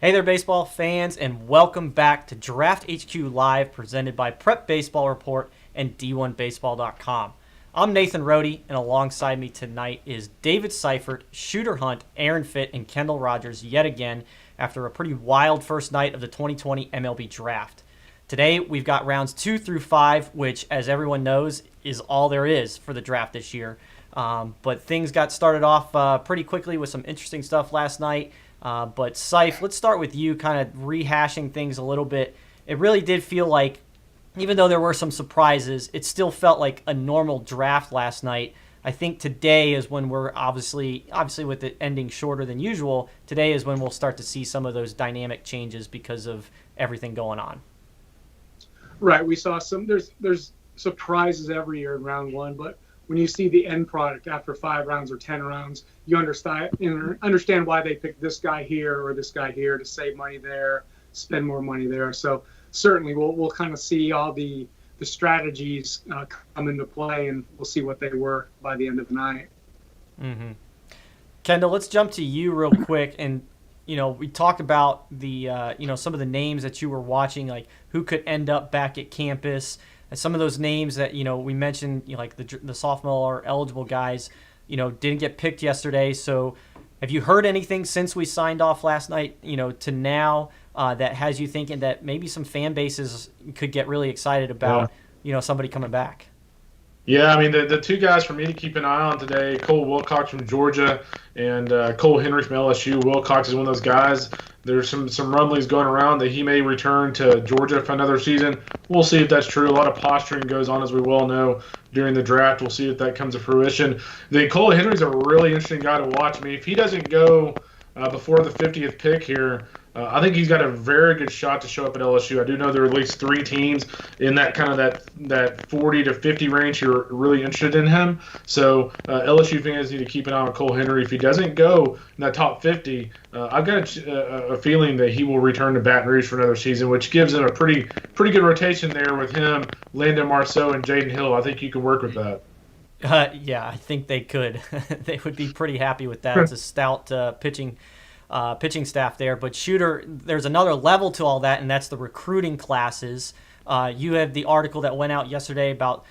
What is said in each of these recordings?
Hey there, baseball fans, and welcome back to Draft HQ Live, presented by Prep Baseball Report and D1Baseball.com. I'm Nathan Rohde, and alongside me tonight is David Seifert, Shooter Hunt, Aaron Fitt, and Kendall Rogers yet again after a pretty wild first night of the 2020 MLB Draft. Today, we've got rounds 2 through 5, which, as everyone knows, is all there is for the draft this year. But things got started off pretty quickly with some interesting stuff last night. But Seif, let's start with you kind of rehashing things a little bit. It really did feel like, even though there were some surprises, it still felt like a normal draft last night. I think today is when we're obviously with it ending shorter than usual, today is when we'll start to see some of those dynamic changes because of everything going on. Right. We saw there's surprises every year in round one, but when you see the end product after 5 rounds or 10 rounds, you understand why they picked this guy here or this guy here to save money there, spend more money there. So certainly we'll kind of see all the strategies come into play, and we'll see what they were by the end of the night. Mm-hmm. Kendall, let's jump to you real quick. And, we talked about the, some of the names that you were watching, like who could end up back at campus. And some of those names that, we mentioned, like the sophomore eligible guys, didn't get picked yesterday. So have you heard anything since we signed off last night, to now that has you thinking that maybe some fan bases could get really excited about, somebody coming back? Yeah, I mean, the two guys for me to keep an eye on today, Cole Wilcox from Georgia and Cole Henry from LSU. Wilcox is one of those guys. There's some rumblings going around that he may return to Georgia for another season. We'll see if that's true. A lot of posturing goes on, as we well know, during the draft. We'll see if that comes to fruition. Then Cole Henry's a really interesting guy to watch. I mean, if he doesn't go before the 50th pick here, I think he's got a very good shot to show up at LSU. I do know there are at least 3 teams in that kind of that 40 to 50 range who are really interested in him. So LSU fans need to keep an eye on Cole Henry. If he doesn't go in that top 50, I've got a feeling that he will return to Baton Rouge for another season, which gives him a pretty good rotation there with him, Landon Marceau, and Jaden Hill. I think you can work with that. Yeah, I think they could. They would be pretty happy with that. It's a stout pitching staff there. But Shooter, there's another level to all that, and that's the recruiting classes. You have the article that went out yesterday about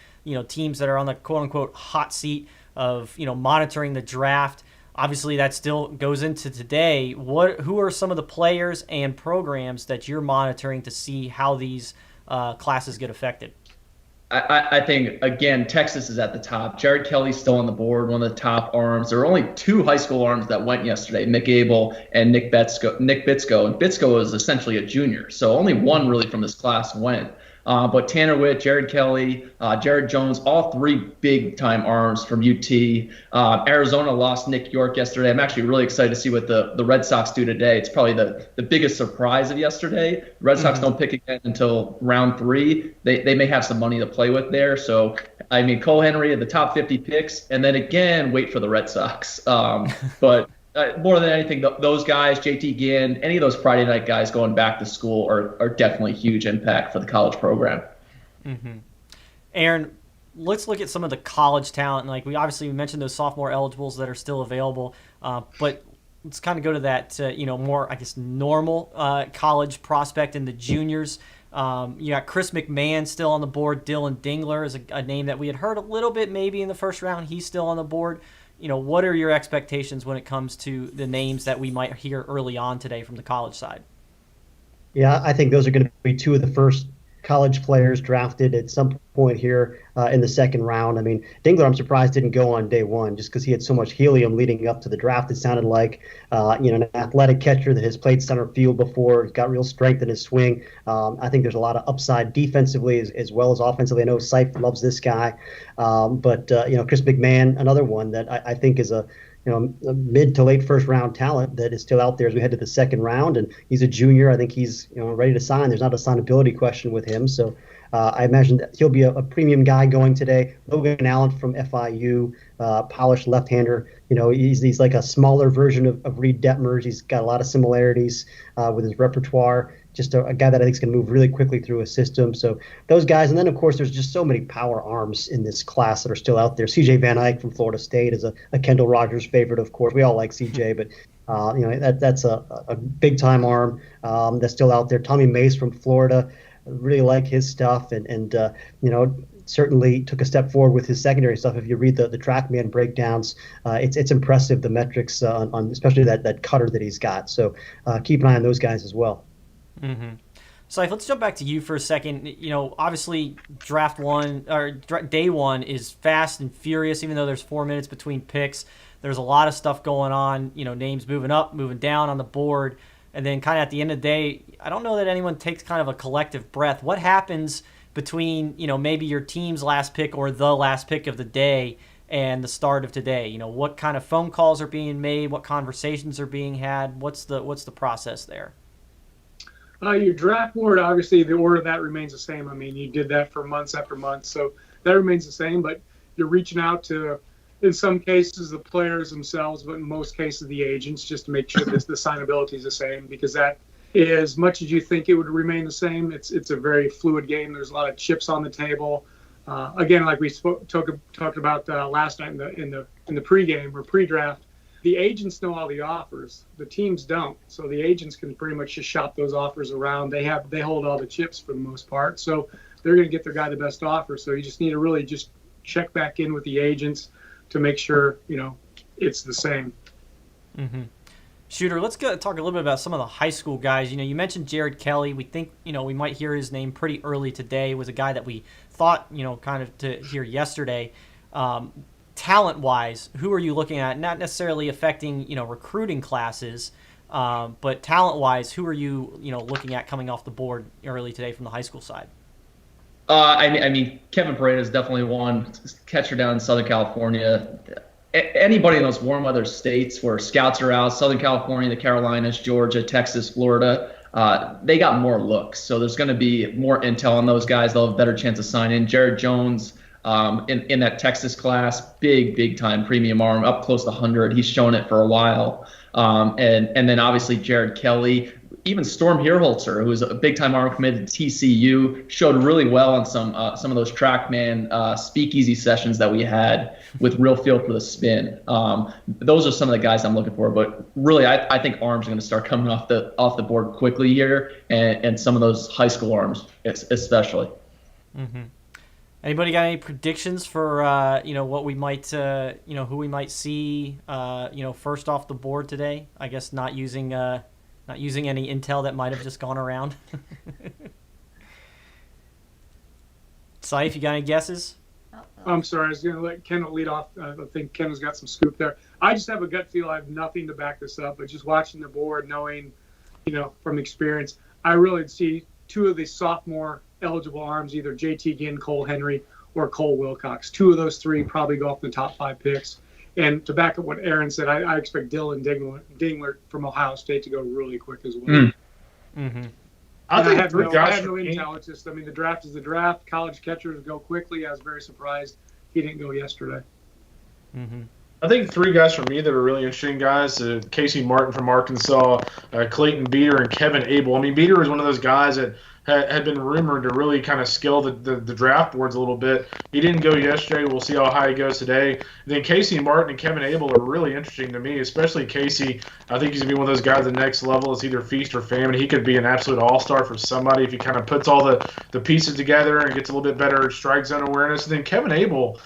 teams that are on the quote unquote hot seat of monitoring the draft. Obviously, that still goes into today. Who are some of the players and programs that you're monitoring to see how these classes get affected? I think, again, Texas is at the top. Jared Kelly's still on the board, one of the top arms. There are only 2 high school arms that went yesterday, Mick Abel and Nick Bitsko. And Bitsko is essentially a junior, so only one really from this class went. But Tanner Witt, Jared Kelly, Jared Jones, all 3 big-time arms from UT. Arizona lost Nick York yesterday. I'm actually really excited to see what the Red Sox do today. It's probably the biggest surprise of yesterday. The Red Sox don't pick again until round 3. They may have some money to play with there. So, I mean, Cole Henry at the top 50 picks, and then again, wait for the Red Sox. But more than anything, those guys, JT Ginn, any of those Friday night guys going back to school are definitely a huge impact for the college program. Mm-hmm. Aaron, let's look at some of the college talent. Like we mentioned those sophomore eligibles that are still available, but let's kind of go to that more, I guess, normal college prospect in the juniors. You got Chris McMahon still on the board. Dylan Dingler is a name that we had heard a little bit maybe in the first round. He's still on the board. What are your expectations when it comes to the names that we might hear early on today from the college side? Yeah, I think those are going to be 2 of the first college players drafted at some point here in the second round. I mean, Dingler, I'm surprised didn't go on day 1 just because he had so much helium leading up to the draft. It sounded like, an athletic catcher that has played center field before, got real strength in his swing. I think there's a lot of upside defensively as well as offensively. I know Seif loves this guy. But Chris McMahon, another one that I think is a mid to late first round talent that is still out there as we head to the second round. And he's a junior. I think he's ready to sign. There's not a signability question with him. So I imagine that he'll be a premium guy going today. Logan Allen from FIU, polished left-hander. He's like a smaller version of Reed Detmers. He's got a lot of similarities with his repertoire. just a guy that I think is going to move really quickly through a system. So those guys, and then of course there's just so many power arms in this class that are still out there. CJ Van Eyck from Florida State is a Kendall Rogers favorite, of course. We all like CJ, but that's a big time arm that's still out there. Tommy Mace from Florida, really like his stuff, and certainly took a step forward with his secondary stuff. If you read the TrackMan breakdowns, it's impressive, the metrics on especially that cutter that he's got. So keep an eye on those guys as well. Mm-hmm. So let's jump back to you for a second. Obviously day one is fast and furious, even though there's 4 minutes between picks. There's a lot of stuff going on, names moving up, moving down on the board. And then kind of at the end of the day, I don't know that anyone takes kind of a collective breath. What happens between, maybe your team's last pick or the last pick of the day and the start of today? What kind of phone calls are being made? What conversations are being had? What's the process there? Your draft board, obviously, the order of that remains the same. I mean, you did that for months after months, so that remains the same. But you're reaching out to, in some cases, the players themselves, but in most cases, the agents, just to make sure that the signability is the same, because that, as much as you think it would remain the same, it's a very fluid game. There's a lot of chips on the table. Again, like we talked about last night in the pregame or pre-draft, the agents know all the offers. The teams don't. So the agents can pretty much just shop those offers around. They hold all the chips for the most part. So they're going to get their guy the best offer. So you just need to really just check back in with the agents to make sure, it's the same. Mm-hmm. Shooter, let's talk a little bit about some of the high school guys. You mentioned Jared Kelly. We think, we might hear his name pretty early today. It was a guy that we thought, kind of to hear yesterday. Talent-wise, who are you looking at? Not necessarily affecting, recruiting classes, but talent-wise, who are you, looking at coming off the board early today from the high school side? I mean, Kevin Pareda is definitely one catcher down in Southern California. Anybody in those warm weather states where scouts are out, Southern California, the Carolinas, Georgia, Texas, Florida, they got more looks. So there's going to be more intel on those guys. They'll have a better chance of signing. Jared Jones, in that Texas class, big time premium arm, up close to 100. He's shown it for a while. And then obviously Jared Kelly, even Storm Hierholzer, who's a big time arm committed to TCU, showed really well on some of those TrackMan speakeasy sessions that we had with Real Feel for the Spin. Those are some of the guys I'm looking for. But really, I think arms are going to start coming off the board quickly here, and some of those high school arms especially. Mm-hmm. Anybody got any predictions for what we might who we might see first off the board today? I guess not using any intel that might have just gone around. Saif, you got any guesses? I'm sorry, I was going to let Ken lead off. I think Ken has got some scoop there. I just have a gut feel. I have nothing to back this up, but just watching the board, knowing, from experience, I really see two of the sophomore eligible arms, either JT Ginn, Cole Henry, or Cole Wilcox. Two of those three probably go off in the top 5 picks. And to back up what Aaron said, I expect Dylan Dingler from Ohio State to go really quick as well. Mm-hmm. I have no intel. It's just, the draft is the draft. College catchers go quickly. I was very surprised he didn't go yesterday. Mm-hmm. I think 3 guys for me that are really interesting guys, Casey Martin from Arkansas, Clayton Beater, and Kevin Abel. Beater is one of those guys that had been rumored to really kind of scale the draft boards a little bit. He didn't go yesterday. We'll see how high he goes today. And then Casey Martin and Kevin Abel are really interesting to me, especially Casey. I think he's going to be one of those guys at the next level. It's either feast or famine. He could be an absolute all-star for somebody if he kind of puts all the pieces together and gets a little bit better strike zone awareness. And then Kevin Abel,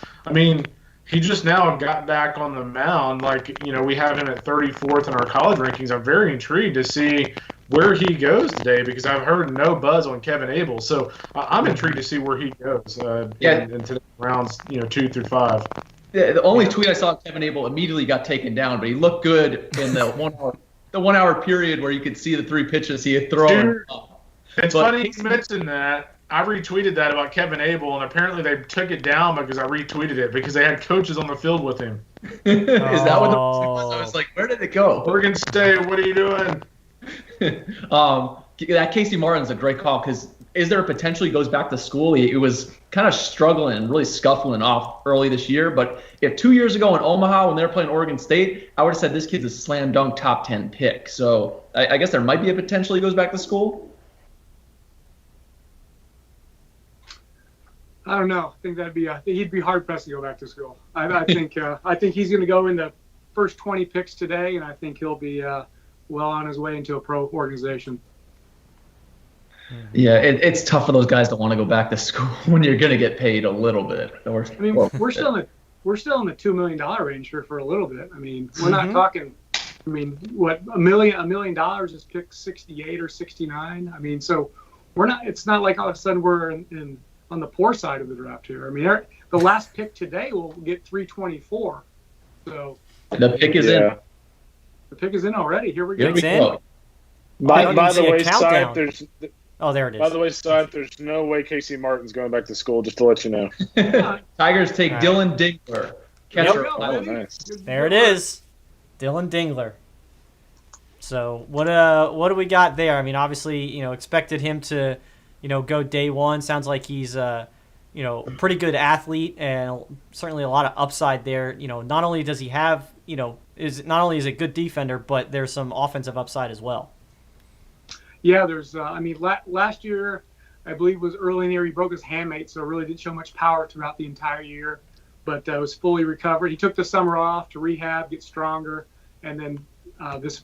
he just now got back on the mound. We have him at 34th in our college rankings. I'm very intrigued to see where he goes today because I've heard no buzz on Kevin Abel. So I'm intrigued to see where he goes in today's rounds, 2 through 5. The only tweet I saw of Kevin Abel immediately got taken down, but he looked good in the 1 hour period where you could see the 3 pitches he had thrown. It's funny you mentioned that. I retweeted that about Kevin Abel, and apparently they took it down because I retweeted it because they had coaches on the field with him. Is that what the was? I was like, where did it go? Oregon State, what are you doing? That Casey Martin's a great call because is there a potential he goes back to school? He was kind of struggling and really scuffling off early this year. But if 2 years ago in Omaha when they were playing Oregon State, I would have said this kid's a slam dunk top 10 pick. So I guess there might be a potential he goes back to school. I don't know. I think he'd be hard pressed to go back to school. I think he's going to go in the first 20 picks today, and I think he'll be well on his way into a pro organization. Yeah, it's tough for those guys to want to go back to school when you're going to get paid a little bit. I mean, we're still in the $2 million range for a little bit. I mean, we're not talking. I mean, what $1 million is pick 68 or 69. I mean, so we're not. It's not like all of a sudden we're in on the poor side of the draft here. I mean, the last pick today will get 324. So the pick is in. The pick is in already. Here we go. It's in. By the way, countdown. there's. Oh, there it is. By the way, Side, there's no way Casey Martin's going back to school, just to let you know. Tigers take Dylan Dingler. Catcher. Oh, nice. There it is. Dylan Dingler. So what do we got there? I mean, obviously, expected him to, go day one. Sounds like he's a pretty good athlete and certainly a lot of upside there. Not only does he have, is a good defender, but there's some offensive upside as well. Yeah, there's. Last year, I believe was early in the year he broke his handmate, so really didn't show much power throughout the entire year. But was fully recovered. He took the summer off to rehab, get stronger, and then this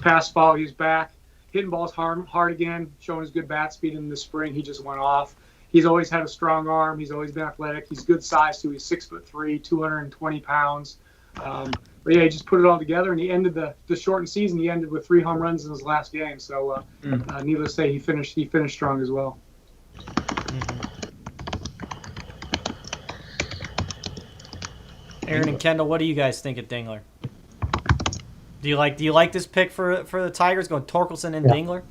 past fall he's back, hitting balls hard again, showing his good bat speed. In the spring, he just went off. He's always had a strong arm. He's always been athletic. He's good size too. He's 6'3", 220 pounds. But yeah, he just put it all together, and he ended the shortened season. He ended with 3 home runs in his last game. So, needless to say, he finished strong as well. Aaron and Kendall, what do you guys think of Dingler? Do you like this pick for the Tigers, going Torkelson and Dingler?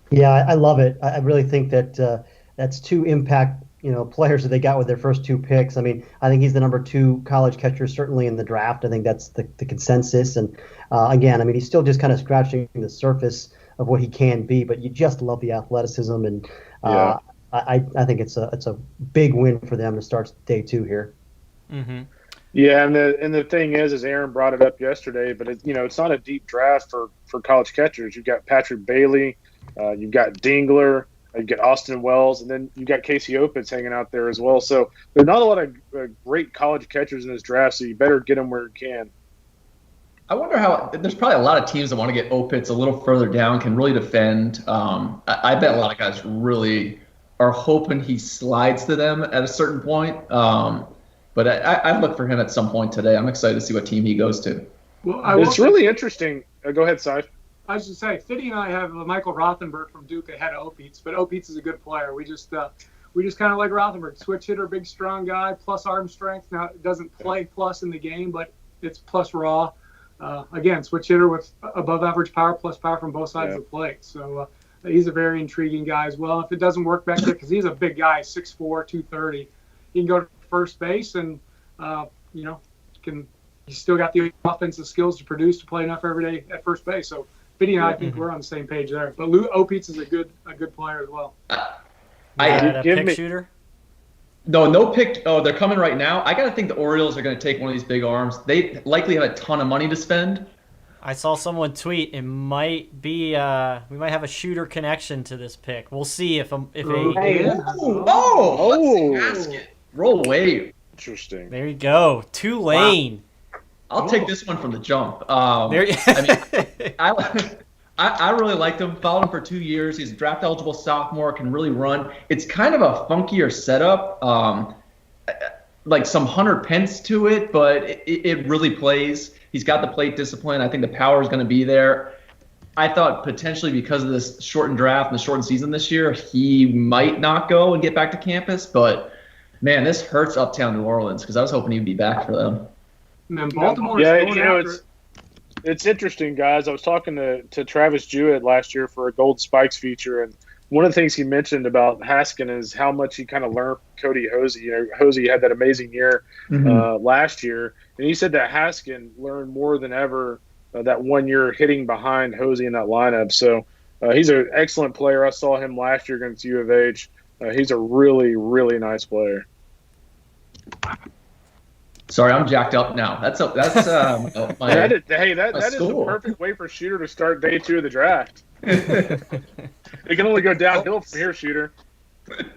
Yeah, I love it. I really think that that's 2 impact players that they got with their first 2 picks. I mean, I think he's the number 2 college catcher certainly in the draft. I think that's the consensus. And again, I mean, he's still just kind of scratching the surface of what he can be, but you just love the athleticism. And I think it's a big win for them to start day 2 here. Mm-hmm. Yeah, and the thing is Aaron brought it up yesterday, but it's not a deep draft for college catchers. You've got Patrick Bailey, you've got Dingler, you get Austin Wells, and then you got Casey Opitz hanging out there as well. So there's not a lot of great college catchers in this draft, so you better get them where you can. I wonder how – there's probably a lot of teams that want to get Opitz a little further down, can really defend. I bet a lot of guys really are hoping he slides to them at a certain point. But I'd look for him at some point today. I'm excited to see what team he goes to. Well, it's really interesting. Go ahead, Saif. I was just say, Fitty and I have Michael Rothenberg from Duke ahead of Opitz, but Opitz is a good player. We just kind of like Rothenberg, switch hitter, big strong guy, plus arm strength. Now it doesn't play plus in the game, but it's plus raw. Again, switch hitter with above average power, plus power from both sides of the plate. So he's a very intriguing guy as well. If it doesn't work back there, because he's a big guy, 6'4", 230, he can go to first base and he's still got the offensive skills to produce to play enough every day at first base. So Fitty and I think we're on the same page there. But Opitz is a good player as well. Shooter? No pick. Oh, they're coming right now. I got to think the Orioles are going to take one of these big arms. They likely have a ton of money to spend. I saw someone tweet it might be we might have a shooter connection to this pick. We'll see if Roll away. Interesting. There you go. Tulane. Wow. I'll take this one from the jump. I really liked him. Followed him for 2 years. He's a draft eligible sophomore. Can really run. It's kind of a funkier setup, like some Hunter Pence to it, but it really plays. He's got the plate discipline. I think the power is going to be there. I thought potentially because of this shortened draft and the shortened season this year, he might not go and get back to campus. But man, this hurts Uptown New Orleans because I was hoping he'd be back for them. Man, Baltimore. It's interesting, guys. I was talking to Travis Jewett last year for a Gold Spikes feature, and one of the things he mentioned about Haskin is how much he kind of learned from Cody Hosey. Hosey had that amazing year last year, and he said that Haskin learned more than ever that 1 year hitting behind Hosey in that lineup. So he's an excellent player. I saw him last year against U of H. He's a really, really nice player. Sorry, I'm jacked up now. That's my that is the perfect way for Shooter to start day 2 of the draft. It can only go downhill from here, Shooter.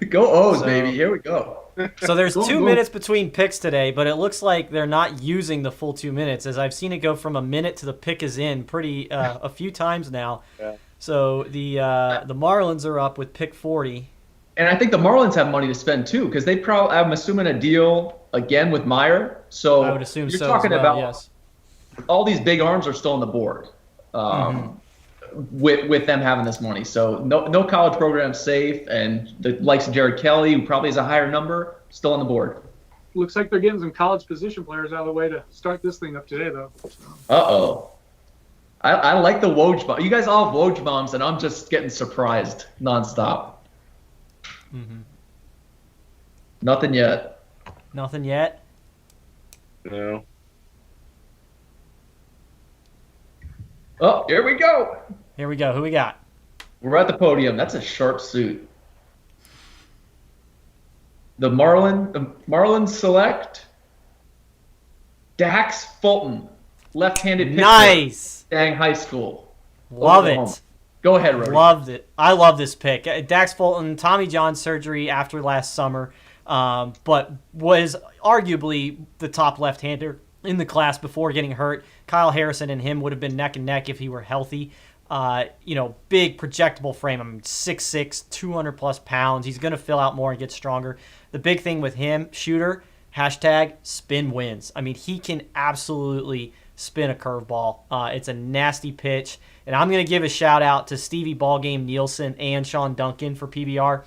Go O's, So- baby. Here we go. So there's Cool, 2 cool. minutes between picks today, but it looks like they're not using the full 2 minutes, as I've seen it go from a minute to the pick is in pretty a few times now. Yeah. So the Marlins are up with pick 40. And I think the Marlins have money to spend too, because they probably, I'm assuming, a deal again with Meyer. So I would assume you're so. talking as well, about yes. all these big arms are still on the board with them having this money. So no college program safe, and the likes of Jared Kelly, who probably has a higher number, still on the board. Looks like they're getting some college position players out of the way to start this thing up today, though. Uh-oh. I like the Woj bomb. You guys all have Woj bombs, and I'm just getting surprised nonstop. Mhm. Nothing yet. Nothing yet. No. Oh, here we go. Here we go. Who we got? We're at the podium. That's a sharp suit. The Marlins select Dax Fulton, left-handed pitcher, Nice. Dang High School. Love Oklahoma. it. Go ahead, Rody. Loved it. I love this pick. Dax Fulton, Tommy John surgery after last summer, but was arguably the top left-hander in the class before getting hurt. Kyle Harrison and him would have been neck and neck if he were healthy. Big projectable frame. I mean, 6'6", 200-plus pounds. He's going to fill out more and get stronger. The big thing with him, shooter, #spin wins. I mean, he can absolutely spin a curveball. It's a nasty pitch. And I'm going to give a shout-out to Stevie Ballgame Nielsen and Sean Duncan for PBR.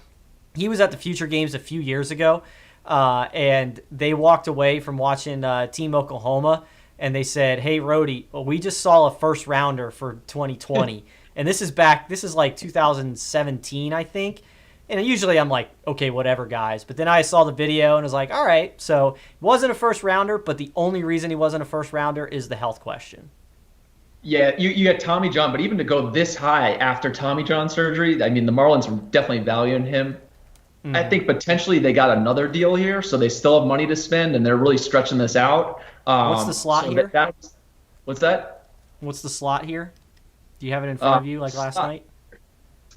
He was at the Future Games a few years ago, and they walked away from watching Team Oklahoma, and they said, hey, Rody, we just saw a first-rounder for 2020. And this is like 2017, I think. And usually I'm like, okay, whatever, guys. But then I saw the video and was like, all right. So he wasn't a first-rounder, but the only reason he wasn't a first-rounder is the health question. Yeah, you got Tommy John, but even to go this high after Tommy John surgery, I mean, the Marlins are definitely valuing him. I think potentially they got another deal here, so they still have money to spend, and they're really stretching this out. What's the slot here? What's that? What's the slot here? Do you have it in front of you like last slot. night?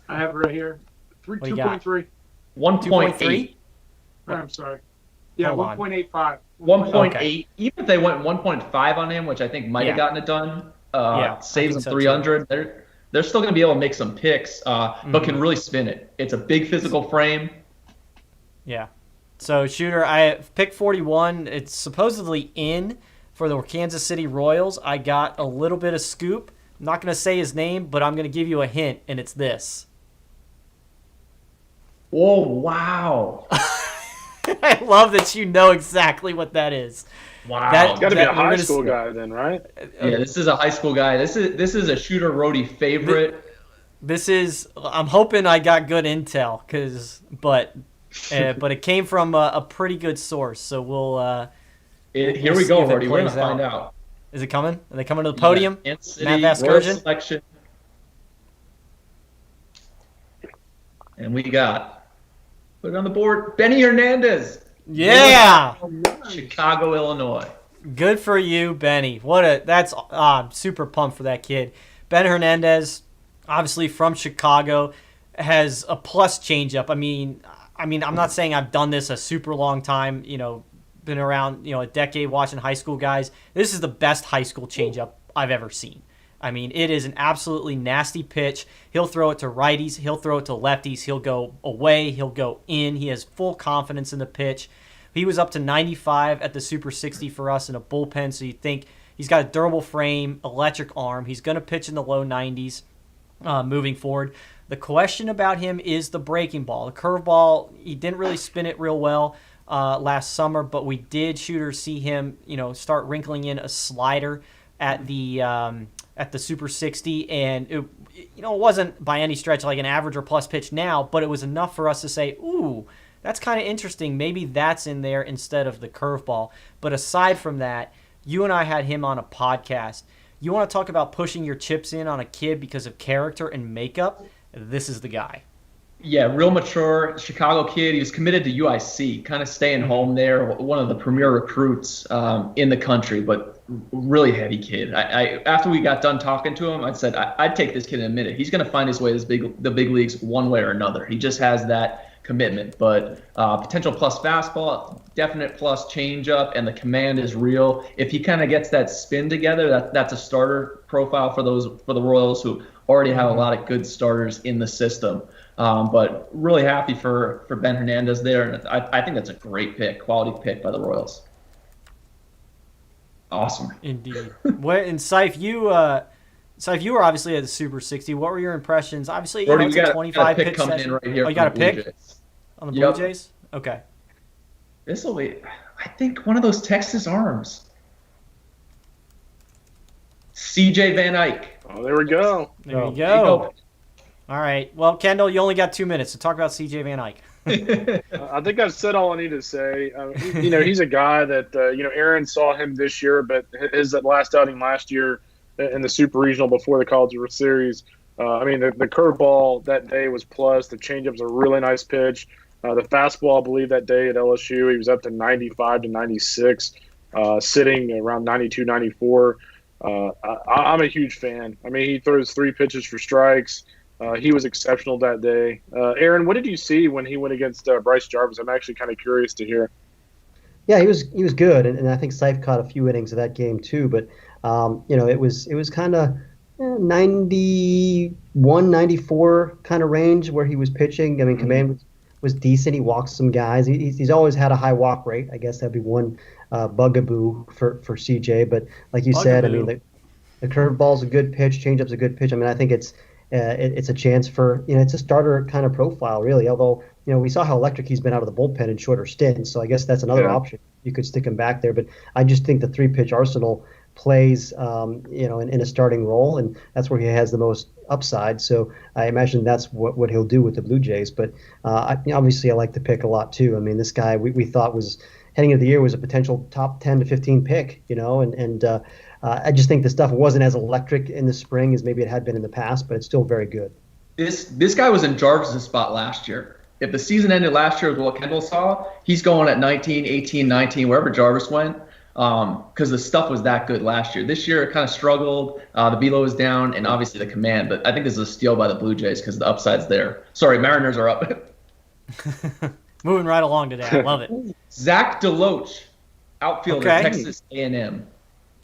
I have it right here. What do you got? 2.3. 1.8. I'm sorry. Yeah, Hold on. 1.85. 1.8. Okay. Even if they went 1.5 on him, which I think might have Yeah. gotten it done, I saves think them so, 300. They're still going to be able to make some picks, but can really spin it. It's a big physical frame. Yeah. So, shooter, I pick 41. It's supposedly in for the Kansas City Royals. I got a little bit of scoop. I'm not going to say his name, but I'm going to give you a hint, and it's this. Oh, wow. I love that you know exactly what that is. Wow. That- Got to be a we're high gonna school see- guy then, right? Yeah, this is a high school guy. This is a shooter Rody favorite. This is. I'm hoping I got good intel, but it came from a pretty good source. So we'll. Here we'll we go, see if it Rody. We're going to plays find out. out. Is it coming? Are they coming to the podium? Kansas City, Matt Royal Vasgersian? selection. And we got, put it on the board, Benny Hernandez, Yeah. Chicago, Illinois. Good for you, Benny. I'm super pumped for that kid. Ben Hernandez, obviously from Chicago, has a plus changeup. I mean, I'm not saying I've done this a super long time, been around, a decade watching high school guys. This is the best high school changeup I've ever seen. I mean, it is an absolutely nasty pitch. He'll throw it to righties. He'll throw it to lefties. He'll go away. He'll go in. He has full confidence in the pitch. He was up to 95 at the Super 60 for us in a bullpen, so you think he's got a durable frame, electric arm. He's going to pitch in the low 90s moving forward. The question about him is the breaking ball. The curveball, he didn't really spin it real well last summer, but we did see him, start wrinkling in a slider at the Super 60, and it wasn't by any stretch like an average or plus pitch now, but it was enough for us to say, ooh, that's kind of interesting. Maybe that's in there instead of the curveball. But aside from that, you and I had him on a podcast. You want to talk about pushing your chips in on a kid because of character and makeup? This is the guy. Yeah, real mature Chicago kid. He was committed to UIC, kind of staying home there, one of the premier recruits in the country, but really heavy kid. I after we got done talking to him, I said I'd take this kid in a minute. He's going to find his way to the big leagues one way or another. He just has that commitment, but potential plus fastball, definite plus changeup, and the command is real. If he kind of gets that spin together, that's a starter profile for the Royals, who already have a lot of good starters in the system. But really happy for Ben Hernandez there, and I think that's a great pick, quality pick by the Royals. Awesome. Indeed. And Saif, you were obviously at the Super 60. What were your impressions? Obviously, Brody, it's we a got 25 a pick pitch coming session. in right here. Oh, you got a from the Blue pick Jays. on the Blue Yep. Jays? Okay. This will be, I think, one of those Texas arms. CJ Van Eyck. Oh, there we go. There you There you go. All right. Well, Kendall, you only got 2 minutes, so talk about CJ Van Eyck. I think I've said all I need to say. He's a guy that Aaron saw him this year, but his last outing last year in the Super Regional before the College World Series. The curveball that day was plus. The changeup was a really nice pitch. The fastball, I believe, that day at LSU, he was up to 95 to 96, sitting around 92, 94. I'm a huge fan. He throws 3 pitches for strikes. He was exceptional that day. Aaron, what did you see when he went against Bryce Jarvis? I'm actually kind of curious to hear. Yeah, he was good, and I think Seif caught a few innings of that game too. But it was kind of 91, 94 kind of range where he was pitching. Command was decent. He walked some guys. He's always had a high walk rate. I guess that'd be one bugaboo for CJ. But like you said, the curveball's a good pitch. Changeup's a good pitch. I think it's a chance for, it's a starter kind of profile, really. Although, we saw how electric he's been out of the bullpen in shorter stints. So I guess that's another option. You could stick him back there. But I just think the 3-pitch arsenal plays, in a starting role, and that's where he has the most upside. So I imagine that's what he'll do with the Blue Jays. But obviously I like the pick a lot too. This guy we thought was heading into the year was a potential top 10 to 15 pick, I just think the stuff wasn't as electric in the spring as maybe it had been in the past, but it's still very good. This guy was in Jarvis' spot last year. If the season ended last year with what Kendall saw, he's going at 19, 18, 19, wherever Jarvis went, because the stuff was that good last year. This year it kind of struggled. The velo was down, and obviously the command. But I think this is a steal by the Blue Jays because the upside's there. Sorry, Mariners are up. Moving right along today. I love it. Zach DeLoach, outfielder, Texas A&M.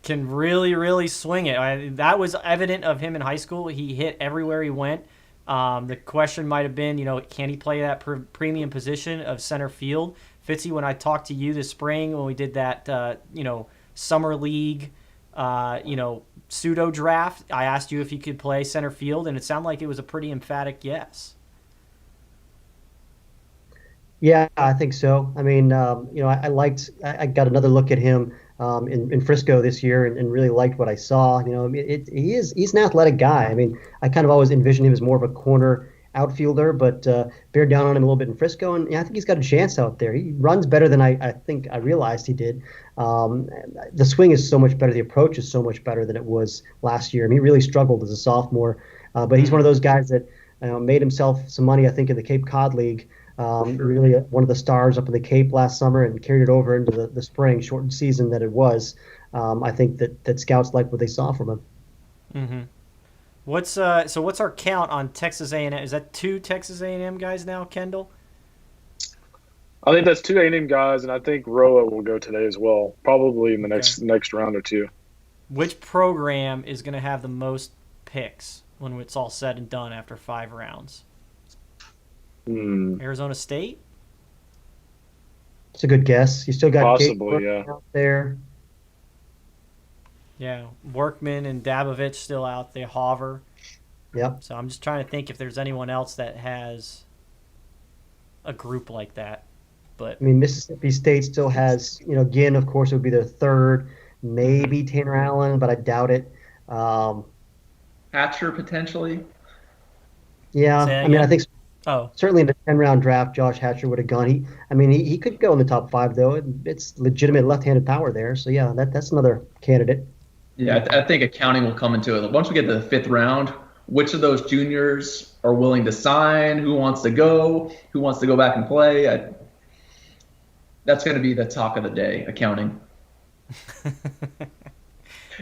Can really, really swing it. That was evident of him in high school. He hit everywhere he went. The question might have been, can he play that premium position of center field? Fitzy, when I talked to you this spring when we did that, summer league, pseudo draft, I asked you if he could play center field, and it sounded like it was a pretty emphatic yes. Yeah, I think so. I got another look at him in Frisco this year and really liked what I saw. He's an athletic guy. I kind of always envisioned him as more of a corner outfielder, but bear down on him a little bit in Frisco, and I think he's got a chance out there. He runs better than I think I realized he did. The swing is so much better. The approach is so much better than it was last year. He really struggled as a sophomore, but he's one of those guys that made himself some money, I think, in the Cape Cod League. Really one of the stars up in the Cape last summer and carried it over into the spring, shortened season that it was. I think that scouts liked what they saw from him. Mm-hmm. What's our count on Texas A&M? Is that 2 Texas A&M guys now, Kendall? I think that's 2 A&M guys, and I think Roa will go today as well, probably in the next round or 2. Which program is going to have the most picks when it's all said and done after 5 rounds? Arizona State? It's a good guess. You still got possibly, out there. Yeah, Workman and Dabovich still out there. Hoover. Yep. So I'm just trying to think if there's anyone else that has a group like that. But Mississippi State still has, Ginn, of course, would be their third. Maybe Tanner Allen, but I doubt it. Hatcher potentially. Yeah, I think. Oh, certainly in the 10-round draft, Josh Hatcher would have gone. He could go in the top 5 though. It's legitimate left-handed power there. So yeah, that's another candidate. Yeah, I think accounting will come into it. Once we get to the 5th round, which of those juniors are willing to sign? Who wants to go? Who wants to go back and play? That's going to be the talk of the day. Accounting.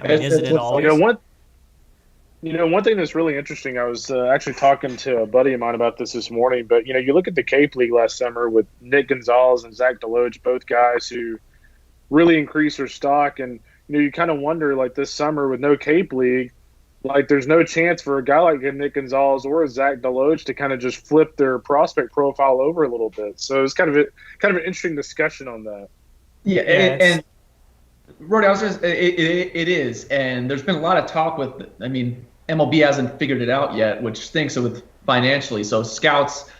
isn't it always? One thing that's really interesting, I was actually talking to a buddy of mine about this morning, but, you look at the Cape League last summer with Nick Gonzalez and Zach Deloach, both guys who really increased their stock. And, you kind of wonder, like, this summer with no Cape League, like, there's no chance for a guy like Nick Gonzalez or Zach Deloach to kind of just flip their prospect profile over a little bit. So it's kind of an interesting discussion on that. Yeah, and Rody, I was just, it is, and there's been a lot of talk with. I mean, MLB hasn't figured it out yet, which stinks with financially. So scouts,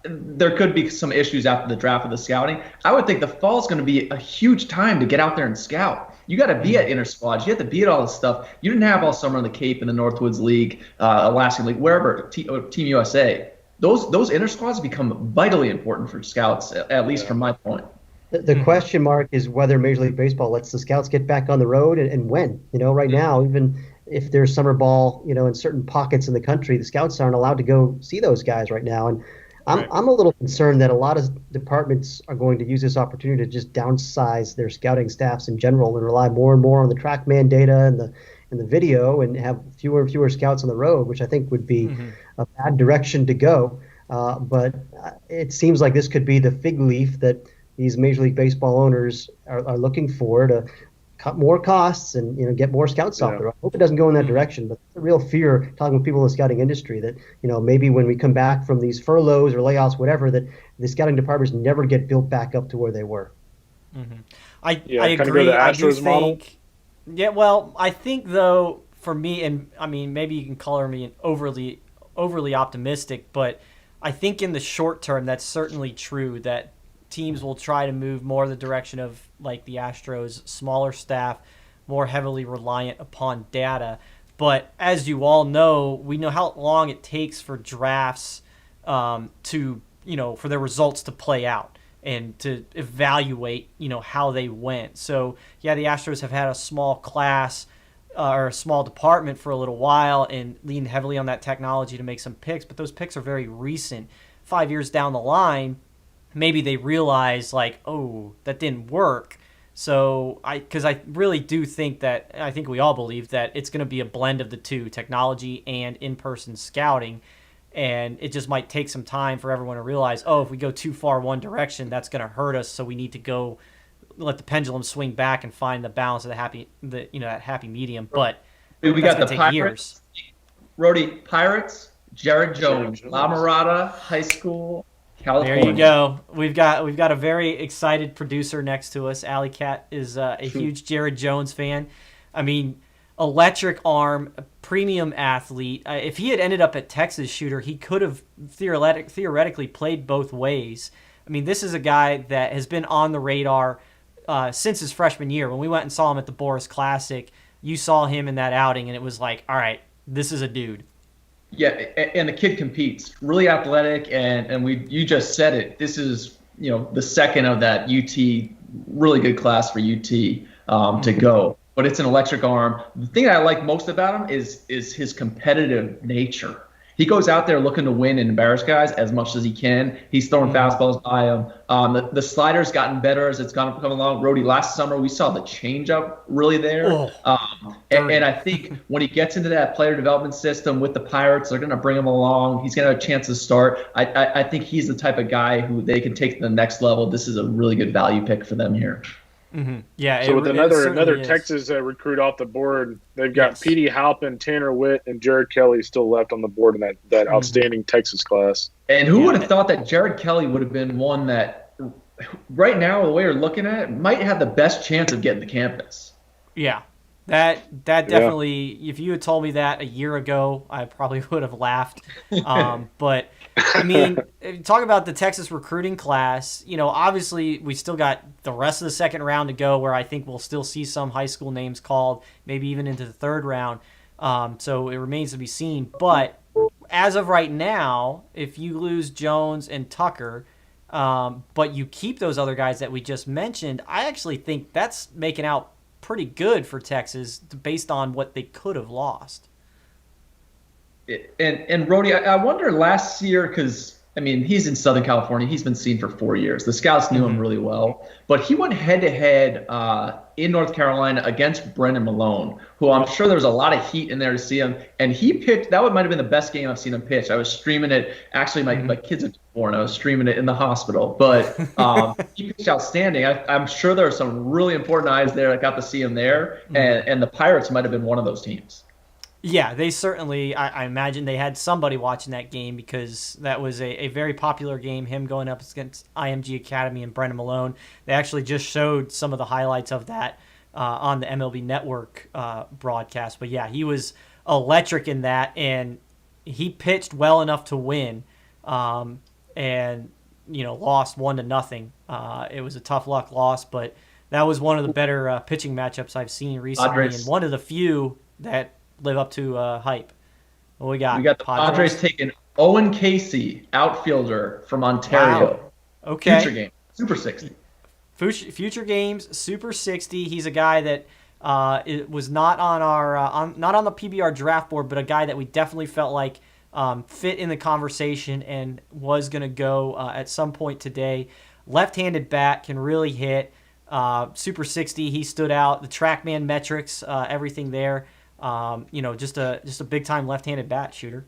there could be some issues after the draft with the scouting. I would think the fall is going to be a huge time to get out there and scout. You got to be at inter squads. You have to be at all this stuff. You didn't have all summer in the Cape and the Northwoods League, Alaskan League, wherever, Team USA. Those inter squads become vitally important for scouts, at least from my point. The question mark is whether Major League Baseball lets the scouts get back on the road and when. Right now, even if there's summer ball, in certain pockets in the country, the scouts aren't allowed to go see those guys right now. And I'm a little concerned that a lot of departments are going to use this opportunity to just downsize their scouting staffs in general and rely more and more on the TrackMan data and the video and have fewer and fewer scouts on the road, which I think would be a bad direction to go. But it seems like this could be the fig leaf that these Major League Baseball owners are looking for to cut more costs and get more scouts out there. I hope it doesn't go in that direction, but it's a real fear talking with people in the scouting industry that maybe when we come back from these furloughs or layoffs, whatever, that the scouting departments never get built back up to where they were. I agree. The I do Astros model. think. Yeah, well, I think though for me, and I mean maybe you can color me overly optimistic, but I think in the short term that's certainly true that teams will try to move more in the direction of like the Astros, smaller staff, more heavily reliant upon data. But as you all know, we know how long it takes for drafts to, for their results to play out and to evaluate, how they went. So, yeah, the Astros have had a small class or a small department for a little while and lean heavily on that technology to make some picks, but those picks are very recent. 5 years down the line, maybe they realize like, oh, that didn't work. So because I really do think that, I think we all believe that it's going to be a blend of the two, technology and in-person scouting. And it just might take some time for everyone to realize, oh, if we go too far one direction, that's going to hurt us. So we need to go let the pendulum swing back and find the balance of that happy medium. But we got the Pirates, years. Rody, Pirates, Jared Jones, La Mirada High School, California. There you go. We've got a very excited producer next to us. Alley Cat is a huge Jared Jones fan. I mean, electric arm, a premium athlete. If he had ended up at Texas Shooter, he could have theoretically played both ways. I mean, this is a guy that has been on the radar since his freshman year. When we went and saw him at the Boris Classic, you saw him in that outing, and it was like, all right, this is a dude. Yeah, and the kid competes. Really athletic, and you just said it. This is the second of that UT, really good class for UT to go. But it's an electric arm. The thing that I like most about him is his competitive nature. He goes out there looking to win and embarrass guys as much as he can. He's throwing fastballs by him. The slider's gotten better as it's come along. Rody, last summer we saw the changeup really there. And I think when he gets into that player development system with the Pirates, they're going to bring him along. He's going to have a chance to start. I think he's the type of guy who they can take to the next level. This is a really good value pick for them here. Mm-hmm. Yeah. So with another Texas recruit off the board, they've got Petey Halpin, Tanner Witt, and Jared Kelly still left on the board in that outstanding Texas class. And who would have thought that Jared Kelly would have been one that, right now, the way we're looking at it, might have the best chance of getting to campus? Yeah. That definitely, if you had told me that a year ago, I probably would have laughed. But, I mean, talk about the Texas recruiting class. Obviously we still got the rest of the second round to go where I think we'll still see some high school names called, maybe even into the third round. So it remains to be seen. But as of right now, if you lose Jones and Tucker, but you keep those other guys that we just mentioned, I actually think that's making out pretty good for Texas based on what they could have lost. And Rody, I wonder last year, because I mean, he's in Southern California. He's been seen for 4 years. The scouts knew him really well, but he went head-to-head in North Carolina against Brennan Malone, who I'm sure there was a lot of heat in there to see him. And he pitched. That might have been the best game I've seen him pitch. I was streaming it. Actually, my kids are born. I was streaming it in the hospital. But he pitched outstanding. I'm sure there are some really important eyes there that got to see him there. And the Pirates might have been one of those teams. Yeah, they certainly, I imagine they had somebody watching that game because that was a very popular game, him going up against IMG Academy and Brendan Malone. They actually just showed some of the highlights of that on the MLB Network broadcast. But yeah, he was electric in that, and he pitched well enough to win and, lost 1-0. It was a tough luck loss, but that was one of the better pitching matchups I've seen recently, Padres. and one of the few that live up to hype. What we got? We got the Padres taking Owen Casey, outfielder from Ontario. Wow. Okay. Future game, Super 60. Future games, Super 60. He's a guy that it was not on our not on the PBR draft board, but a guy that we definitely felt like fit in the conversation and was going to go at some point today. Left-handed bat, can really hit. Super 60. He stood out. The TrackMan metrics, everything there. Just a big time left-handed bat shooter.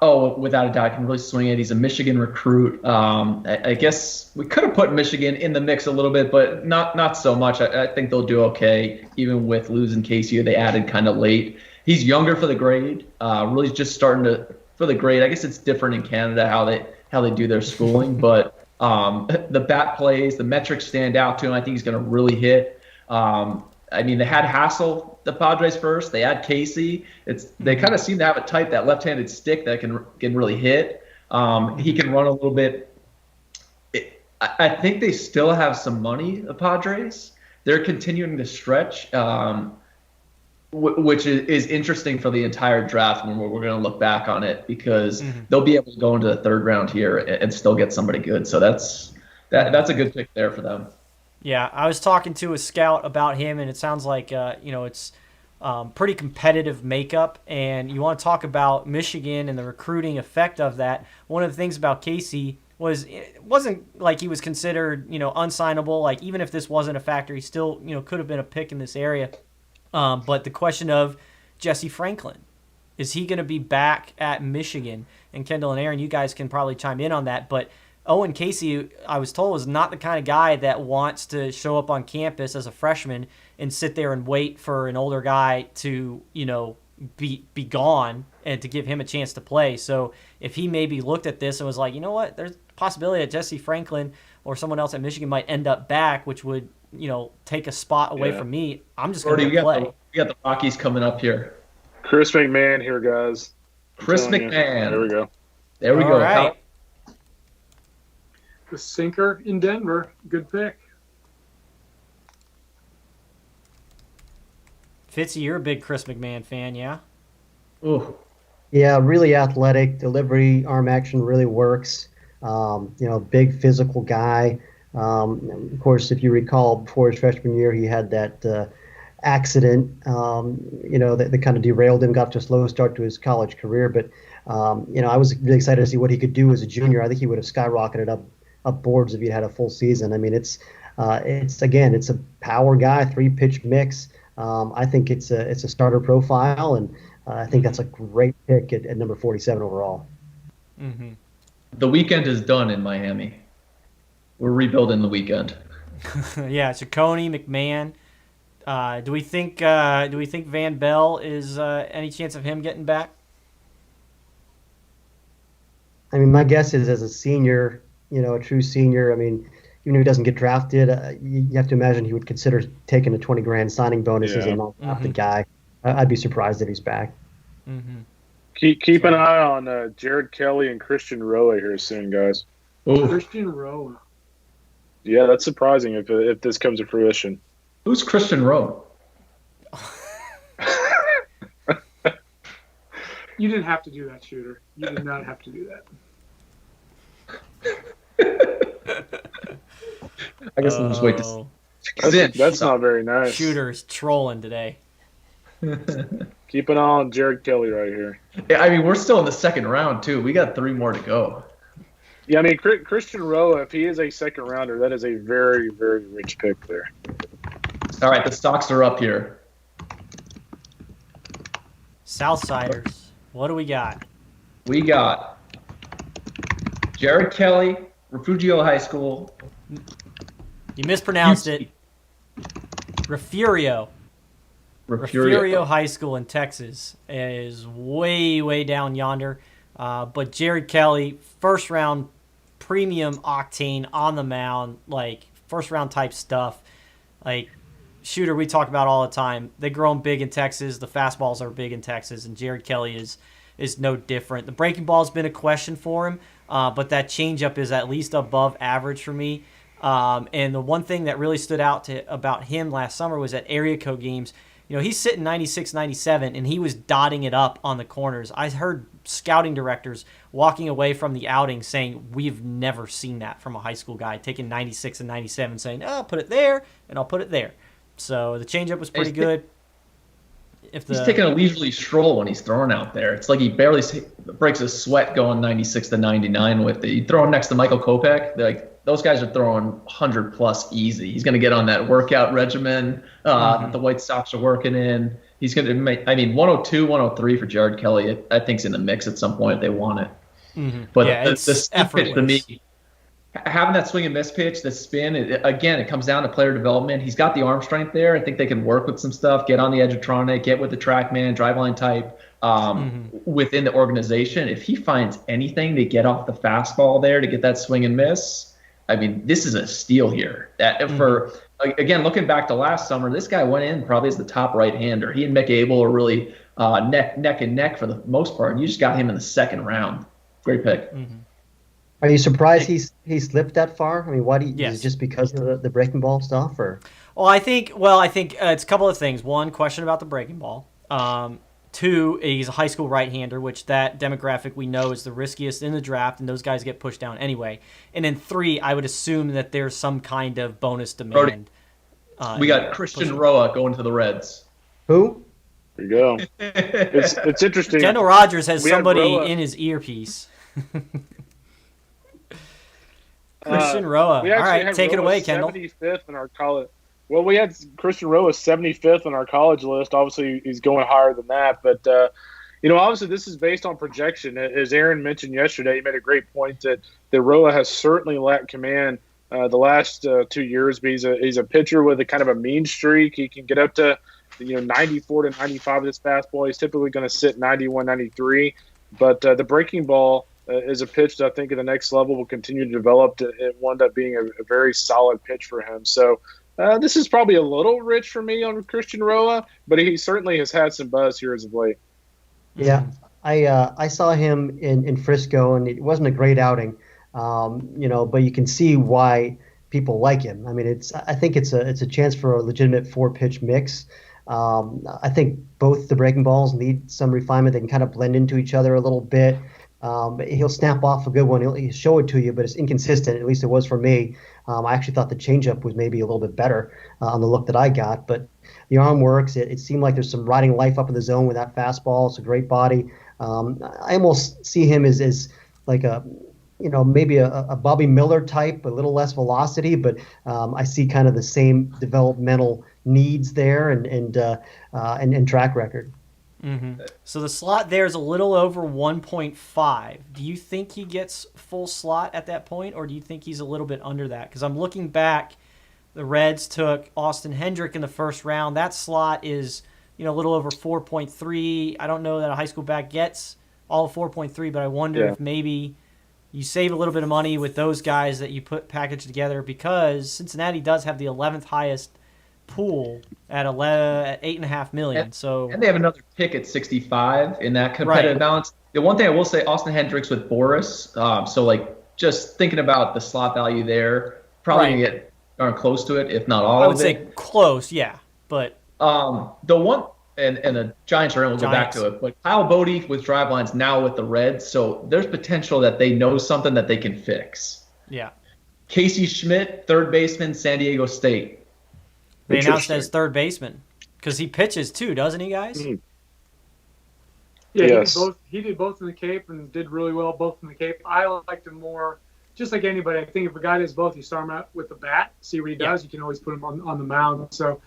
Oh, without a doubt, can really swing it. He's a Michigan recruit. I guess we could have put Michigan in the mix a little bit, but not so much. I think they'll do okay, even with losing Casey. They added kind of late. He's younger for the grade. Really just starting for the grade. I guess it's different in Canada how they do their schooling, but the bat plays, the metrics stand out to him. I think he's going to really hit. They had Hassel, the Padres first. They had Casey. They kind of seem to have a type, that left-handed stick that can really hit. He can run a little bit. I think they still have some money, the Padres. They're continuing to stretch, which is interesting for the entire draft when we're going to look back on it, because they'll be able to go into the third round here and still get somebody good. So that's a good pick there for them. Yeah, I was talking to a scout about him, and it sounds like it's pretty competitive makeup. And you want to talk about Michigan and the recruiting effect of that. One of the things about Casey was it wasn't like he was considered unsignable. Like, even if this wasn't a factor, he still could have been a pick in this area. But the question of Jesse Franklin, is he going to be back at Michigan? And Kendall and Aaron, you guys can probably chime in on that, but Owen Casey, I was told, was not the kind of guy that wants to show up on campus as a freshman and sit there and wait for an older guy to, be gone and to give him a chance to play. So if he maybe looked at this and was like, you know what, there's a possibility that Jesse Franklin or someone else at Michigan might end up back, which would, take a spot away from me, I'm just going to play. We got the Rockies coming up here. Chris McMahon here, guys. Chris McMahon. There we go. There we go. All right. The sinker in Denver. Good pick. Fitzy, you're a big Chris McMahon fan, yeah? Ooh. Yeah, really athletic. Delivery, arm action really works. Big physical guy. Of course, if you recall, before his freshman year, he had that accident, that kind of derailed him, got to a slow start to his college career. But, I was really excited to see what he could do as a junior. I think he would have skyrocketed up boards if he had a full season. I mean, it's a power guy, 3-pitch mix. I think it's a starter profile, and I think that's a great pick at number 47 overall. Mm-hmm. The weekend is done in Miami. We're rebuilding the weekend. Yeah, Ciccone, McMahon. Do we think Van Bell is any chance of him getting back? I mean, my guess is as a senior, a true senior. I mean, even if he doesn't get drafted, you have to imagine he would consider taking a $20,000 signing bonus as a non-drafted guy. I'd be surprised if he's back. Mm-hmm. Keep an eye on Jared Kelly and Christian Roa here soon, guys. Ooh. Christian Roa. Yeah, that's surprising if this comes to fruition. Who's Christian Rowe? You didn't have to do that, Shooter. You did not have to do that. I guess we'll just wait to see. That's not very nice. Shooter's trolling today. Keep an eye on Jared Kelly right here. Yeah, I mean, we're still in the second round, too. We got 3 more to go. Yeah, I mean, Christian Roa, if he is a second rounder, that is a very, very rich pick there. All right, the stocks are up here. Southsiders. What do we got? We got Jared Kelly, Refugio High School. You mispronounced it. Refugio. Refugio High School in Texas is way, way down yonder. But Jared Kelly, first round premium octane on the mound, like first round type stuff. Like, shooter we talk about all the time. They grow them big in Texas. The fastballs are big in Texas, and Jared Kelly is no different. The breaking ball has been a question for him, but that changeup is at least above average for me. And the one thing that really stood out about him last summer was at area code games. You know, he's sitting 96, 97, and he was dotting it up on the corners. I heard scouting directors walking away from the outing saying, we've never seen that from a high school guy, taking 96 and 97, saying, oh, I'll put it there, and I'll put it there. So the changeup was pretty good. He's taking a leisurely stroll when he's throwing out there. It's like he barely breaks a sweat going 96 to 99 with it. You throw him next to Michael Kopech, like those guys are throwing 100 plus easy. He's going to get on that workout regimen that the White Sox are working in. He's going to make, 102, 103 for Jared Kelly. I think's in the mix at some point if they want it. Mm-hmm. But yeah, the it's pitch to me, having that swing and miss pitch, the spin, it comes down to player development. He's got the arm strength there. I think they can work with some stuff, get on the Edgertronic, get with the TrackMan, driveline type within the organization. If he finds anything to get off the fastball there to get that swing and miss, I mean, this is a steal here. Again, looking back to last summer, this guy went in probably as the top right-hander. He and Mick Abel are really neck and neck for the most part, and you just got him in the second round. Great pick. Mm-hmm. Are you surprised he slipped that far? I mean, why do you? Yes. Is it just because of the breaking ball stuff, or? Well, I think it's a couple of things. One, question about the breaking ball. Two, he's a high school right-hander, which that demographic we know is the riskiest in the draft, and those guys get pushed down anyway. And then three, I would assume that there's some kind of bonus demand. We got Christian Roa going to the Reds. Who? There you go. It's interesting. Kendall Rogers has We had somebody Roa. in his earpiece. Christian Roa. We All actually right, had take it Roa away, Kendall. 75th in our college. Well, we had Christian Roa 75th in our college list. Obviously, he's going higher than that. But, obviously this is based on projection. As Aaron mentioned yesterday, he made a great point that Roa has certainly lacked command the last 2 years. But he's a pitcher with a kind of a mean streak. He can get up to 94 to 95 with his fastball. He's typically going to sit 91, 93. But the breaking ball is a pitch that I think at the next level will continue to develop to wind up being a very solid pitch for him. So this is probably a little rich for me on Christian Roa, but he certainly has had some buzz here as of late. Yeah, I saw him in Frisco, and it wasn't a great outing, but you can see why people like him. I mean, I think it's a chance for a legitimate 4-pitch mix. I think both the breaking balls need some refinement. They can kind of blend into each other a little bit. He'll snap off a good one. He'll show it to you, but it's inconsistent. At least it was for me. I actually thought the changeup was maybe a little bit better on the look that I got. But the arm works. It seemed like there's some riding life up in the zone with that fastball. It's a great body. I almost see him as like maybe a Bobby Miller type, a little less velocity, but I see kind of the same developmental needs there and track record. Mm-hmm. So the slot there is a little over 1.5. Do you think he gets full slot at that point, or do you think he's a little bit under that? Because I'm looking back, the Reds took Austin Hendrick in the first round. That slot is a little over 4.3. I don't know that a high school back gets all of 4.3, but I wonder if maybe you save a little bit of money with those guys that you put packaged together, because Cincinnati does have the 11th highest pool at $8.5 million. And they have another pick at 65 in that competitive balance. The one thing I will say, Austin Hendricks with Boris. Just thinking about the slot value there, probably gonna get darn close to it, if not all of it. I would say close, yeah. But the one and the Giants are in. We'll go back to it. But Kyle Bodie with drive lines now with the Reds, so there's potential that they know something that they can fix. Yeah. Casey Schmidt, third baseman, San Diego State. They announced as third baseman because he pitches too, doesn't he, guys? Mm-hmm. Yeah, yes. he did both in the Cape and did really well both in the Cape. I liked him more just like anybody, I think if a guy does both, you start him out with the bat, see what he does. You can always put him on the mound. So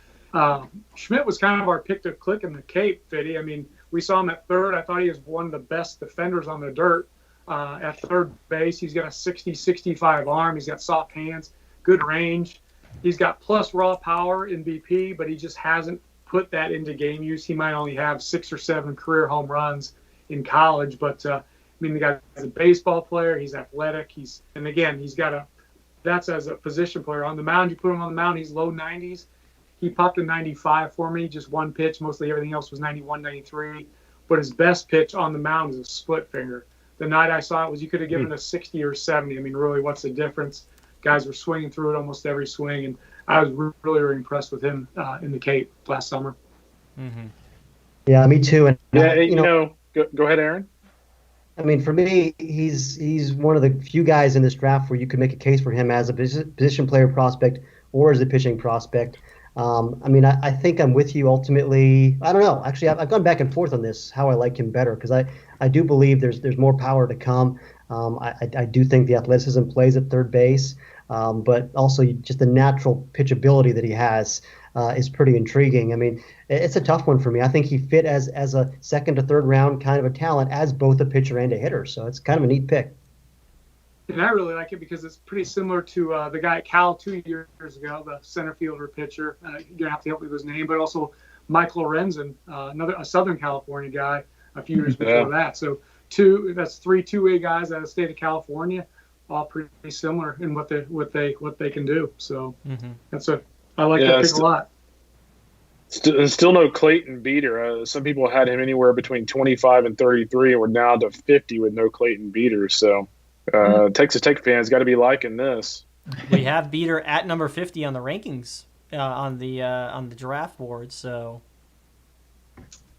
Schmidt was kind of our pick to click in the Cape, Fitty. I mean, we saw him at third. I thought he was one of the best defenders on the dirt at third base. He's got a 60-65 arm. He's got soft hands, good range. He's got plus raw power in BP, but he just hasn't put that into game use. He might only have 6 or 7 career home runs in college, but I mean, the guy's a baseball player. He's athletic. That's as a position player. On the mound, you put him on the mound, he's low 90s. He popped a 95 for me, just one pitch. Mostly everything else was 91, 93. But his best pitch on the mound is a split finger. The night I saw it was you could have given a 60 or 70. I mean, really, what's the difference? Guys were swinging through it almost every swing, and I was really, really impressed with him in the Cape last summer. Mm-hmm. Yeah, me too. And go ahead, Aaron. I mean, for me, he's one of the few guys in this draft where you could make a case for him as a position player prospect or as a pitching prospect. I mean, I think I'm with you ultimately. I don't know. Actually, I've gone back and forth on this, how I like him better, because I do believe there's more power to come. I do think the athleticism plays at third base, but also just the natural pitchability that he has is pretty intriguing. I mean, it's a tough one for me. I think he fit as a second to third round kind of a talent as both a pitcher and a hitter. So it's kind of a neat pick. And I really like it because it's pretty similar to the guy at Cal 2 years ago, the center fielder pitcher. You're going to have to help me with his name, but also Michael Lorenzen, a Southern California guy a few years before that. So that's 3 two-way guys out of the state of California, all pretty similar in what they can do. So I like that pick a lot. Still no Clayton Beater. Some people had him anywhere between 25 and 33, and we're now to 50 with no Clayton Beater. So Texas Tech fans got to be liking this. We have Beater at number 50 on the rankings on the draft board. So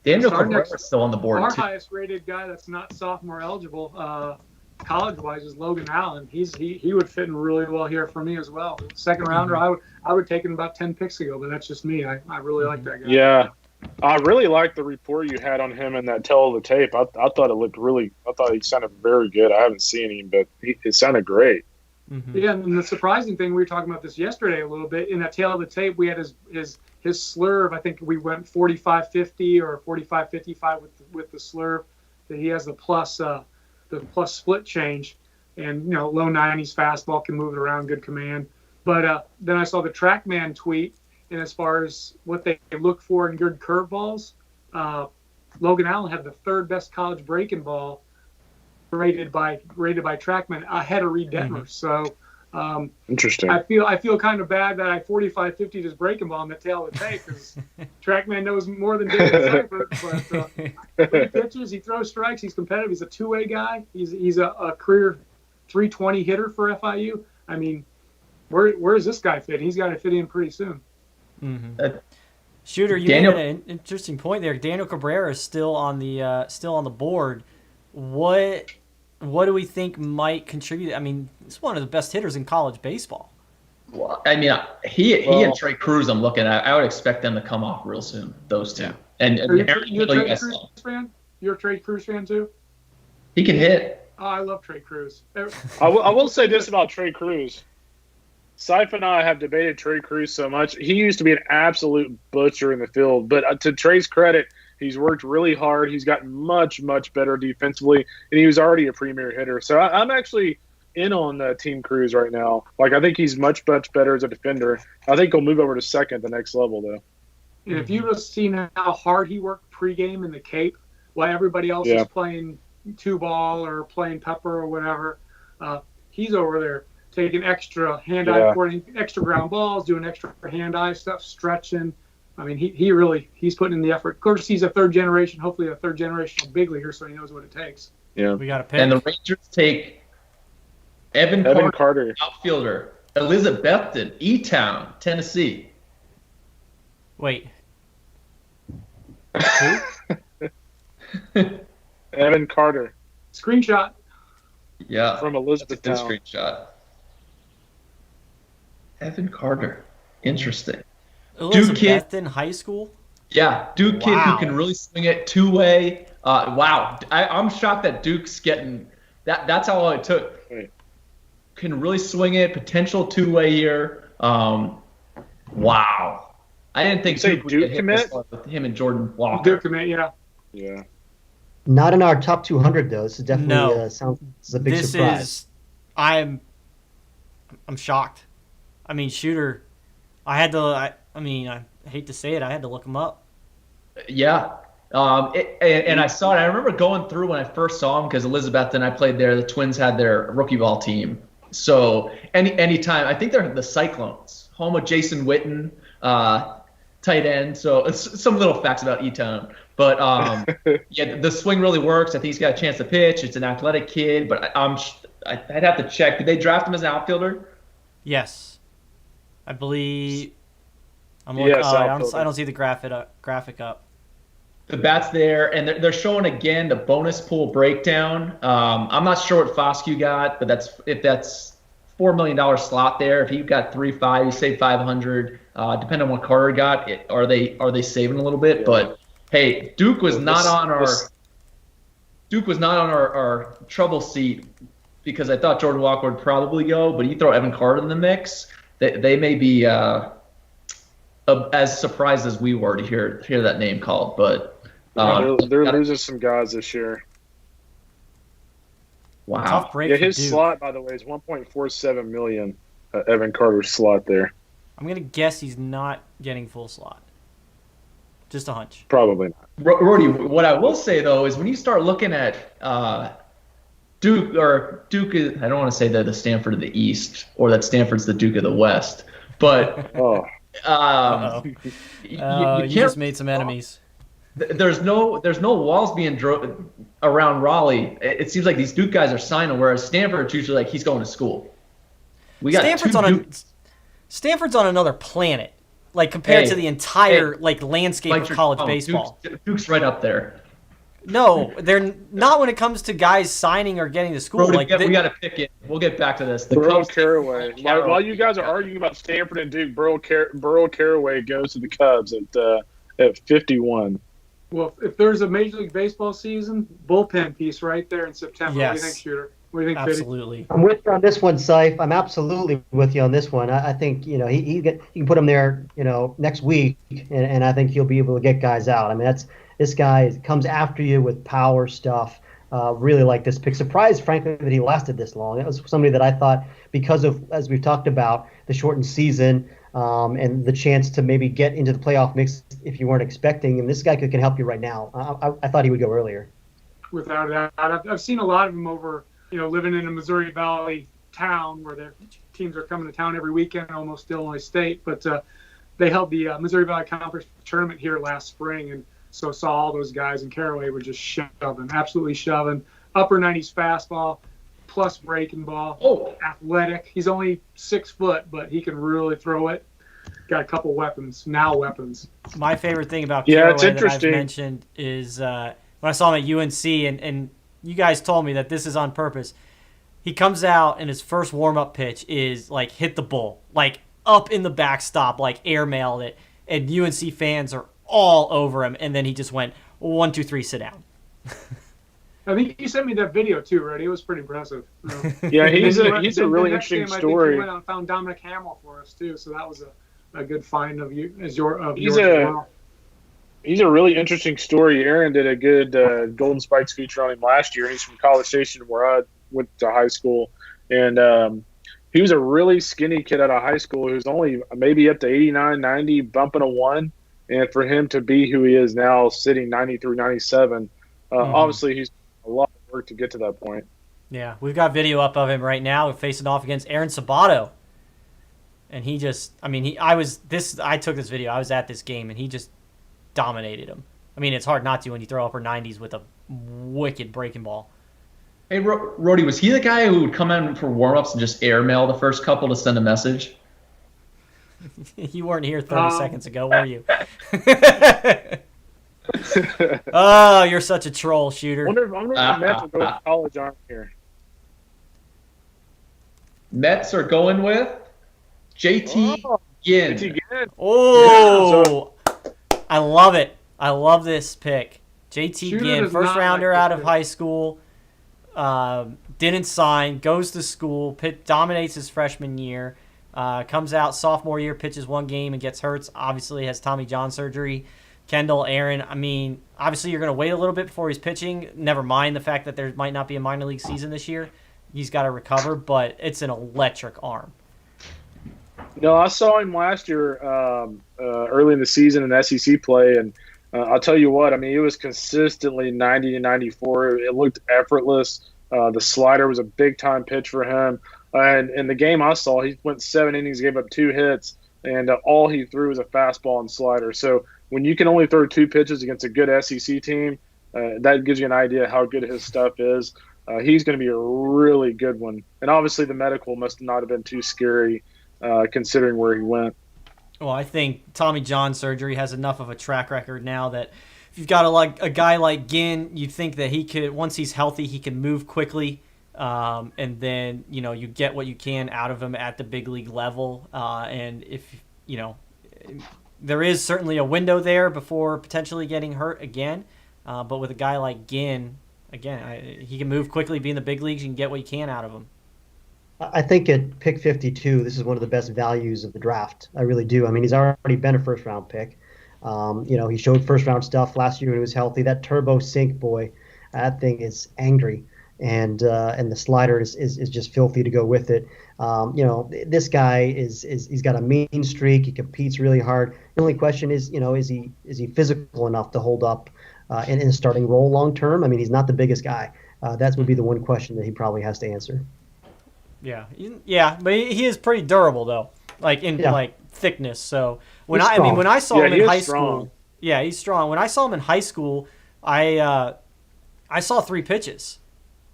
Daniel Cabrera is still on the board our too. highest rated guy that's not sophomore eligible college-wise is Logan Allen. He would fit in really well here for me as well. Second rounder, I would take him about 10 picks ago, but that's just me. I really like that guy. Yeah, I really liked the report you had on him in that tail of the tape. I thought it looked I thought he sounded very good. I haven't seen him, but it sounded great. Mm-hmm. Yeah, and the surprising thing, we were talking about this yesterday a little bit. In that tail of the tape, we had his slurve. I think we went 45-50 or 45-55 with the slurve. That he has the plus split change, and low 90s fastball, can move it around, good command. But then I saw the TrackMan tweet, and as far as what they look for in good curveballs, Logan Allen had the third best college breaking ball rated by TrackMan, ahead of Reed Detmer. So interesting. I feel kind of bad that I 45-50'd his breaking ball in the tail of the tape, because TrackMan knows more than David Seifert. But he pitches, he throws strikes, he's competitive. He's a two-way guy. He's a career 320 hitter for FIU. I mean, where is this guy fit? He's got to fit in pretty soon. Mm-hmm. Shooter, you made an interesting point there. Daniel Cabrera is still on the board. What do we think might contribute? I mean, he's one of the best hitters in college baseball. Well, I mean, he and Trey Cruz, I'm looking at. I would expect them to come off real soon. Those two. Yeah. And you're a Trey Cruz fan? You're a Trey Cruz fan too? He can hit. Oh, I love Trey Cruz. I will say this about Trey Cruz. Seif and I have debated Trey Cruz so much. He used to be an absolute butcher in the field, but to Trey's credit, he's worked really hard. He's gotten much, much better defensively, and he was already a premier hitter. So I'm actually in on Team Cruz right now. Like, I think he's much, much better as a defender. I think he'll move over to second, the next level, though. And if you've seen how hard he worked pregame in the Cape, while everybody else is playing two ball or playing pepper or whatever, he's over there taking extra hand-eye coordinating, extra ground balls, doing extra hand-eye stuff, stretching. I mean, he's putting in the effort. Of course, he's hopefully a third generation big leaguer, so he knows what it takes. Yeah, we got a pick. And the Rangers take Evan Carter, outfielder. Elizabethton, E-Town, Tennessee. Wait. Evan Carter. Screenshot. Yeah. From Elizabethtown. Screenshot. Evan Carter. Interesting. Elizabethton High School? Yeah, Duke kid who can really swing it two-way. Wow. I'm shocked that Duke's getting – that's how long it took. can really swing it. Potential two-way here. Wow. I didn't think Say Duke would Duke get hit commit? this hard with him and Jordan Walker. Duke commit, yeah. Yeah. Not in our top 200 though. This is definitely No. sounds a big This surprise. is, I'm shocked. I mean, Shooter, I had to. I hate to say it, I had to look him up. Yeah. And I saw it. I remember going through when I first saw him because Elizabeth and I played there. The Twins had their rookie ball team. So anytime, I think they're the Cyclones, home of Jason Witten, tight end. So it's some little facts about E-Town. But yeah, the swing really works. I think he's got a chance to pitch. It's an athletic kid, but I'd have to check. Did they draft him as an outfielder? Yes, I believe. I'm Yes, looking. outfielder. I don't see the graphic up. The bat's there, and they're showing again the bonus pool breakdown. I'm not sure what Foscue got, but if that's $4 million slot there. If he got 3.5, you save 500. Depending on what Carter got, are they saving a little bit? Yeah. But hey, Duke was not on our trouble seat because I thought Jordan Walker would probably go, but you throw Evan Carter in the mix, they may be as surprised as we were to hear that name called. But They're losing some guys this year. wow. Tough break Yeah, for his Duke. slot, by the way, is $1.47 million. Evan Carter's slot there. I'm gonna guess he's not getting full slot. Just a hunch. Probably not. Rody, what I will say though is when you start looking at Duke is, I don't want to say they're the Stanford of the East or that Stanford's the Duke of the West, but Oh, Uh-oh. you You can't. just made some enemies. There's no walls being around Raleigh. It seems like these Duke guys are signing, whereas Stanford's usually like he's going to school. We got Stanford's on another planet, like compared Hey, to the entire hey, landscape of college baseball. Duke's right up there. No, they're not when it comes to guys signing or getting to school. Brody, Like we got to pick it. We'll get back to this. The Burrow Cubs- Caraway. While you guys are arguing about Stanford and Duke, Burrow Caraway goes to the Cubs at 51. Well, if there's a Major League Baseball season, bullpen piece right there in September. What do you Yes. think, Shooter? What do you think, Fitty? absolutely. I'm with you on this one, Seif. I'm absolutely with you on this one. I think you can put him there next week, and I think he'll be able to get guys out. I mean this guy comes after you with power stuff. Really like this pick. Surprised, frankly, that he lasted this long. It was somebody that I thought, because of, as we've talked about, the shortened season and the chance to maybe get into the playoff mix if you weren't expecting, and this guy can help you right now. I thought he would go earlier. Without a doubt. I've seen a lot of them over, living in a Missouri Valley town where their teams are coming to town every weekend, almost Illinois State. But they held the Missouri Valley Conference tournament here last spring, and so saw all those guys, and Caraway were just absolutely shoving. Upper 90s fastball, plus breaking ball. Oh, Athletic. He's only 6 foot, but he can really throw it. Got a couple weapons. My favorite thing about Yeah, Caraway it's that I've interesting. mentioned is when I saw him at UNC, and you guys told me that this is on purpose. He comes out and his first warm-up pitch is like hit the bull, like up in the backstop, like airmailed it, and UNC fans are all over him, and then he just went 1, 2, 3, sit down. I think you sent me that video too, Reddy. It was pretty impressive. Yeah, he's Then a the really next interesting game, I think story. you went out and found Dominic Hamill for us too, so that was a good find of you He's yours as well. He's a really interesting story. Aaron did a good Golden Spikes feature on him last year. He's from College Station, where I went to high school, and he was a really skinny kid out of high school who's only maybe up to 89, 90, bumping a 1. And for him to be who he is now, sitting 93, 97, obviously he's a lot of work to get to that point. Yeah, we've got video up of him right now facing off against Aaron Sabato. And he just, I took this video. I was at this game, and he just dominated him. I mean, it's hard not to when you throw upper 90s with a wicked breaking ball. hey, Rody, was he the guy who would come in for warm-ups and just airmail the first couple to send a message? You weren't here 30 seconds ago, were you? Oh, you're such a troll, Shooter. I wonder if the Mets will go with college arm here. Mets are going with JT Ginn. JT Ginn. Oh, I love it. I love this pick. JT Shooter Ginn, does first not rounder like out this of pick. high school. didn't sign, goes to school, dominates his freshman year, comes out sophomore year, pitches one game and gets hurt. Obviously has Tommy John surgery. Kendall, Aaron, I mean, obviously you're going to wait a little bit before he's pitching. Never mind the fact that there might not be a minor league season this year. He's got to recover, but it's an electric arm. No, I saw him last year early in the season in SEC play, and I'll tell you what, I mean, it was consistently 90 to 94. It looked effortless. The slider was a big-time pitch for him. And in the game I saw, he went 7 innings, gave up 2 hits, and all he threw was a fastball and slider. So when you can only throw 2 pitches against a good SEC team, that gives you an idea how good his stuff is. He's going to be a really good one. And obviously the medical must not have been too scary considering where he went. Well, I think Tommy John surgery has enough of a track record now that if you've got a guy like Ginn, you'd think that he could, once he's healthy, he can move quickly. And then, you get what you can out of him at the big league level. And if, there is certainly a window there before potentially getting hurt again. But with a guy like Ginn, again, he can move quickly, be in the big leagues, you can get what you can out of him. I think at pick 52, this is one of the best values of the draft. I really do. I mean, he's already been a first-round pick. He showed first-round stuff last year when he was healthy. That turbo sink, boy, that thing is angry. And the slider is just filthy to go with it. This guy he's got a mean streak. He competes really hard. The only question is he physical enough to hold up in a starting role long term? I mean, he's not the biggest guy. That would be the one question that he probably has to answer. Yeah, but he is pretty durable though, like thickness. So when I saw him in high school, he's strong. When I saw him in high school, I saw 3 pitches.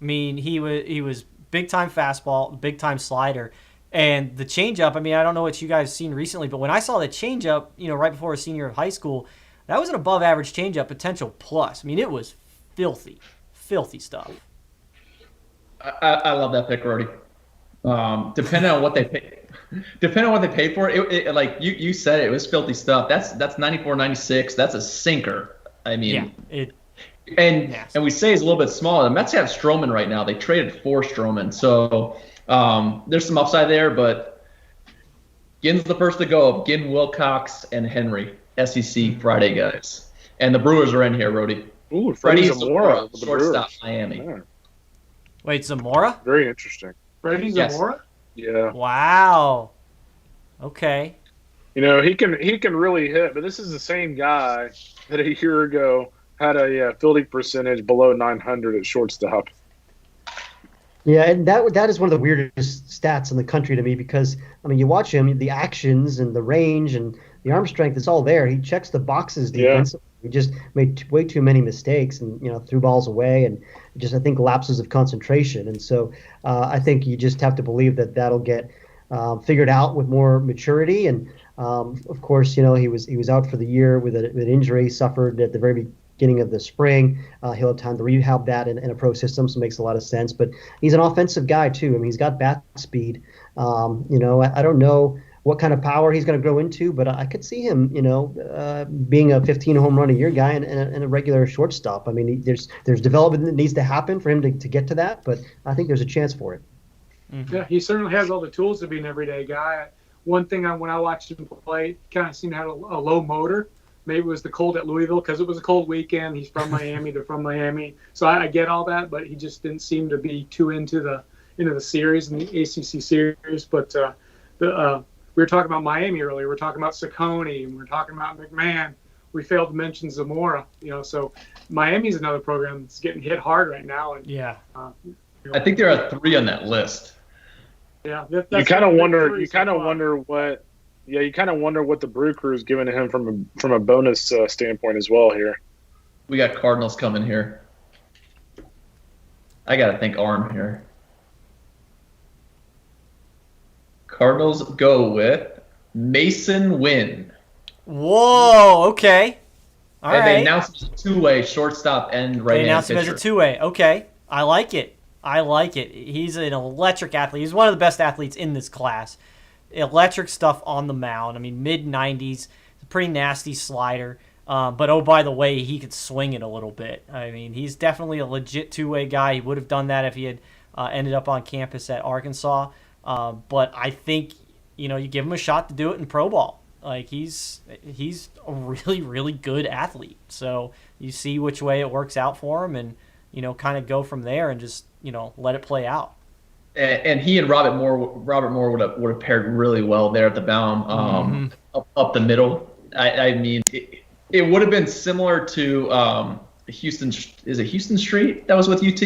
I mean, he was big time fastball, big time slider, and the changeup. I mean, I don't know what you guys have seen recently, but when I saw the changeup, right before a senior of high school, that was an above average changeup potential plus. I mean, it was filthy stuff. I love that pick, Rody. Depending on what they pay for it, like you said, it was filthy stuff. That's 94, 96. That's a sinker. I mean, and we say he's a little bit smaller. The Mets have Stroman right now. They traded for Stroman, so there's some upside there. But Ginn's the first to go. Ginn, Wilcox, and Henry, SEC Friday guys, and the Brewers are in here, Rody. Ooh, Freddie Zamora, shortstop, Miami. Yeah. Wait, Zamora? Very interesting. Freddie Zamora? Yeah. Wow. Okay. He can really hit, but this is the same guy that a year ago had a fielding percentage below 900 at shortstop. Yeah, and that is one of the weirdest stats in the country to me because, I mean, you watch him, the actions and the range and the arm strength is all there. He checks the boxes defensively. He just made way too many mistakes and, threw balls away and just, I think, lapses of concentration. And so I think you just have to believe that that'll get figured out with more maturity. And, of course, he was out for the year with an injury he suffered at the very beginning of the spring. He'll have time to rehab that in a pro system, so it makes a lot of sense. But he's an offensive guy, too. I mean, he's got bat speed. I don't know what kind of power he's going to grow into, but I could see him, being a 15 home run a year guy and a regular shortstop. I mean, there's development that needs to happen for him to get to that, but I think there's a chance for it. Mm-hmm. Yeah, he certainly has all the tools to be an everyday guy. One thing when I watched him play, kind of seemed to have a low motor. Maybe it was the cold at Louisville because it was a cold weekend. He's from Miami. They're from Miami. So I get all that, but he just didn't seem to be too into the series, in the ACC series. But we were talking about Miami earlier. We were talking about Ciccone, and we were talking about McMahon. We failed to mention Zamora. So Miami's another program that's getting hit hard right now. And I think there are 3 on that list. Yeah, you kind of wonder what. Yeah, you kind of wonder what the Brew Crew is giving to him from a bonus standpoint as well here. We got Cardinals coming here. I got to think arm here. Cardinals go with Mason Wynn. Whoa, okay. All right. They announced it as a 2-way shortstop and right-hand pitcher. They announced him as a 2-way. Okay, I like it. He's an electric athlete. He's one of the best athletes in this class. Electric stuff on the mound. I mean, mid-90s, pretty nasty slider. But oh, by the way, he could swing it a little bit. I mean, he's definitely a legit two-way guy. He would have done that if he had ended up on campus at Arkansas. But I think you give him a shot to do it in pro ball. Like he's a really, really good athlete. So you see which way it works out for him, and kind of go from there and just let it play out. And he and Robert Moore would have paired really well there at the Baum, up the middle. I mean, it would have been similar to Houston. Is it Houston Street that was with UT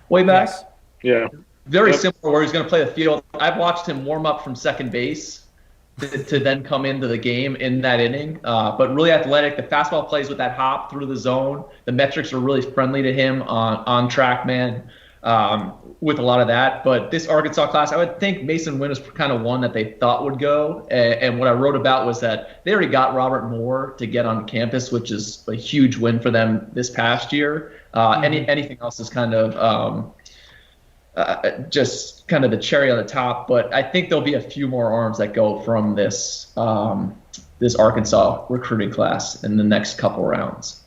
way back? Yes. Yeah. Very similar, where he's going to play the field. I've watched him warm up from second base to then come into the game in that inning. But really athletic. The fastball plays with that hop through the zone. The metrics are really friendly to him on track, man, with a lot of that. But this Arkansas class, I would think Mason Wynn is kind of one that they thought would go. And what I wrote about was that they already got Robert Moore to get on campus, which is a huge win for them this past year. Anything else is kind of just kind of the cherry on the top, but I think there'll be a few more arms that go from this this Arkansas recruiting class in the next couple rounds.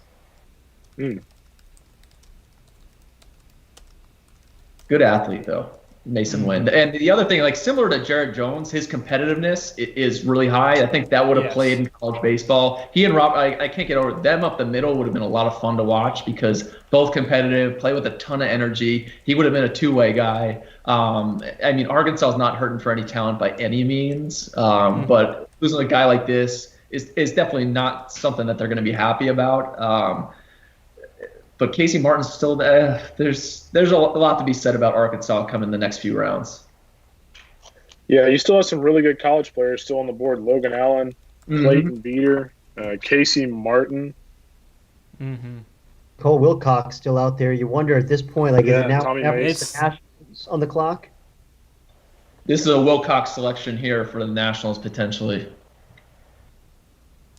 Good athlete though, Mason Wynn. And the other thing, like similar to Jared Jones, his competitiveness is really high. I think that would have played in college baseball. He and Rob, I can't get over them up the middle would have been a lot of fun to watch because both competitive, play with a ton of energy. He would have been a two-way guy. I mean, Arkansas is not hurting for any talent by any means, but losing a guy like this is definitely not something that they're going to be happy about. But Casey Martin's still there. There's a lot to be said about Arkansas coming the next few rounds. Yeah, you still have some really good college players still on the board. Logan Allen, Clayton Beater, Casey Martin. Cole Wilcox still out there. You wonder at this point, like, is it now Tommy Mace on the clock? This is a Wilcox selection here for the Nationals potentially.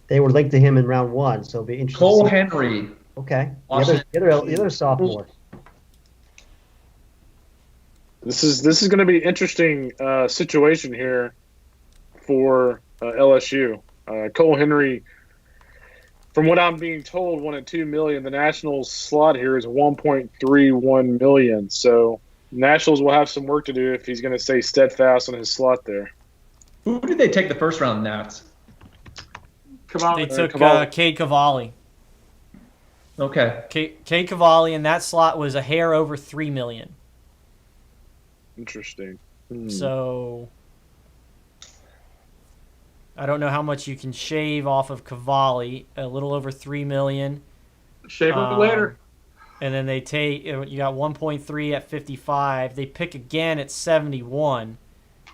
They were linked to him in round 1, so it'll be interesting. Cole Henry. Okay. The other sophomore. This is going to be an interesting situation here for LSU. Cole Henry, from what I'm being told, wanted $2 million. The Nationals slot here is $1.31 million. So Nationals will have some work to do if he's going to stay steadfast on his slot there. Who did they take the first round, Nats? They took Cade Cavalli. Okay. Cade Cavalli, and that slot was a hair over $3 million. Interesting. So I don't know how much you can shave off of Cavalli. A little over $3 million. Shave up later. And then they take you got 1.3 at 55. They pick again at 71,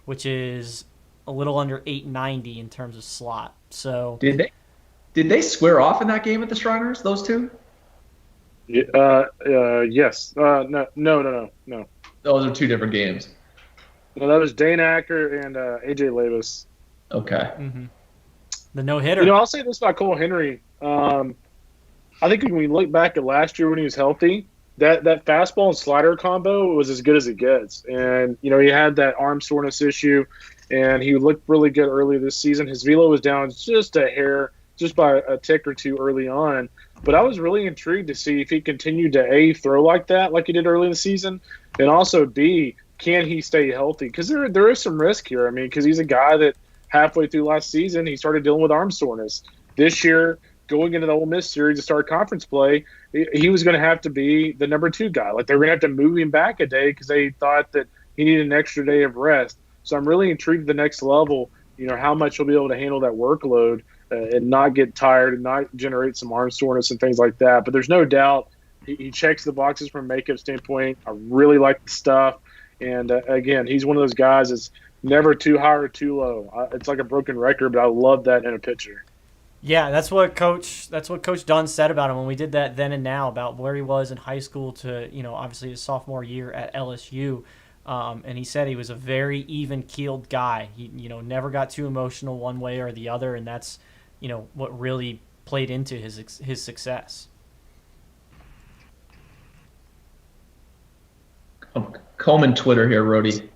which is a little under 890 in terms of slot. So did they square off in that game at the Shriners? Those two? Yes. No. Those are two different games. No, that was Dane Acker and AJ Levis. Okay. The no-hitter. I'll say this about Cole Henry. I think when we look back at last year when he was healthy, that fastball and slider combo was as good as it gets. And, he had that arm soreness issue, and he looked really good early this season. His velo was down just a hair, just by a tick or two early on. But I was really intrigued to see if he continued to, A, throw like that, like he did early in the season, and also, B, can he stay healthy? Because there is some risk here. I mean, because he's a guy that halfway through last season, he started dealing with arm soreness. This year, going into the Ole Miss series to start conference play, he was going to have to be the number 2 guy. Like, they were going to have to move him back a day because they thought that he needed an extra day of rest. So I'm really intrigued at the next level, how much he'll be able to handle that workload and not get tired and not generate some arm soreness and things like that. But there's no doubt he checks the boxes from a makeup standpoint. I really like the stuff. And, again, he's one of those guys that's never too high or too low. It's like a broken record, but I love that in a pitcher. Yeah, that's what Coach Dunn said about him when we did that then and now about where he was in high school to, obviously his sophomore year at LSU. And he said he was a very even-keeled guy. He, never got too emotional one way or the other, and that's, what really played into his success. Coleman Twitter here, Rody.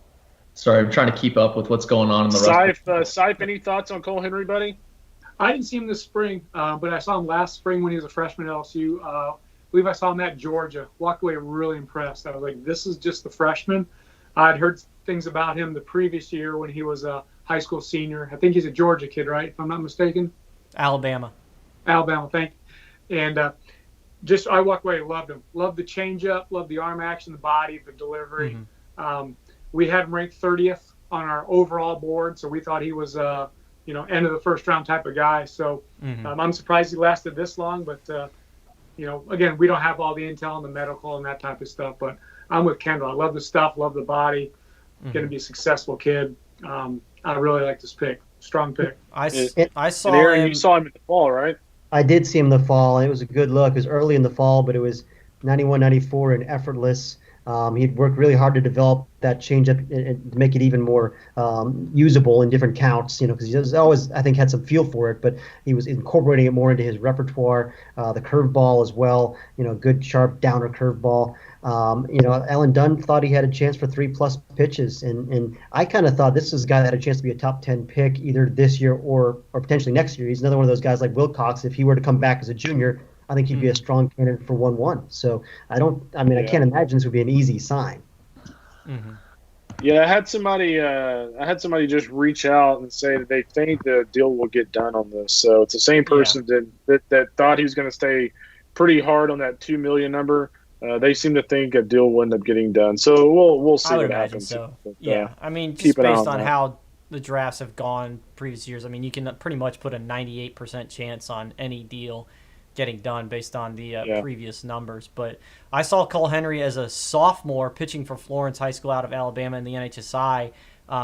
Sorry, I'm trying to keep up with what's going on in the Seif, any thoughts on Cole Henry, buddy? I didn't see him this spring, but I saw him last spring when he was a freshman at LSU. I believe I saw him at Georgia. Walked away really impressed. I was like, this is just the freshman. I'd heard things about him the previous year when he was a high school senior. I think he's a Georgia kid, right? If I'm not mistaken. Alabama, thank you. And I walked away, loved him. Loved the changeup, loved the arm action, the body, the delivery. We had him ranked 30th on our overall board, so we thought he was end of the first round type of guy. So I'm surprised he lasted this long, but again, we don't have all the intel on the medical and that type of stuff, but I'm with Kendall. I love the stuff, love the body, going to be a successful kid. I really like this pick. Strong pick. I saw and Aaron, him. you saw him in the fall, right? I did see him in the fall, and it was a good look. It was early in the fall, but it was 91, 94 and effortless. He'd worked really hard to develop that changeup and to make it even more usable in different counts, because he always, I think, had some feel for it, but he was incorporating it more into his repertoire. The curveball as well, good sharp downer curveball. Alan Dunn thought he had a chance for 3+ pitches, and I kind of thought this was a guy that had a chance to be a top 10 pick either this year or potentially next year. He's another one of those guys like Wilcox. If he were to come back as a junior, I think he'd be a strong candidate for 1-1. So I can't imagine this would be an easy sign. Yeah, I had somebody just reach out and say that they think the deal will get done on this. So it's the same person that thought he was going to stay pretty hard on that $2 million number. They seem to think a deal will end up getting done. So we'll see what happens. So. But, just based on how the drafts have gone previous years, you can pretty much put a 98% chance on any deal getting done based on the previous numbers. But I saw Cole Henry as a sophomore pitching for Florence High School out of Alabama in the NHSI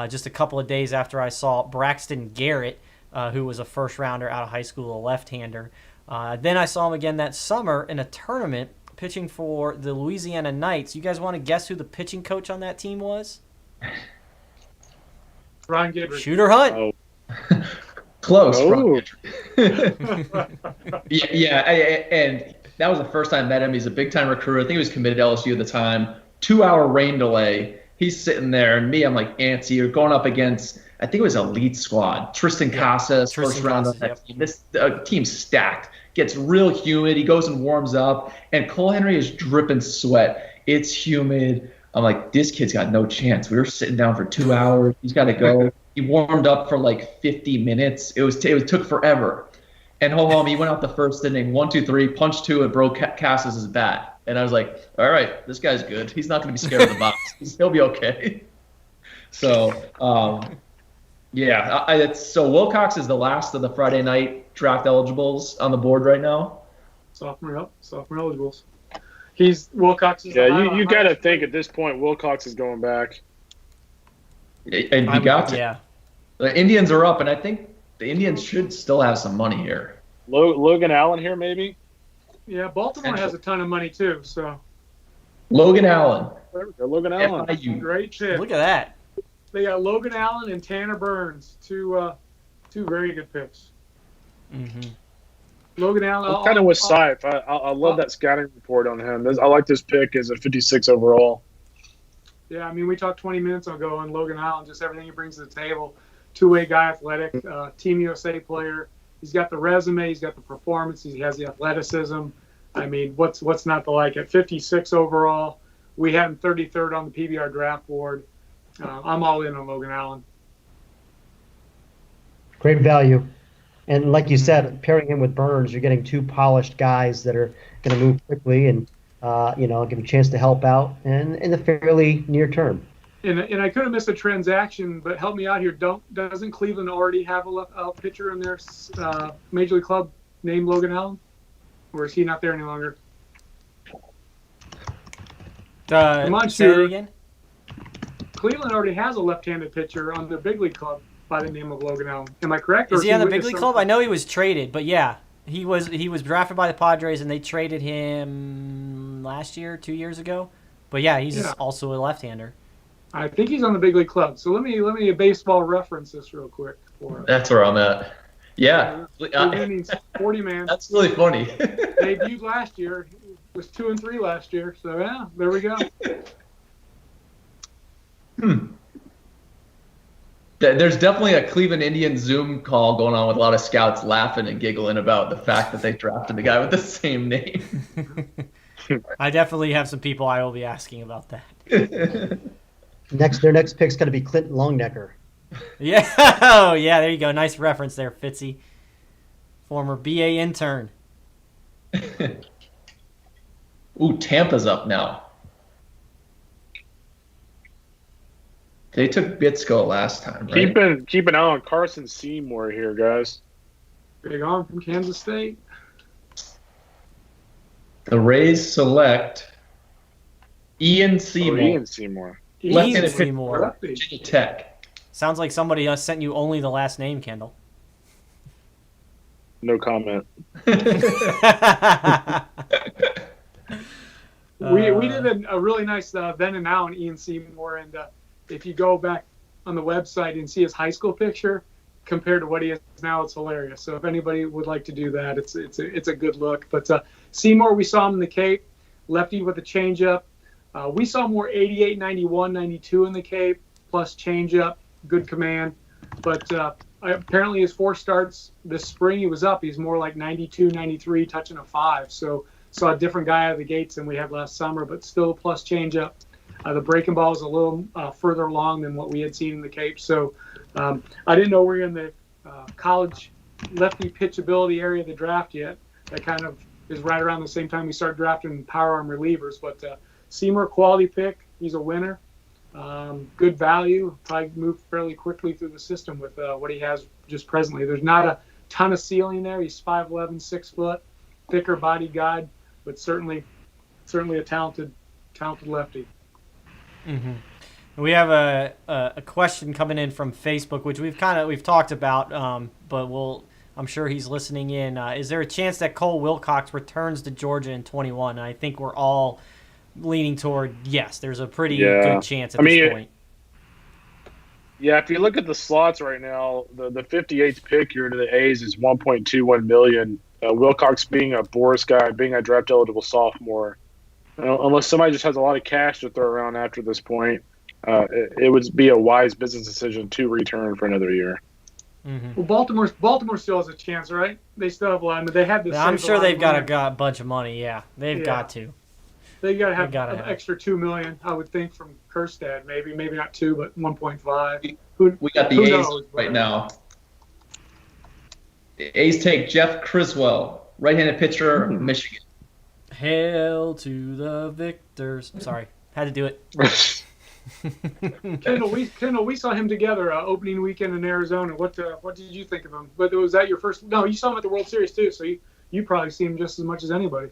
just a couple of days after I saw Braxton Garrett, who was a first-rounder out of high school, a left-hander. Then I saw him again that summer in a tournament pitching for the Louisiana Knights. You guys want to guess who the pitching coach on that team was? Ron Gidry. Shooter Hunt. Oh. Close. Oh. Yeah, and that was the first time I met him. He's a big-time recruiter. I think he was committed to LSU at the time. 2-hour rain delay. He's sitting there, and me, I'm like antsy. You're going up against, I think it was Elite Squad. Tristan Casas, first round on that team. This team's stacked. Gets real humid. He goes and warms up, and Cole Henry is dripping sweat. It's humid. I'm like, this kid's got no chance. We were sitting down for 2 hours. He's got to go. He warmed up for like 50 minutes. It took forever. And hold on, he went out the first inning, 1, 2, 3, punched 2, and broke Cassis' bat. And I was like, all right, this guy's good. He's not going to be scared of the box. He'll be okay. So, so Wilcox is the last of the Friday night draft eligibles on the board right now. Sophomore eligibles. Wilcox is you got to think at this point Wilcox is going back. And you got to. Yeah. The Indians are up, and I think the Indians should still have some money here. Logan Allen here, maybe? Yeah, Baltimore has a ton of money, too. So Logan Allen. There we go, Logan Allen. FIU. Great pick. Look at that. They got Logan Allen and Tanner Burns, two very good picks. Logan Allen. I'm kind of with Seif. I love that scouting report on him. I like this pick as a 56 overall. Yeah, we talked 20 minutes ago on Logan Allen, just everything he brings to the table. Two-way guy, athletic, Team USA player. He's got the resume. He's got the performance. He has the athleticism. What's not to like? At 56 overall, we had him 33rd on the PBR draft board. I'm all in on Logan Allen. Great value. And like you said, pairing him with Burns, you're getting two polished guys that are going to move quickly and, give him a chance to help out in the fairly near term. And I could have missed a transaction, but help me out here. Doesn't Cleveland already have a pitcher in their Major League Club named Logan Allen? Or is he not there any longer? Come on, say it again. Cleveland already has a left-handed pitcher on their Big League Club by the name of Logan Allen. Am I correct? Is he on the Big League Club? I know he was traded, but yeah. He was drafted by the Padres, and they traded him last year, 2 years ago. But yeah, he's also a left-hander. I think he's on the Big League Club. So let me baseball reference this real quick. That's where I'm at. Yeah. 40 man. That's really funny. Debuted last year. Was 2-3 last year. So yeah, there we go. There's definitely a Cleveland Indians Zoom call going on with a lot of scouts laughing and giggling about the fact that they drafted the guy with the same name. I definitely have some people I will be asking about that. Their next pick's going to be Clinton Longnecker. Yeah, oh yeah, there you go. Nice reference there, Fitzy. Former BA intern. Ooh, Tampa's up now. They took Bitsko last time, right? Keep an eye on Carson Seymour here, guys. Big arm from Kansas State. The Rays select Ian Seymour. Ian Seymour. Left-handed Ian pitcher, Seymour. Virginia Tech. Sounds like somebody sent you only the last name, Kendall. No comment. We did a really nice then and now on Ian Seymour, and if you go back on the website and see his high school picture compared to what he is now, it's hilarious. So if anybody would like to do that, it's a good look. But Seymour, we saw him in the Cape, lefty with a changeup. We saw more 88, 91, 92 in the Cape, plus changeup, good command. But apparently his 4 starts this spring, he was up. He's more like 92, 93, touching a 5. So saw a different guy out of the gates than we had last summer, but still plus changeup. The breaking ball is a little further along than what we had seen in the Cape. So I didn't know we were in the college lefty pitchability area of the draft yet. That kind of is right around the same time we start drafting power arm relievers. But Seymour, quality pick. He's a winner. Good value. Probably move fairly quickly through the system with what he has just presently. There's not a ton of ceiling there. He's 5'11", 6 foot, thicker body guide, but certainly a talented lefty. Mm-hmm. We have a question coming in from Facebook, which we've talked about, but I'm sure he's listening in. Is there a chance that Cole Wilcox returns to Georgia in 21? And I think we're all leaning toward yes. There's a pretty good chance at this point. Yeah, if you look at the slots right now, the 58th pick here to the A's is $1.21 million. Wilcox being a Boris guy, being a draft eligible sophomore, unless somebody just has a lot of cash to throw around after this point, it would be a wise business decision to return for another year. Mm-hmm. Well, Baltimore still has a chance, right? They still have a lot. They had this. I'm sure they've got a bunch of money. Yeah, they've got to. They got to have an extra $2 million, I would think, from Kjerstad. Maybe not 2, but 1.5. We got the A's right now. The A's take Jeff Criswell, right-handed pitcher, Michigan. Hail to the victors. Sorry, had to do it. Kendall, we saw him together opening weekend in Arizona. What did you think of him? But was that your first? No, you saw him at the World Series too, so you probably see him just as much as anybody.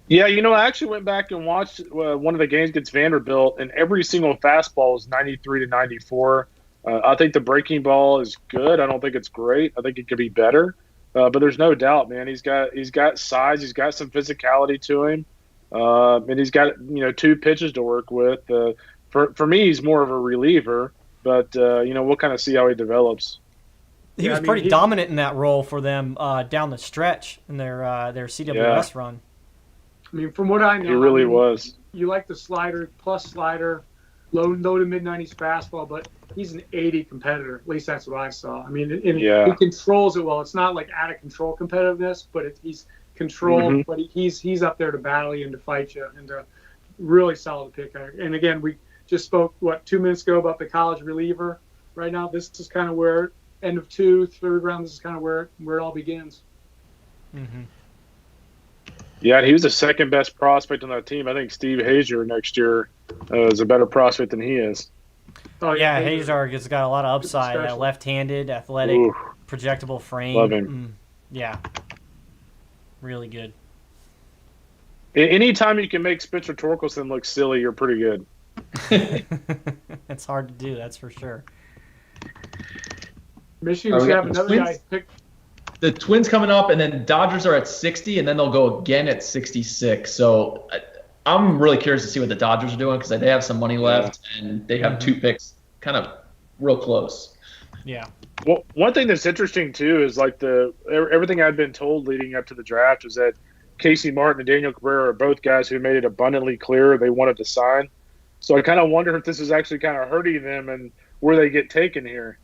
Yeah, I actually went back and watched one of the games against Vanderbilt, and every single fastball was 93 to 94. I think the breaking ball is good. I don't think it's great. I think it could be better. But there's no doubt, man. He's got size. He's got some physicality to him, and he's got 2 pitches to work with. For me, he's more of a reliever, but we'll kind of see how he develops. He was pretty dominant in that role for them down the stretch in their CWS run. I mean, from what I know, he really was. You like the slider, plus slider, low to mid-90s fastball, but he's an 80 competitor. At least that's what I saw. I mean, he controls it well. It's not like out of control competitiveness, but he's controlled. But he's up there to battle you and to fight you, and really solid pick. And again, we just spoke 2 minutes ago about the college reliever. Right now, this is kind of where end of 2, 3rd round. This is kind of where it all begins. Mm-hmm. Yeah, he was the second best prospect on that team. I think Steve Hazer next year is a better prospect than he is. Oh yeah, Hazer has got a lot of upside. That left-handed, athletic, projectable frame. Love him. Yeah, really good. Anytime you can make Spencer Torkelson look silly, you're pretty good. It's hard to do, that's for sure. Michigan should have another guy picked. The Twins coming up, and then Dodgers are at 60, and then they'll go again at 66. So I'm really curious to see what the Dodgers are doing because they have some money left, and they have 2 picks kind of real close. Yeah. Well, one thing that's interesting, too, is like everything I'd been told leading up to the draft is that Casey Martin and Daniel Cabrera are both guys who made it abundantly clear they wanted to sign. So I kind of wonder if this is actually kind of hurting them and where they get taken here.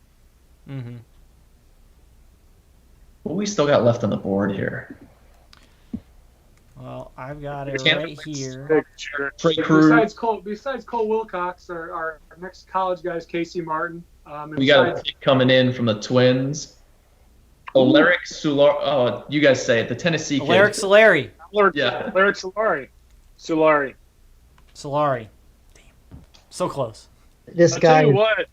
Mm-hmm. What we still got left on the board here? Well, I've got it Can't- right here. Pick shooter. Trey Cruz. Besides Cole Wilcox, our next college guy is Casey Martin. And We got a besides- pick coming in from the Twins. Alaric Sular. Oh, you guys say it. The Tennessee kid. Alaric Solari. Yeah. Larry Solari. Solari. Damn. So close. This I'll guy, tell you what.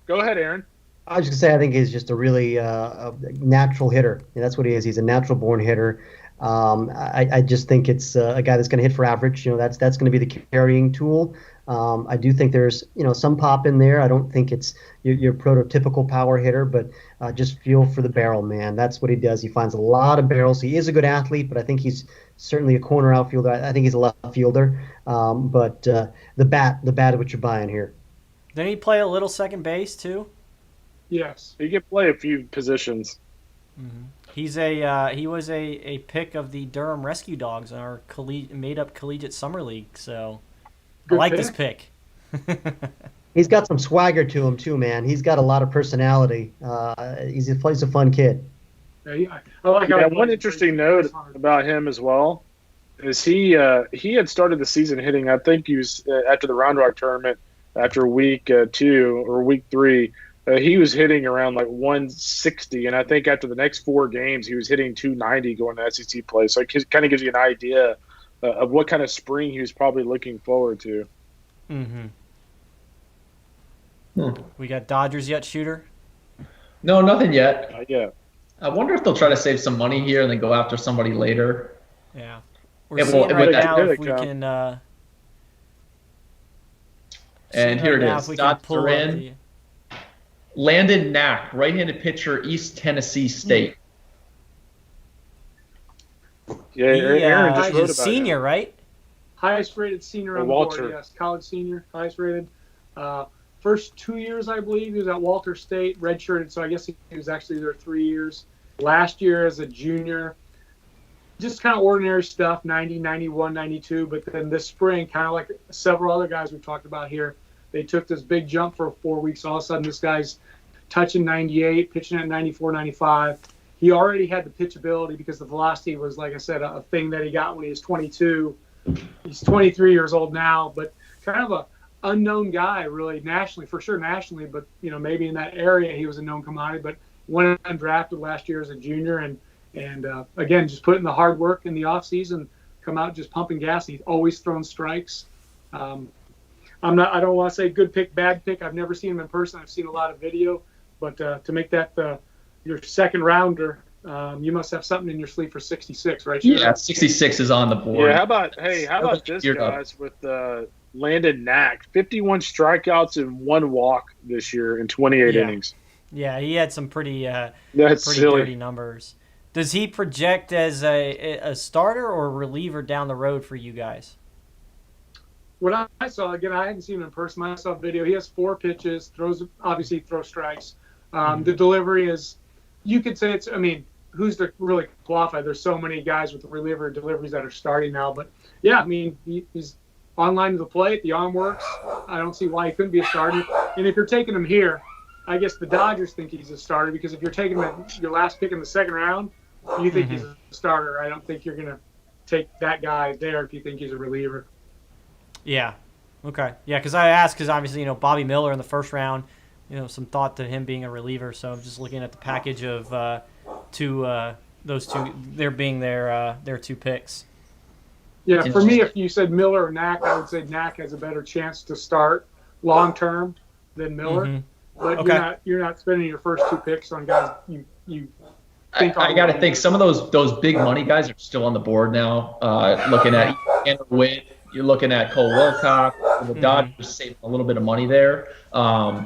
Go ahead, Aaron. I was just gonna say, I think he's just a really a natural hitter. And that's what he is. He's a natural born hitter. I just think it's a guy that's going to hit for average. That's going to be the carrying tool. I do think there's some pop in there. I don't think it's your prototypical power hitter, but just feel for the barrel, man. That's what he does. He finds a lot of barrels. He is a good athlete, but I think he's certainly a corner outfielder. I think he's a left fielder. But the bat is what you're buying here. Didn't he play a little second base too? Yes. He can play a few positions. Mm-hmm. He was a pick of the Durham Rescue Dogs in our made up collegiate summer league. So Good I like pick. this pick. He's got some swagger to him too, man. He's got a lot of personality. He's a fun kid. Yeah, I like how Yeah, he one plays. interesting note about him as well is he had started the season hitting. I think he was after the Round Rock tournament, after week 2 or week 3. He was hitting around like 160, and I think after the next 4 games, he was hitting 290 going to SEC play. So it kind of gives you an idea of what kind of spring he was probably looking forward to. Mm-hmm. Hmm. We got Dodgers yet, Shooter? No, nothing yet. Yeah. I wonder if they'll try to save some money here and then go after somebody later. Yeah. We're Yeah, well, seeing with right that- now here if they we come. can. And seeing here right it now is. if we can Dodgers pull are up in. the- Landon Knack, right-handed pitcher, East Tennessee State. Yeah, Aaron just he's wrote a about senior, right? Highest rated senior on the Walter. board, yes. College senior, highest rated. First 2 years, I believe, he was at Walter State, redshirted, so I guess he was actually there 3 years. Last year as a junior, just kind of ordinary stuff, 90, 91, 92. But then this spring, kind of like several other guys we've talked about here, they took this big jump for 4 weeks. All of a sudden, this guy's touching 98, pitching at 94, 95. He already had the pitchability because the velocity was, like I said, a thing that he got when he was 22. He's 23 years old now, but kind of a unknown guy, really, nationally, for sure nationally, but maybe in that area he was a known commodity. But went undrafted last year as a junior, and again, just put in the hard work in the off season, come out just pumping gas. He's always thrown strikes. I don't want to say good pick, bad pick. I've never seen him in person. I've seen a lot of video, but to make that your second rounder, you must have something in your sleeve for 66, right? Shooter? Yeah, 66 is on the board. Yeah, how about this, Geared up. guys, with Landon Knack, 51 strikeouts and 1 walk this year in 28 Yeah. innings. Yeah, he had some pretty That's silly. dirty numbers. Does he project as a starter or a reliever down the road for you guys? What I saw, again, I hadn't seen him in person. I saw a video. He has 4 pitches, throws strikes. The delivery is, you could say it's, who's to really qualify? There's so many guys with reliever deliveries that are starting now. But, yeah, he's online to the plate. The arm works. I don't see why he couldn't be a starter. And if you're taking him here, I guess the Dodgers think he's a starter because if you're taking him at your last pick in the second round, you think he's a starter. I don't think you're going to take that guy there if you think he's a reliever. Yeah. Okay. Yeah, because I asked because obviously Bobby Miller in the first round, some thought to him being a reliever. So I'm just looking at the package of those two. There being their 2 picks. Yeah, for me, if you said Miller or Knack, I would say Knack has a better chance to start long term than Miller. Mhm. But Okay. you're not spending your first 2 picks on guys you think I got to think some of those big money guys are still on the board now. Looking at Tanner Witt, you're looking at Cole Wilcox. The Dodgers saving a little bit of money there.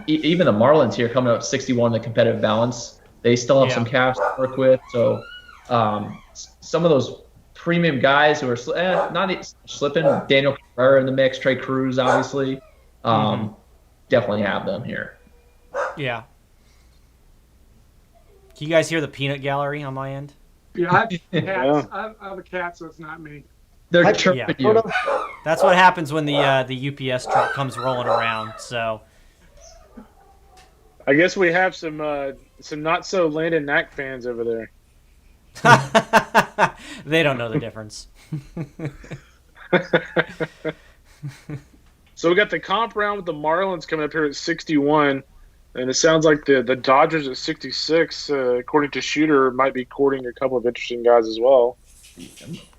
Even the Marlins here coming up at 61 in the competitive balance. They still have some cash to work with. So some of those premium guys who are not slipping, Daniel Cabrera in the mix, Trey Cruz, obviously, definitely have them here. Yeah. Can you guys hear the peanut gallery on my end? Yeah, I have cats. Yeah. I have a cat, so it's not me. They're chirping you. That's what happens when the UPS truck comes rolling around. So I guess we have some not so Landon Knack fans over there. They don't know the difference. So we got the comp round with the Marlins coming up here at 61, and it sounds like the Dodgers at 66, according to Shooter, might be courting a couple of interesting guys as well.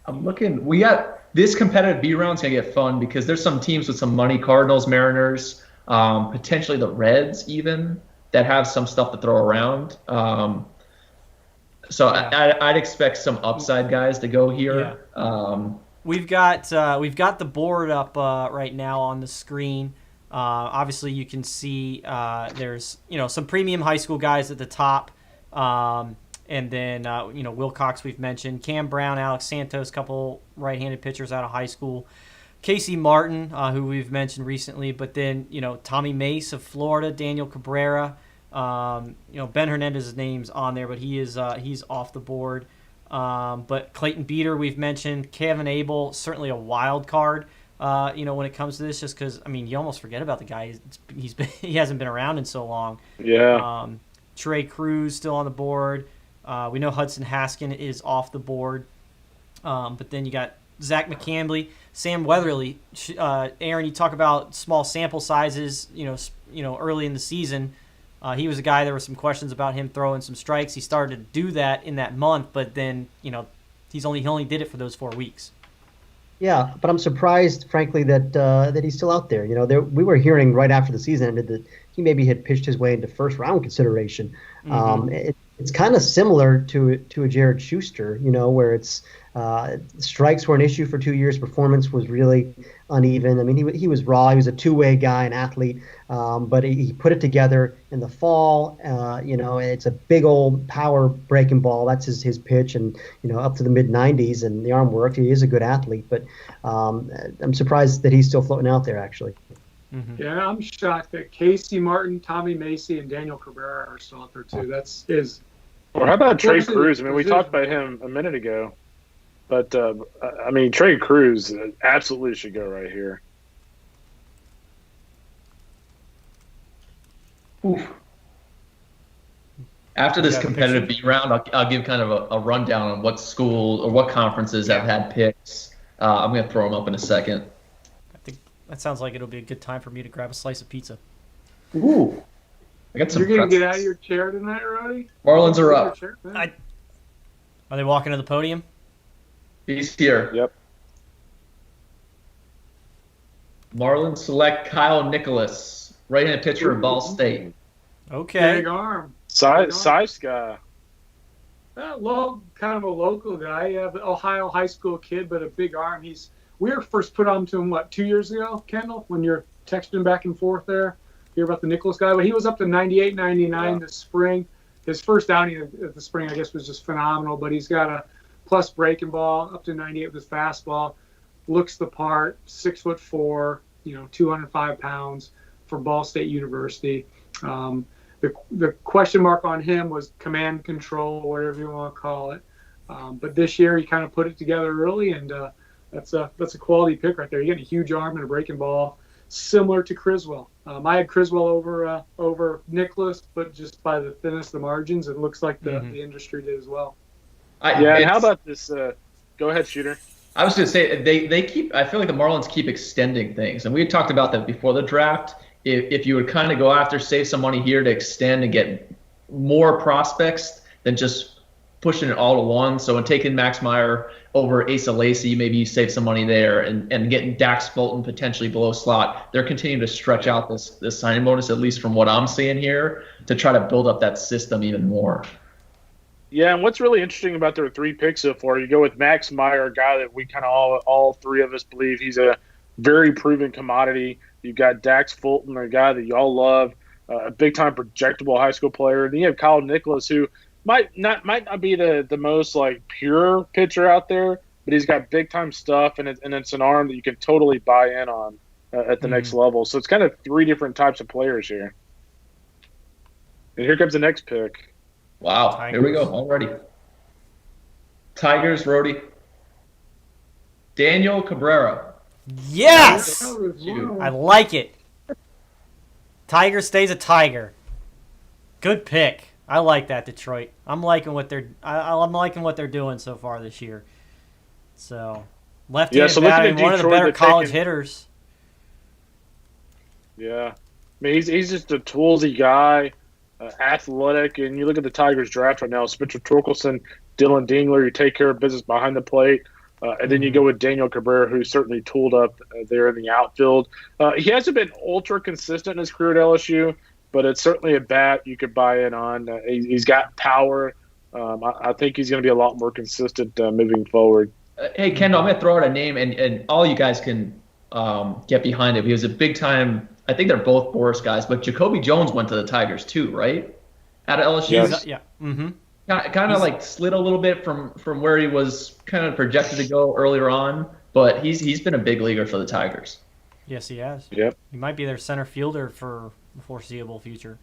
I'm looking. We got this competitive B round's gonna get fun because there's some teams with some money: Cardinals, Mariners, potentially the Reds, even that have some stuff to throw around. So Yeah. I'd expect some upside guys to go here. We've got the board up right now on the screen. Obviously, you can see there's some premium high school guys at the top, and then Wilcox we've mentioned, Cam Brown, Alex Santos, couple right-handed pitchers out of high school, Casey Martin, who we've mentioned recently, but then Tommy Mace of Florida, Daniel Cabrera, Ben Hernandez's name's on there, but he's off the board. But Clayton Beater, we've mentioned. Kevin Abel, certainly a wild card, when it comes to this, just because, you almost forget about the guy. He hasn't been around in so long. Yeah. Trey Cruz still on the board. We know Hudson Haskin is off the board. But then you got Zach McCambly, Sam Weatherly. Aaron, you talk about small sample sizes, early in the season. He was a guy, there were some questions about him throwing some strikes. He started to do that in that month, but then, he only did it for those 4 weeks. Yeah, but I'm surprised, frankly, that he's still out there. We were hearing right after the season ended that he maybe had pitched his way into first round consideration. Mm-hmm. It's kind of similar to a Jared Schuster, where it's strikes were an issue for 2 years. Performance was really uneven. He was raw. He was a two-way guy, an athlete, but he put it together in the fall. It's a big old power breaking ball. That's his pitch, and up to the mid 90s, and the arm worked. He is a good athlete, but I'm surprised that he's still floating out there. Actually. Mm-hmm. Yeah, I'm shocked that Casey Martin, Tommy Macy, and Daniel Cabrera are still out there too. Or how about Trey Unfortunately, Cruz? We talked about him a minute ago. But, Trey Cruz absolutely should go right here. Oof. After this Yeah, competitive B round, I'll give kind of a rundown on what school or what conferences have had picks. I'm going to throw them up in a second. I think that sounds like it'll be a good time for me to grab a slice of pizza. Ooh. I got some You're going to get pretzels. out of your chair tonight, Roddy? Marlins are up. Are they walking to the podium? He's here. Yep. Marlins select Kyle Nicholas, right-handed pitcher of Ball State. Okay. Big arm. Size guy. Kind of a local guy. Yeah, the Ohio high school kid, but a big arm. We were first put on to him, 2 years ago, Kendall, when you're texting back and forth there. Hear about the Nicholas guy, but he was up to 98, 99 this spring. His first outing of the spring, I guess, was just phenomenal, but he's got a plus breaking ball up to 98 with his fastball. Looks the part, 6'4", 205 pounds for Ball State University. The question mark on him was command control, whatever you want to call it. But this year he kind of put it together early, and that's a quality pick right there. You get a huge arm and a breaking ball, similar to Criswell. I had Criswell over Nicholas, but just by the thinnest of the margins, it looks like the industry did as well. And how about this? Go ahead, Shooter. I was going to say they keep. I feel like the Marlins keep extending things, and we had talked about that before the draft. If you would kind of go after, save some money here to extend and get more prospects than just pushing it all to one. So in taking Max Meyer over Asa Lacy, maybe you save some money there, and getting Dax Fulton potentially below slot. They're continuing to stretch out this signing bonus, at least from what I'm seeing here, to try to build up that system even more. Yeah, and what's really interesting about their 3 picks so far, you go with Max Meyer, a guy that we kind of all three of us believe he's a very proven commodity. You've got Dax Fulton, a guy that y'all love, a big-time projectable high school player. And then you have Kyle Nicholas, who might not be the most pure pitcher out there, but he's got big-time stuff, and it's an arm that you can totally buy in on at the next level. So it's kind of 3 different types of players here. And here comes the next pick. Wow, Tigers. Here we go already. Tigers, Rody. Daniel Cabrera. Yes! That was one. I like it. Tiger stays a Tiger. Good pick. I like that, Detroit. I'm liking what I'm liking what they're doing so far this year. So left-handed so looking at batting, one of the Detroit, better they're college taking- hitters. Yeah, I mean he's just a toolsy guy, athletic, and you look at the Tigers draft right now: Spencer Torkelson, Dylan Dingler. You take care of business behind the plate, and then you go with Daniel Cabrera, who's certainly tooled up there in the outfield. He hasn't been ultra consistent in his career at LSU, but it's certainly a bat you could buy in on. He's got power. I think he's going to be a lot more consistent moving forward. Hey, Kendall, I'm going to throw out a name, and all you guys can get behind it. He was a big-time – I think they're both Boris guys, but Jacoby Jones went to the Tigers too, right? Out of LSU? Yes. Yeah. Mm-hmm. Kind of like slid a little bit from where he was kind of projected to go earlier on, but he's been a big leaguer for the Tigers. Yes, he has. Yep. He might be their center fielder for the foreseeable future.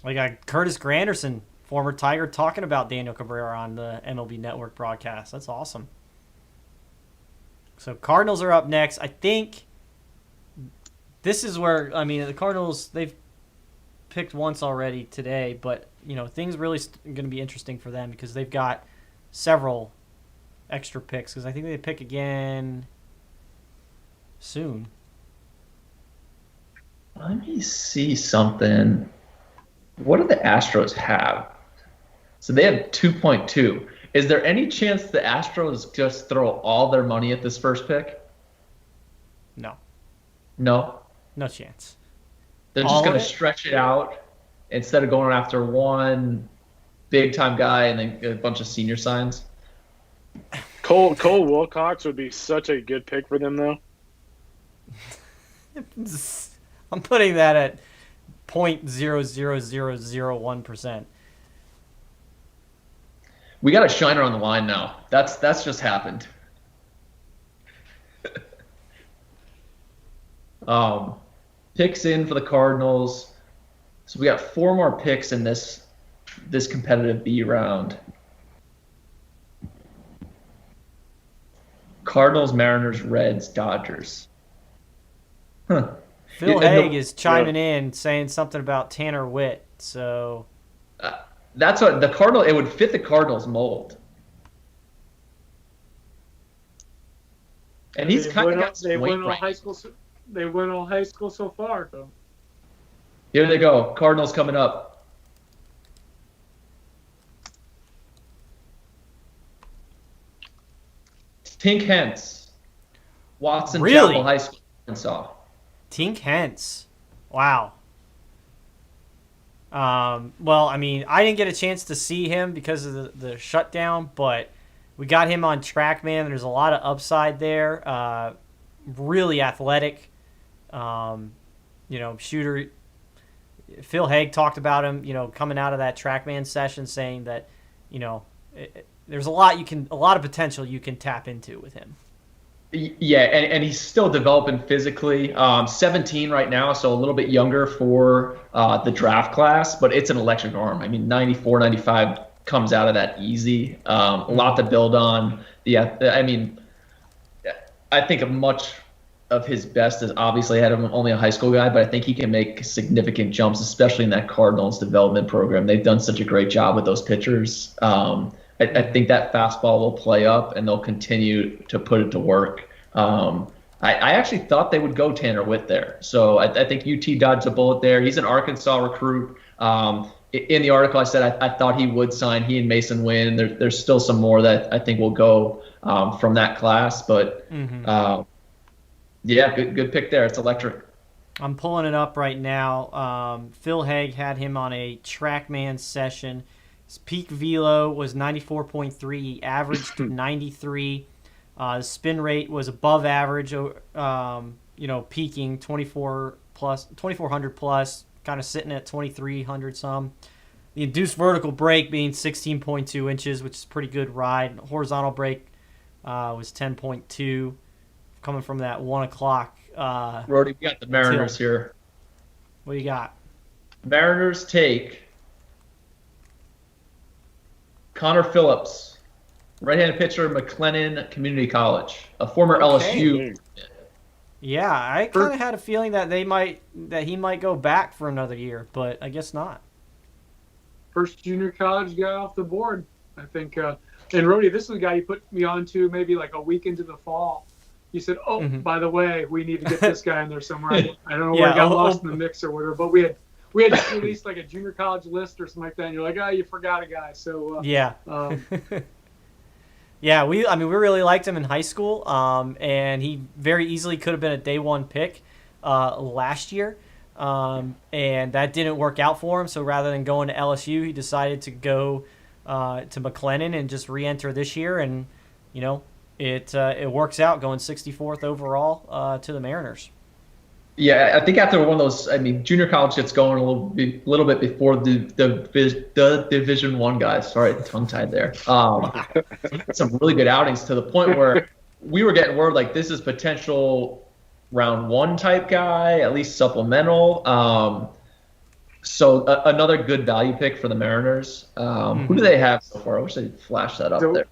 We got Curtis Granderson, former Tiger, talking about Daniel Cabrera on the MLB Network broadcast. That's awesome. So Cardinals are up next. I think this is where, the Cardinals, they've picked once already today, but, things really going to be interesting for them because they've got several extra picks because I think they pick again soon. Let me see something. What do the Astros have? So they have 2.2. Is there any chance the Astros just throw all their money at this first pick? No. No? No chance. They're All just going of to it? stretch it out instead of going after one big-time guy and then a bunch of senior signs? Cole Wilcox would be such a good pick for them, though. I'm putting that at 0.00001%. We got a shiner on the line now. That's just happened. Picks in for the Cardinals. So we got 4 more picks in this competitive B round. Cardinals, Mariners, Reds, Dodgers. Huh. Phil And Haig is chiming in saying something about Tanner Witt. So That's what the Cardinal. It would fit the Cardinals mold. And he's kind of got some They weight win all right. high school. They win all high school so far, though. Here they go. Cardinals coming up. Tink Hence, Watson Really? Chapel High School, Arkansas. Tink Hence. Wow. Well, I didn't get a chance to see him because of the shutdown, but we got him on TrackMan. There's a lot of upside there. Really athletic. Shooter. Phil Haig talked about him, coming out of that TrackMan session, saying that, there's a lot of potential you can tap into with him. Yeah, and he's still developing physically. 17 right now, so a little bit younger for the draft class, but it's an electric arm. 94, 95 comes out of that easy. A lot to build on. Yeah, I think much of his best is obviously had him only a high school guy, but I think he can make significant jumps, especially in that Cardinals development program. They've done such a great job with those pitchers. I think that fastball will play up, and they'll continue to put it to work. I actually thought they would go Tanner Witt there. So I think UT dodged a bullet there. He's an Arkansas recruit. In the article, I said I thought he would sign. He and Mason Wynn. There's still some more that I think will go from that class. But, yeah, good pick there. It's electric. I'm pulling it up right now. Phil Haig had him on a TrackMan session. His peak velo was 94.3. He averaged 93. The spin rate was above average. Peaking 2400 plus, kind of sitting at 2300 some. The induced vertical break being 16.2 inches, which is a pretty good ride. Horizontal break was 10.2, coming from that 1 o'clock. Rody, we got the Mariners here. What do you got? Mariners take Connor Phillips, right-handed pitcher, McLennan Community College, a former LSU. Yeah, I kind of had a feeling that he might go back for another year, but I guess not. First junior college guy off the board, I think. And Rody, this is the guy you put me on to maybe like a week into the fall. You said, "Oh, by the way, we need to get this guy in there somewhere." I don't know where he got lost in the mix or whatever, but we had just released like a junior college list or something like that. And you're like, "Oh, you forgot a guy." So yeah. Yeah, we really liked him in high school, and he very easily could have been a day one pick last year, and that didn't work out for him. So rather than going to LSU, he decided to go to McLennan and just re-enter this year, and it works out, going 64th overall to the Mariners. Yeah, I think after one of those, junior college gets going a little bit before the Division I guys. Sorry, tongue-tied there. Some really good outings to the point where we were getting word like this is potential round 1 type guy, at least supplemental. So another good value pick for the Mariners. Who do they have so far? I wish they'd flash that up there.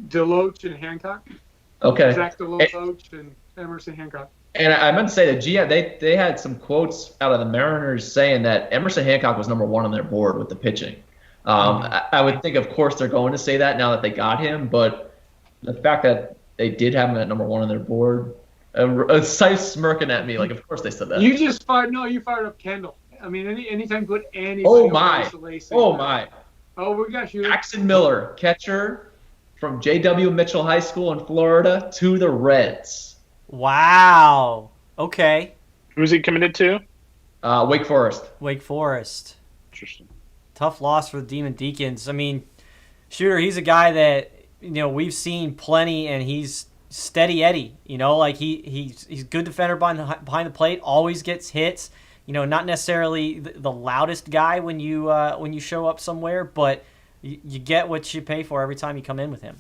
Deloach and Hancock. Okay. Zach Deloach and Emerson Hancock. And I meant to say that they had some quotes out of the Mariners saying that Emerson Hancock was number 1 on their board with the pitching. I would think, of course, they're going to say that now that they got him, but the fact that they did have him at number 1 on their board, Sife's smirking at me like, of course they said that. You fired up Kendall. Anytime you put anybody. Oh my! Oh, we got you. Jackson Miller, catcher from J.W. Mitchell High School in Florida to the Reds. Wow. Okay. Who's he committed to? Wake Forest. Wake Forest. Interesting. Tough loss for the Demon Deacons. Shooter, he's a guy that we've seen plenty, and he's steady Eddie. He's good defender behind the plate. Always gets hits. Not necessarily the loudest guy when you show up somewhere, but you get what you pay for every time you come in with him.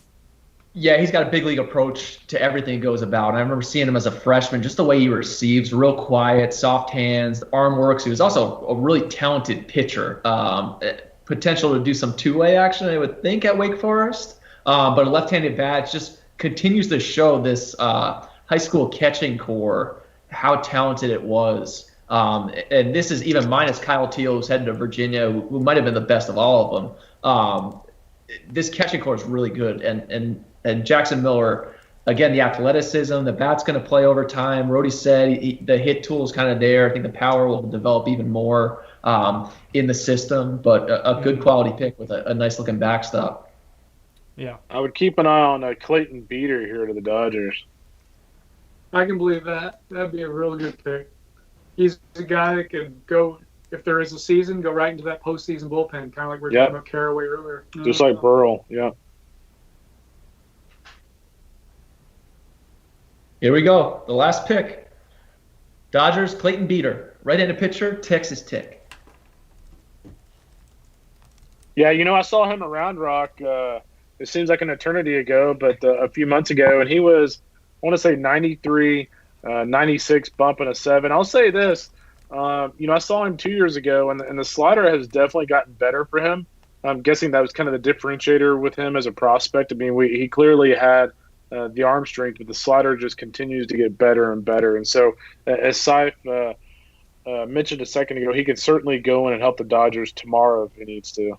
Yeah, he's got a big league approach to everything he goes about. And I remember seeing him as a freshman, just the way he receives, real quiet, soft hands, the arm works. He was also a really talented pitcher. Potential to do some two-way action, I would think, at Wake Forest. But a left-handed bat just continues to show this high school catching core how talented it was. And this is even minus Kyle Teal, who's heading to Virginia, who might have been the best of all of them. This catching core is really good. And Jackson Miller, again, the athleticism, the bat's going to play over time. Rody said the hit tool is kind of there. I think the power will develop even more in the system, but a good quality pick with a nice-looking backstop. Yeah. I would keep an eye on Clayton Beater here to the Dodgers. I can believe that. That'd be a real good pick. He's a guy that could go, if there is a season, go right into that postseason bullpen, kind of like we were talking about Caraway earlier. Just like Burrell, yeah. Here we go. The last pick. Dodgers, Clayton Beater. Right-handed pitcher, Texas Tech. Yeah, I saw him at Round Rock. It seems like an eternity ago, but a few months ago, and he was, I want to say 93, 96, bumping a 7. I'll say this. I saw him 2 years ago, and the slider has definitely gotten better for him. I'm guessing that was kind of the differentiator with him as a prospect. He clearly had the arm strength, but the slider just continues to get better and better. And so, as Saif mentioned a second ago, he could certainly go in and help the Dodgers tomorrow if he needs to.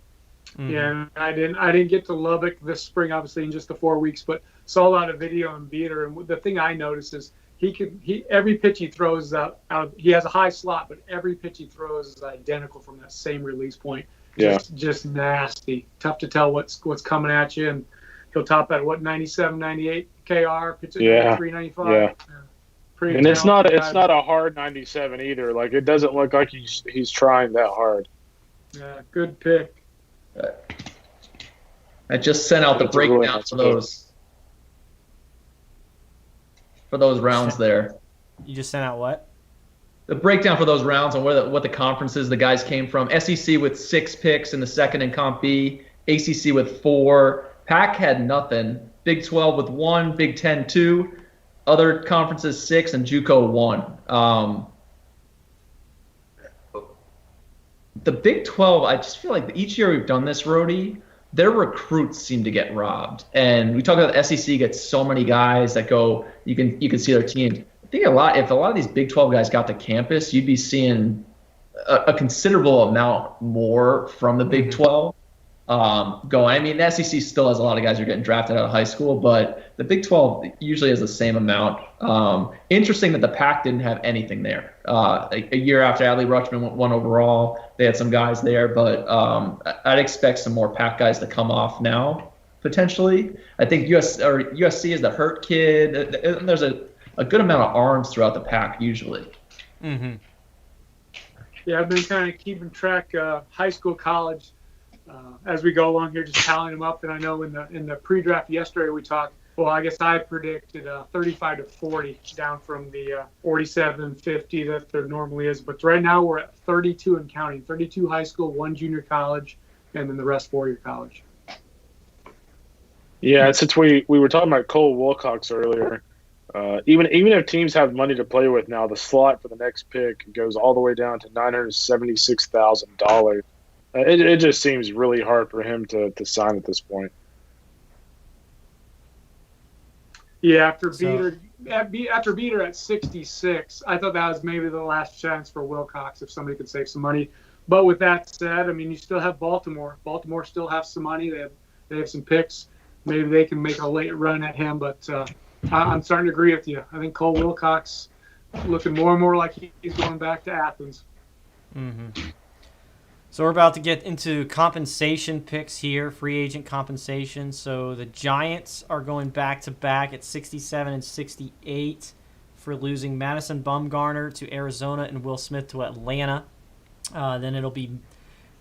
Mm-hmm. Yeah, I didn't get to Lubbock this spring, obviously, in just the 4 weeks, but saw a lot of video on Beater. And the thing I noticed is every pitch he throws out, he has a high slot, but every pitch he throws is identical from that same release point. Just nasty. Tough to tell what's coming at you. And he'll top at 97, 98 KR, pitch at 395. Yeah. Pretty and it's not a hard 97 either. Like, it doesn't look like he's trying that hard. Yeah, good pick. I just sent out the breakdown for those rounds there. You just sent out what? The breakdown for those rounds on what the conferences the guys came from. SEC with 6 picks in the second in Comp B. ACC with 4. Pac had nothing. Big 12 with 1. Big 10 2. Other conferences 6 and JUCO 1. The Big 12, I just feel like each year we've done this, Rody, their recruits seem to get robbed. And we talk about the SEC gets so many guys that go, you can see their teams. think if a lot of these Big 12 guys got to campus, you'd be seeing a considerable amount more from the Big 12 going. I mean, the SEC still has a lot of guys who are getting drafted out of high school, but the Big 12 usually has the same amount. Interesting that the Pac didn't have anything there. A year after Adley Rutschman went 1 overall, they had some guys there, but I'd expect some more Pac guys to come off now, potentially. I think USC is the hurt kid. And there's a good amount of arms throughout the Pac usually. Mm-hmm. Yeah, I've been kind of keeping track high school, college as we go along here, just tallying them up. And I know in the pre-draft yesterday we talked. Well, I guess I predicted 35 to 40 down from the 47, 50 that there normally is. But right now we're at 32 and counting. 32 high school, 1 junior college, and then the rest 4-year college. Yeah, since we were talking about Cole Wilcox earlier, even if teams have money to play with now, the slot for the next pick goes all the way down to $976,000. It just seems really hard for him to sign at this point. Yeah, after Beater at 66, I thought that was maybe the last chance for Wilcox if somebody could save some money. But with that said, I mean, you still have Baltimore. Baltimore still has some money. They have some picks. Maybe they can make a late run at him. But I'm starting to agree with you. I think Cole Wilcox looking more and more like he's going back to Athens. Mm-hmm. So we're about to get into compensation picks here, free agent compensation. So the Giants are going back-to-back at 67 and 68 for losing Madison Bumgarner to Arizona and Will Smith to Atlanta. Then it'll be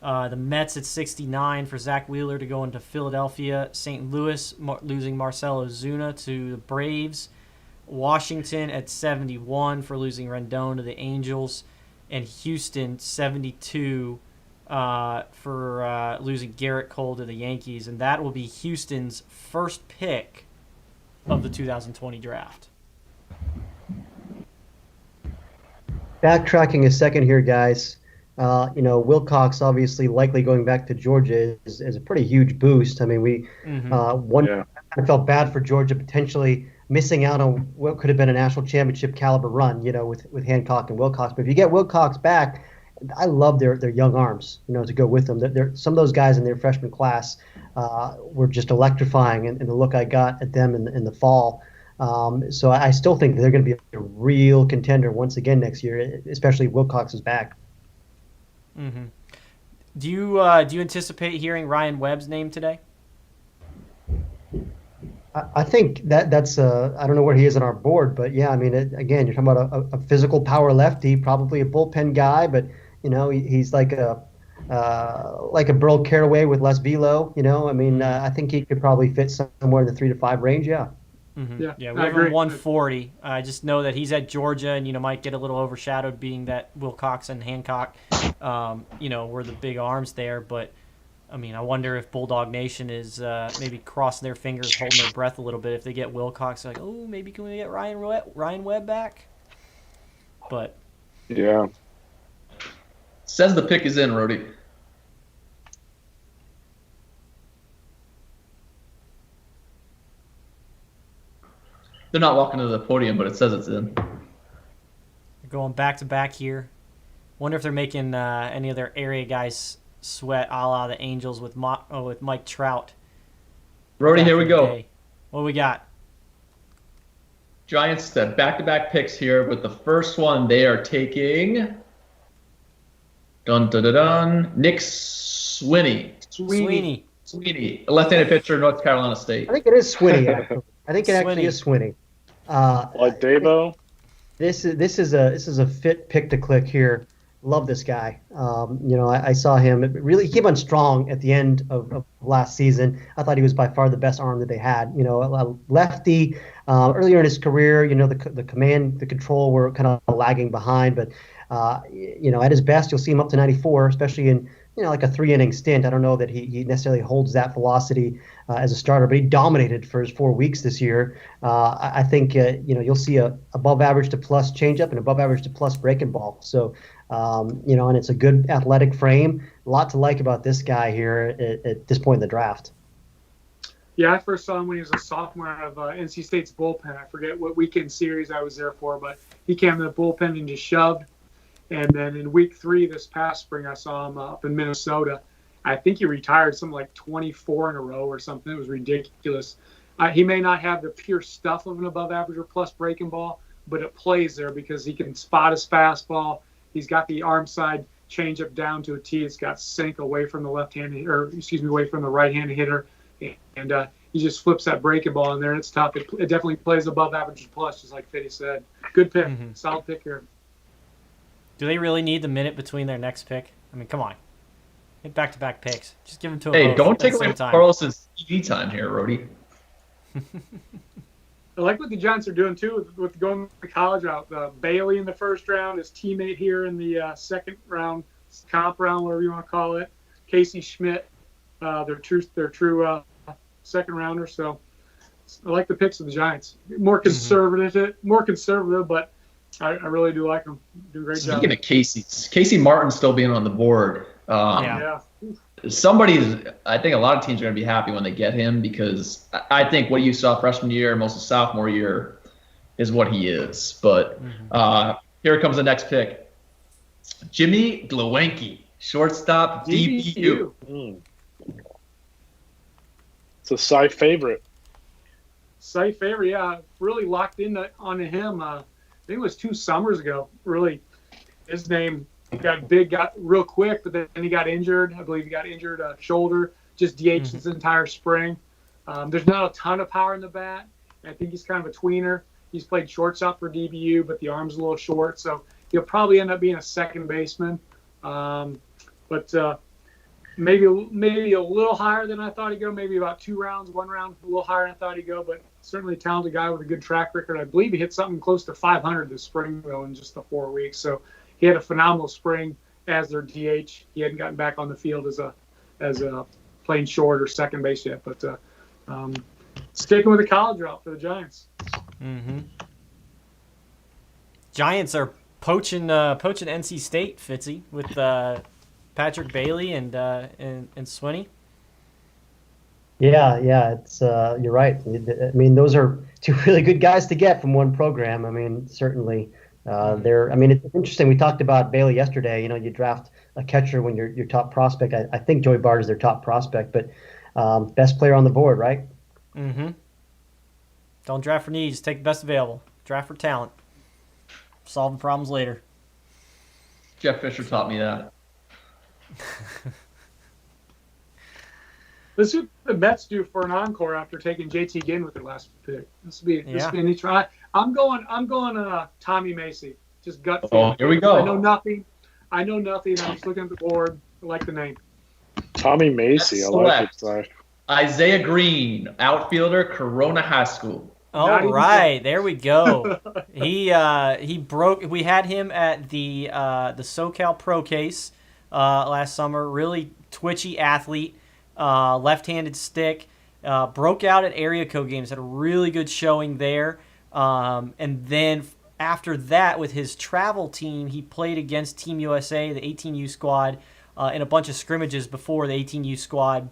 the Mets at 69 for Zach Wheeler to go into Philadelphia. St. Louis losing Marcell Ozuna to the Braves. Washington at 71 for losing Rendon to the Angels. And Houston 72 for losing Garrett Cole to the Yankees, and that will be Houston's first pick of the 2020 draft. Backtracking a second here, guys. Wilcox obviously likely going back to Georgia is a pretty huge boost. I mean, I felt bad for Georgia potentially missing out on what could have been a national championship caliber run, with Hancock and Wilcox. But if you get Wilcox back, I love their young arms, to go with them. Some of those guys in their freshman class were just electrifying, and the look I got at them in the fall. So I still think they're going to be a real contender once again next year, especially if Wilcox is back. Mm-hmm. Do you anticipate hearing Ryan Webb's name today? I think that's I don't know where he is on our board, but yeah, I mean, again, you're talking about a physical power lefty, probably a bullpen guy, but he's like a Burl Caraway with less velo. I mean, I think he could probably fit somewhere in the 3 to 5 range. Yeah. Mm-hmm. Yeah, we have him 140. I just know that he's at Georgia, and might get a little overshadowed being that Wilcox and Hancock, were the big arms there. But I mean, I wonder if Bulldog Nation is maybe crossing their fingers, holding their breath a little bit if they get Wilcox. Like, oh, maybe can we get Ryan Webb back? But yeah. Says the pick is in, Rody. They're not walking to the podium, but it says it's in. They're going back-to-back here. Wonder if they're making any of their area guys sweat, a la the Angels with Mike Trout. Rody, here we go. What do we got? Giants back-to-back picks here, but the first one they are taking. Dun dun dun dun. Nick Sweeney, a left-handed pitcher, North Carolina State. I think it is Sweeney. I think it actually is Sweeney. Like Davo. This is a fit pick to click here. Love this guy. I saw him. He came on strong at the end of last season. I thought he was by far the best arm that they had. A lefty. Earlier in his career, the command, the control were kind of lagging behind. But at his best, you'll see him up to 94, especially in like a 3-inning stint. I don't know that he necessarily holds that velocity as a starter, but he dominated for his 4 weeks this year. I think you'll see a above average to plus changeup and above average to plus breaking ball. So. And it's a good athletic frame. A lot to like about this guy here at this point in the draft. Yeah, I first saw him when he was a sophomore out of NC State's bullpen. I forget what weekend series I was there for, but he came to the bullpen and just shoved. And then in week 3 this past spring, I saw him up in Minnesota. I think he retired something like 24 in a row or something. It was ridiculous. He may not have the pure stuff of an above average or plus breaking ball, but it plays there because he can spot his fastball. He's got the arm side changeup down to a T. It's got sink away from the away from the right-handed hitter. And he just flips that breaking ball in there, and it's tough. It definitely plays above average plus, just like Fitty said. Good pick. Solid pick here. Do they really need the minute between their next pick? I mean, come on. Hit back-to-back picks. Just give them to them. Hey, both don't at the take away same time. Carlos's TV time here, Rody. I like what the Giants are doing, too, with going the college route. Bailey in the first round, his teammate here in the second round, comp round, whatever you want to call it. Casey Schmidt, their true second rounder. So I like the picks of the Giants. More conservative, but I really do like them. Do a great job. Speaking of Casey Martin still being on the board. Yeah. I think a lot of teams are going to be happy when they get him because I think what you saw freshman year, most of sophomore year, is what he is. But here comes the next pick. Jimmy Glowinski, shortstop, DBU. It's a Cy favorite. Cy favorite, yeah. Really locked in on him. I think it was 2 summers ago. Really, his name got real quick, but then he got injured. I believe he got injured shoulder, just DH'd his entire spring. There's not a ton of power in the bat. I think he's kind of a tweener. He's played shortstop for DBU, but the arm's a little short, so he'll probably end up being a second baseman. But maybe a little higher than I thought he'd go, maybe about 2 rounds, 1 round, a little higher than I thought he'd go, but certainly a talented guy with a good track record. I believe he hit something close to 500 this spring, though, in just the 4 weeks. So he had a phenomenal spring as their DH. He hadn't gotten back on the field as a playing short or second base yet, but sticking with the college route for the Giants. Giants are poaching NC State, Fitzy, with Patrick Bailey and Swinney. Yeah, it's you're right. I mean, those are 2 really good guys to get from one program. I mean, certainly it's interesting. We talked about Bailey yesterday. You know, you draft a catcher when your top prospect. I think Joey Bart is their top prospect, but best player on the board, right? Don't draft for needs. Take the best available. Draft for talent. Solving problems later. Jeff Fisher taught me that. Let's see what the Mets do for an encore after taking JT Ginn with their last pick. This will be an interesting. I'm going Tommy Macy. Just gut feeling. Oh, here we go. I know nothing. I'm just looking at the board. I like the name. Tommy Macy. I like it. Sorry. Isaiah Green, outfielder, Corona High School. All right, there we go. He broke. We had him at the SoCal Pro Case last summer. Really twitchy athlete, left-handed stick. Broke out at area code games. Had a really good showing there. And then after that, with his travel team, he played against Team USA, the 18U squad, in a bunch of scrimmages before the 18U squad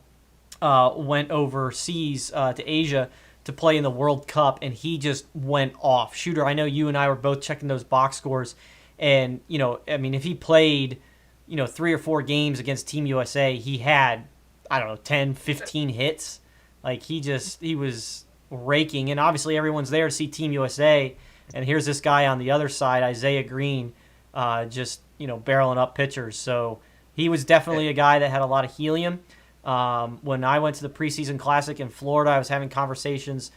went overseas to Asia to play in the World Cup, and he just went off. Shooter, I know you and I were both checking those box scores, and, if he played, 3 or 4 games against Team USA, he had, 10, 15 hits. Like, he was raking, and obviously everyone's there to see Team USA, and here's this guy on the other side, Isaiah Green, just, barreling up pitchers. So he was definitely a guy that had a lot of helium. When I went to the preseason classic in Florida, I was having conversations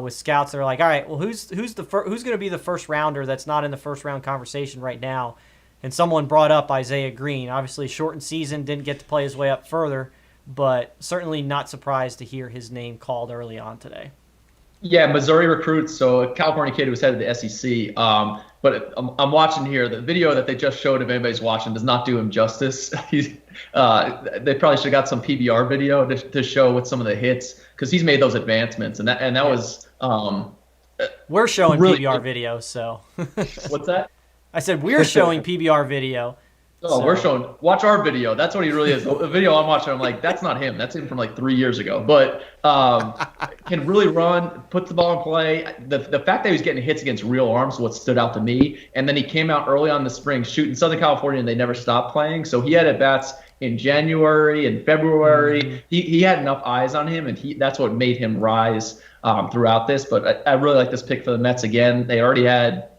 with scouts. They're like, all right, well, who's going to be the first rounder that's not in the first round conversation right now? And someone brought up Isaiah Green. Obviously, shortened season, didn't get to play his way up further, but certainly not surprised to hear his name called early on today. Yeah, Missouri recruits, so a California kid who was headed to the SEC. But I'm watching here. The video that they just showed, if anybody's watching, does not do him justice. They probably should have got some PBR video to show with some of the hits, because he's made those advancements, and that was. We're showing really PBR video, so. What's that? I said we're showing PBR video. Oh, So- we're showing. Watch our video. That's what he really is. The video I'm watching, I'm like, that's not him. That's him from like 3 years ago. But can really run, put the ball in play. The fact that he was getting hits against real arms is what stood out to me. And then he came out early on in the spring, shooting Southern California, and they never stopped playing. So he had at bats in January and February. Mm-hmm. He had enough eyes on him, and that's what made him rise throughout this. But I really like this pick for the Mets again. They already had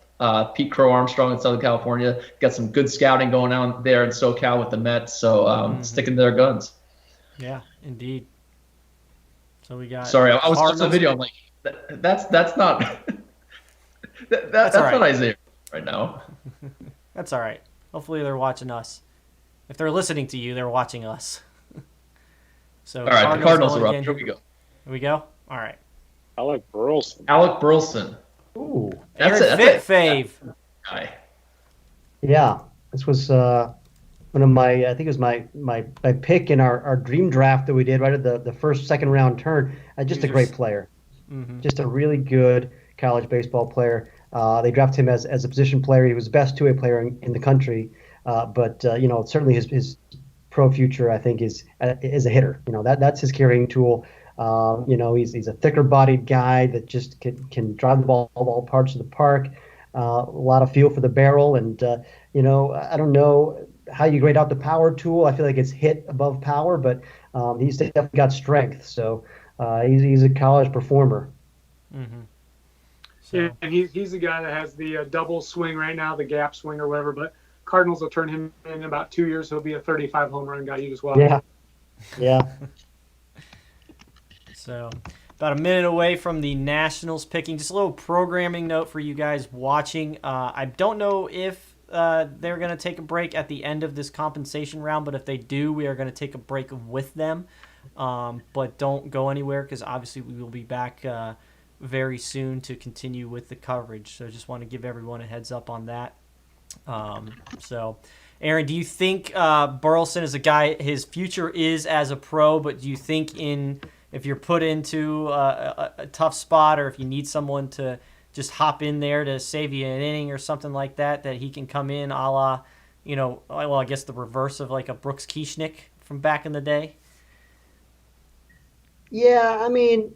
Pete Crow Armstrong in Southern California. Got some good scouting going on there in SoCal with the Mets. So sticking to their guns. Yeah, indeed. So we got. Sorry, I was watching the Cardinals. video. I'm like, that's not that's all right. not Isaiah right now. That's all right. Hopefully they're watching us. If they're listening to you, they're watching us. So All right, the Cardinals going are up. again. Here we go. Here we go. All right. I like Burleson. Alec Burleson. Ooh, That's Aaron it. Fit fave. Guy. yeah. This was one of my, I think it was my pick in our dream draft that we did right at the first, second round turn. Just a great player. Mm-hmm. Just a really good college baseball player. They drafted him as a position player. He was the best two-way player in the country. But certainly his pro future, I think, is a hitter. That's his carrying tool. He's a thicker-bodied guy that just can drive the ball all parts of the park. A lot of feel for the barrel, and I don't know how you grade out the power tool. I feel like it's hit above power, but he's definitely got strength. So he's a college performer. Mm-hmm. So, Yeah, and he's the guy that has the double swing right now, the gap swing or whatever. But Cardinals will turn him in about 2 years. He'll be a 35 home run guy as well. Yeah. So, about a minute away from the Nationals picking. Just a little programming note for you guys watching. I don't know if they're going to take a break at the end of this compensation round, but if they do, we are going to take a break with them. But don't go anywhere because obviously we will be back very soon to continue with the coverage. So just want to give everyone a heads up on that. So, Aaron, do you think Burleson is a guy, his future is as a pro, but do you think if you're put into a tough spot or if you need someone to just hop in there to save you an inning or something like that he can come in a la, I guess the reverse of like a Brooks Kieschnick from back in the day? Yeah, I mean,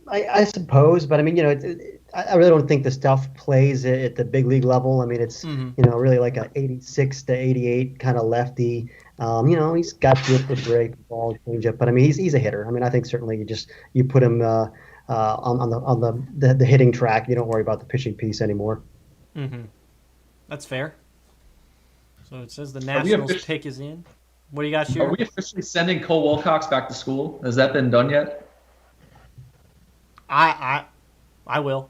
I suppose, but I mean, I really don't think the stuff plays at the big league level. I mean, it's really like a 86 to 88 kind of lefty. He's got good for break, ball, changeup, but I mean, he's a hitter. I mean, I think certainly you put him on the hitting track. You don't worry about the pitching piece anymore. Mm-hmm. That's fair. So it says the Nationals pick is in. What do you got, Shooter? Are we officially sending Cole Wilcox back to school? Has that been done yet? I will.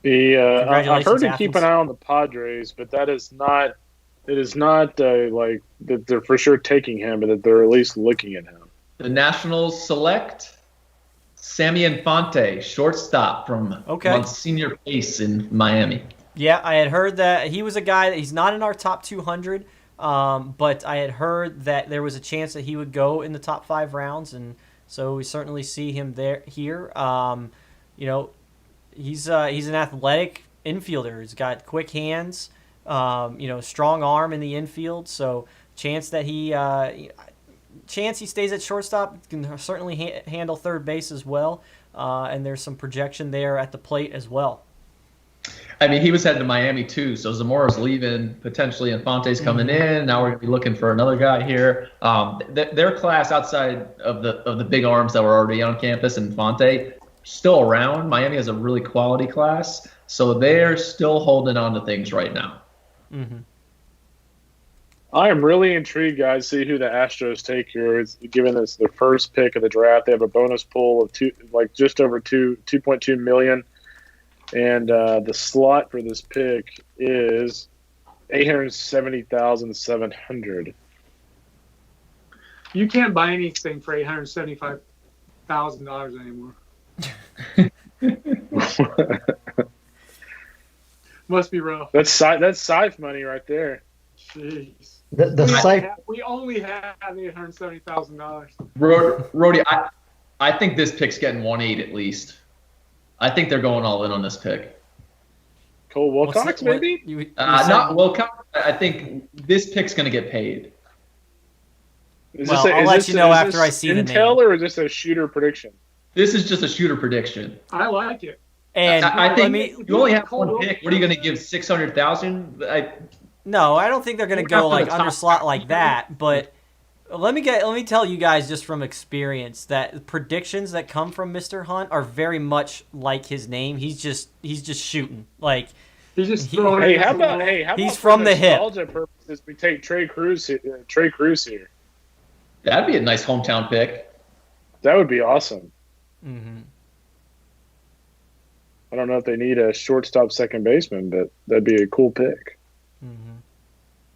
I've heard to keep Athens. an eye on the Padres, but it is not like that they're for sure taking him, but that they're at least looking at him. The Nationals select Sammy Infante, shortstop from Monsignor Pace in Miami. Yeah, I had heard that he was a guy that he's not in our top 200, but I had heard that there was a chance that he would go in the top 5 rounds, and so we certainly see him here. He's an athletic infielder. He's got quick hands, strong arm in the infield. So chance he stays at shortstop, can certainly handle third base as well. And there's some projection there at the plate as well. I mean, he was headed to Miami too, so Zamora's leaving, potentially Infante's coming in. Now we're going to be looking for another guy here. Their class outside of the big arms that were already on campus, Infante, still around. Miami has a really quality class, so they're still holding on to things right now. Mm-hmm. I am really intrigued, guys, to see who the Astros take here. Given this the first pick of the draft, they have a bonus pool of just over 2.2 million. And the slot for this pick is $870,700. You can't buy anything for $875,000 anymore. Must be rough. That's Scythe money right there. Jeez. We only have $870,000. Rody, I think this pick's getting 1.8 at least. I think they're going all in on this pick. Cole Wilcox, maybe? You Not Wilcox. I think this pick's going to get paid. I'll let you know after I see the name. Intel, or is this a shooter prediction? This is just a shooter prediction. I like it. And I think you only have Cole one pick. What are you going to give 600,000? No, I don't think they're going to go like under slot like that. But let me tell you guys just from experience that predictions that come from Mr. Hunt are very much like his name. He's just shooting like. He's just throwing. Hey, how about he's from the hip. Nostalgia purposes, we take Trey Cruz here. That'd be a nice hometown pick. That would be awesome. Mm-hmm. I don't know if they need a shortstop second baseman, but that'd be a cool pick. Mm-hmm.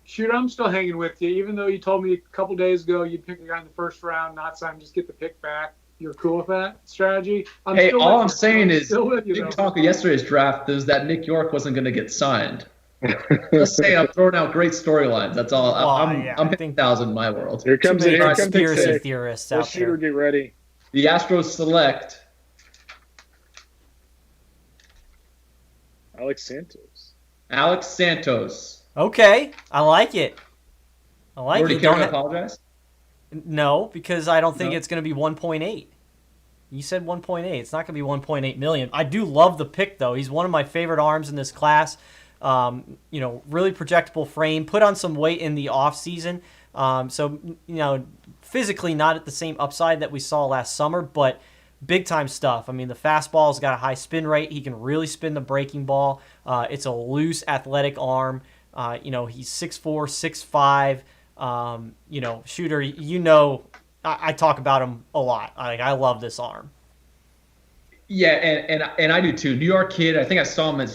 Shoot, I'm still hanging with you. Even though you told me a couple days ago you'd pick a guy in the first round, not sign, just get the pick back. You're cool with that strategy? All I'm saying is, big talk of yesterday's draft is that Nick York wasn't going to get signed. Just saying, I'm throwing out great storylines. That's all. I'm hitting 1,000 in my world. Here comes the conspiracy theorists out shooter, there. get ready. The Astros select Alex Santos. Okay, I like it. I like Already it. care to apologize? No, because I don't think it's going to be 1.8. You said 1.8. It's not going to be 1.8 million. I do love the pick, though. He's one of my favorite arms in this class. Really projectable frame. Put on some weight in the offseason. So, physically not at the same upside that we saw last summer, but big-time stuff. I mean, the fastball's got a high spin rate. He can really spin the breaking ball. It's a loose, athletic arm. He's 6'4", 6'5". Shooter, I talk about him a lot. I love this arm. Yeah, and I do too. New York kid. I think I saw him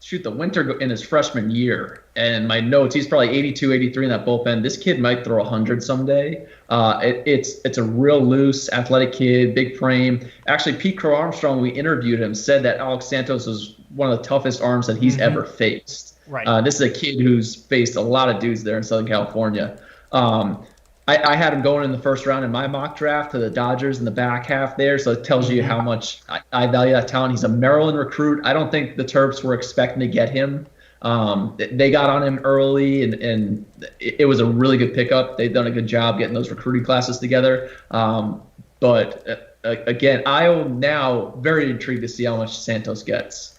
shoot the winter in his freshman year. And my notes, he's probably 82, 83 in that bullpen. This kid might throw 100 someday. It's a real loose, athletic kid, big frame. Actually, Pete Crow Armstrong, when we interviewed him, said that Alex Santos was one of the toughest arms that he's ever faced. Right. This is a kid who's faced a lot of dudes there in Southern California. I had him going in the first round in my mock draft to the Dodgers in the back half there, so it tells you how much I value that talent. He's a Maryland recruit. I don't think the Terps were expecting to get him. They got on him early, and it was a really good pickup. They've done a good job getting those recruiting classes together. But again, I am now very intrigued to see how much Santos gets.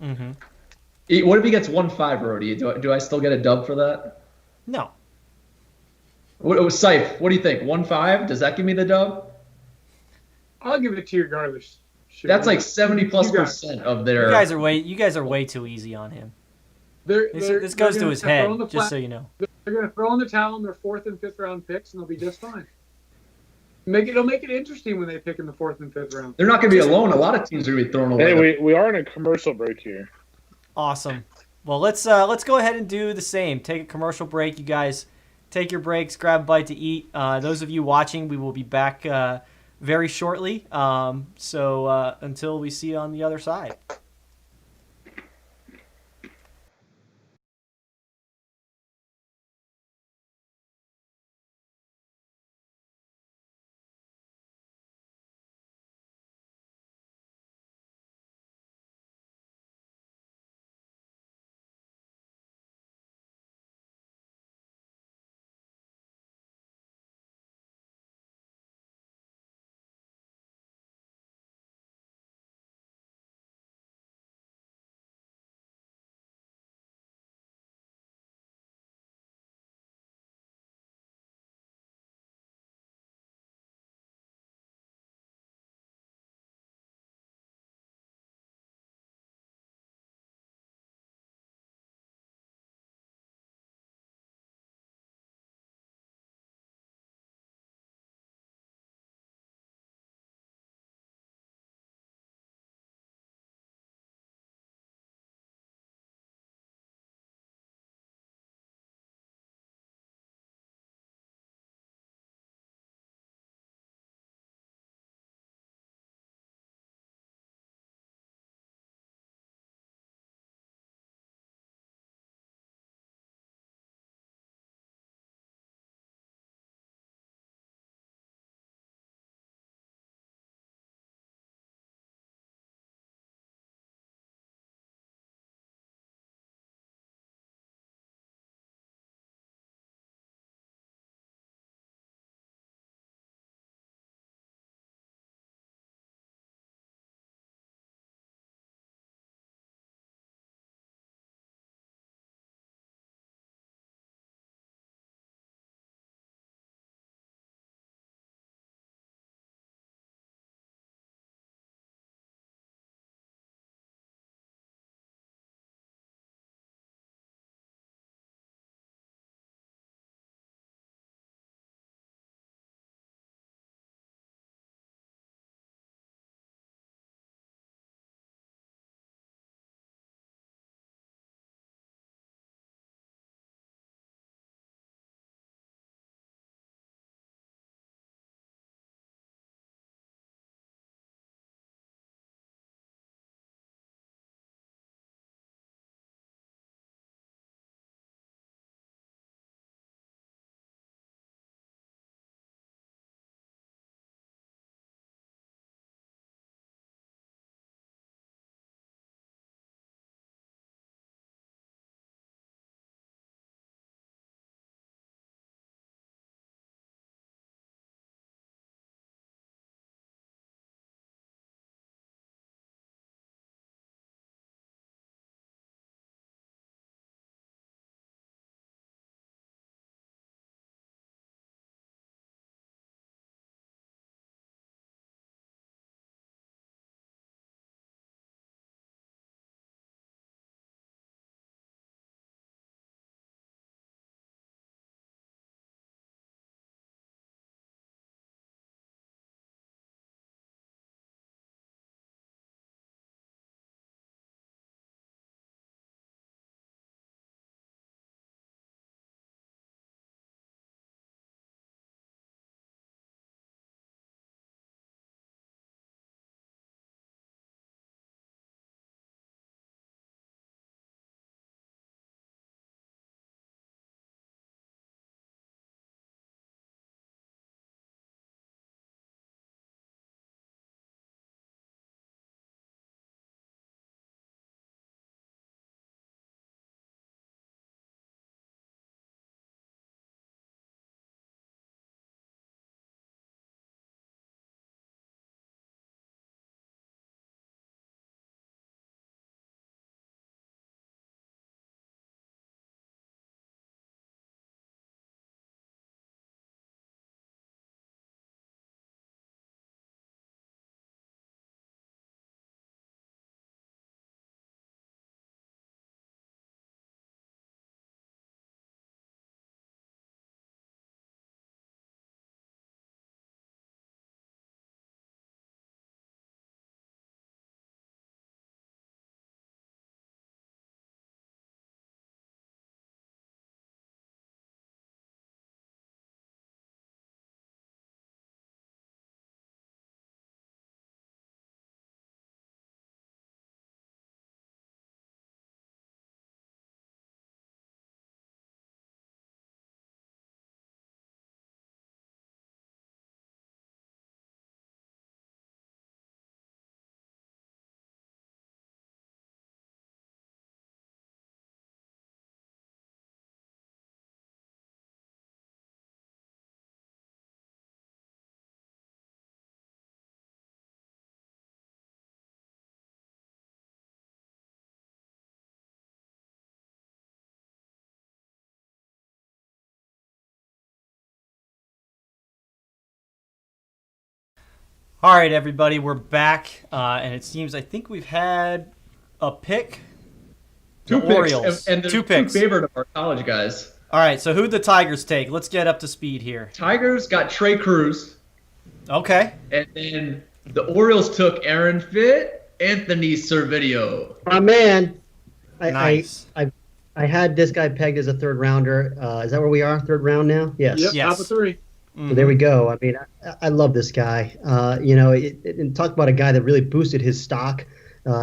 Mm-hmm. What if he gets 1.5, Rody? Do I still get a dub for that? No. Saif, what do you think? 1.5? Does that give me the dub? I'll give it to you regardless. Sure. That's like 70+% of their. You guys are way too easy on him. This they're goes to his head, just so you know. They're going to throw in the towel on their 4th and 5th round picks, and they'll be just fine. It'll make it interesting when they pick in the 4th and 5th round. They're not going to be alone. A lot of teams are going to be thrown away. Hey, we are in a commercial break here. Awesome. Well, let's go ahead and do the same. Take a commercial break. You guys take your breaks, grab a bite to eat. Those of you watching, we will be back very shortly. So until we see you on the other side. All right, everybody, we're back, and it seems I think we've had a pick. Two The picks, Orioles. and there's Two picks. favorite of our college guys. All right, so who'd the Tigers take? Let's get up to speed here. Tigers got Trey Cruz, Okay. and then the Orioles took Aaron Fitt, Anthony Servideo. My man. Nice. I had this guy pegged as a third rounder. Is that where we are? Third round now? Yes. Yep, Yes. top of 3. So there we go. I mean, I love this guy. And talk about a guy that really boosted his stock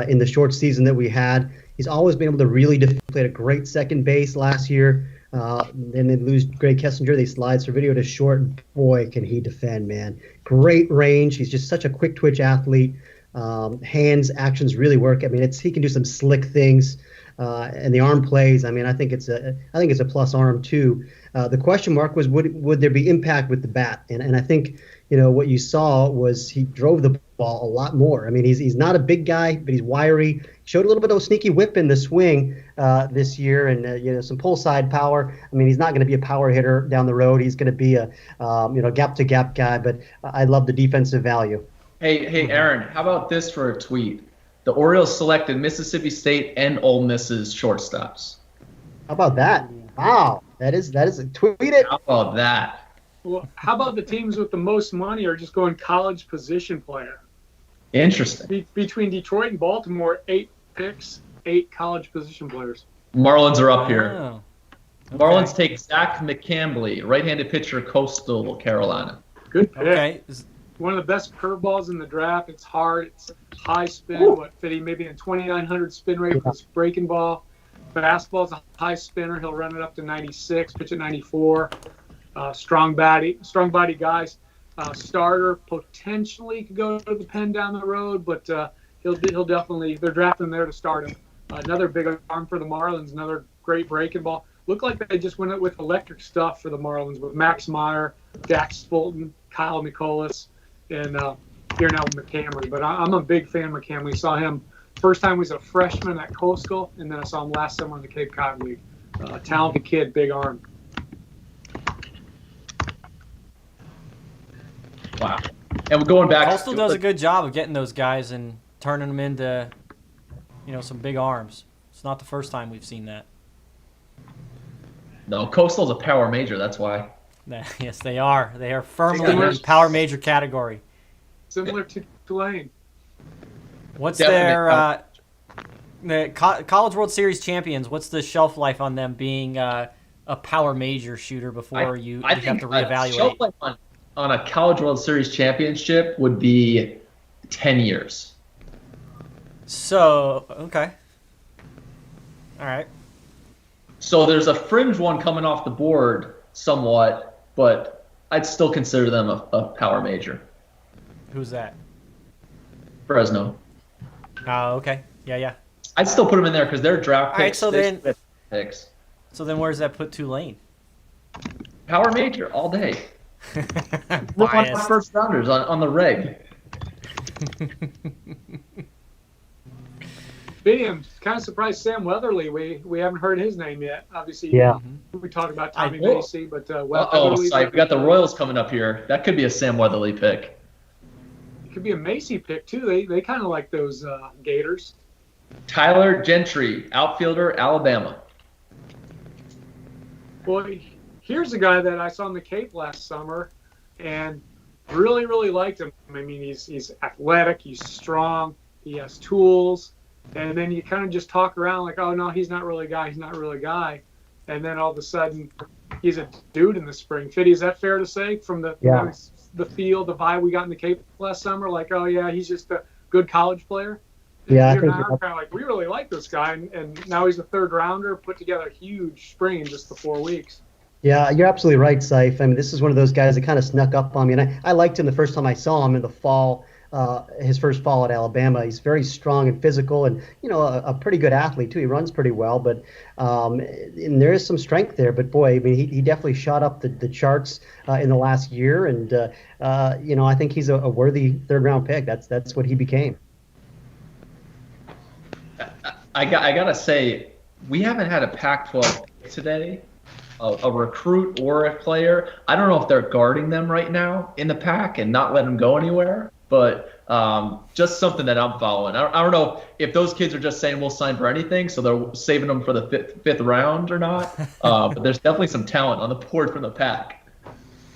in the short season that we had. He's always been able to really played a great second base last year. Then they lose Greg Kessinger. They slide Servideo to short. Boy, can he defend, man. Great range. He's just such a quick twitch athlete. Hands, actions really work. I mean, he can do some slick things. And the arm plays. I mean, I think it's a plus arm too. The question mark was would there be impact with the bat? And I think what you saw was he drove the ball a lot more. I mean, he's not a big guy, but he's wiry. Showed a little bit of a sneaky whip in the swing this year, and some pull side power. I mean, he's not going to be a power hitter down the road. He's going to be a gap to gap guy. But I love the defensive value. Hey, Aaron, how about this for a tweet? The Orioles selected Mississippi State and Ole Miss's shortstops. How about that? Wow, that is tweet it. How about that? Well, how about the teams with the most money are just going college position player? Interesting. Between Detroit and Baltimore, 8 picks, 8 college position players. Marlins are up here. Oh. Okay. Marlins take Zach McCambley, right-handed pitcher, Coastal Carolina. Good pick. Okay. One of the best curveballs in the draft. It's hard. It's high spin. Fitting maybe a 2,900 spin rate for this breaking ball. Fastball's a high spinner. He'll run it up to 96, pitch at 94. Strong body guys. Starter potentially could go to the pen down the road, but he'll definitely. They're drafting him there to start him. Another big arm for the Marlins. Another great breaking ball. Looked like they just went with electric stuff for the Marlins with Max Meyer, Dax Fulton, Kyle Nicolas, and here now McCamry. But I'm a big fan of McCamry. Saw him first time he was a freshman at Coastal, and then I saw him last summer in the Cape Cod League. Talented kid, big arm. Wow. And we're going back. Coastal does a good job of getting those guys and turning them into, some big arms. It's not the first time we've seen that. No, Coastal's a power major. That's why. Yes, they are. They are firmly in the power major category. Similar to Tulane. What's Definite their College World Series champions? What's the shelf life on them being a power major shooter before you have to reevaluate? Shelf life on a College World Series championship would be 10 years. So, okay. All right. So there's a fringe one coming off the board somewhat, but I'd still consider them a power major. Who's that? Fresno. Oh, okay. Yeah. I'd still put them in there because they're draft All right, picks. so they're then- picks. So then where's that put Tulane? Power major all day. Look on our Biased. first rounders on the reg. I'm kind of surprised Sam Weatherly. We haven't heard his name yet. Obviously, Yeah. we talked about Tommy will. Macy, but Oh, Weatherly. sorry. We got the Royals coming up here. That could be a Sam Weatherly pick. It could be a Macy pick too. They kind of like those Gators. Tyler Gentry, outfielder, Alabama. Well, here's a guy that I saw in the Cape last summer, and really, really liked him. I mean, he's athletic, he's strong, he has tools, and then you kind of just talk around like, oh no, he's not really a guy, he's not really a guy, and then all of a sudden, he's a dude in the spring. Fitty, is that fair to say from the the feel, the vibe we got in the Cape last summer? Like, oh yeah, he's just a good college player. Yeah, I You're think kind of like, we really like this guy, and now he's a third rounder, put together a huge spring in just the 4 weeks. Yeah, you're absolutely right, Saif. I mean, this is one of those guys that kind of snuck up on me, and I liked him the first time I saw him in the fall, his first fall at Alabama. He's very strong and physical, and a pretty good athlete too. He runs pretty well, but and there is some strength there. But boy, I mean, he definitely shot up the charts in the last year, and I think he's a worthy third round pick. That's what he became. I gotta say, we haven't had a Pac-12 pick today, a recruit or a player. I don't know if they're guarding them right now in the pack and not letting them go anywhere. but just something that I'm following. I don't know if those kids are just saying we'll sign for anything, so they're saving them for the fifth round or not. But there's definitely some talent on the board from the pack.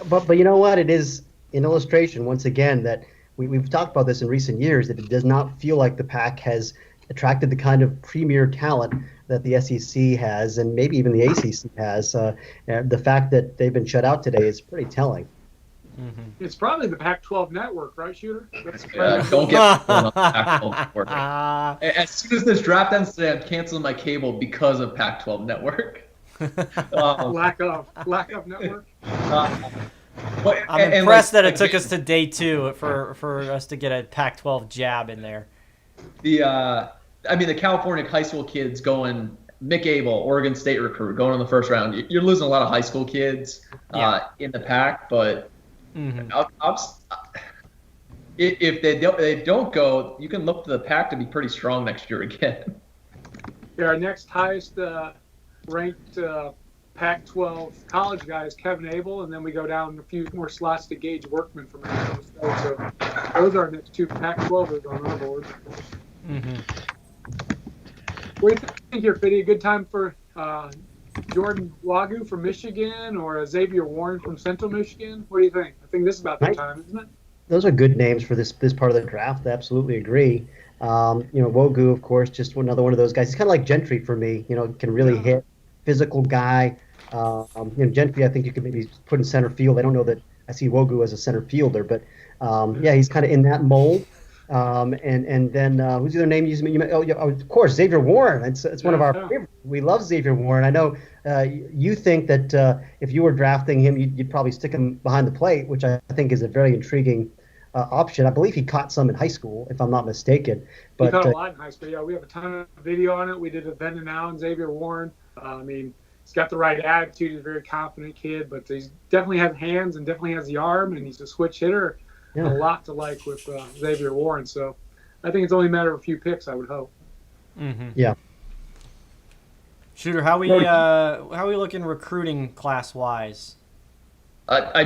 But you know what? It is an illustration once again that we've talked about this in recent years, that it does not feel like the pack has attracted the kind of premier talent that the SEC has, and maybe even the ACC has. The fact that they've been shut out today is pretty telling. Mm-hmm. It's probably the Pac-12 network, right, Shooter? That's Don't get on the Pac-12 network. As soon as this draft ends today, I'm canceling my cable because of Pac-12 network. lack of network. I'm impressed that it took us to day 2 for us to get a Pac-12 jab in there. The California high school kids going, Mick Abel, Oregon State recruit, going in the first round. You're losing a lot of high school kids in the pack, but if they don't go, you can look to the pack to be pretty strong next year again. Yeah, our next highest ranked Pac-12 college guy is Kevin Abel, and then we go down a few more slots to Gage Workman from Arizona State. So those are our next 2 Pac-12ers on our board. Mm-hmm. What do you think here, Fiddy? A good time for Jordan Wagoo from Michigan or Xavier Warren from Central Michigan? What do you think? I think this is about the time, isn't it? Those are good names for this part of the draft. I absolutely agree. Wagoo, of course, just another one of those guys. He's kind of like Gentry for me. Can really hit, physical guy. Gentry, I think you could maybe put in center field. I don't know that I see Wagoo as a center fielder, but he's kind of in that mold. And then who's the other name you mentioned? Of course, Xavier Warren. It's one of our favorites. We love Xavier Warren. I know you think that if you were drafting him, you'd probably stick him behind the plate, which I think is a very intriguing option. I believe he caught some in high school, if I'm not mistaken. But he caught a lot in high school. Yeah, we have a ton of video on it. We did a then and now on Xavier Warren. He's got the right attitude. He's a very confident kid, but he definitely has hands and definitely has the arm, and he's a switch hitter. Yeah. A lot to like with Xavier Warren. So I think it's only a matter of a few picks, I would hope. Mm-hmm. Yeah. Shooter, how we looking recruiting class wise? I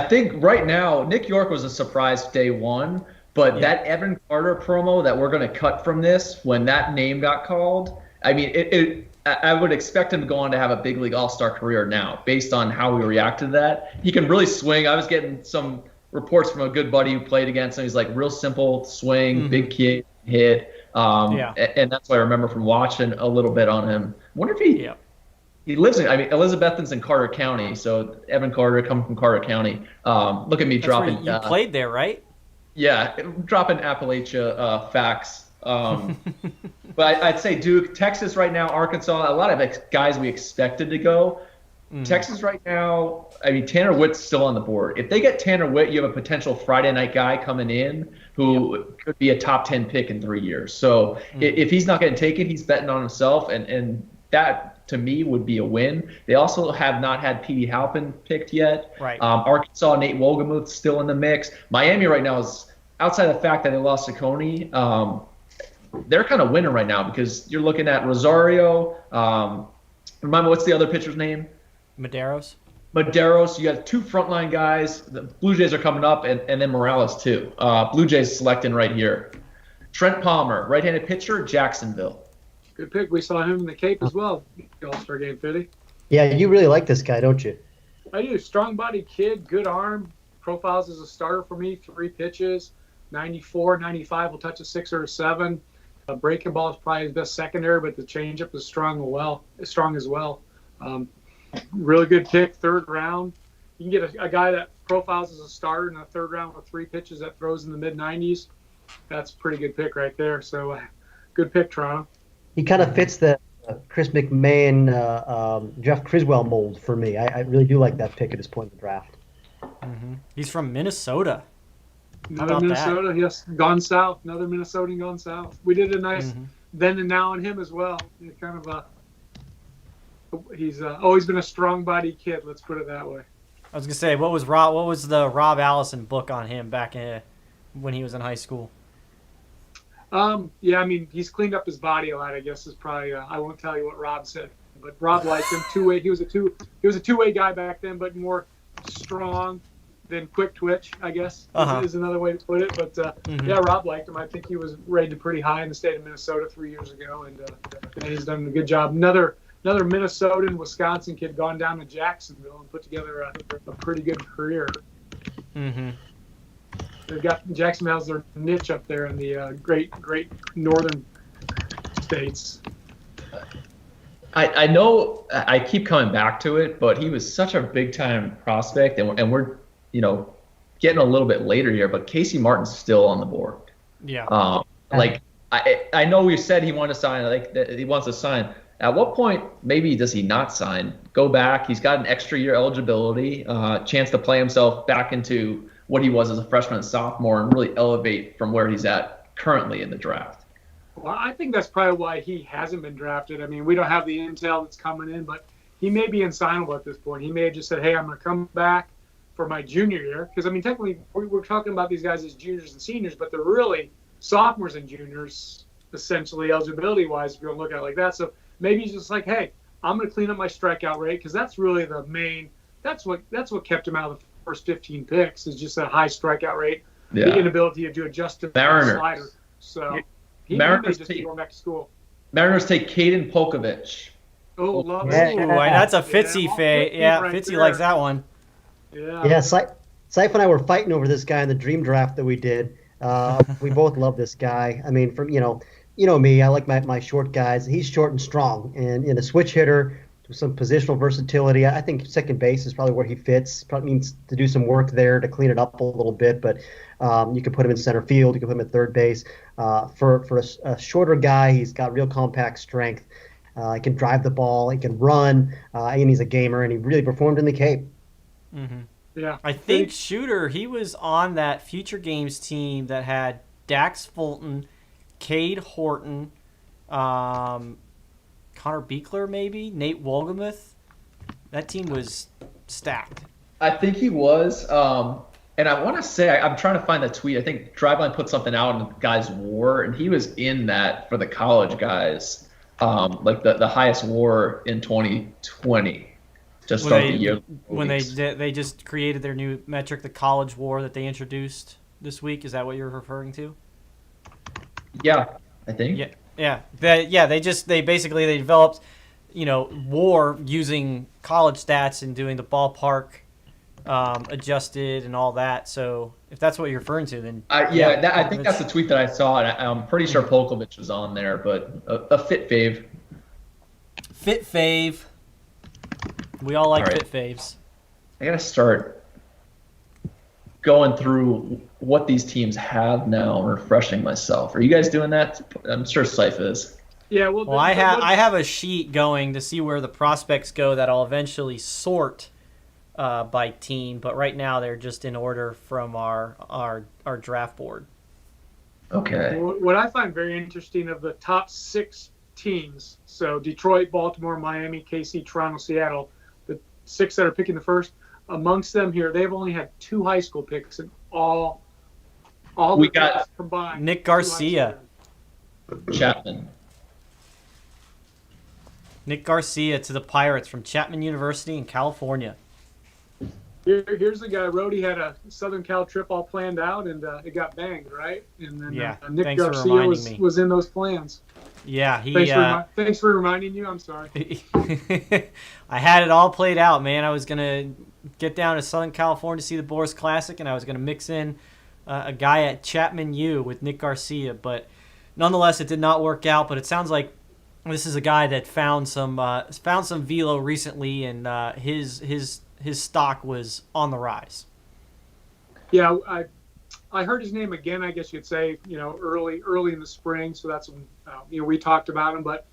think right now Nick York was a surprise day 1, but that Evan Carter promo that we're going to cut from this when that name got called, I would expect him to go on to have a big league all-star career now based on how we reacted to that. He can really swing. I was getting some reports from a good buddy who played against him. He's like real simple swing, big kid, hit. And that's what I remember from watching a little bit on him. I wonder if he lives in, Elizabethton's in Carter County, so Evan Carter coming from Carter County. Look at me dropping. You played there, right? Yeah, dropping Appalachia facts. But I'd say Duke, Texas right now, Arkansas, a lot of guys we expected to go. Texas right now, Tanner Witt's still on the board. If they get Tanner Witt, you have a potential Friday night guy coming in who could be a top 10 pick in 3 years. So if he's not getting taken, he's betting on himself, and that, to me, would be a win. They also have not had Petey Halpin picked yet. Right. Arkansas, Nate Wolgemuth still in the mix. Miami right now is, outside the fact that they lost to Coney, they're kind of winning right now because you're looking at Rosario. Remind me, what's the other pitcher's name? Medeiros. You got 2 frontline guys. The Blue Jays are coming up, and then Morales too. Blue Jays selecting right here. Trent Palmer, right-handed pitcher, Jacksonville. Good pick. We saw him in the Cape as well. All-Star game, Fiddy. Yeah, you really like this guy, don't you? I do. Strong-bodied kid, good arm. Profiles as a starter for me. 3 pitches, 94, 95. Will touch a 6 or a 7. Breaking ball is probably his best secondary, but the changeup is strong as well. Really good pick, 3rd round. You can get a guy that profiles as a starter in the 3rd round with 3 pitches that throws in the mid-90s. That's a pretty good pick right there. So good pick, Toronto. He kind of fits the Chris McMahon, Jeff Criswell mold for me. I really do like that pick at this point in the draft. Mm-hmm. He's from Minnesota. Another Minnesota, yes. Gone south. Another Minnesotan gone south. We did a nice then and now on him as well. Kind of he's always been a strong-bodied kid. Let's put it that way. I was gonna say, what was the Rob Allison book on him back when he was in high school? He's cleaned up his body a lot. I guess is probably. I won't tell you what Rob said, but Rob liked him. Two-way. He was a two-way guy back then, but more strong, than quick twitch, I guess is another way to put it. But Mhm. yeah, Rob liked him. I think he was rated pretty high in the state of Minnesota 3 years ago, and he's done a good job. Another Minnesotan, Wisconsin kid gone down to Jacksonville and put together a pretty good career. Mm-hmm. They've got Jacksonville has their niche up there in the great northern states. I know I keep coming back to it, but he was such a big time prospect, and we're getting a little bit later here, but Casey Martin's still on the board. Yeah. Like I know we said he wanted to sign, like that he wants to sign. At what point maybe does he not sign? Go back. He's got an extra year eligibility, chance to play himself back into what he was as a freshman and sophomore, and really elevate from where he's at currently in the draft. Well, I think that's probably why he hasn't been drafted. I mean, we don't have the intel that's coming in, but he may be insignable at this point. He may have just said, hey, I'm going to come back for my junior year. Because, I mean, technically, we're talking about these guys as juniors and seniors, but they're really sophomores and juniors, essentially, eligibility-wise, if you're going to look at it like that. So maybe he's just like, hey, I'm going to clean up my strikeout rate, because that's really the main – that's what kept him out of the first 15 picks, is just that high strikeout rate, the inability to adjust to the slider. So – Mariners just going back to school. Mariners take Caden Polkovich. Oh, love Yeah. it. Ooh, that's a Fitzy fade. Yeah, right Fitzy there. likes that one. Yeah. Yeah, Syph and I were fighting over this guy in the dream draft that we did. We both love this guy. I mean, from you know me, I like my short guys. He's short and strong, and in a switch hitter with some positional versatility. I think second base is probably where he fits. Probably needs to do some work there to clean it up a little bit, but you could put him in center field. You could put him at third base. For a shorter guy, he's got real compact strength. He can drive the ball. He can run, and he's a gamer. And he really performed in the Cape. Mm-hmm. Yeah. I think Shooter, he was on that Future Games team that had Dax Fulton, Cade Horton, Connor Beekler, maybe Nate Wolgamuth. That team was stacked. I think he was. And I want to say, I'm trying to find the tweet. I think Driveline put something out on the guys' WAR, and he was in that for the college guys, like the highest WAR in 2020, just from the year. When they just created their new metric, the college WAR that they introduced this week. Is that what you're referring to? Yeah, I think. Yeah. They basically developed, WAR using college stats and doing the ballpark adjusted and all that. So if that's what you're referring to, then I think that's the tweet that I saw, and I'm pretty sure Polkovich was on there, but a fit fave. Fit fave. We all like right. fit faves. I gotta start going through what these teams have now and refreshing myself. Are you guys doing that? I'm sure Syph is. Yeah. Well, I have a sheet going to see where the prospects go that I'll eventually sort by team, but right now they're just in order from our draft board. Okay. What I find very interesting of the top 6 teams, so Detroit, Baltimore, Miami, KC, Toronto, Seattle, the 6 that are picking the first, amongst them here, they've only had 2 high school picks in all We the got picks combined. Nick Garcia. Chapman. Nick Garcia to the Pirates from Chapman University in California. Here's the guy. Rhodey had a Southern Cal trip all planned out, and it got banged, right? And then Nick thanks for Garcia reminding me. was in those plans. Yeah, Thanks for reminding you. I'm sorry. I had it all played out, man. I was gonna get down to Southern California to see the Boris Classic, and I was gonna mix in a guy at Chapman U with Nick Garcia, but nonetheless, it did not work out. But it sounds like this is a guy that found some velo recently, and his stock was on the rise. Yeah, I heard his name again. I guess you'd say early in the spring. So that's when we talked about him. But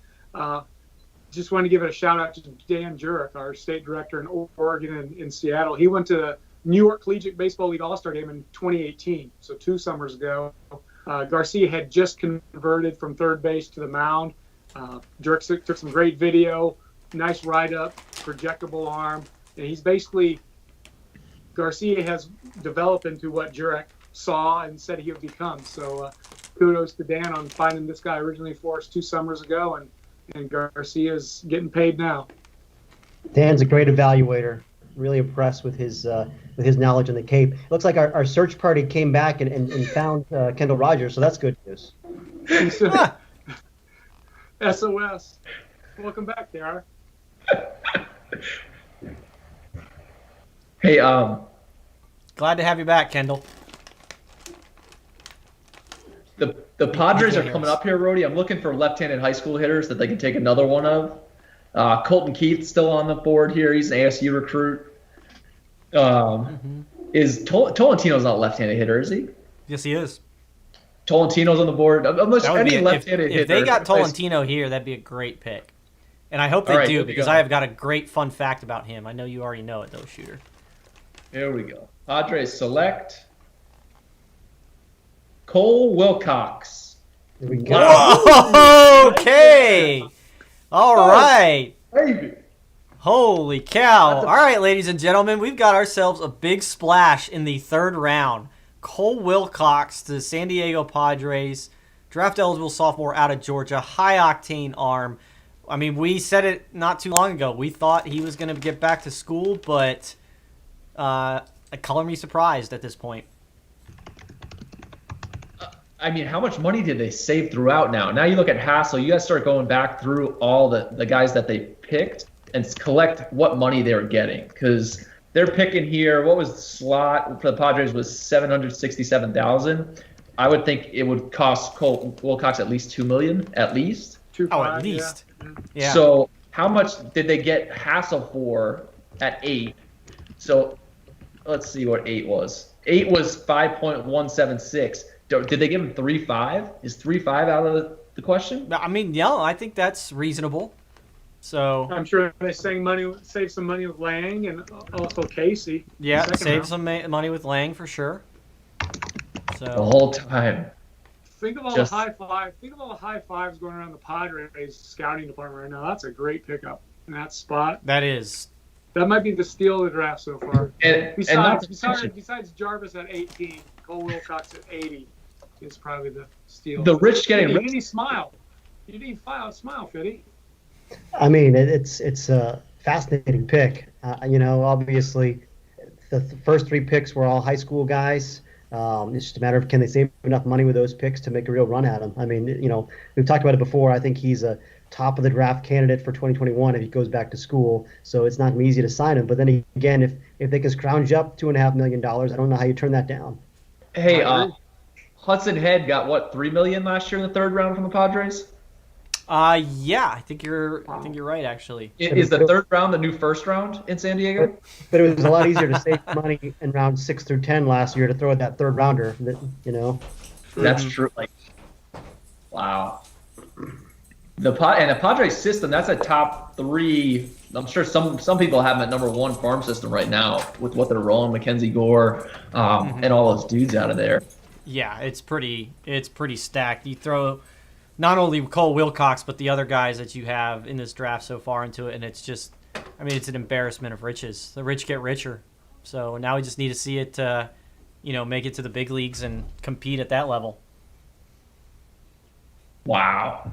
just want to give it a shout out to Dan Jurek, our state director in Oregon and in Seattle. He went to the New York Collegiate Baseball League All-Star Game in 2018, so 2 summers ago. Garcia had just converted from third base to the mound. Jurek took some great video, nice ride-up, projectable arm. And he's basically, Garcia has developed into what Jurek saw and said he would become. So kudos to Dan on finding this guy originally for us 2 summers ago, and Garcia's getting paid now. Dan's a great evaluator. Really impressed with his knowledge on the Cape. It looks like our search party came back and found Kendall Rogers, so that's good news. SOS. Welcome back, there. Hey, Glad to have you back, Kendall. the Padres are Hitters. coming up here, Rody. I'm looking for left-handed high school hitters that they can take another one of. Colton Keith still on the board here. He's an ASU recruit. Is Tolentino's not a left-handed hitter, is he? Yes, he is. Tolentino's on the board. Unless That would any be left-handed hitter. if they got Tolentino here, that'd be a great pick. And I hope they All right, do, here we because go. I have got a great fun fact about him. I know you already know it, though, Shooter. Here we go. Padres select Cole Wilcox. There we go. Whoa, okay. All right. Baby. Holy cow. All right, ladies and gentlemen, we've got ourselves a big splash in the third round. Cole Wilcox to San Diego Padres, draft eligible sophomore out of Georgia, high octane arm. I mean, we said it not too long ago. We thought he was going to get back to school, but color me surprised at this point. I mean, how much money did they save throughout now? Now you look at Hassel, you guys start going back through all the guys that they picked and collect what money they were getting. Because they're picking here, what was the slot for the Padres was $767,000. I would think it would cost Cole Wilcox at least $2 million, at least. Oh, at least. Yeah. So how much did they get Hassel for at 8? So let's see what 8 was. 8 was 5.176. Did they give him 3.5? Is 3.5 out of the question? I mean, yeah, I think that's reasonable. So, I'm sure they save some money with Lang and also Casey. yeah, Second save round. some money with Lang for sure. The So, whole time. Think of all Just- the high five. Think of all the high fives going around the Padres scouting department right now. That's a great pickup in that spot. that is. That might be the steal of the draft so far. And not Besides, to mention, besides Jarvis at 18, Cole Wilcox at 80 is probably the steal. the rich getting You rich. need smile. You need smile, Fitty. I mean, it's a fascinating pick. Obviously, the first 3 picks were all high school guys. It's just a matter of can they save enough money with those picks to make a real run at them. I mean, we've talked about it before. I think he's a top of the draft candidate for 2021 if he goes back to school. So it's not easy to sign him. But then again, if they can scrounge up $2.5 million, I don't know how you turn that down. Hey, I agree. Hudson Head got what, $3 million last year in the third round from the Padres? Yeah, I think you're right actually. Is the third round the new first round in San Diego? But it was a lot easier to save money in round 6 through 10 last year to throw at that third rounder. That's true. Like, wow. The Padres system, that's a top 3. I'm sure some people have them at number 1 farm system right now with what they're rolling, Mackenzie Gore, and all those dudes out of there. Yeah, it's pretty stacked. You throw not only Cole Wilcox but the other guys that you have in this draft so far into it, and it's just, I mean, it's an embarrassment of riches. The rich get richer. So now we just need to see it, make it to the big leagues and compete at that level. Wow.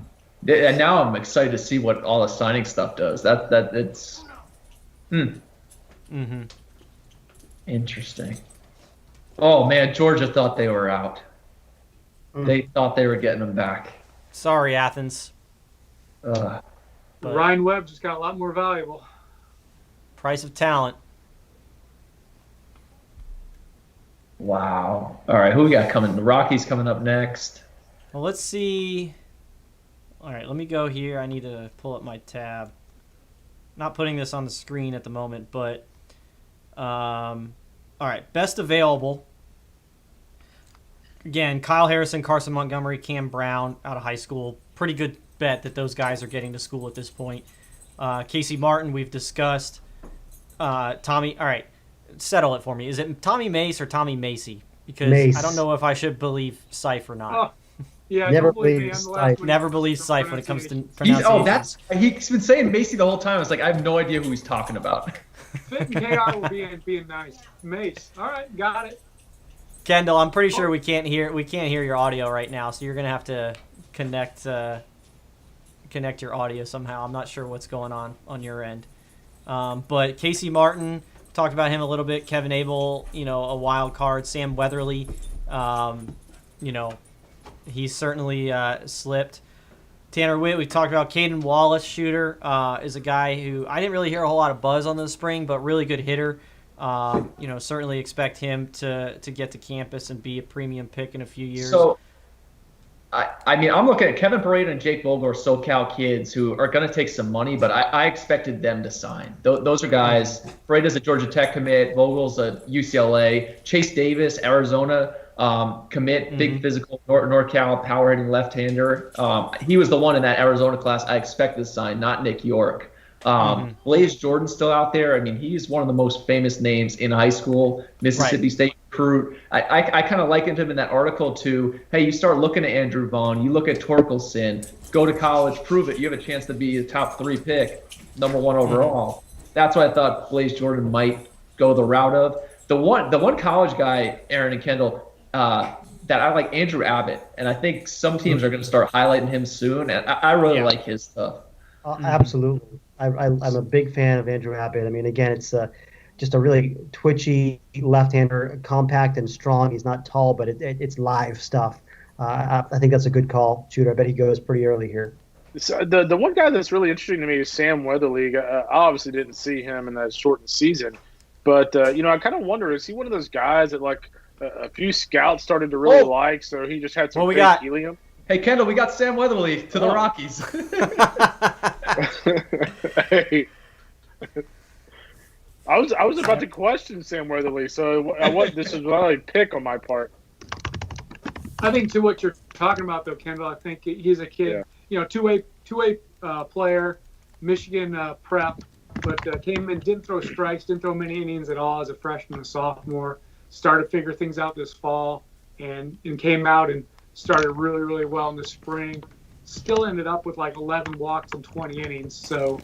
And now I'm excited to see what all the signing stuff does. It's interesting. Oh man, Georgia thought they were out. They thought they were getting them back. Sorry, Athens. Ugh. But- Ryan Webb just got a lot more valuable. Price of talent. Wow. All right, who we got coming? The Rockies coming up next. Well, let's see. All right, let me go here. I need to pull up my tab. Not putting this on the screen at the moment, but all right, best available. Again, Kyle Harrison, Carson Montgomery, Cam Brown out of high school. Pretty good bet that those guys are getting to school at this point. Casey Martin, we've discussed. Tommy, all right, settle it for me. Is it Tommy Mace or Tommy Macy? Because Mace. I don't know if I should believe Syfe or not. Oh, yeah, Never don't believe me. believe I'm the last one. Never believe Syfe when it comes to Pronunciation. pronunciation. He's been saying Macy the whole time. It's like I have no idea who he's talking about. Fit and KR will being nice. Mace. All right, got it. Kendall, I'm pretty sure we can't hear your audio right now, so you're gonna have to connect your audio somehow. I'm not sure what's going on your end. But Casey Martin, talked about him a little bit. Kevin Abel, a wild card. Sam Weatherly, he's certainly slipped. Tanner Witt, we talked about. Caden Wallace, shooter, is a guy who I didn't really hear a whole lot of buzz on this spring, but really good hitter. Certainly expect him to get to campus and be a premium pick in a few years. So, I'm looking at Kevin Parade and Jake Vogel are SoCal kids who are going to take some money, but I expected them to sign. Those are guys. Parade is a Georgia Tech commit. Vogel's a UCLA. Chase Davis, Arizona commit, big physical NorCal power hitting left-hander. He was the one in that Arizona class I expected to sign, not Nick York. Blaze Jordan's still out there. I mean, he's one of the most famous names in high school, Mississippi State recruit. I kind of likened him in that article to, hey, you start looking at Andrew Vaughn, you look at Torkelson, go to college, prove it. You have a chance to be a top 3 pick, number 1 overall. That's what I thought Blaze Jordan might go the route of. The one college guy, Aaron and Kendall, that I like, Andrew Abbott, and I think some teams are going to start highlighting him soon. And I really like his stuff. Absolutely. I'm a big fan of Andrew Abbott. I mean, again, it's just a really twitchy left-hander, compact and strong. He's not tall, but it's live stuff. I think that's a good call, shooter. I bet he goes pretty early here. So the one guy that's really interesting to me is Sam Weatherly. I obviously didn't see him in that shortened season, but I kind of wonder, is he one of those guys that like a few scouts started to really like, so he just had some fake helium? Hey, Kendall, we got Sam Weatherly to the Rockies. Hey, I was about to question Sam Weatherly, so this is a pick on my part. I think to what you're talking about, though, Kendall, I think he's a kid, two-way player, Michigan prep, but came in, didn't throw strikes, didn't throw many innings at all as a freshman and sophomore. Started to figure things out this fall, and came out and started really, really well in the spring. Still ended up with like 11 walks and 20 innings. So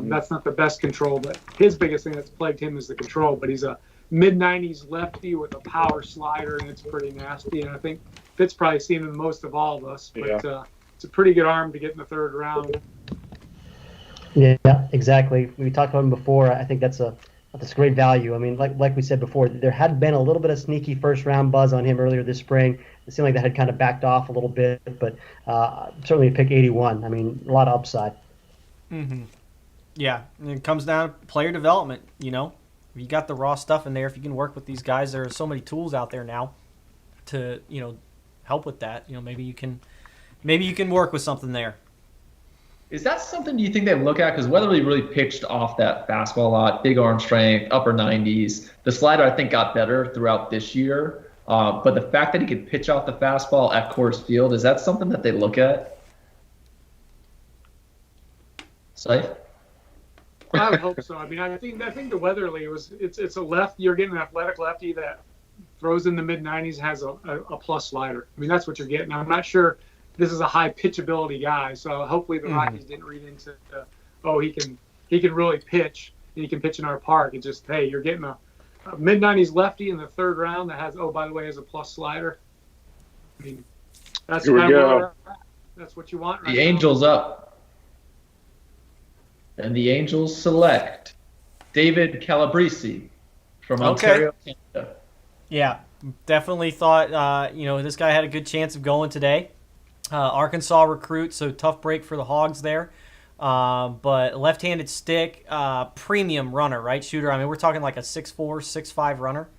that's not the best control, but his biggest thing that's plagued him is the control. But he's a mid-90s lefty with a power slider, and it's pretty nasty. And I think Fitt's probably seen him the most of all of us. But it's a pretty good arm to get in the 3rd round. Yeah, exactly. We talked about him before. I think that's great value. I mean, like we said before, there had been a little bit of sneaky first-round buzz on him earlier this spring. It seemed like that had kind of backed off a little bit, but certainly pick 81. I mean, a lot of upside. Mm-hmm. Yeah, and it comes down to player development. You got the raw stuff in there. If you can work with these guys, there are so many tools out there now to help with that. Maybe you can work with something there. Is that something you think they look at? Because Weatherly really pitched off that fastball a lot, big arm strength, upper 90s. The slider, I think, got better throughout this year. But the fact that he could pitch off the fastball at Coors Field, is that something that they look at? Safe? I would hope so. I mean, I think the Weatherly it's a left. You're getting an athletic lefty that throws in the mid-90s, has a plus slider. I mean, that's what you're getting. I'm not sure this is a high pitchability guy, so hopefully the Rockies didn't read into he can really pitch and he can pitch in our park. It's just, hey, you're getting a mid-90s lefty in the 3rd round that has, by the way, has a plus slider. I mean, that's what you want right The Angels up. And the Angels select David Calabrese from Ontario, Canada. Yeah, definitely thought, this guy had a good chance of going today. Arkansas recruit, so tough break for the Hogs there. But left-handed stick, premium runner, right, shooter? I mean, we're talking like a 6'4", 6'5" runner.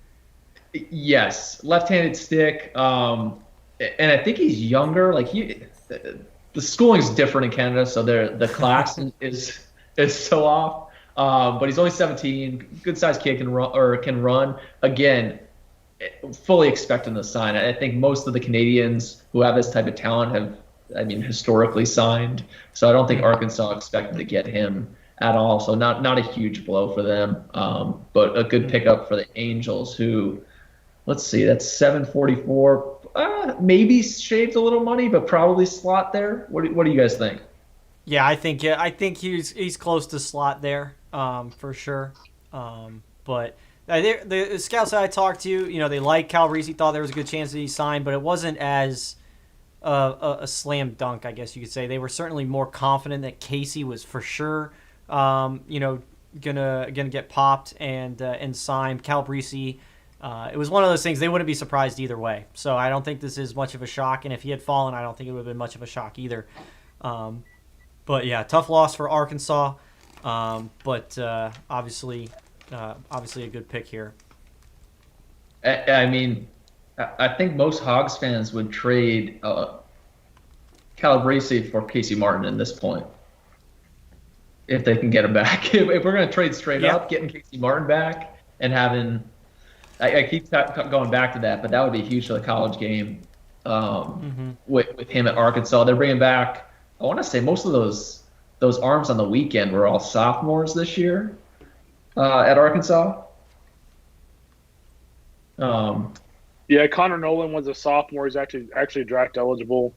Yes, left-handed stick, and I think he's younger. Like the schooling's different in Canada, so the class is so off. But he's only 17, good-sized kid, can run. Again, fully expecting the sign. I think most of the Canadians who have this type of talent have, historically signed. So I don't think Arkansas expected to get him at all. So not a huge blow for them, but a good pickup for the Angels who, let's see, that's $744. Maybe shaved a little money, but probably slot there. What do you guys think? Yeah, I think he's close to slot there, for sure. But the scouts that I talked to, they like Calabrese, thought there was a good chance that he signed, but it wasn't as a slam dunk, I guess you could say. They were certainly more confident that Casey was for sure, gonna get popped and signed. Calabrese. It was one of those things they wouldn't be surprised either way. So I don't think this is much of a shock. And if he had fallen, I don't think it would have been much of a shock either. But yeah, tough loss for Arkansas. But obviously a good pick here. I mean, I think most Hogs fans would trade Calabrese for Casey Martin at this point, if they can get him back. If we're going to trade straight up, getting Casey Martin back and having, I keep going back to that, but that would be huge for the college game with him at Arkansas. They're bringing back, I want to say most of those arms on the weekend were all sophomores this year at Arkansas. Yeah, Connor Nolan was a sophomore. He's actually draft eligible.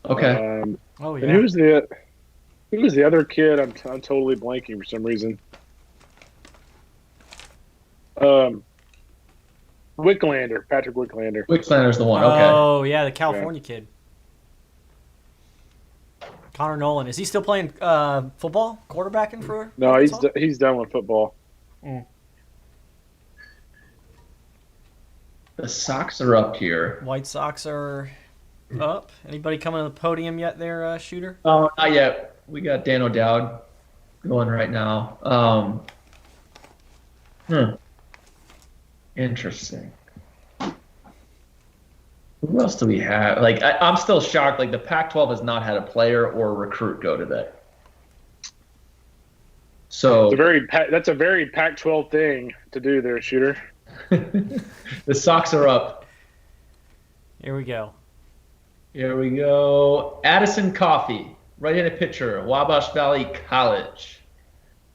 Okay. Oh And yeah. who was the other kid? I'm totally blanking for some reason. Wicklander, Patrick Wicklander. Wickslander's the one. Okay. Oh yeah, the California kid. Connor Nolan. Is he still playing football? Quarterbacking for? No, Arkansas? he's done with football. The Sox are up here. White Sox are up. Anybody coming to the podium yet there, Shooter? Oh, not yet. We got Dan O'Dowd going right now. Interesting. Who else do we have? Like, I'm still shocked. Like, the Pac-12 has not had a player or a recruit go today. So That's a very Pac-12 thing to do there, Shooter. the Sox are up. Here we go. Here we go. Addison Coffey, right-handed pitcher, Wabash Valley College.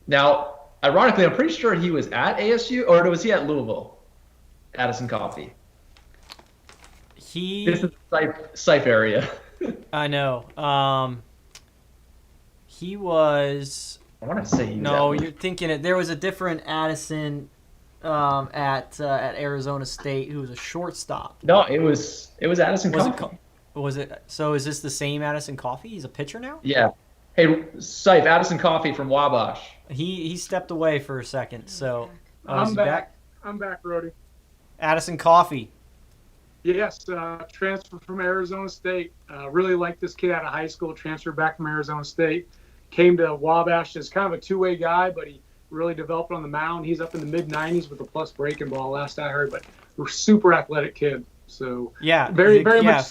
Now, ironically, I'm pretty sure he was at ASU, or was he at Louisville? Addison Coffey. This is Sife area. I know. He was. I want to say he was No, at you're thinking it. There was a different Addison at Arizona State who was a shortstop. No, it was Addison Was Coffey. Was it? So is this the same Addison Coffey? He's a pitcher now. Yeah. Hey, Sife, Addison Coffey from Wabash. He stepped away for a second. So is I'm he back. I'm back, Rody. Addison Coffey. Yes, transfer from Arizona State. Really liked this kid out of high school. Transferred back from Arizona State. Came to Wabash as kind of a two-way guy, but he really developed on the mound. He's up in the mid-90s with a plus breaking ball, last I heard. But we're super athletic kid. So Yeah. very yeah.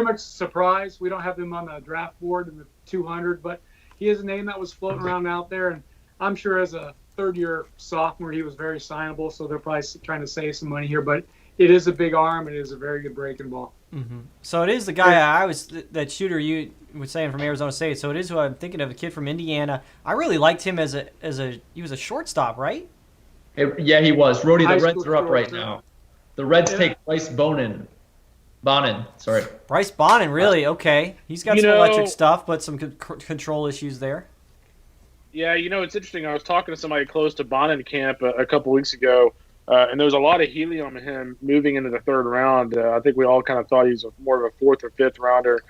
much surprised. We don't have him on the draft board in the 200, but he is a name that was floating around out there. And I'm sure as a third-year sophomore, he was very signable. So they're probably trying to save some money here. But it is a big arm, and it is a very good breaking ball. Mm-hmm. So it is the guy that Shooter you were saying from Arizona State. So it is who I'm thinking of, a kid from Indiana. I really liked him as he was a shortstop, right? Yeah, he was. Rody, the High Reds school are up right shortstop. now. The Reds Yeah. take Bryce Bonin. Sorry. Bryce Bonin, really? Okay. He's got You some know- electric stuff, but some control issues there. Yeah, it's interesting. I was talking to somebody close to Bonin camp a couple weeks ago, and there was a lot of helium in him moving into the third round. I think we all kind of thought he was more of a fourth or fifth rounder,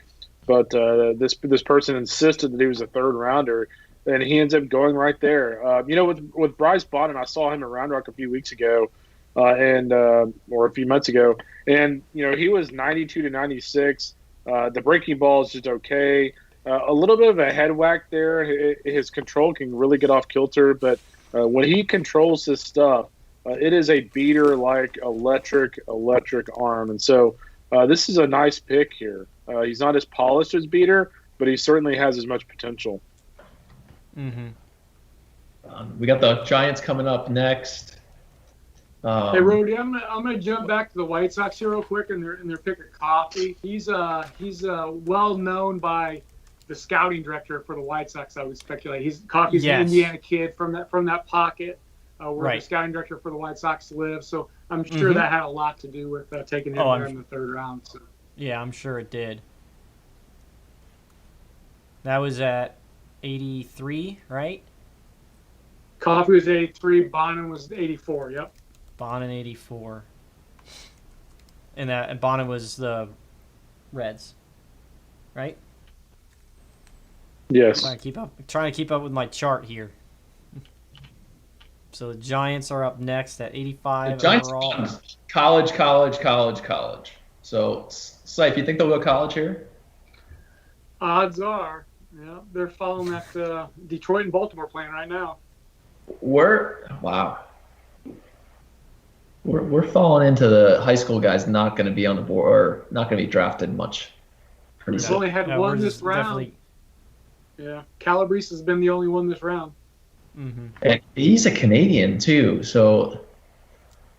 but this person insisted that he was a third rounder, and he ends up going right there. With Bryce Bonin, I saw him at Round Rock a few weeks ago, or a few months ago, and he was 92 to 96. The breaking ball is just okay. A little bit of a head whack there. His control can really get off kilter, but when he controls his stuff, it is a beater like electric arm. And so this is a nice pick here. He's not as polished as beater, but he certainly has as much potential. Mm-hmm. We got the Giants coming up next. Hey, Rody, I'm gonna jump back to the White Sox here real quick, and their pick of Coffey. He's well known by the scouting director for the White Sox. I would speculate Coffey's Yes. an Indiana kid from that pocket where Right. the scouting director for the White Sox lives. So I'm sure Mhm. that had a lot to do with taking him Oh, there in the third round. So. Yeah, I'm sure it did. That was at 83, right? Coffey was 83. Bonin was 84. Yep. Bonin 84. And Bonin was the Reds, right? Yes. Trying to keep up with my chart here. So the Giants are up next at The 85 Giants overall. college. So, Sife, you think they'll go college here? Odds are, yeah, they're following that Detroit and Baltimore plan right now. Wow. We're falling into the high school guys not going to be on the board or not going to be drafted much. Pretty We've soon. only had Yeah, one we're this just round. definitely. Yeah, Calabrese has been the only one this round. Mm-hmm. And he's a Canadian too, so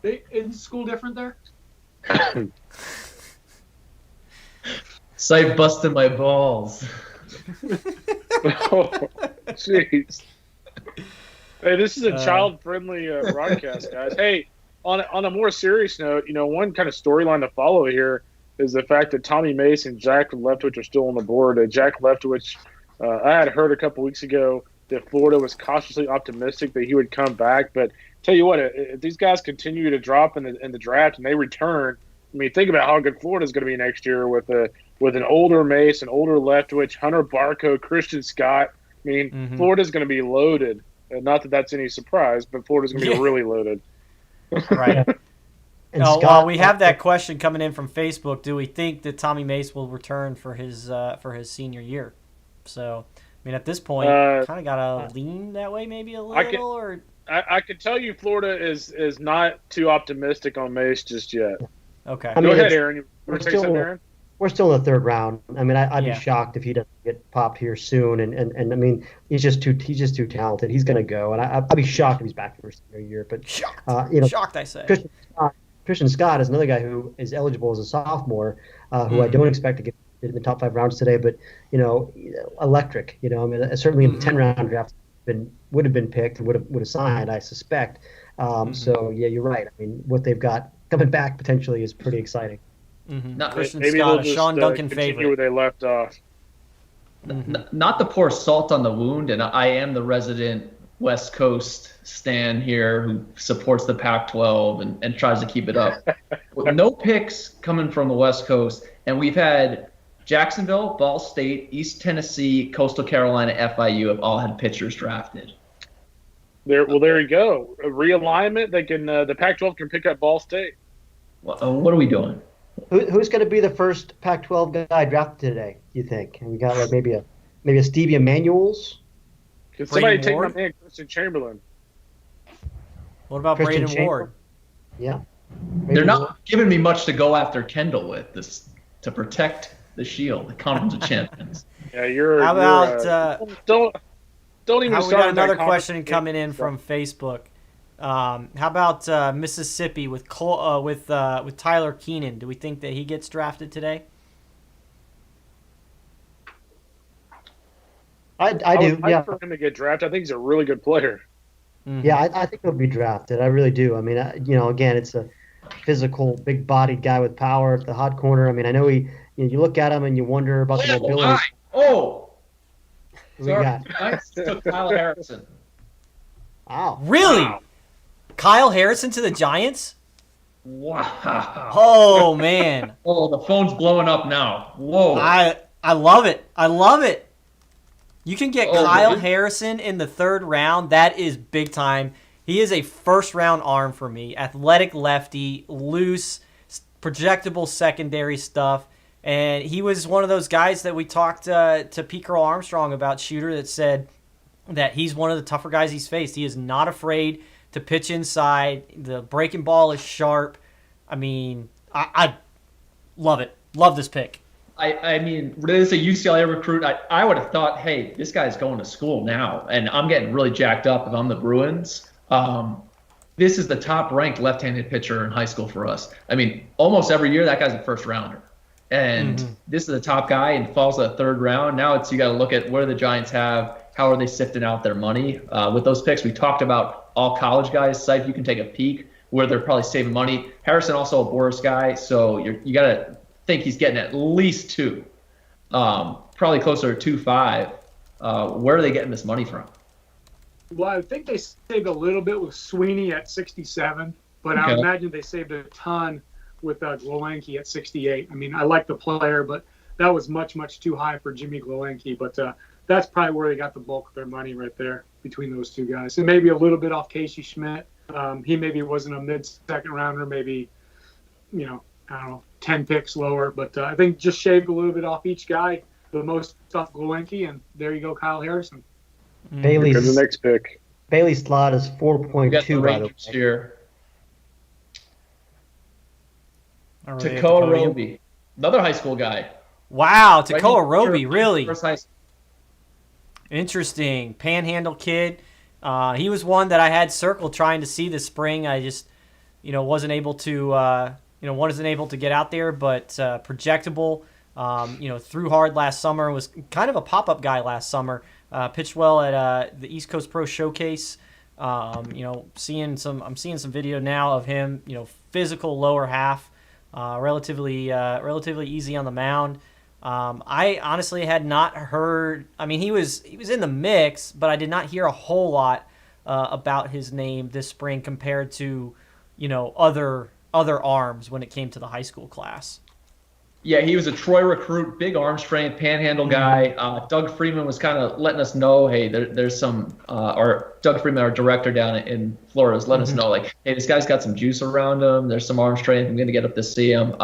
Is school different there? Sife busted my balls. Oh, jeez. Hey, this is a child-friendly broadcast, guys. Hey, on a more serious note, one kind of storyline to follow here is the fact that Tommy Mace and Jack Leftwich are still on the board. Jack Leftwich, I had heard a couple weeks ago that Florida was cautiously optimistic that he would come back. But tell you what, if these guys continue to drop in the draft and they return, I mean, think about how good Florida is going to be next year with an older Mace, an older Leftwich, Hunter Barco, Christian Scott. I mean, Florida's going to be loaded. Not that that's any surprise, but Florida's going to be really loaded. Right. And Well, Scott, we have that question coming in from Facebook. Do we think that Tommy Mace will return for his senior year? So, I mean, at this point, kind of got to lean that way maybe a little, I can tell you Florida is not too optimistic on Mace just yet. Okay. I mean, Go ahead, it's- Aaron. You want to say still- something, Aaron? we're still in the third round. I mean, I'd Yeah. be shocked if he doesn't get popped here soon. And I mean, he's just too talented. He's going to go, and I'd be shocked if he's back for his senior year. But Shocked. you know, Shocked, I say. Christian Scott is another guy who is eligible as a sophomore, who I don't expect to get in the top 5 rounds today. But electric. I mean, certainly in the 10-round draft, would have been picked and would have signed, I suspect. So yeah, you're right. I mean, what they've got coming back potentially is pretty exciting. Not, Christian Maybe Scott, they'll a just Sean Duncan continue favorite. where they left off. not to pour salt on the wound, and I am the resident West Coast stan here who supports the Pac-12 and tries to keep it up. With no picks coming from the West Coast, and we've had Jacksonville, Ball State, East Tennessee, Coastal Carolina, FIU have all had pitchers drafted. There you go. A realignment. They can the Pac-12 can pick up Ball State. What are we doing? Who's going to be the first Pac-12 guy drafted today? You think? And we got like maybe a Stevie Emanuels. Can somebody Braden take Ward? my man, Christian Chamberlain? What about Christian Braden Ward? Yeah. They're not giving me much to go after Kendall with this to protect the Shield, the Conference of Champions. Yeah, you're. How about don't even we start got with that another question conversation. coming in from Facebook. How about Mississippi with Tyler Keenan? Do we think that he gets drafted today? I would do. like Yeah. for him to get drafted. I think he's a really good player. Yeah, I think he'll be drafted. I really do. I mean, again, it's a physical, big-bodied guy with power at the hot corner. I mean, I know you look at him and you wonder about the mobility. We got. Giants took Kyle Harrison. Wow. Really? Wow. Kyle Harrison to the Giants? Wow. Oh man. Oh, the phone's blowing up now. Whoa. I love it. I love it. You can get Oh, Kyle really? Harrison in the 3rd round. That is big time. He is a 1st-round arm for me. Athletic lefty, loose, projectable secondary stuff. And he was one of those guys that we talked to Pete Carl Armstrong about, shooter, that said that he's one of the tougher guys he's faced. He is not afraid to pitch inside. The breaking ball is sharp. I mean, I love it. Love this pick. I mean, as a UCLA recruit, I would have thought, hey, this guy's going to school now, and I'm getting really jacked up if I'm the Bruins. This is the top-ranked left-handed pitcher in high school for us. I mean, almost every year that guy's a first-rounder. And this is the top guy and falls to the 3rd round. Now you got to look at where the Giants have, how are they sifting out their money with those picks. We talked about all college guys. Sife, you can take a peek where they're probably saving money. Harrison also a Boris guy, so you got to think he's getting at least 2, probably closer to 2.5. Where are they getting this money from? Well, I think they saved a little bit with Sweeney at 67, but I Okay. would imagine they saved a ton with Glowenke at 68. I mean, I like the player, but that was much, much too high for Jimmy Glowenke. But that's probably where they got the bulk of their money right there between those two guys. And maybe a little bit off Casey Schmidt. He maybe wasn't a mid-second rounder, maybe, I don't know, 10 picks lower. But I think just shaved a little bit off each guy, the most off Glowinky, and there you go, Kyle Harrison. Bailey's Here's the next pick. Bailey's slot is We got 4.2 the by the Rangers way. here. Are we at the Takoa podium? Roby, another high school guy. Wow, Right Takoa here, Roby, really first high school. interesting. Panhandle kid. He was one that I had circled trying to see this spring. I just, wasn't able to, get out there, but projectable. Threw hard last summer. Was kind of a pop-up guy last summer. Pitched well at the East Coast Pro Showcase. I'm seeing some video now of him. Physical lower half, relatively easy on the mound. I honestly had not heard. I mean, he was in the mix, but I did not hear a whole lot about his name this spring compared to other arms when it came to the high school class. Yeah, he was a Troy recruit, big arm strength, panhandle guy. Doug Freeman was kind of letting us know, hey, there's some, or Doug Freeman, our director down in Florida, is letting us know, like, hey, this guy's got some juice around him. There's some arm strength. I'm going to get up to see him.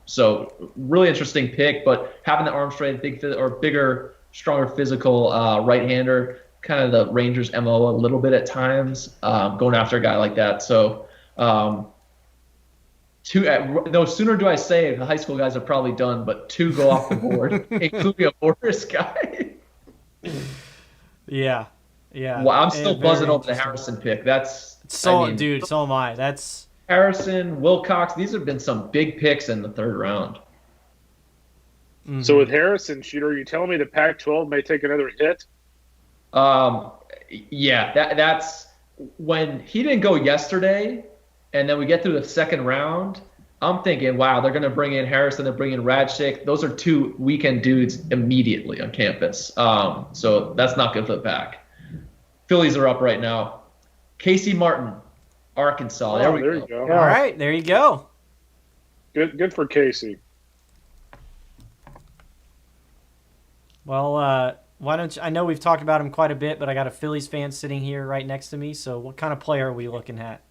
So really interesting pick, but having the arm strength, bigger, stronger physical right-hander, kind of the Rangers' MO a little bit at times, going after a guy like that. So, no sooner do I say it, the high school guys are probably done, but 2 go off the board, including a Morris guy. Yeah. Well, I'm still Very buzzing over the interesting. Harrison pick. That's Dude, so am I. That's Harrison, Wilcox. These have been some big picks in the 3rd round. So with Harrison, Shooter, are you telling me the Pac-12 may take another hit? Yeah, that's when he didn't go yesterday. And then we get through the 2nd round. I'm thinking, wow, they're going to bring in Harrison, they're bringing Radchick. Those are 2 weekend dudes immediately on campus. So that's not good for the Pac. Phillies are up right now. Casey Martin, Arkansas. There we there go. you go. all right. There you go. Good for Casey. Well, why don't you? I know we've talked about him quite a bit, but I got a Phillies fan sitting here right next to me. So, what kind of player are we looking at?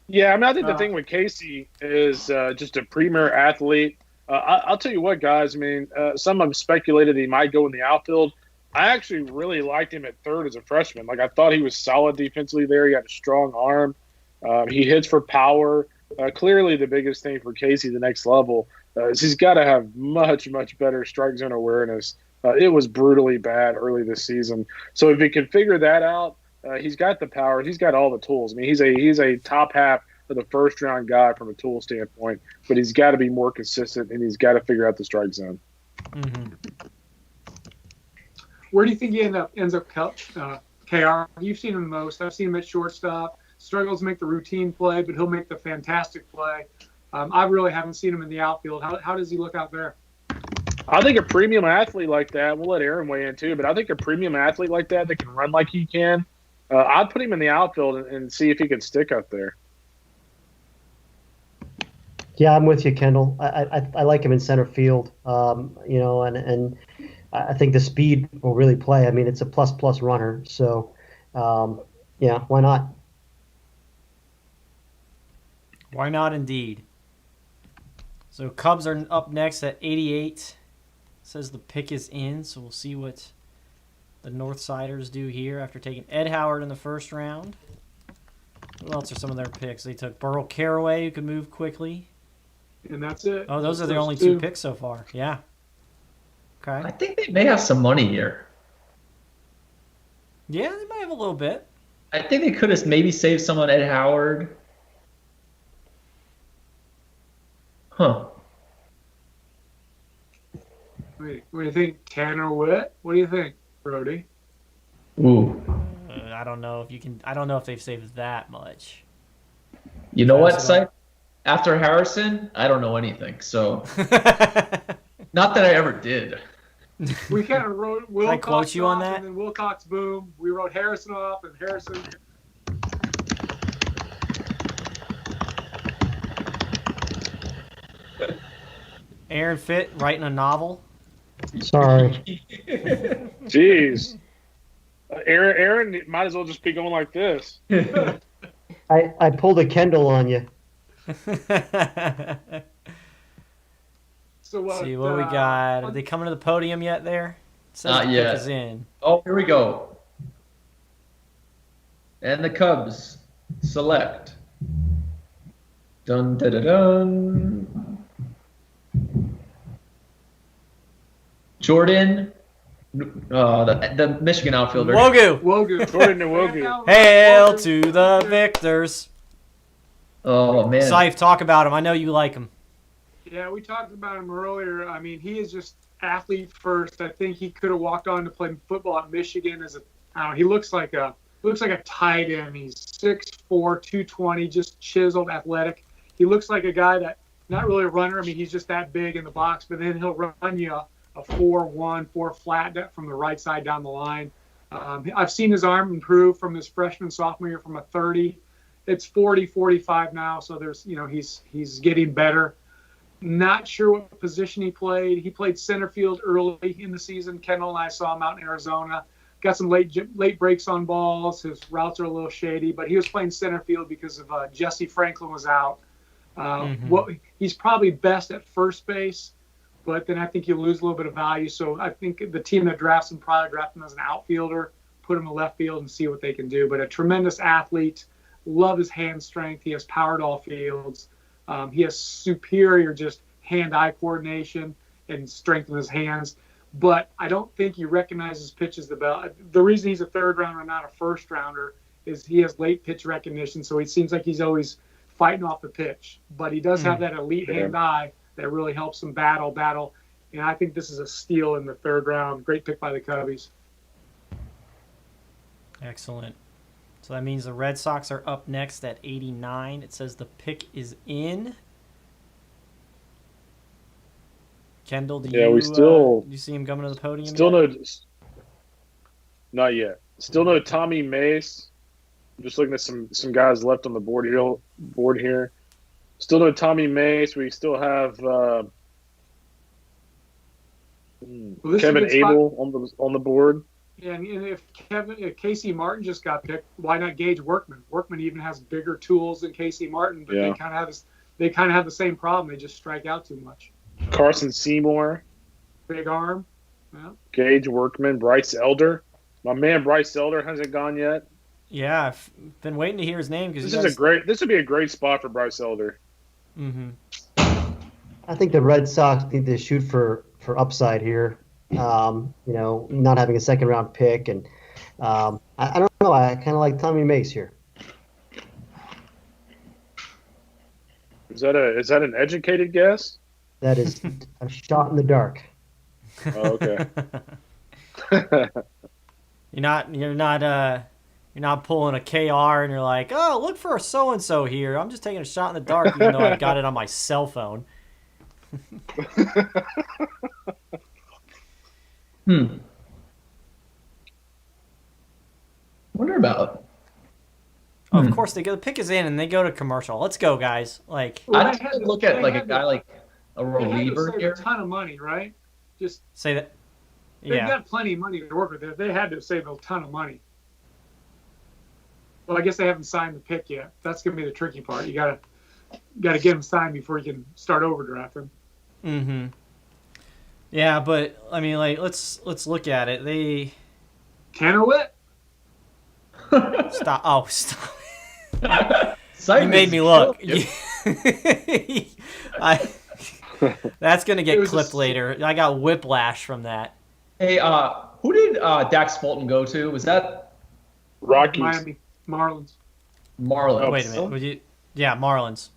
Yeah, I mean, I think the thing with Casey is just a premier athlete. I'll tell you what, guys. I mean, some have speculated he might go in the outfield. I actually really liked him at 3rd as a freshman. Like, I thought he was solid defensively there. He had a strong arm. He hits for power. Clearly, the biggest thing for Casey, the next level, is he's got to have much, much better strike zone awareness. It was brutally bad early this season. So if he can figure that out, he's got the power. He's got all the tools. I mean, he's a top half of the 1st round guy from a tool standpoint, but he's got to be more consistent and he's got to figure out the strike zone. Where do you think he ends up, KR? You've seen him the most. I've seen him at shortstop. Struggles to make the routine play, but he'll make the fantastic play. I really haven't seen him in the outfield. How does he look out there? I think a premium athlete like that, we'll let Aaron weigh in too, but I think a premium athlete like that can run like he can, I'd put him in the outfield and see if he could stick up there. Yeah, I'm with you, Kendall. I like him in center field, and I think the speed will really play. I mean, it's a plus runner, so yeah, why not? Why not, indeed? So Cubs are up next at 88. Says the pick is in, so we'll see what the Northsiders do here after taking Ed Howard in the 1st round. What else are some of their picks? They took Burl Caraway, who could move quickly. And that's it. Oh, those are the only 2 picks so far. Yeah. Okay. I think they may have some money here. Yeah, they might have a little bit. I think they could have maybe saved some on Ed Howard. Huh. Wait, what do you think? Tanner Witt? What do you think, Brody? Ooh. I don't know if you can. I don't know if they've saved that much. You know what, That's Sipe? After Harrison, I don't know anything. So, not that I ever did. We kind of wrote Wilcox quote you on off, that? and then Wilcox, boom. We wrote Harrison off, and Harrison. Aaron Fitt writing a novel. Sorry. Jeez. Aaron might as well just be going like this. I pulled a Kendall on you. So See what we got. Are they coming to the podium yet? There. It says Not the yet. pick is in. Oh, here we go. And the Cubs select. Dun dun dun dun. Jordan, the Michigan outfielder. Wogu. Wogu. Jordan Nwogu. Hail to the victors. Oh man. Saif, talk about him. I know you like him. Yeah, we talked about him earlier. I mean, he is just athlete first. I think he could have walked on to play football at Michigan as a. I don't know, he looks like a tight end. He's 6'4", 220, just chiseled, athletic. He looks like a guy that not really a runner. I mean, he's just that big in the box, but then he'll run you a 4-1, 4 flat from the right side down the line. I've seen his arm improve from his freshman sophomore year from a 30. It's 40, 45 now, so there's he's getting better. Not sure what position he played. He played center field early in the season. Kendall and I saw him out in Arizona. Got some late breaks on balls. His routes are a little shady, but he was playing center field because of Jesse Franklin was out. He's probably best at first base, but then I think you lose a little bit of value. So I think the team that drafts him probably draft him as an outfielder, put him in left field and see what they can do. But a tremendous athlete. Love his hand strength. He has power to all fields. He has superior just hand-eye coordination and strength in his hands. But I don't think you recognize his pitches the reason he's a third rounder and not a first rounder is he has late pitch recognition. So it seems like he's always fighting off the pitch. But he does have that elite hand-eye that really helps him battle. And I think this is a steal in the third round. Great pick by the Cubbies. Excellent. So that means the Red Sox are up next at 89. It says the pick is in. Kendall, do you see him coming to the podium? Not yet. Still no Tommy Mace. I'm just looking at some guys left on the board here. Still no Tommy Mace. We still have Kevin Abel on the board. Yeah, and if Casey Martin just got picked, why not Gage Workman? Workman even has bigger tools than Casey Martin, but they kind of have the same problem. They just strike out too much. Carson Seymour, big arm. Yeah. Gage Workman, Bryce Elder. My man Bryce Elder hasn't gone yet. Yeah, I've been waiting to hear his name because this would be a great spot for Bryce Elder. Mm-hmm. I think the Red Sox need to shoot for upside here. Not having a second round pick, and I don't know. I kind of like Tommy Mace here. Is that an educated guess? That is a shot in the dark. Oh, okay. You're not pulling a KR and you're like, oh, look for a so and so here. I'm just taking a shot in the dark, even though I got it on my cell phone. Wonder about. Of course, the pick is in and they go to commercial. Let's go, guys. Like, I just had to look at like a guy like a reliever they here. a ton of money, right? Just say that. They've Yeah. got plenty of money to work with. They had to save a ton of money. Well, I guess they haven't signed the pick yet. That's going to be the tricky part. You got to get them signed before you can start overdrafting. Mm-hmm. Yeah, but I mean, like, let's look at it. They Kennerwitt? stop. Oh, stop. You You made me look. That's gonna get It was clipped later. I got whiplash from that. Hey, who did Dax Fulton go to? Was that Rockies. Miami Marlins. Marlins? Wait a minute. Would you? Yeah, Marlins.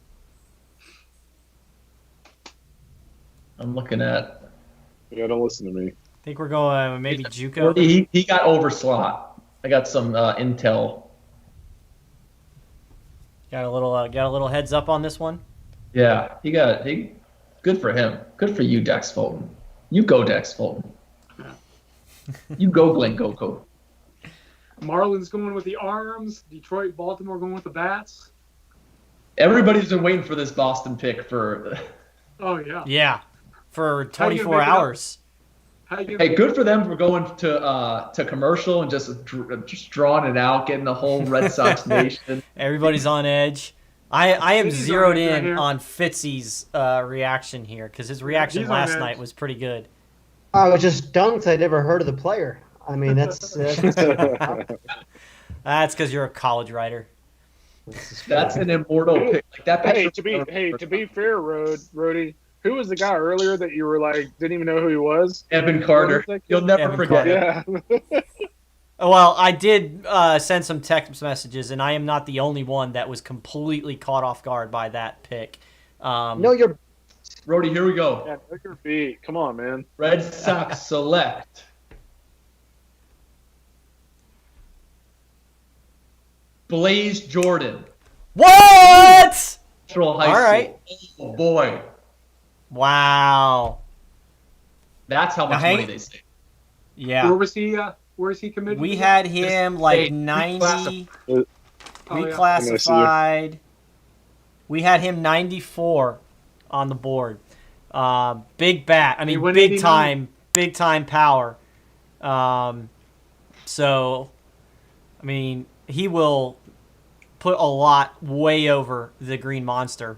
I'm looking at. Yeah, don't listen to me. I think we're going maybe JUCO. He got over slot. I got some intel. Got a little heads up on this one. Yeah, he good for him. Good for you, Dax Fulton. You go, Dax Fulton. You go, Glenn Coco. Marlins going with the arms. Detroit, Baltimore going with the bats. Everybody's been waiting for this Boston pick for. Oh, yeah. Yeah, for How you gonna 24 make it up? hours. How you Hey, good for them for going to commercial and just drawing it out, getting the whole Red Sox nation. Everybody's on edge. I am He's on zeroed edge right in here. on Fitzy's reaction here because his reaction He's on last edge. night was pretty good. I was just stunned 'cause I never heard of the player. I mean, that's That's because you're a college writer. That's an immortal pick. Like that Hey, picture. to be fair, Rody, who was the guy earlier that you were like didn't even know who he was? Evan Carter. What was that You'll kid? never Evan forget Carter. it. Yeah. Well, I did send some text messages, and I am not the only one that was completely caught off guard by that pick. no, you're Rody, here we go. Yeah, pick your beat. Come on, man. Red Sox select Blaze Jordan, What? Central High All right. School. Oh boy, Wow. that's how much Now, money hang- they save. Yeah. Where was he? Where is he committed? We to? had him like Hey, 90 Oh, yeah. reclassified. We had him 94 on the board. Big bat. I He mean, went big 89. time power. So, I mean, he will put a lot way over the Green Monster.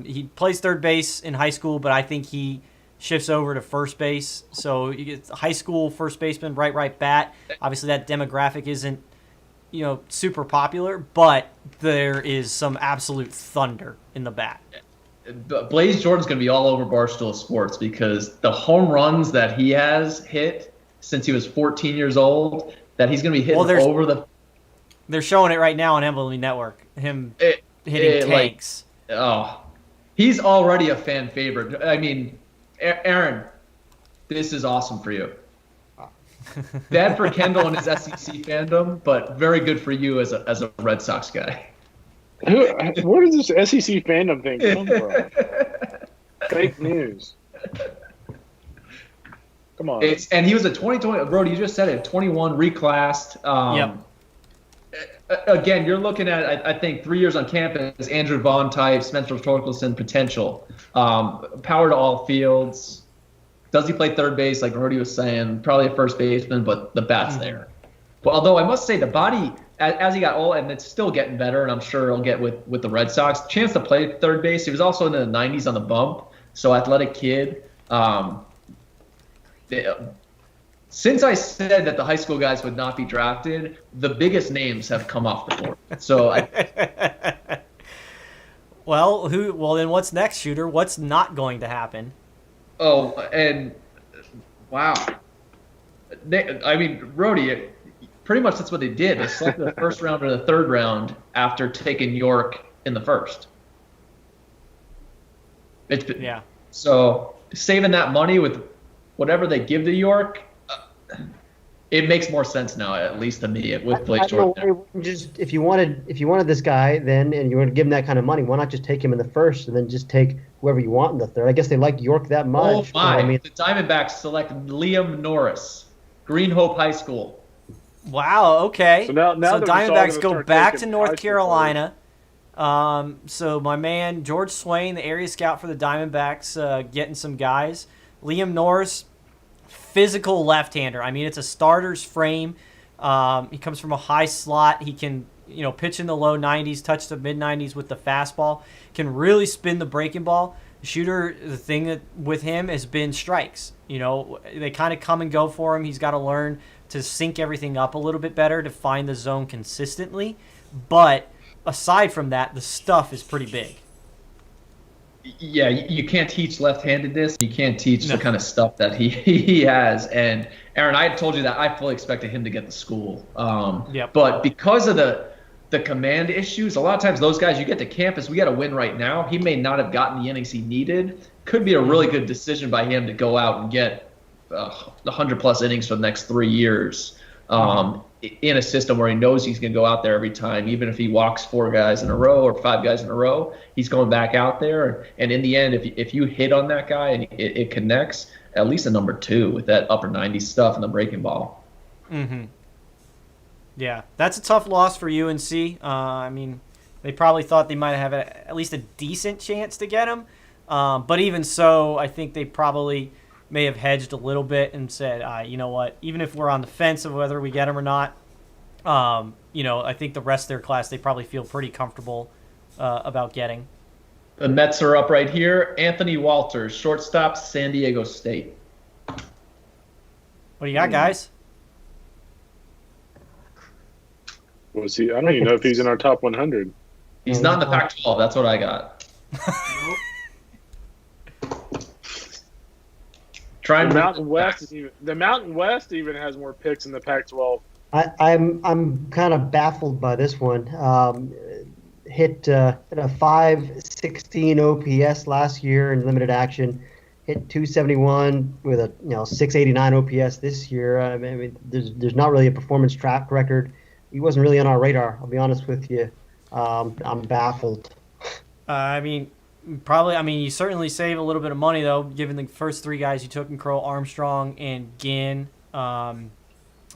He plays third base in high school, but I think he shifts over to first base. So you get high school first baseman, right bat. Obviously, that demographic isn't, super popular, but there is some absolute thunder in the bat. Blaze Jordan's going to be all over Barstool Sports because the home runs that he has hit since he was 14 years old, that he's going to be hitting Well, over the. They're showing it right now on MLB Network. Him It- hitting it, like, tanks. Oh, he's already a fan favorite. I mean, Aaron, this is awesome for you. Bad for Kendall and his SEC fandom, but very good for you as a Red Sox guy. Where does this SEC fandom thing come from? Fake news. Come on. And he was a 2020. Brody, you just said it. 21 reclassed. Yep. Again, you're looking at I think 3 years on campus. Andrew Vaughn type, Spencer Torkelson potential. Power to all fields. Does he play third base like Brody was saying? Probably a first baseman, but the bat's there. But although I must say the body, as he got old, and it's still getting better, and I'm sure he'll get with the Red Sox, chance to play third base. He was also in the 90s on the bump, so athletic kid. Since I said that the high school guys would not be drafted, the biggest names have come off the board. So Well, then what's next, Shooter? What's not going to happen? and wow. I mean, Rody, pretty much that's what they did. They selected the first round or the third round after taking York in the first. Yeah. So saving that money with whatever they give to York, it makes more sense now, at least to me, with Blake I don't know Jordan. why you just if you wanted this guy then and you want to give him that kind of money, why not just take him in the first and then just take whoever you want in the third? I guess they like York that Oh much. my! I mean, The Diamondbacks select Liam Norris, Green Hope High School. Wow. Okay. So now they're just all Diamondbacks gonna go start back taking to high North school Carolina. So my man George Swain, the area scout for the Diamondbacks, getting some guys. Liam Norris, physical left-hander. I mean, it's a starter's frame. He comes from a high slot. He can, pitch in the low 90s, touch the mid 90s with the fastball. Can really spin the breaking ball. Shooter, the thing that with him has been strikes. They kind of come and go for him. He's got to learn to sync everything up a little bit better to find the zone consistently. But aside from that, the stuff is pretty big. Yeah, you can't teach left-handedness. You can't teach the kind of stuff that he has. And Aaron, I had told you that I fully expected him to get to school. Yep. But because of the command issues, a lot of times those guys, you get to campus, we got to win right now. He may not have gotten the innings he needed. Could be a really good decision by him to go out and get 100-plus innings for the next 3 years in a system where he knows he's going to go out there every time. Even if he walks 4 guys in a row or 5 guys in a row, he's going back out there. And in the end, if you hit on that guy and it connects, at least a number 2 with that upper 90s stuff and the breaking ball. Mm-hmm. Yeah, that's a tough loss for UNC. I mean, they probably thought they might have at least a decent chance to get him. But even so, I think they probably may have hedged a little bit and said, you know what, even if we're on the fence of whether we get him or not, I think the rest of their class they probably feel pretty comfortable about getting. The Mets are up right here. Anthony Walters, shortstop, San Diego State. What do you got, guys? Was he? I don't even know if he's in our top 100. He's not in the Pac-12. That's what I got. The Mountain West even has more picks in the Pac-12. I'm kind of baffled by this one. Hit a 516 OPS last year in limited action. Hit 271 with a 689 OPS this year. I mean, there's not really a performance track record. He wasn't really on our radar. I'll be honest with you. I'm baffled. You certainly save a little bit of money though, given the first three guys you took in Crow, Armstrong and Ginn, and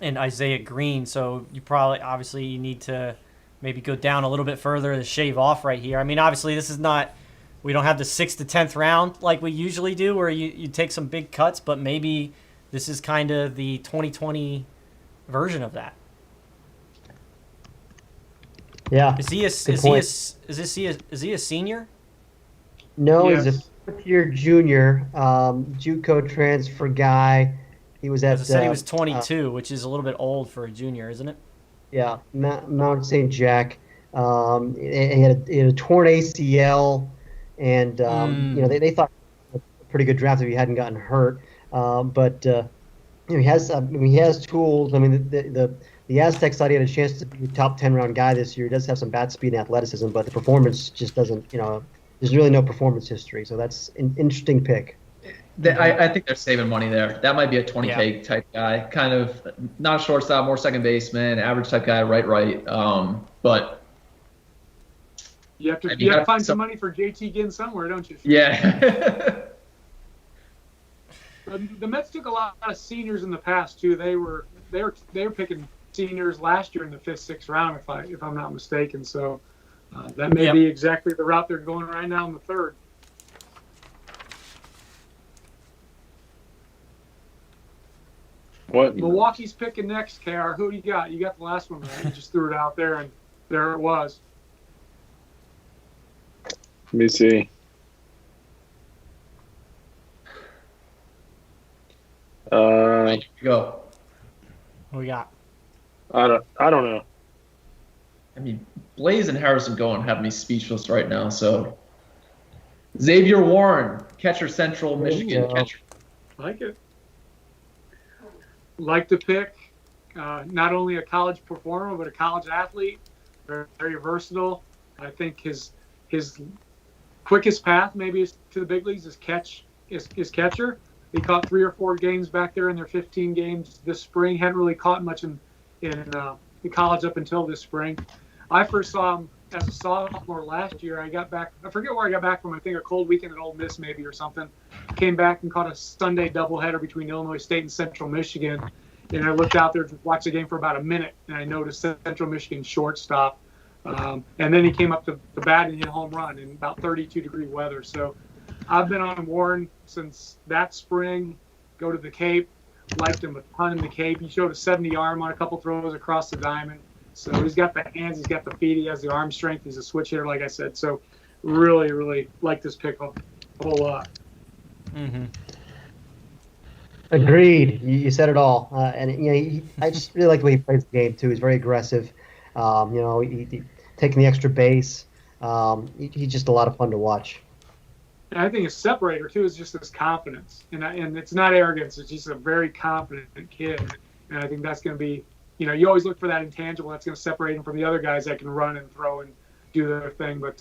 Isaiah Green. So you need to maybe go down a little bit further to shave off right here. I mean, obviously this is not, we don't have the 6th to 10th round like we usually do where you take some big cuts, but maybe this is kind of the 2020 version of that. Yeah. Is he a senior? No, Yes. he's a fifth-year junior, JUCO transfer guy. He was at. As I said, he was 22, which is a little bit old for a junior, isn't it? Yeah, Mount St. Jack. He had a torn ACL, and they thought it was a pretty good draft if he hadn't gotten hurt. But he has tools. I mean, the Aztec side, he had a chance to be a top 10 round guy this year. He does have some bat speed and athleticism, but the performance just doesn't. There's really no performance history, so that's an interesting pick. I think they're saving money there. That might be a 20K type guy, kind of not a shortstop, more second baseman, average type guy, right. But You have to find some money for JT Ginn somewhere, don't you? Yeah. The Mets took a lot of seniors in the past too. They were picking seniors last year in the 5th, 6th round, if I'm not mistaken. So that may be exactly the route they're going right now in the 3rd. What? Milwaukee's picking next, KR. Who do you got? You got the last one right. You just threw it out there, and there it was. Let me see. Go. What we got? I don't know. I mean, Blaze and Harrison going have me speechless right now. So Xavier Warren, catcher, Central Michigan catcher. Like it. Like the pick. Not only a college performer, but a college athlete. Very, very versatile. I think his quickest path maybe is to the big leagues is catcher. He caught 3 or 4 games back there in their 15 games this spring. Hadn't really caught much in college up until this spring. I first saw him as a sophomore last year. I forget where I got back from. I think a cold weekend at Ole Miss maybe or something. Came back and caught a Sunday doubleheader between Illinois State and Central Michigan. And I looked out there to watch the game for about a minute, and I noticed Central Michigan shortstop. And then he came up to the bat and hit a home run in about 32-degree weather. So I've been on Warren since that spring. Go to the Cape. Liked him a ton in the Cape. He showed a 70 arm on a couple throws across the diamond. So he's got the hands, he's got the feet, he has the arm strength. He's a switch hitter, like I said. So really, really like this pick a whole lot. Mm-hmm. Agreed. You said it all. I just really like the way he plays the game too. He's very aggressive. He taking the extra base. He's just a lot of fun to watch. And I think his separator too is just his confidence, and it's not arrogance. It's just a very confident kid, and I think that's going to be, you always look for that intangible that's going to separate him from the other guys that can run and throw and do their thing. But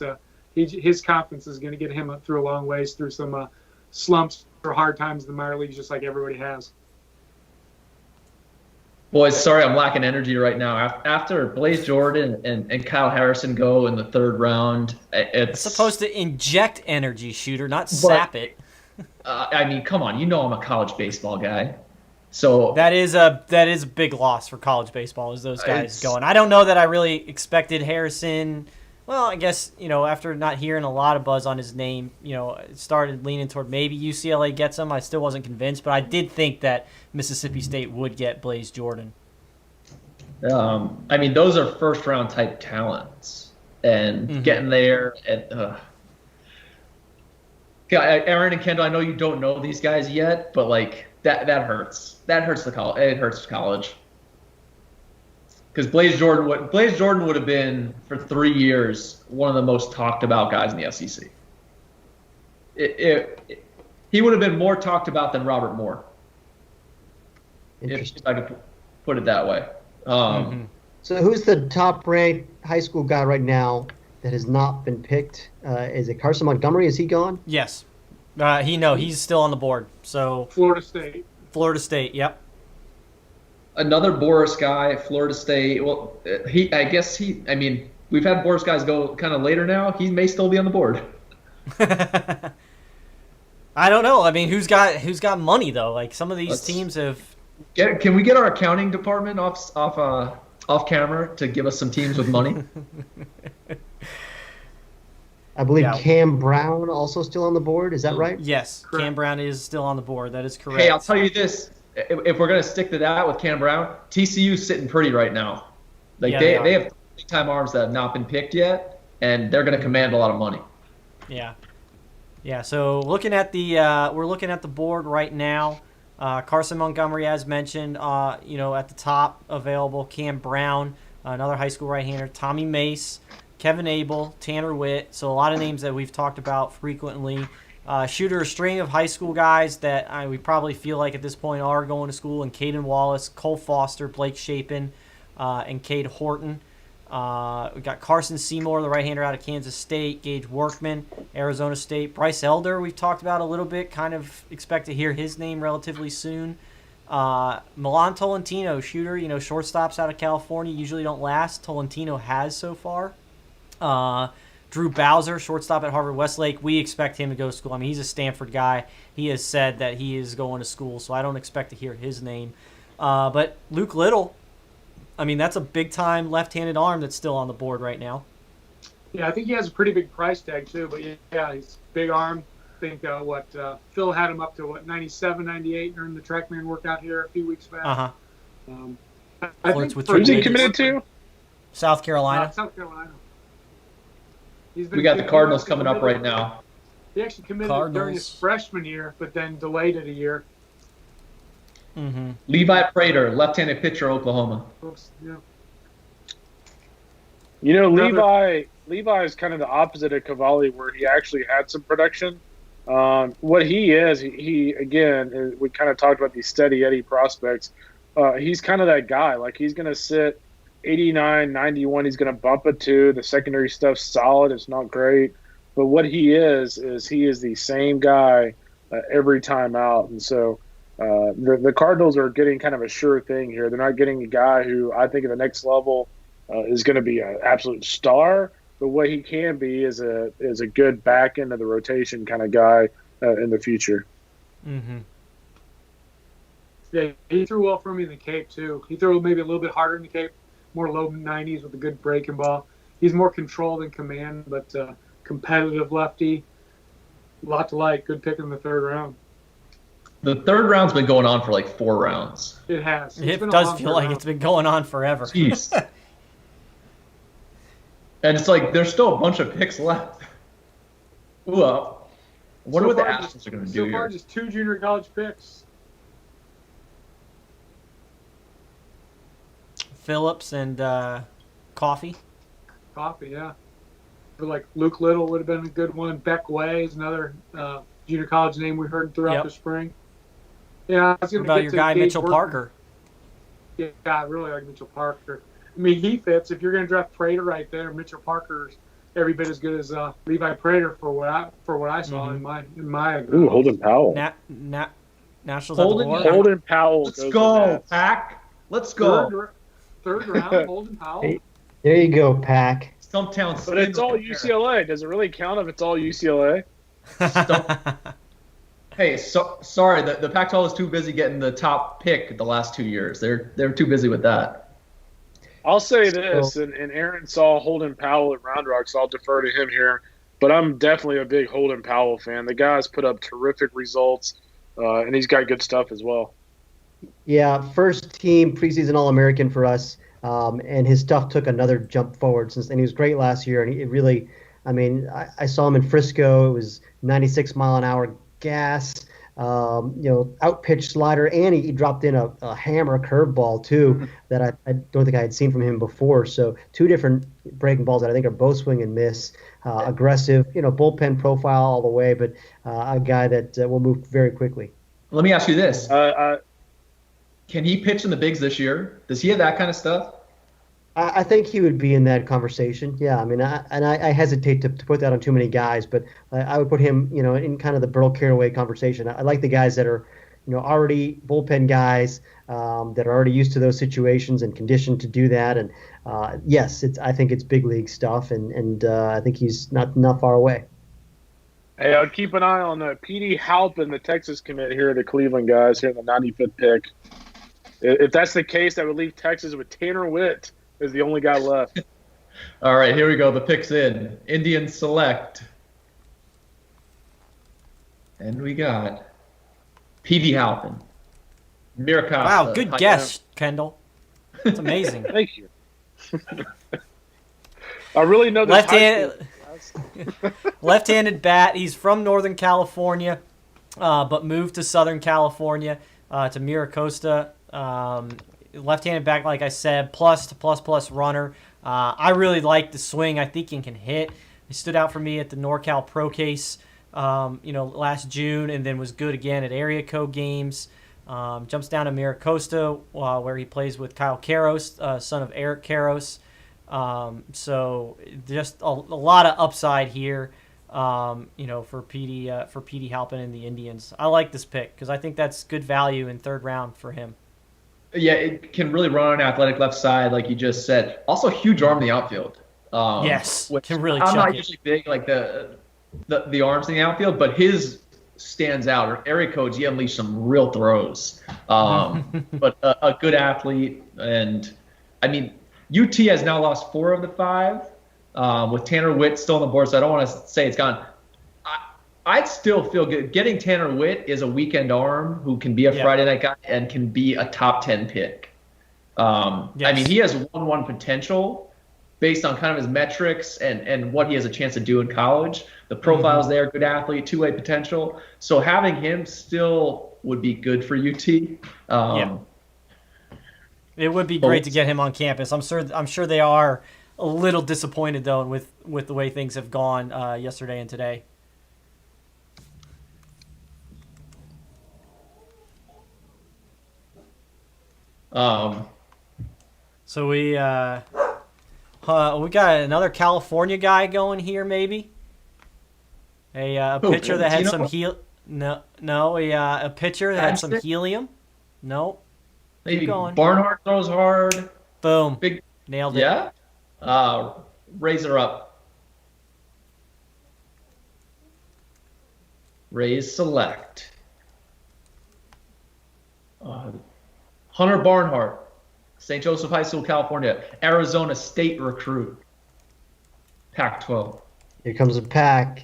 his confidence is going to get him through a long ways through some slumps or hard times in the minor leagues, just like everybody has. Boys, sorry I'm lacking energy right now. After Blaze Jordan and Kyle Harrison go in the 3rd round, it's supposed to inject energy, shooter, not sap it. I mean, come on, I'm a college baseball guy. So that is a big loss for college baseball, is those guys going. I don't know that I really expected Harrison Well, I guess, after not hearing a lot of buzz on his name, it started leaning toward maybe UCLA gets him. I still wasn't convinced, but I did think that Mississippi State would get Blaze Jordan. I mean, those are first-round type talents, and getting there at Aaron and Kendall, I know you don't know these guys yet, but like that hurts. That hurts the college. It hurts college. Because Blaze Jordan would have been for 3 years one of the most talked about guys in the SEC. He would have been more talked about than Robert Moore, if I could put it that way. So who's the top-ranked high school guy right now that has not been picked? Is it Carson Montgomery? Is he gone? Yes. He's still on the board. So Florida State. Florida State, yep. Another Boris guy, Florida State. Well, we've had Boris guys go kind of later now. He may still be on the board. I don't know. I mean, who's got money though? Like some of these teams have. Can we get our accounting department off camera to give us some teams with money? I believe Cam Brown also still on the board. Is that right? Yes, correct. Cam Brown is still on the board. That is correct. Hey, I'll tell you this. If we're going to stick to that with Cam Brown, TCU's sitting pretty right now. Like they have big-time arms that have not been picked yet, and they're going to command a lot of money. Yeah. Yeah, so we're looking at the board right now. Carson Montgomery, as mentioned, at the top available. Cam Brown, another high school right-hander. Tommy Mace, Kevin Abel, Tanner Witt. So a lot of names that we've talked about frequently. Shooter, a string of high school guys that we probably feel like at this point are going to school, and Caden Wallace, Cole Foster, Blake Shapen, and Cade Horton. We got Carson Seymour, the right-hander out of Kansas State, Gage Workman, Arizona State, Bryce Elder, we've talked about a little bit, kind of expect to hear his name relatively soon. Milan Tolentino, shooter, shortstops out of California usually don't last. Tolentino has so far. Drew Bowser, shortstop at Harvard Westlake. We expect him to go to school. I mean, he's a Stanford guy. He has said that he is going to school, so I don't expect to hear his name. But Luke Little, I mean, that's a big-time left-handed arm that's still on the board right now. Yeah, I think he has a pretty big price tag, too. But, yeah, he's big arm. I think, Phil had him up to, 97, 98 during the TrackMan workout here a few weeks back. Uh-huh. I think who's he committed to? South Carolina. South Carolina. We got the Cardinals coming up right now. He actually committed during his freshman year, but then delayed it a year. Mm-hmm. Levi Prater, left-handed pitcher, Oklahoma. Oops, yeah. Levi is kind of the opposite of Cavalli, where he actually had some production. What he is, he again, we kind of talked about these steady Eddie prospects. He's kind of that guy. Like, he's going to sit 89, 91. He's going to bump it to. The secondary stuff's solid. It's not great. But what he is he is the same guy every time out. And so the Cardinals are getting kind of a sure thing here. They're not getting a guy who I think at the next level is going to be an absolute star. But what he can be is a good back end of the rotation kind of guy in the future. Mm-hmm. Yeah, he threw well for me in the Cape, too. He threw maybe a little bit harder in the Cape, more low 90s with a good breaking ball. He's more control than command, but competitive lefty. A lot to like. Good pick in the third round. The third round's been going on for like 4 rounds. It has. It does feel like it's been going on forever. Jeez. And it's like there's still a bunch of picks left. Well, I wonder what the Astros are going to do here. So far, here. just 2 junior college picks. Phillips and Coffee. Coffee, yeah. But like Luke Little would have been a good one. Beck Way is another junior college name we heard throughout the spring. Yeah, I was going to get about your guy Mitchell Parker. Yeah, I really like Mitchell Parker. I mean, he fits. If you're going to draft Prater right there, Mitchell Parker's every bit as good as Levi Prater for what I saw in my. Ooh, Holden Powell. Nationals. Holden Powell. Let's go, Pack. Let's go. Third round, Holden Powell. Hey, there you go, Pack. Stumptown. But it's all UCLA. Does it really count if it's all UCLA? Hey, sorry. The Pac-12 is too busy getting the top pick the last 2 years. They're too busy with that. I'll say this, and Aaron saw Holden Powell at Round Rock, so I'll defer to him here. But I'm definitely a big Holden Powell fan. The guy's put up terrific results, and he's got good stuff as well. Yeah, first team preseason All-American for us, and his stuff took another jump forward and he was great last year. And it really, I saw him in Frisco. It was 96 mile an hour gas, out pitch slider, and he dropped in a hammer curveball too that I don't think I had seen from him before. So two different breaking balls that I think are both swing and miss, aggressive, bullpen profile all the way, but a guy that will move very quickly. Let me ask you this. Can he pitch in the bigs this year? Does he have that kind of stuff? I think he would be in that conversation. Yeah, I hesitate to put that on too many guys, but I would put him, in kind of the Burl Caraway conversation. I like the guys that are, already bullpen guys that are already used to those situations and conditioned to do that. And yes, I think it's big league stuff, and I think he's not far away. Hey, I'll keep an eye on Petey Halpin, the Texas commit here, the Cleveland guys here in the 95th pick. If that's the case, that would leave Texas with Tanner Witt as the only guy left. All right, here we go. The pick's in. Indians select. And we got Petey Halpin. Miracosta. Wow, good guess, Kendall. That's amazing. Thank you. I really know this. Left-handed bat. He's from Northern California, but moved to Southern California to Miracosta. Left-handed back, like I said, plus runner. I really like the swing. I think he can hit. He stood out for me at the NorCal Pro Case, last June, and then was good again at area code games. Jumps down to Miracosta, where he plays with Kyle Karros, son of Eric Karros. So just a lot of upside here, for Petey Halpin and the Indians. I like this pick because I think that's good value in third round for him. Yeah, it can really run on an athletic left side, like you just said. Also, huge arm in the outfield. Yes, can really. I'm not it. usually big like the arms in the outfield, but his stands out. Or area codes, he unleashed some real throws. But a good athlete, and UT has now lost 4 of the 5, with Tanner Witt still on the board. So I don't want to say it's gone. I'd still feel good. Getting Tanner Witt is a weekend arm who can be a Friday night guy and can be a top 10 pick. Yes. He has 1-1 potential based on kind of his metrics and what he has a chance to do in college. The profile's there, good athlete, two-way potential. So having him still would be good for UT. It would be great to get him on campus. I'm sure they are a little disappointed though with the way things have gone yesterday and today. So we got another California guy going here, maybe. A pitcher that had some a pitcher that had some helium. No. Maybe Barnhart throws hard. Boom. Big nailed it. Yeah. Raise her up. Raise select. Hunter Barnhart, St. Joseph High School, California, Arizona State recruit. Pac-12. Here comes a Pac.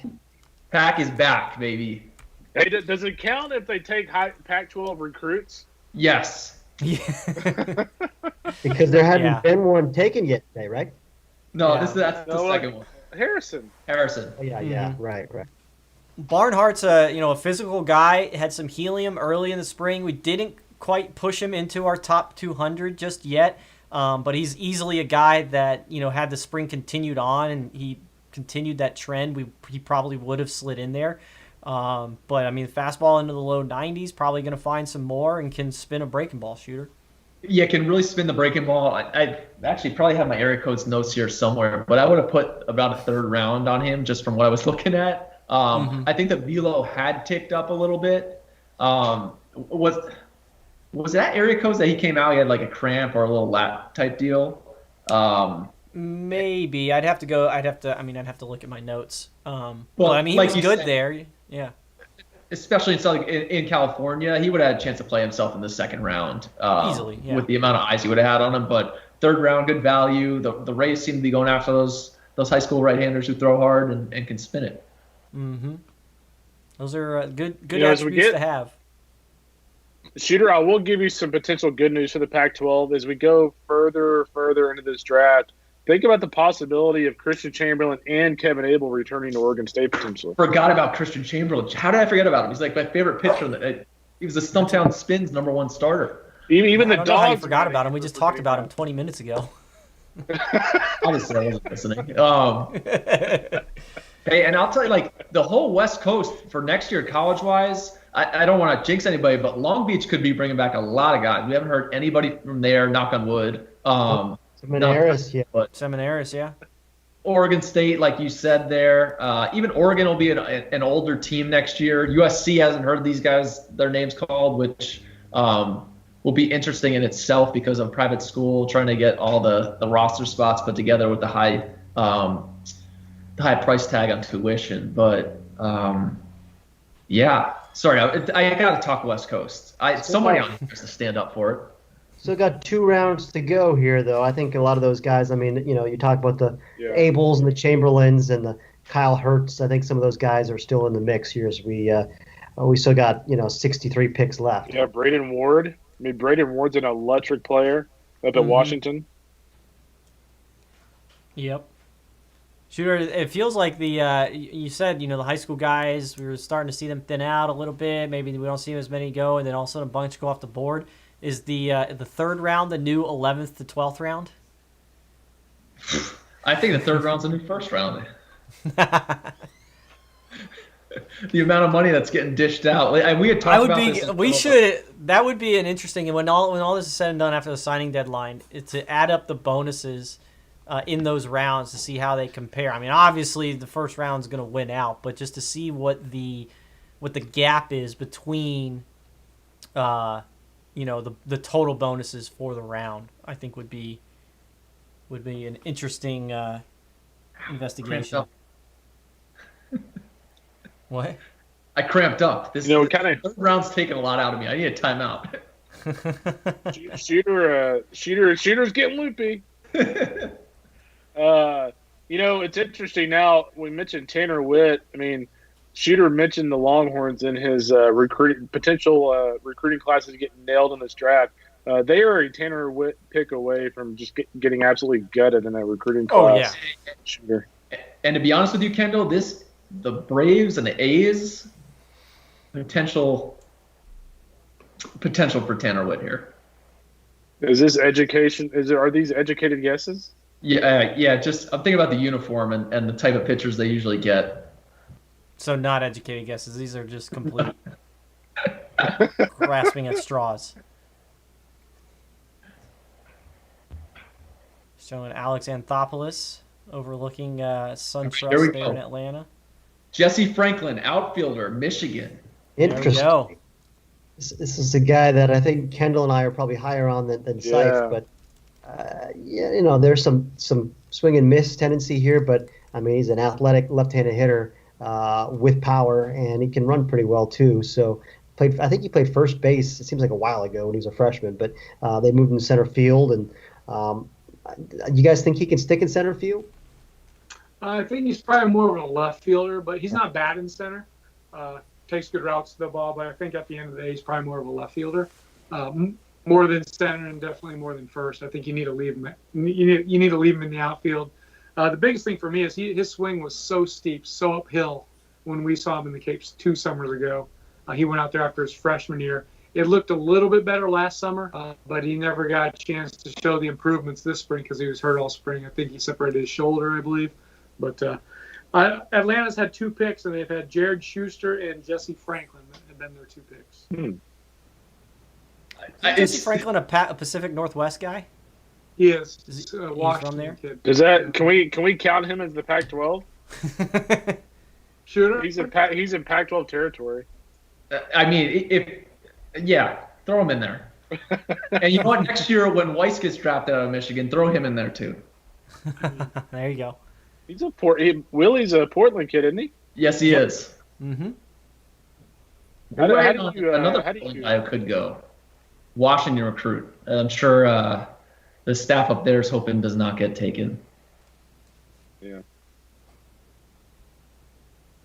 Pac is back, baby. Hey, does it count if they take Pac-12 recruits? Yes. Because there hadn't been one taken yet today, right? No, that's the second one. Harrison. Oh, yeah, right. Barnhart's a physical guy. Had some helium early in the spring. We didn't quite push him into our top 200 just yet, but he's easily a guy that had the spring continued on and he continued that trend. He probably would have slid in there, but fastball into the low 90s, probably going to find some more and can spin a breaking ball shooter. Yeah, can really spin the breaking ball. I actually probably have my area codes notes here somewhere, but I would have put about a third round on him just from what I was looking at. I think the velo had ticked up a little bit. Was that area codes that he came out? He had like a cramp or a little lat type deal. Maybe I'd have to look at my notes. He like was good there. Yeah. Especially in California, he would have had a chance to play himself in the second round. Easily, yeah. With the amount of eyes he would have had on him. But third round, good value. The Rays seem to be going after those high school right-handers who throw hard and can spin it. Mm-hmm. Those are good As we attributes to have. Shooter, I will give you some potential good news for the Pac-12 as we go further into this draft. Think about the possibility of Christian Chamberlain and Kevin Abel returning to Oregon State potentially. Forgot about Christian Chamberlain. How did I forget about him? He's like my favorite pitcher. He was the Stumptown Spins #1 starter. Even the I don't know how you Dogs forgot about him. We just talked about him 20 minutes ago. Obviously, I wasn't listening. Hey, and I'll tell you, like, the whole West Coast for next year, college-wise, I don't want to jinx anybody, but Long Beach could be bringing back a lot of guys. We haven't heard anybody from there, knock on wood. Seminaris, yeah. But Seminaris, yeah. Oregon State, like you said there. Even Oregon will be an older team next year. USC hasn't heard these guys, their names called, which will be interesting in itself because of private school, trying to get all the roster spots put together with the high price tag on tuition. But, yeah. Sorry, I got to talk West Coast. Somebody on here has to stand up for it. So got 2 rounds to go here, though. I think a lot of those guys, I mean, you talk about the Abels and the Chamberlains and the Kyle Hurts. I think some of those guys are still in the mix here as we still got, 63 picks left. Yeah, Braden Ward. I mean, Braden Ward's an electric player up at Washington. Yep. Shooter, it feels like you said, the high school guys, we were starting to see them thin out a little bit. Maybe we don't see as many go, and then all of a sudden a bunch go off the board. Is the third round the new 11th to 12th round? I think the third round's the new first round. The amount of money that's getting dished out. We had talked about this. That would be an interesting, and when all this is said and done after the signing deadline, it's to add up the bonuses in those rounds to see how they compare. I mean, obviously the first round is going to win out, but just to see what the gap is between the total bonuses for the round, I think would be an interesting investigation. What? I cramped up. This third round's taking a lot out of me. I need a timeout. Shooter's getting loopy. It's interesting now. We mentioned Tanner Witt. I mean, Shooter mentioned the Longhorns in his potential recruiting classes getting nailed in this draft. They are a Tanner Witt pick away from just getting absolutely gutted in that recruiting class. Oh, yeah. Shooter. And to be honest with you, Kendall, the Braves and the A's potential for Tanner Witt here. Is this education? Are these educated guesses? Yeah. Just I'm thinking about the uniform and the type of pitchers they usually get. So not educated guesses. These are just complete grasping at straws. Showing Alex Anthopoulos overlooking SunTrust there in Atlanta. Jesse Franklin, outfielder, Michigan. Interesting. There we go. This is a guy that I think Kendall and I are probably higher on than Seif, but there's some swing and miss tendency here, but I mean he's an athletic left-handed hitter with power, and he can run pretty well too. So I think he played first base. It seems like a while ago when he was a freshman, but they moved him to center field. And you guys think he can stick in center field? I think he's probably more of a left fielder, but he's not bad in center. Takes good routes to the ball, but I think at the end of the day, he's probably more of a left fielder, more than center, and definitely more than first. I think you need to leave him. You need to leave him in the outfield. The biggest thing for me is his swing was so steep, so uphill when we saw him in the Capes 2 summers ago. He went out there after his freshman year. It looked a little bit better last summer, but he never got a chance to show the improvements this spring because he was hurt all spring. I think he separated his shoulder, I believe. But Atlanta's had 2 picks, and they've had Jared Schuster and Jesse Franklin have been their 2 picks. Is Jesse Franklin a Pacific Northwest guy? He is. He's Washington from there? kid. Does that can we count him as the Pac-12? Shooter? He's in Pac-12 territory. I mean, throw him in there. And you know what? Next year when Weiss gets drafted out of Michigan, throw him in there too. There you go. Willie's a Portland kid, isn't he? Yes, he is. Mm-hmm. Another guy could go. Washington recruit. I'm sure the staff up there is hoping does not get taken.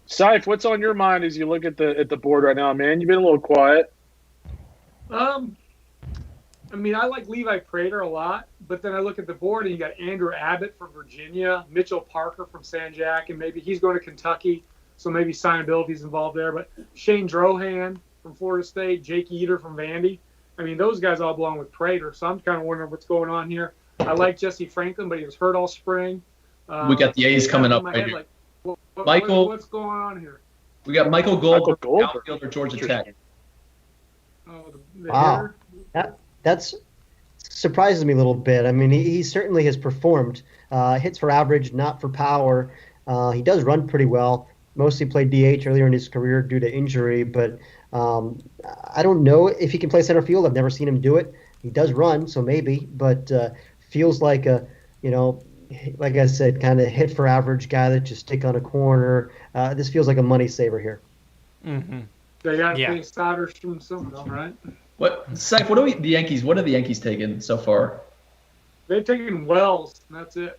Seif, what's on your mind as you look at the board right now, man? You've been a little quiet. I mean, I like Levi Prater a lot, but then I look at the board and you got Andrew Abbott from Virginia, Mitchell Parker from San Jack, and maybe he's going to Kentucky, so maybe signability's involved there. But Shane Drohan from Florida State, Jake Eater from Vandy. I mean, those guys all belong with Prater, so I'm kind of wondering what's going on here. I like Jesse Franklin, but he was hurt all spring. We got the A's coming up right here. Michael, what's going on here? We got Michael Goldberg, Goldberg. outfielder, Georgia Tech. Oh, the Wow. hitter? That's surprises me a little bit. I mean, he certainly has performed. Hits for average, not for power. He does run pretty well. Mostly played DH earlier in his career due to injury, but I don't know if he can play center field. I've never seen him do it. He does run, so maybe, but feels like a, like I said, kind of hit for average guy that just stick on a corner. This feels like a money saver here. Mm-hmm. They got to Yeah. pay Soderstrom somehow, right? Seif, what are the Yankees taken so far? They've taken Wells, and that's it.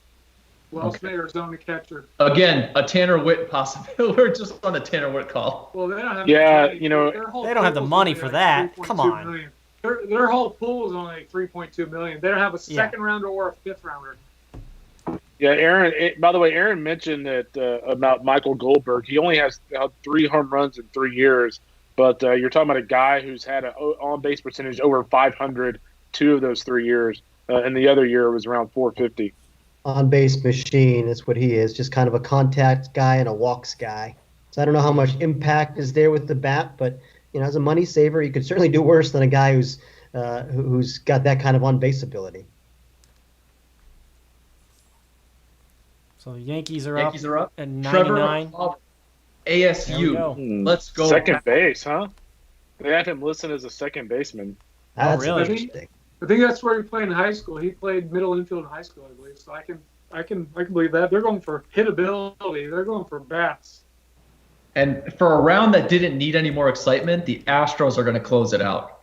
Wells, Arizona catcher. Again, a Tanner Witt possibility. We're just on a Tanner Witt call. Well, they don't have Yeah, their whole They don't have the pool's money only for like that. 3.2 Come on. million. Their whole pool is only like 3.2 million. They don't have a second rounder or a fifth rounder. Yeah, Aaron. By the way, Aaron mentioned that about Michael Goldberg. He only has 3 home runs in 3 years, but you're talking about a guy who's had an on-base percentage over 500 2 of those 3 years, and the other year was around 450. On-base machine is what he is, just kind of a contact guy and a walks guy. So I don't know how much impact is there with the bat, but as a money saver, you could certainly do worse than a guy who's got that kind of on-base ability. So the Yankees are Yankees up are up. at Trevor 99. Hauer, There we ASU. go. Let's go. Second base, huh? They had him listed as a second baseman. That's really? interesting. I think that's where he played in high school. He played middle infield in high school, I believe. So I can believe that. They're going for hitability. They're going for bats. And for a round that didn't need any more excitement, the Astros are going to close it out.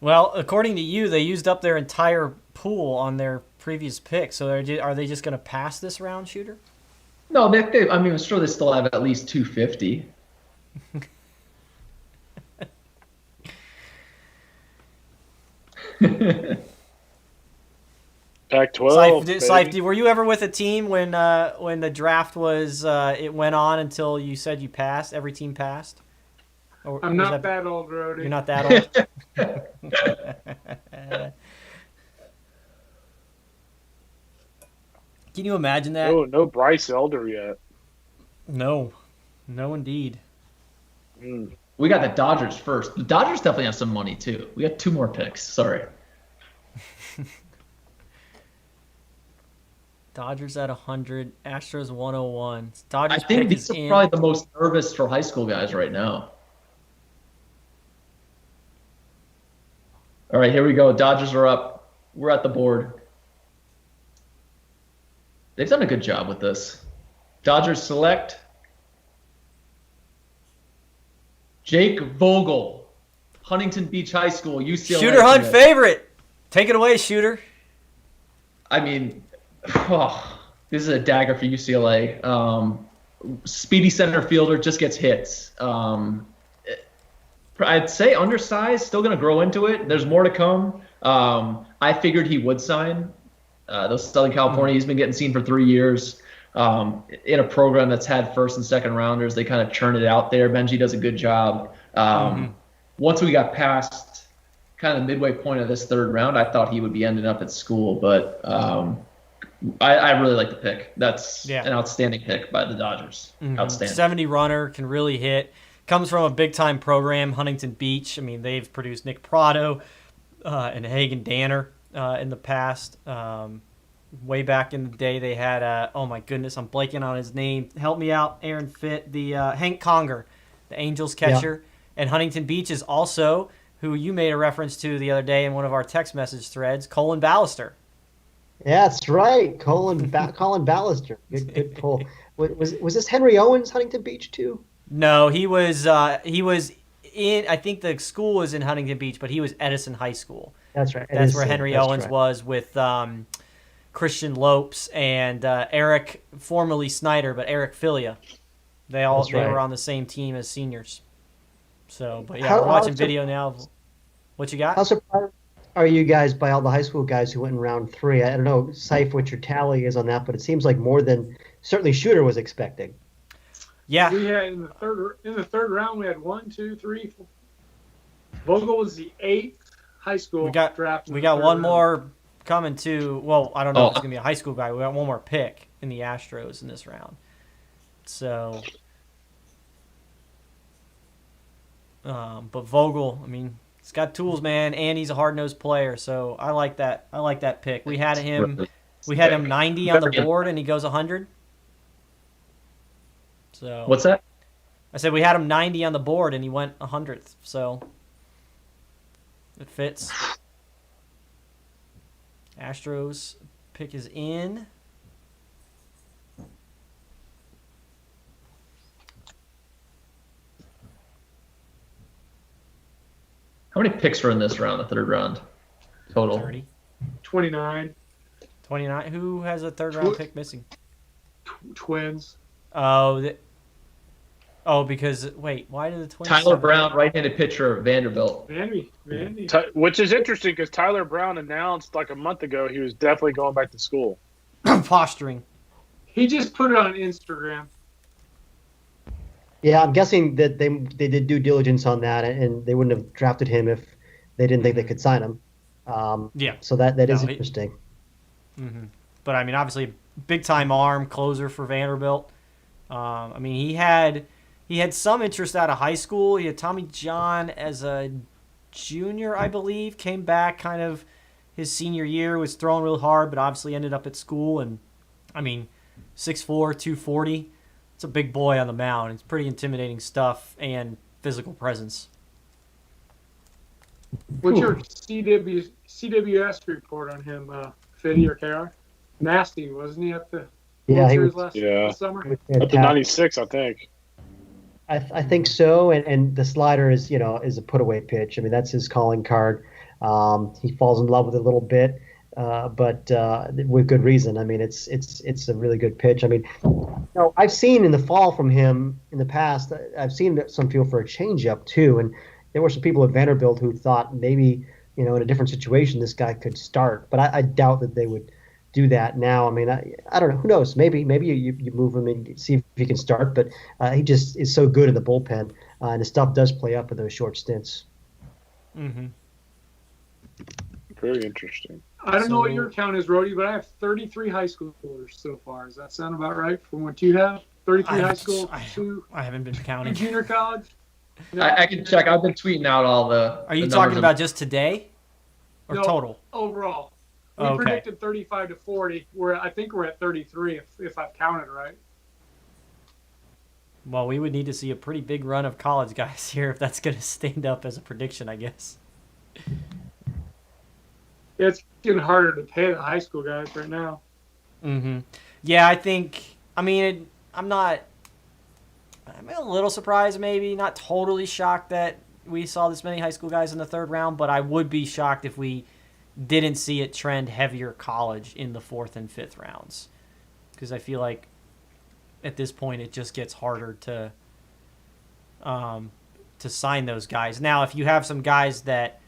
Well, according to you, they used up their entire pool on their previous pick. So are they just going to pass this round, Shooter? No, I'm sure they still have at least 250. Pac-12. Seif, were you ever with a team when the draft was it went on until you said you passed? Every team passed. Or I'm was not that old, Rody. You're not that old. Can you imagine that? No Bryce Elder yet. No, indeed. We got the Dodgers first. The Dodgers definitely have some money, too. We got 2 more picks. Sorry. Dodgers at 100, Astros 101. Dodgers I think pick these is are in. probably the most nervous for high school guys right now. All right, here we go. Dodgers are up. We're at the board. They've done a good job with this. Dodgers select Jake Vogel, Huntington Beach High School, UCLA. Shooter Hunt favorite. Take it away, Shooter. I mean, this is a dagger for UCLA. Speedy center fielder, just gets hits. I'd say undersized, still going to grow into it. There's more to come. I figured he would sign. Those Southern California, he's been getting seen for 3 years. In a program that's had first and second rounders, they kind of churn it out there. Benji does a good job. Once we got past kind of the midway point of this third round, I thought he would be ending up at school, but I really like the pick. That's an outstanding pick by the Dodgers. Outstanding. 70 runner, can really hit. Comes from a big-time program, Huntington Beach. I mean, they've produced Nick Prado and Hagen Danner in the past. Way back in the day, they had, oh my goodness, I'm blanking on his name. Help me out, Aaron Fitt. The Hank Conger, the Angels catcher. Yeah. And Huntington Beach is also, who you made a reference to the other day in one of our text message threads, Colin Ballister. Yeah, that's right. Colin Ballister. Good pull. Was this Henry Owens, Huntington Beach, too? No, he was I think the school is in Huntington Beach, but he was Edison High School. That's right. That's where Henry Owens was with Christian Lopes and Eric, formerly Snyder, but Eric Filia. They were on the same team as seniors. So, but yeah, we're watching video now. What you got? How surprised are you guys by all the high school guys who went in round 3? I don't know, Seif, what your tally is on that, but it seems like more than certainly Shooter was expecting. Yeah, We had in the third round we had 1, 2, 3, 4. Vogel was the 8th high school draft. We got one more coming too. Well, I don't know if it's gonna be a high school guy. We got one more pick in the Astros in this round. So, but Vogel, I mean, he's got tools, man, and he's a hard-nosed player. So I like that. I like that pick. We had him 90 on the board, and he goes 100. So What's that? I said we had him 90 on the board, and he went 100th. So it fits. Astros pick is in. How many picks were in this round, the third round, total? 30. 29. 29. Who has a third round pick missing? Twins. Because wait, why did the Twins? Tyler Brown, right-handed pitcher of Vanderbilt. Vandy. Which is interesting because Tyler Brown announced like a month ago he was definitely going back to school. Posturing. He just put it on Instagram. Yeah, I'm guessing that they did due diligence on that, and they wouldn't have drafted him if they didn't think they could sign him. Yeah. So that is interesting. Mm-hmm. But I mean, obviously, big time arm closer for Vanderbilt. I mean, he had some interest out of high school. He had Tommy John as a junior, I believe. Came back kind of his senior year, was throwing real hard, but obviously ended up at school. And I mean, 6'4", 240. It's a big boy on the mound. It's pretty intimidating stuff and physical presence. What's your CWS report on him, Fiddy or KR? Nasty, wasn't he at the World Series last summer? Up to 96, I think. I think so, and the slider is a put away pitch. I mean, that's his calling card. He falls in love with it a little bit, but with good reason. I mean, it's a really good pitch. I mean, I've seen in the fall from him in the past. I've seen some feel for a changeup too, and there were some people at Vanderbilt who thought maybe in a different situation this guy could start, but I doubt that they would do that now. I mean, I don't know. Who knows? Maybe you move him and see if he can start, but he just is so good in the bullpen, and his stuff does play up in those short stints. Mm-hmm. Very interesting. I don't know what your count is, Rody, but I have 33 high schoolers so far. Does that sound about right from what you have? 33 high school, 2 I haven't been counting. junior college? No. I can check. I've been tweeting out all the. Are you the talking numbers about just today or No. total? Overall. We Okay. predicted 35 to 40. I think we're at 33 if I've counted right. Well, we would need to see a pretty big run of college guys here if that's going to stand up as a prediction, I guess. It's getting harder to pay the high school guys right now. Mm-hmm. Yeah, I think. I mean, I'm a little surprised, maybe not totally shocked that we saw this many high school guys in the third round, but I would be shocked if we didn't see it trend heavier college in the fourth and fifth rounds, because I feel like at this point it just gets harder to sign those guys. Now, if you have some guys that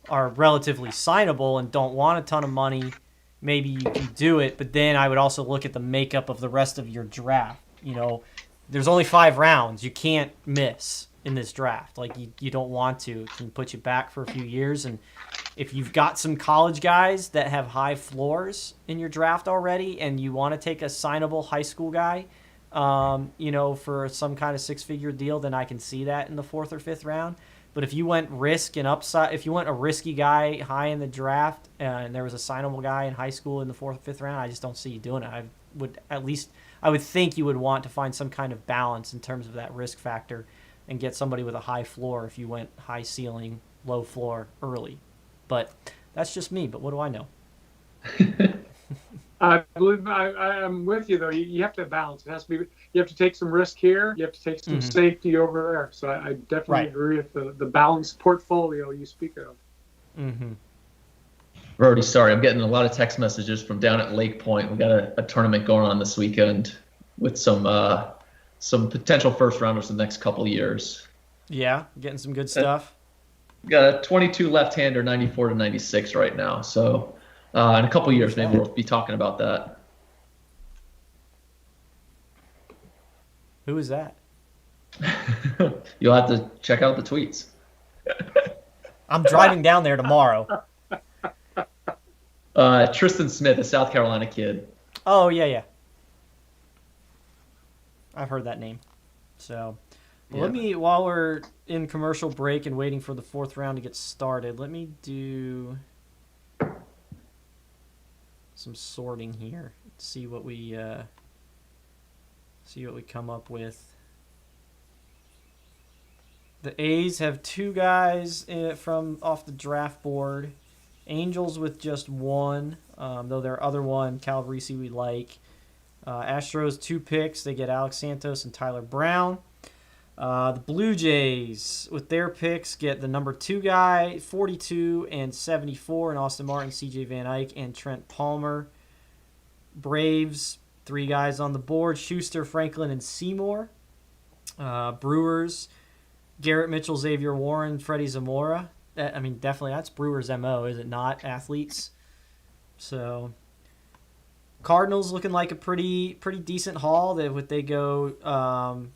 are relatively signable and don't want a ton of money, maybe you can do it, but then I would also look at the makeup of the rest of your draft. There's only 5 rounds. You can't miss in this draft. Like, you don't want to. It can put you back for a few years, and if you've got some college guys that have high floors in your draft already and you want to take a signable high school guy, for some kind of 6-figure deal, then I can see that in the 4th or 5th round. But if you went risk and upside, if you went a risky guy high in the draft and there was a signable guy in high school in the 4th or 5th round, I just don't see you doing it. I would think you would want to find some kind of balance in terms of that risk factor and get somebody with a high floor if you went high ceiling, low floor early. But that's just me. But what do I know? I believe I'm with you though. You have to balance. It has to be. You have to take some risk here. You have to take some safety over there. So I definitely agree with the balanced portfolio you speak of. Mm-hmm. Rody, sorry, I'm getting a lot of text messages from down at Lake Point. We got a tournament going on this weekend with some potential first rounders the next couple of years. Yeah, getting some good stuff. Got a 22 left-hander, 94 to 96 right now. So in a couple of years, maybe we'll be talking about that. Who is that? You'll have to check out the tweets. I'm driving down there tomorrow. Tristan Smith, a South Carolina kid. Oh, yeah. I've heard that name. So let me, while we're in commercial break and waiting for the fourth round to get started, let me do some sorting here. See what we come up with. The A's have 2 guys from off the draft board. Angels with just 1, though their other one, Calvarisi, we like. Astros 2 picks. They get Alex Santos and Tyler Brown. The Blue Jays, with their picks, get the number 2 guy, 42 and 74, in Austin Martin, C.J. Van Eyck, and Trent Palmer. Braves, 3 guys on the board, Schuster, Franklin, and Seymour. Brewers, Garrett Mitchell, Xavier Warren, Freddie Zamora. Definitely that's Brewers' MO, is it not, athletes? So Cardinals looking like a pretty decent haul. They go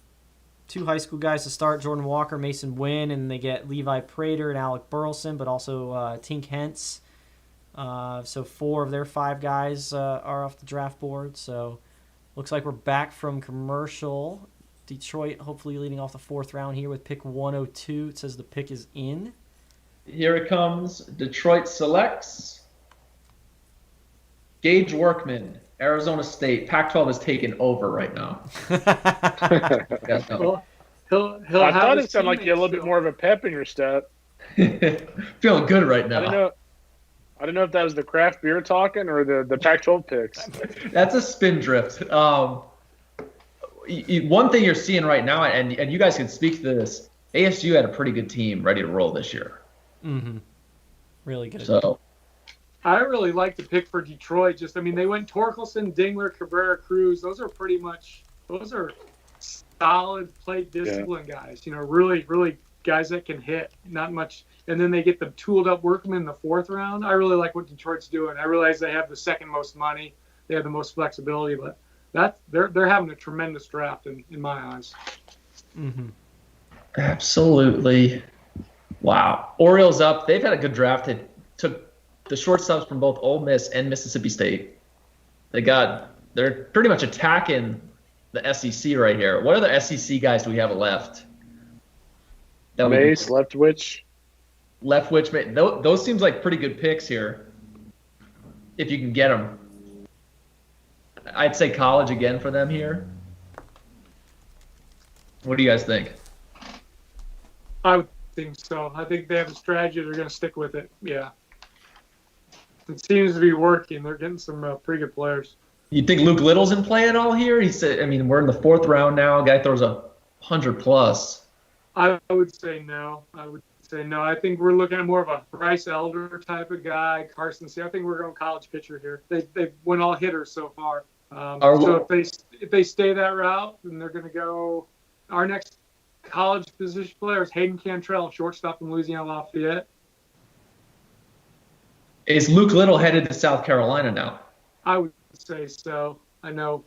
2 high school guys to start, Jordan Walker, Mason Wynn, and they get Levi Prater and Alec Burleson, but also Tink Hentz. So 4 of their 5 guys are off the draft board. So looks like we're back from commercial. Detroit hopefully leading off the 4th round here with pick 102. It says the pick is in. Here it comes. Detroit selects Gage Workman, Arizona State. Pac-12 is taken over right now. Well, he'll I have thought his it sounded like you had a little bit teammates, more of a pep in your step. Feeling good right now. I don't know if that was the craft beer talking or the Pac-12 picks. That's a spin drift. One thing you're seeing right now, and you guys can speak to this, ASU had a pretty good team ready to roll this year. Mm-hmm. Really good. So I really like the pick for Detroit. They went Torkelson, Dingler, Cabrera, Cruz. Those are solid plate discipline guys. Really, really guys that can hit. Not much. And then they get the tooled up workmen in the 4th round. I really like what Detroit's doing. I realize they have the second most money. They have the most flexibility, but they're having a tremendous draft in my eyes. Mm-hmm. absolutely. Wow. Orioles up. They've had a good draft. They took the shortstops from both Ole Miss and Mississippi State. They're pretty much attacking the SEC right here. What other SEC guys do we have left? Mace, Leftwich. Those seems like pretty good picks here. If you can get them. I'd say college again for them here. What do you guys think? I would think so. I think they have a strategy. They're going to stick with it. Yeah. It seems to be working. They're getting some pretty good players. You think Luke Little's in play at all here? He said, we're in the 4th round now. Guy throws 100 plus. I would say no. I think we're looking at more of a Bryce Elder type of guy, Carson C. I think we're going college pitcher here. They went all hitters so far. So if they stay that route, then they're going to go. Our next college position player is Hayden Cantrell, shortstop from Louisiana Lafayette. Is Luke Little headed to South Carolina now? I would say so. I know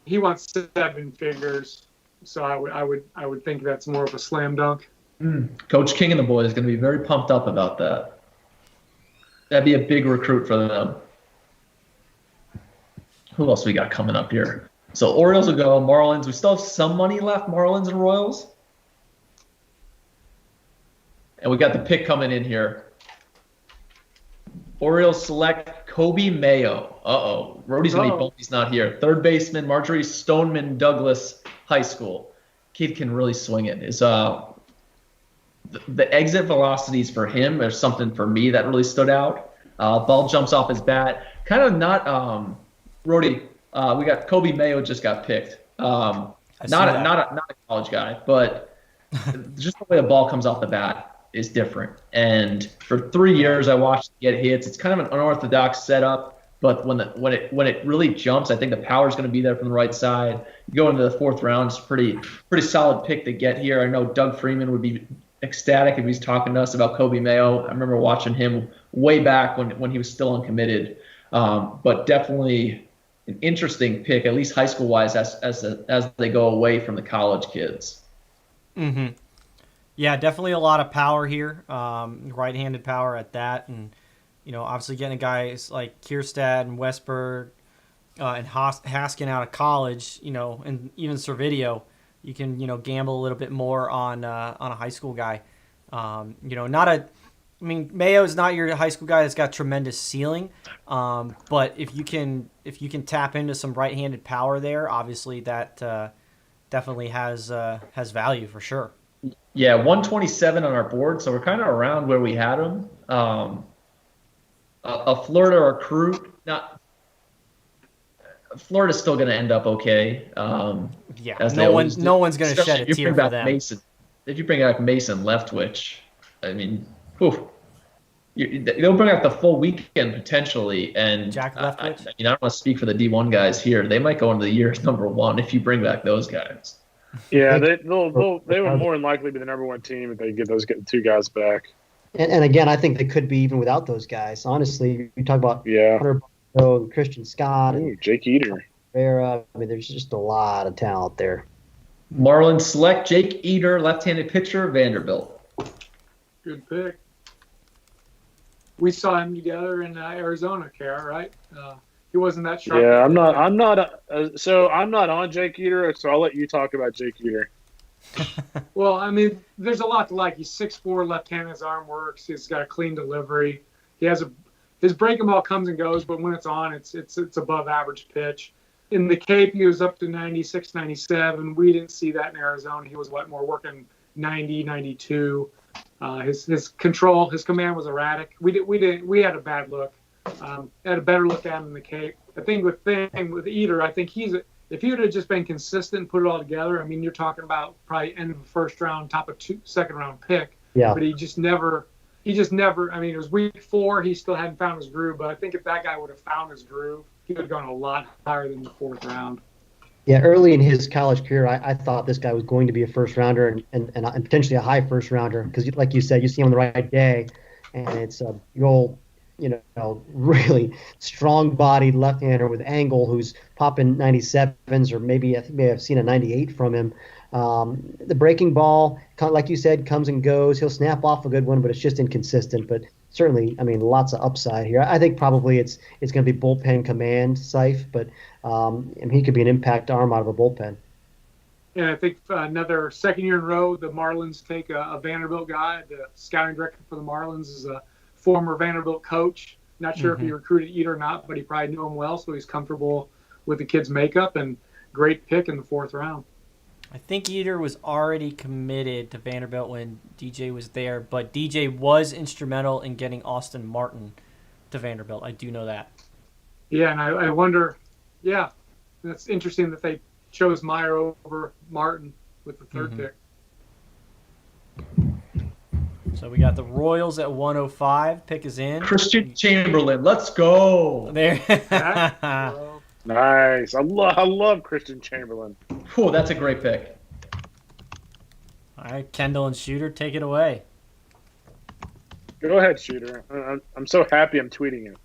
he wants 7 figures, so I would think that's more of a slam dunk. Coach King and the boys is going to be very pumped up about that. That'd be a big recruit for them. Who else we got coming up here? So Orioles will go. Marlins. We still have some money left. Marlins and Royals. And we got the pick coming in here. Orioles select Kobe Mayo. Uh-oh. Rody's going to be bummed he's not here. 3rd baseman, Marjorie Stoneman Douglas High School. Kid can really swing it. The exit velocities for him are something for me that really stood out. Ball jumps off his bat. Kind of not Rody, we got Kobe Mayo just got picked. Not a college guy, but just the way the ball comes off the bat is different. And for 3 years, I watched it get hits. It's kind of an unorthodox setup, but when it really jumps, I think the power is going to be there from the right side. You go into the 4th round, it's pretty solid pick to get here. I know Doug Freeman would be ecstatic if he's talking to us about Kobe Mayo. I remember watching him way back when he was still uncommitted. But definitely an interesting pick, at least high school wise, as they go away from the college kids. Mm-hmm. Yeah, definitely a lot of power here, right-handed power at that, and obviously getting guys like Kierstad and Westberg and Haskin out of college, and even Servideo, you can gamble a little bit more on a high school guy. Mayo's not your high school guy that's got tremendous ceiling, but if you can tap into some right-handed power there, obviously that definitely has value for sure. Yeah, 127 on our board, so we're kind of around where we had him. A Florida recruit, Florida's still going to end up okay. No one's going to shed a tear for them. If you bring back Mason Leftwich, I mean, they'll bring out the full weekend potentially. And Jack Leftwich. I don't want to speak for the D1 guys here. They might go into the year's number 1 if you bring back those guys. Yeah, they would more than likely be the number 1 team if they get those 2 guys back. And again, I think they could be even without those guys. Honestly, you talk about Hunter Barlow and Christian Scott and Jake Eater. Vera. I mean, there's just a lot of talent there. Marlin select Jake Eater, left-handed pitcher, Vanderbilt. Good pick. We saw him together in Arizona, Kara, right? He wasn't that sharp. Yeah, I'm not on Jake Eater, so I'll let you talk about Jake Eater. Well, I mean, there's a lot to like. He's 6'4", left-handed, his arm works. He's got a clean delivery. His breaking ball comes and goes, but when it's on, it's above average pitch. In the Cape, he was up to 96, 97. We didn't see that in Arizona. He was more working 90, 92. His control, his command was erratic. We had a bad look. Had a better look at him in the Cape. The thing with Eater, I think if he would have just been consistent and put it all together, I mean, you're talking about probably end of the 1st round, top of 2nd round pick. Yeah. But he just never. I mean, it was week 4. He still hadn't found his groove. But I think if that guy would have found his groove, he would have gone a lot higher than the 4th round. Yeah, early in his college career, I thought this guy was going to be a 1st rounder and potentially a high 1st rounder because, like you said, you see him on the right day, and it's a old, really strong-bodied left-hander with angle who's popping 97s, or maybe I think may have seen a 98 from him. The breaking ball, like you said, comes and goes. He'll snap off a good one, but it's just inconsistent. But certainly, I mean, lots of upside here. I think probably it's going to be bullpen command, Seif, but he could be an impact arm out of a bullpen. And I think another 2nd year in a row, the Marlins take a Vanderbilt guy. The scouting director for the Marlins is a former Vanderbilt coach. Not sure if he recruited Eater or not, but he probably knew him well, so he's comfortable with the kid's makeup, and great pick in the 4th round. I think Eater was already committed to Vanderbilt when DJ was there, but DJ was instrumental in getting Austin Martin to Vanderbilt. I do know that. Yeah, and I wonder, that's interesting that they chose Meyer over Martin with the 3rd pick. So we got the Royals at 105. Pick is in. Christian Chamberlain, let's go. There. Nice. I love Christian Chamberlain. Cool, that's a great pick. All right, Kendall and Shooter, take it away. Go ahead, Shooter. I'm so happy I'm tweeting it.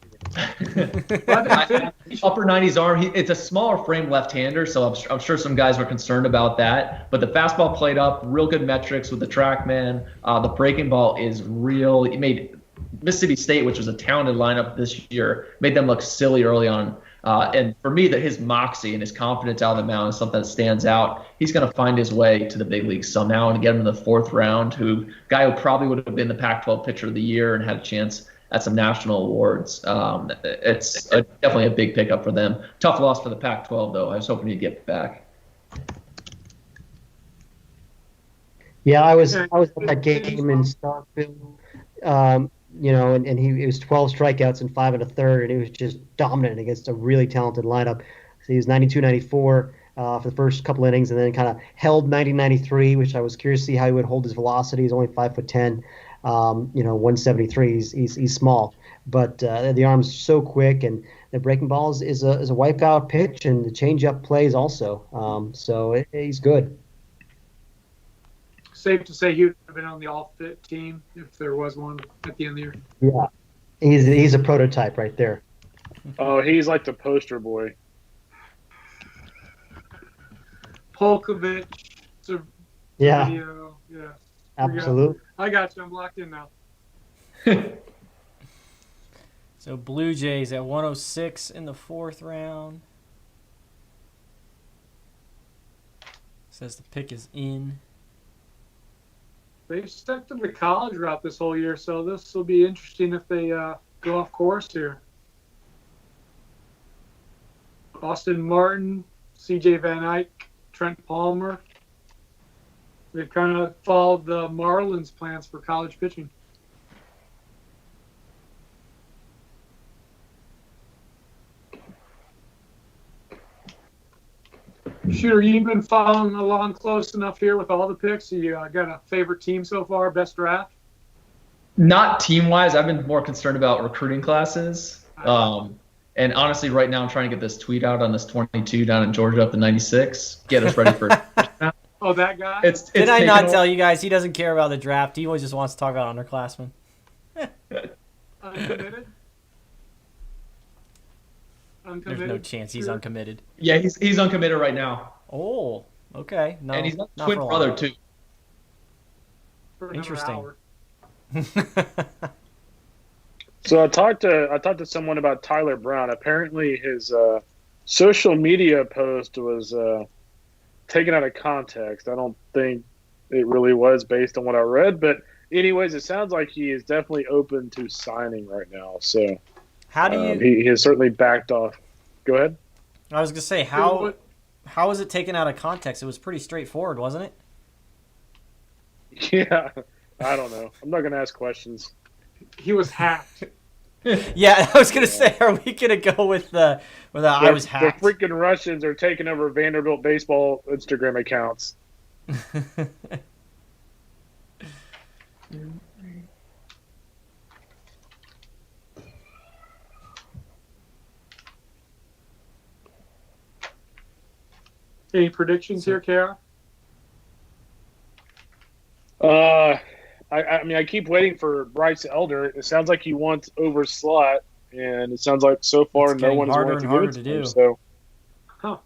Upper 90s arm. It's a smaller frame left-hander, so I'm sure some guys were concerned about that. But the fastball played up, real good metrics with the TrackMan. The breaking ball is real. He made Mississippi State, which was a talented lineup this year, made them look silly early on. And for me, that his moxie and his confidence out of the mound is something that stands out. He's going to find his way to the big leagues somehow and get him in the 4th round. Guy who probably would have been the Pac-12 pitcher of the year and had a chance at some national awards. It's definitely a big pickup for them. Tough loss for the Pac-12, though. I was hoping he'd get back. Yeah, I was at that game in Starkville. and it was 12 strikeouts and 5 1/3, and he was just dominant against a really talented lineup. So he was 92, 94 for the first couple innings, and then kind of held 90, 93, which I was curious to see how he would hold his velocity. He's only 5'10", 173. He's small, but the arm's so quick, and the breaking balls is a wipeout pitch, and the changeup plays also. So he's good. Safe to say he would have been on the all-fit team if there was one at the end of the year. Yeah, he's a prototype right there. Oh, he's like the poster boy. Polkovich, Yeah, video, yeah. absolutely. I got you. I'm locked in now. So Blue Jays at 106 in the 4th round. Says the pick is in. They've stuck to the college route this whole year, so this will be interesting if they go off course here. Austin Martin, C.J. Van Eyck, Trent Palmer. They've kind of followed the Marlins' plans for college pitching. Shooter, you've been following along close enough here with all the picks. You got a favorite team so far, best draft? Not team-wise. I've been more concerned about recruiting classes. And honestly, right now I'm trying to get this tweet out on this 22 down in Georgia up to 96. Get us ready for Oh, that guy? Did I not tell you guys he doesn't care about the draft? He always just wants to talk about underclassmen. Uncommitted? There's no chance he's uncommitted. Yeah, he's uncommitted right now. Oh, okay. No, And he's got a not twin for long. brother, too. For another Interesting. hour. So I talked to someone about Tyler Brown. Apparently, his social media post was taken out of context. I don't think it really was based on what I read, but anyways, it sounds like he is definitely open to signing right now. So How do you? he has certainly backed off. Go ahead. I was gonna say how was it taken out of context? It was pretty straightforward, wasn't it? Yeah, I don't know. I'm not going to ask questions. He was hacked. Yeah, I was gonna say, are we gonna go with the I was hacked? The freaking Russians are taking over Vanderbilt baseball Instagram accounts. Any predictions here, KR? I mean, I keep waiting for Bryce Elder. It sounds like he wants over slot, and it sounds like so far It's no getting one has harder wanted to and give harder it to to him. do. So Huh.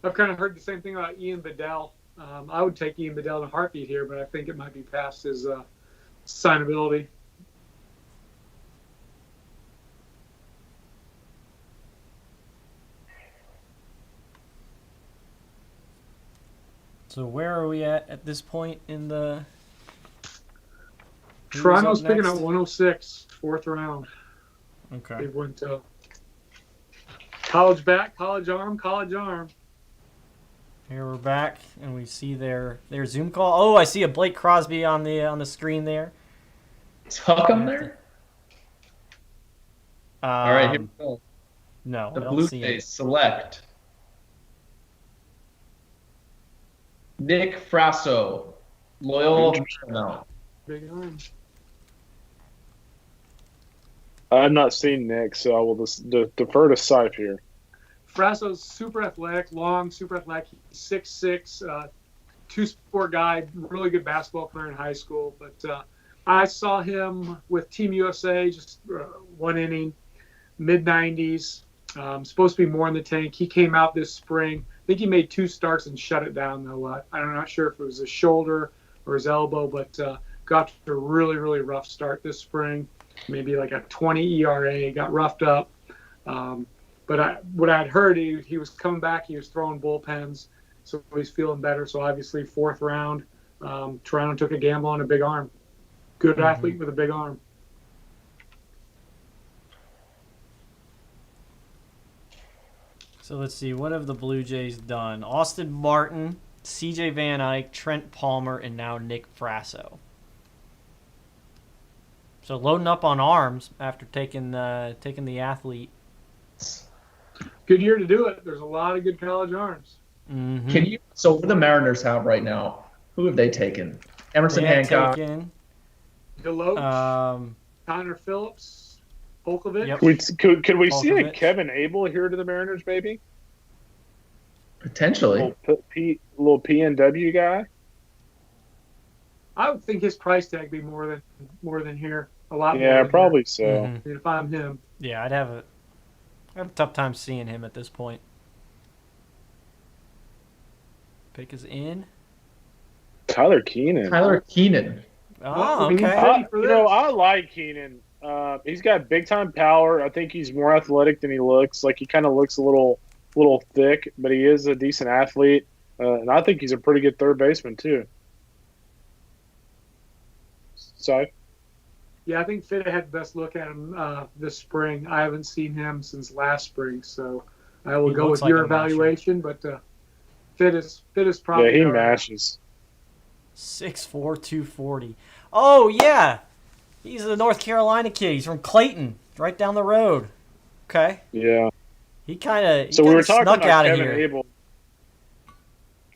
I've kind of heard the same thing about Ian Bedell. I would take Ian Bedell in a heartbeat here, but I think it might be past his signability. So where are we at this point in the? Who's Toronto's up picking next? up 106, 4th round. Okay. They went college back, college arm, college arm. Here we're back, and we see their Zoom call. Oh, I see a Blake Crosby on the screen there. Is Huck on there? All right, here we go. No, The I don't Blue see Jays it. select Nick Frasso, Loyola Marymount. Big arm. I've not seen Nick, so I will just defer to Syfe here. Frasso's super athletic, long, super athletic. He's 6'6", two-sport guy, really good basketball player in high school. But I saw him with Team USA, just one inning, mid-90s. Supposed to be more in the tank. He came out this spring. I think he made 2 starts and shut it down, though. I'm not sure if it was his shoulder or his elbow, but got to a really, really rough start this spring. Maybe like a 20 ERA, got roughed up. But what I'd heard, he was coming back. He was throwing bullpens, so he's feeling better. So obviously, 4th round, Toronto took a gamble on a big arm. Good athlete with a big arm. So let's see. What have the Blue Jays done? Austin Martin, C.J. Van Eyck, Trent Palmer, and now Nick Frasso. So loading up on arms after taking the athlete. Good year to do it. There's a lot of good college arms. Mm-hmm. Can you? So what do the Mariners have right now? Who have they taken? Emerson They had Hancock. taken, Deloach, Connor Phillips, Polkovich. Yep. Could we see a Polkovich. Kevin Abel here to the Mariners, maybe? Potentially. Little PNW guy. I would think his price tag be more than here. A lot more. Yeah, than probably so. Mhm. Here. I mean, if I'm him. Yeah, I'd have a tough time seeing him at this point. Pick is in. Tyler Keenan. Tyler Keenan. Oh, we need okay. Ready for this. I like Keenan. He's got big time power. I think he's more athletic than he looks. Like, he kind of looks a little thick, but he is a decent athlete. And I think he's a pretty good third baseman too. So Yeah, I think Fitta had the best look at him this spring. I haven't seen him since last spring, so I will He go looks with like your a masher. evaluation. But Fitta's probably yeah, he our- mashes. 6'4", 240. Oh yeah, he's a North Carolina kid. He's from Clayton, right down the road. Okay, Yeah. he kind of So we were talking snuck about out of Kevin here. Abel.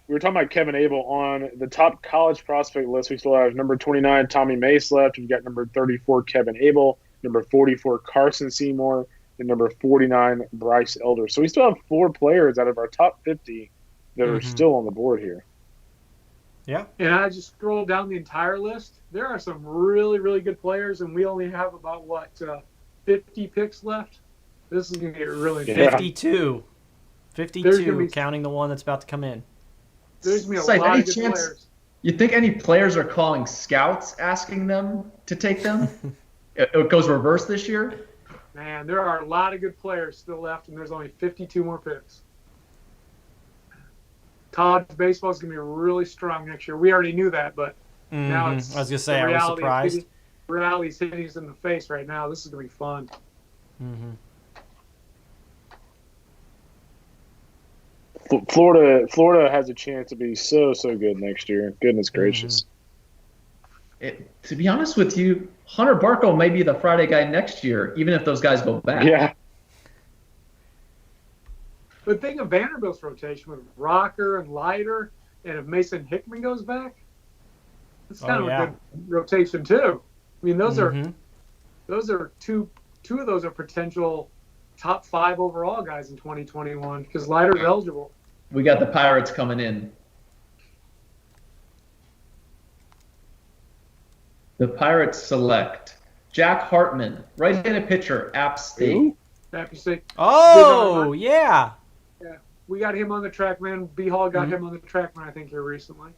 We were talking about Kevin Abel on the top college prospect list. We still have number 29 Tommy Mace left. We've got number 34 Kevin Abel, number 44 Carson Seymour, and number 49 Bryce Elder. So we still have 4 players out of our top 50 that are Mhm. still on the board here. Yeah, And I just scrolled down the entire list. There are some really, really good players, and we only have about 50 picks left. This is going to get really Yeah. interesting. 52. There's 52, gonna be- counting the one that's about to come in. There's going to be Say, a lot any of good chance- players. You think any players are calling scouts asking them to take them? It goes reverse this year? Man, there are a lot of good players still left, and there's only 52 more picks. College baseball is going to be really strong next year. We already knew that, but now Mhm. it's I was gonna say, the I was reality of surprised. hitting- reality's hitting us in the face right now. This is going to be fun. Mm-hmm. Florida has a chance to be so good next year. Goodness gracious. To be honest with you, Hunter Barco may be the Friday guy next year, even if those guys go back. Yeah. But think of Vanderbilt's rotation with Rocker and Leiter, and if Mason Hickman goes back, it's kind Oh, of yeah. a good rotation too. I mean, those Mhm. are two of those are potential top 5 overall guys in 2021 because Leiter's eligible. We got the Pirates coming in. The Pirates select Jack Hartman, right-handed pitcher, App State. Ooh. Happy to say Oh yeah. we got him on the track, man. B Hall got Mhm. him on the track, man. I think here recently.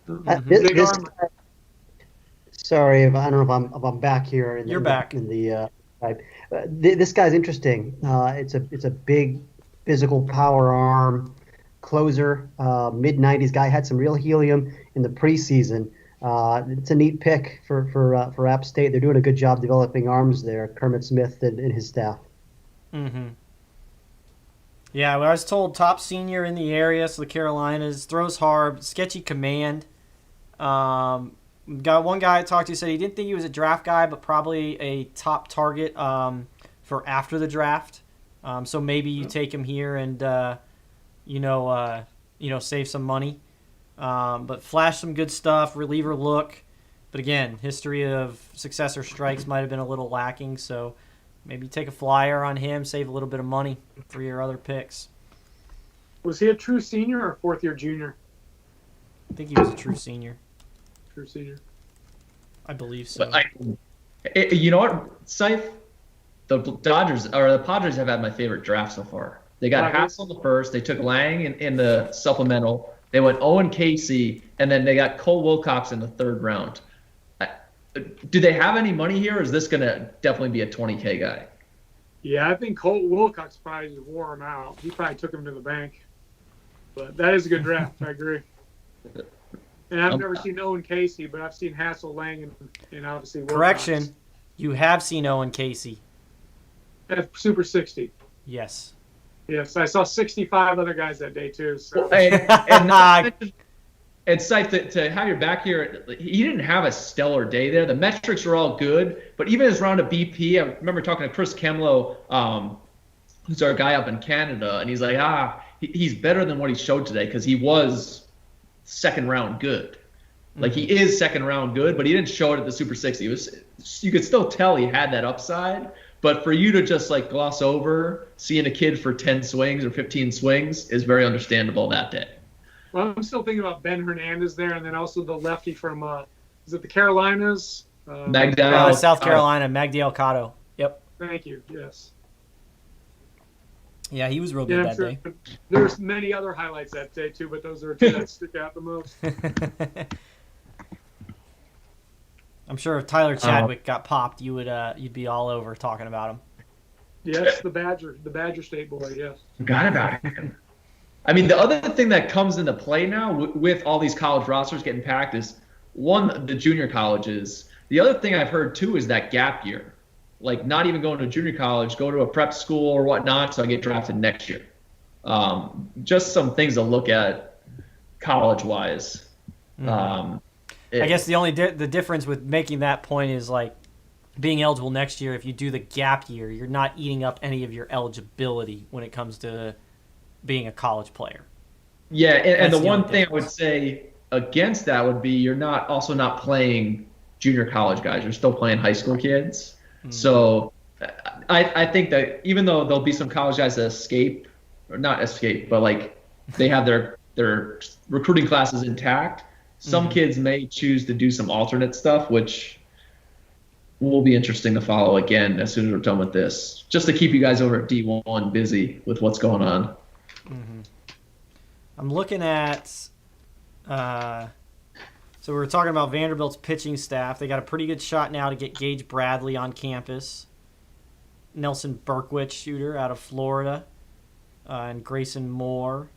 This- Big arm. Sorry, I don't know if I'm back here. You're back. In the right. This guy's interesting. It's a big physical power arm closer. Mid 90s guy, had some real helium in the preseason. It's a neat pick for App State. They're doing a good job developing arms there. Kermit Smith and his staff. Mm-hmm. Yeah, well, I was told top senior in the area, so the Carolinas, throws hard, sketchy command. Got one guy I talked to said he didn't think he was a draft guy, but probably a top target for after the draft. So maybe you take him here and save some money. But flash some good stuff, reliever look. But again, history of successor strikes might have been a little lacking, so maybe take a flyer on him, save a little bit of money for your other picks. Was he a true senior or 4th-year junior? I think he was a true senior. True senior. I believe so. But you know what, Scythe? The Dodgers or the Padres have had my favorite draft so far. They got Padres? Hassel the first. They took Lang in the supplemental. They went Owen Casey, and then they got Cole Wilcox in the 3rd round. Do they have any money here, or is this going to definitely be a 20K guy? Yeah, I think Colt Wilcox probably just wore him out. He probably took him to the bank. But that is a good draft. I agree. And I've never seen Owen Casey, but I've seen Hassel Lang and obviously Wilcox. Correction, you have seen Owen Casey. At Super 60. And Sife, to have your back here, he didn't have a stellar day there. The metrics were all good, but even his round of BP, I remember talking to Chris Kemlo, who's our guy up in Canada, and he's like, he's better than what he showed today because he was second round good. Like, he is second round good, but he didn't show it at the Super 60. You could still tell he had that upside, but for you to just like gloss over seeing a kid for 10 swings or 15 swings is very understandable that day. Well, I'm still thinking about Ben Hernandez there, and then also the lefty from is it the Carolinas? South Carolina, Magdiel Cotto. Yep. Thank you. Yes. Yeah, he was real good that day. There's many other highlights that day too, but those are two that stick out the most. I'm sure if Tyler Chadwick got popped, you'd be all over talking about him. Yes, the Badger State boy. Yes. Forgot about him. I mean, the other thing that comes into play now with all these college rosters getting packed is, one, the junior colleges. The other thing I've heard, too, is that gap year. Like, not even going to junior college, go to a prep school or whatnot, so I get drafted next year. Just some things to look at college-wise. I guess the difference with making that point is, like, being eligible next year, if you do the gap year, you're not eating up any of your eligibility when it comes to being a college player. Yeah, and the one thing I difference. would say against that would be you're also not playing junior college guys. You're still playing high school kids. So I think that even though there'll be some college guys that escape, or not escape, but like they have their recruiting classes intact, some kids may choose to do some alternate stuff, which will be interesting to follow again as soon as we're done with this, just to keep you guys over at D1 busy with what's going on. I'm looking at so we were talking about Vanderbilt's pitching staff. They got a pretty good shot now to get Gage Bradley on campus, Nelson Berkwich, shooter out of Florida, and Grayson Moore,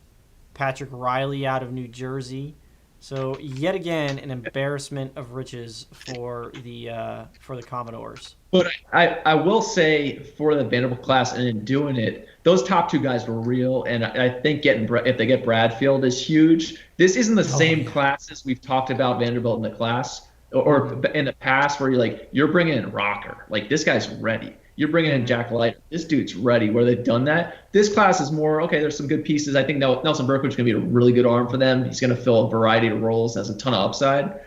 Patrick Riley out of New Jersey. So yet again, an embarrassment of riches for the Commodores. But I will say for the Vanderbilt class and in doing it, those top two guys were real, and I think if they get Bradfield is huge. This isn't the same class as we've talked about Vanderbilt in the class or in the past where you're bringing in Rocker. Like, this guy's ready. You're bringing in Jack Light. This dude's ready. Where they've done that. This class is more, okay, there's some good pieces. I think Nelson Berkwich is going to be a really good arm for them. He's going to fill a variety of roles, has a ton of upside.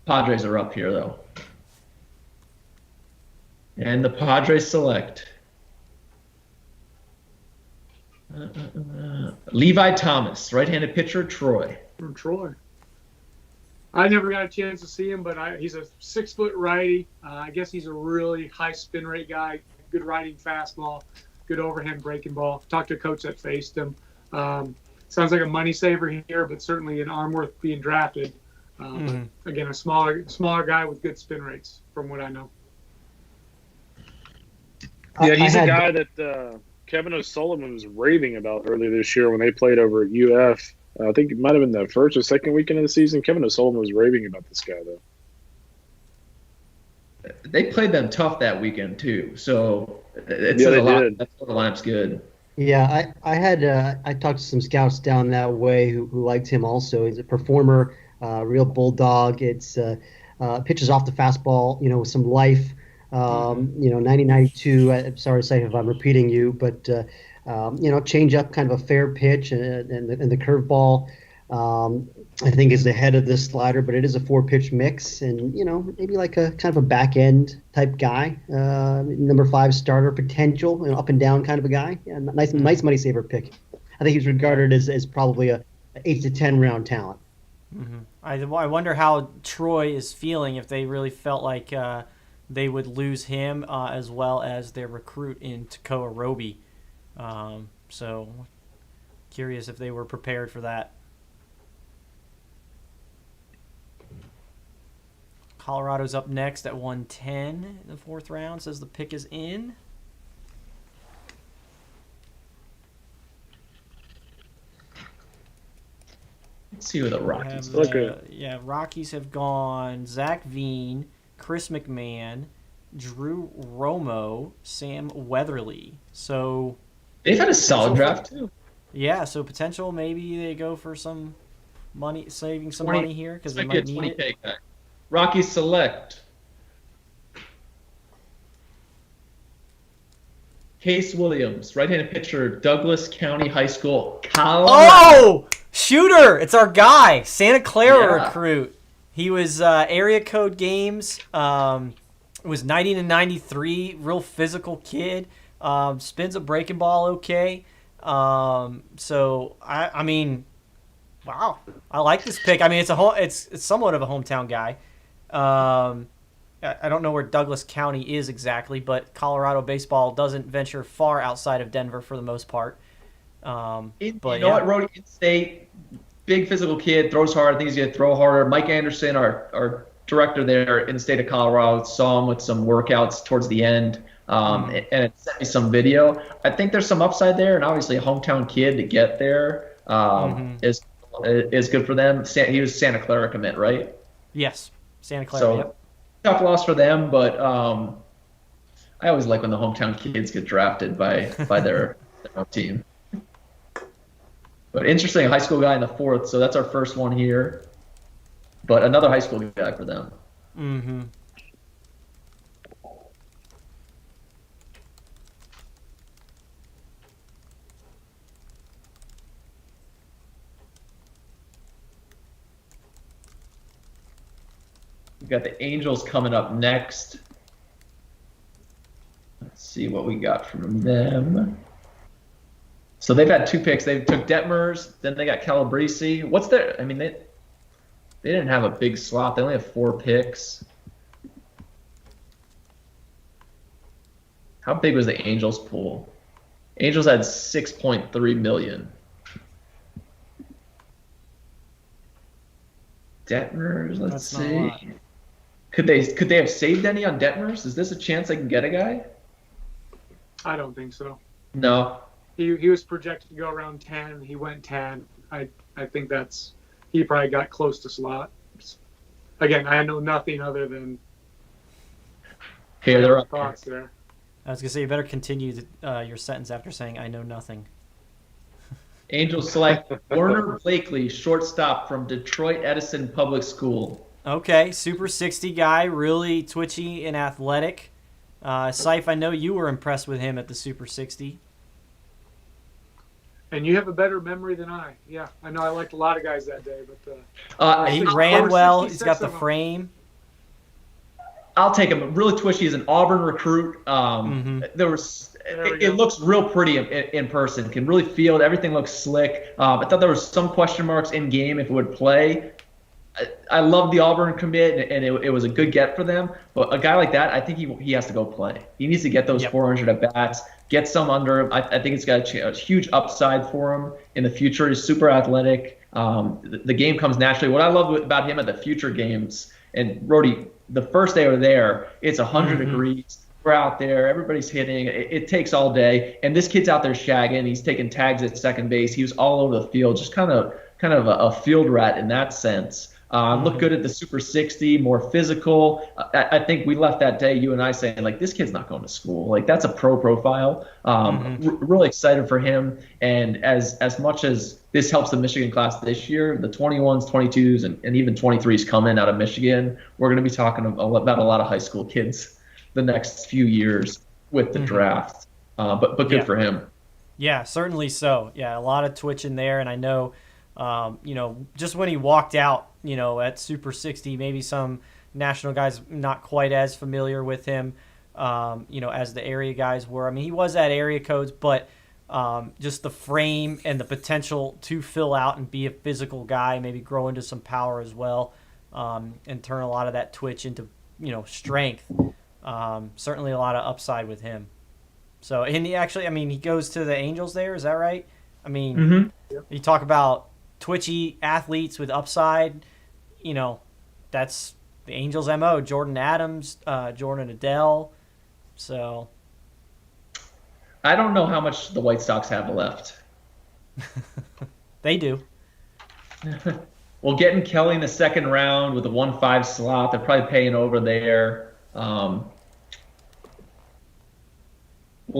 Padres are up here, though. And the Padres select Levi Thomas, right-handed pitcher, Troy. From Troy. I never got a chance to see him, but he's a 6-foot righty. I guess he's a really high spin rate guy, good riding fastball, good overhand breaking ball. Talked to a coach that faced him. Sounds like a money saver here, but certainly an arm worth being drafted. But again, a smaller guy with good spin rates, from what I know. Yeah, he's a guy that Kevin O'Sullivan was raving about earlier this year when they played over at UF. I think it might have been the first or second weekend of the season. Kevin O'Sullivan was raving about this guy, though. They played them tough that weekend, too. So it says a lot. That's why the lineup's good. Yeah, I talked to some scouts down that way who liked him also. He's a performer, real bulldog. It's pitches off the fastball, with some life. 90-92. I'm sorry, Saif, if I'm repeating you, but change up, kind of a fair pitch, and the curveball. I think is the head of this slider, but it is a 4-pitch mix, and maybe like a kind of a back end type guy, number 5 starter potential, up and down kind of a guy. Yeah, nice money saver pick. I think he's regarded as probably a 8 to 10 round talent. I wonder how Troy is feeling, if they really felt like they would lose him as well as their recruit in Takoa Roby. So curious if they were prepared for that. Colorado's up next at 110 in the 4th round, says the pick is in. Let's see who the Rockies are. Rockies have gone Zach Veen, Chris McMahon, Drew Romo, Sam Weatherly. So they've had a solid draft, too. Yeah, so potential maybe they go for some saving some 20 money here because This they might be might a need 20K it. guy. Rocky Select. Case Williams, right-handed pitcher, Douglas County High School, Colorado. Oh, shooter! It's our guy, Santa Clara Yeah. recruit. He was area code games. Was 90 to 93, real physical kid. Spins a breaking ball okay. So I mean, wow, I like this pick. I mean, it's somewhat of a hometown guy. I don't know where Douglas County is exactly, but Colorado baseball doesn't venture far outside of Denver for the most part. But You yeah. know what, Rody? In-state, big physical kid, throws hard. I think he's going to throw harder. Mike Anderson, our director there in the state of Colorado, saw him with some workouts towards the end, and it sent me some video. I think there's some upside there, and obviously a hometown kid to get there is good for them. He was Santa Clara commit, right? Yes, Santa Clara. So Yep. tough loss for them, but I always like when the hometown kids get drafted by their own team. But interesting, a high school guy in the 4th, so that's our first one here. But another high school guy for them. Mm-hmm. We've got the Angels coming up next. Let's see what we got from them. So they've had 2 picks. They took Detmers, then they got Calabrese. What's their? I mean, they didn't have a big slot. They only have 4 picks. How big was the Angels pool? Angels had 6.3 million. Detmers, let's That's not a lot. see. Could they have saved any on Detmers? Is this a chance they can get a guy? I don't think so. No. He was projected to go around 10. He went 10. I think he probably got close to slot. Again, I know nothing other than Here they're up. thoughts there. I was gonna say you better continue your sentence after saying "I know nothing." Angels select Werner Blakely, shortstop from Detroit Edison Public School. Okay, Super 60 guy, really twitchy and athletic. Seif, I know you were impressed with him at the Super 60. And you have a better memory than I. Yeah, I know I liked a lot of guys that day, but He Over ran well. He's 66 got the of them. frame. I'll take him. Really twitchy. He's an Auburn recruit. There we It go. looks real pretty in person. Can really field. Everything looks slick. I thought there was some question marks in game if it would play. I love the Auburn commit, and it was a good get for them. But a guy like that, I think he has to go play. He needs to get those 400 at bats, get some under him. I think it's got a huge upside for him in the future. He's super athletic. The game comes naturally. What I love about him at the future games, and Rody, the first day we're there, it's 100 degrees. We're out there. Everybody's hitting. It takes all day. And this kid's out there shagging. He's taking tags at second base. He was all over the field, just kind of a field rat in that sense. Looked good at the Super 60, more physical. I think we left that day, you and I, saying, like, this kid's not going to school. Like, that's a pro profile. Really excited for him. And as much as this helps the Michigan class this year, the 21s, 22s, and even 23s coming out of Michigan, we're going to be talking about a lot of high school kids the next few years with the draft. But good for him. Yeah, certainly so. Yeah, a lot of twitch in there, and I know, just when he walked out, at Super 60, maybe some national guys not quite as familiar with him, as the area guys were. I mean, he was at area codes, but just the frame and the potential to fill out and be a physical guy, maybe grow into some power as well, and turn a lot of that twitch into, strength. Certainly a lot of upside with him. So, and he goes to the Angels there. Is that right? I mean, you talk about twitchy athletes with upside, that's the Angels' MO. Jordan Adams, Jordan Adele. So I don't know how much the White Sox have left. they do. Well, getting Kelly in the second round with a 1-5 slot, they're probably paying over there. We'll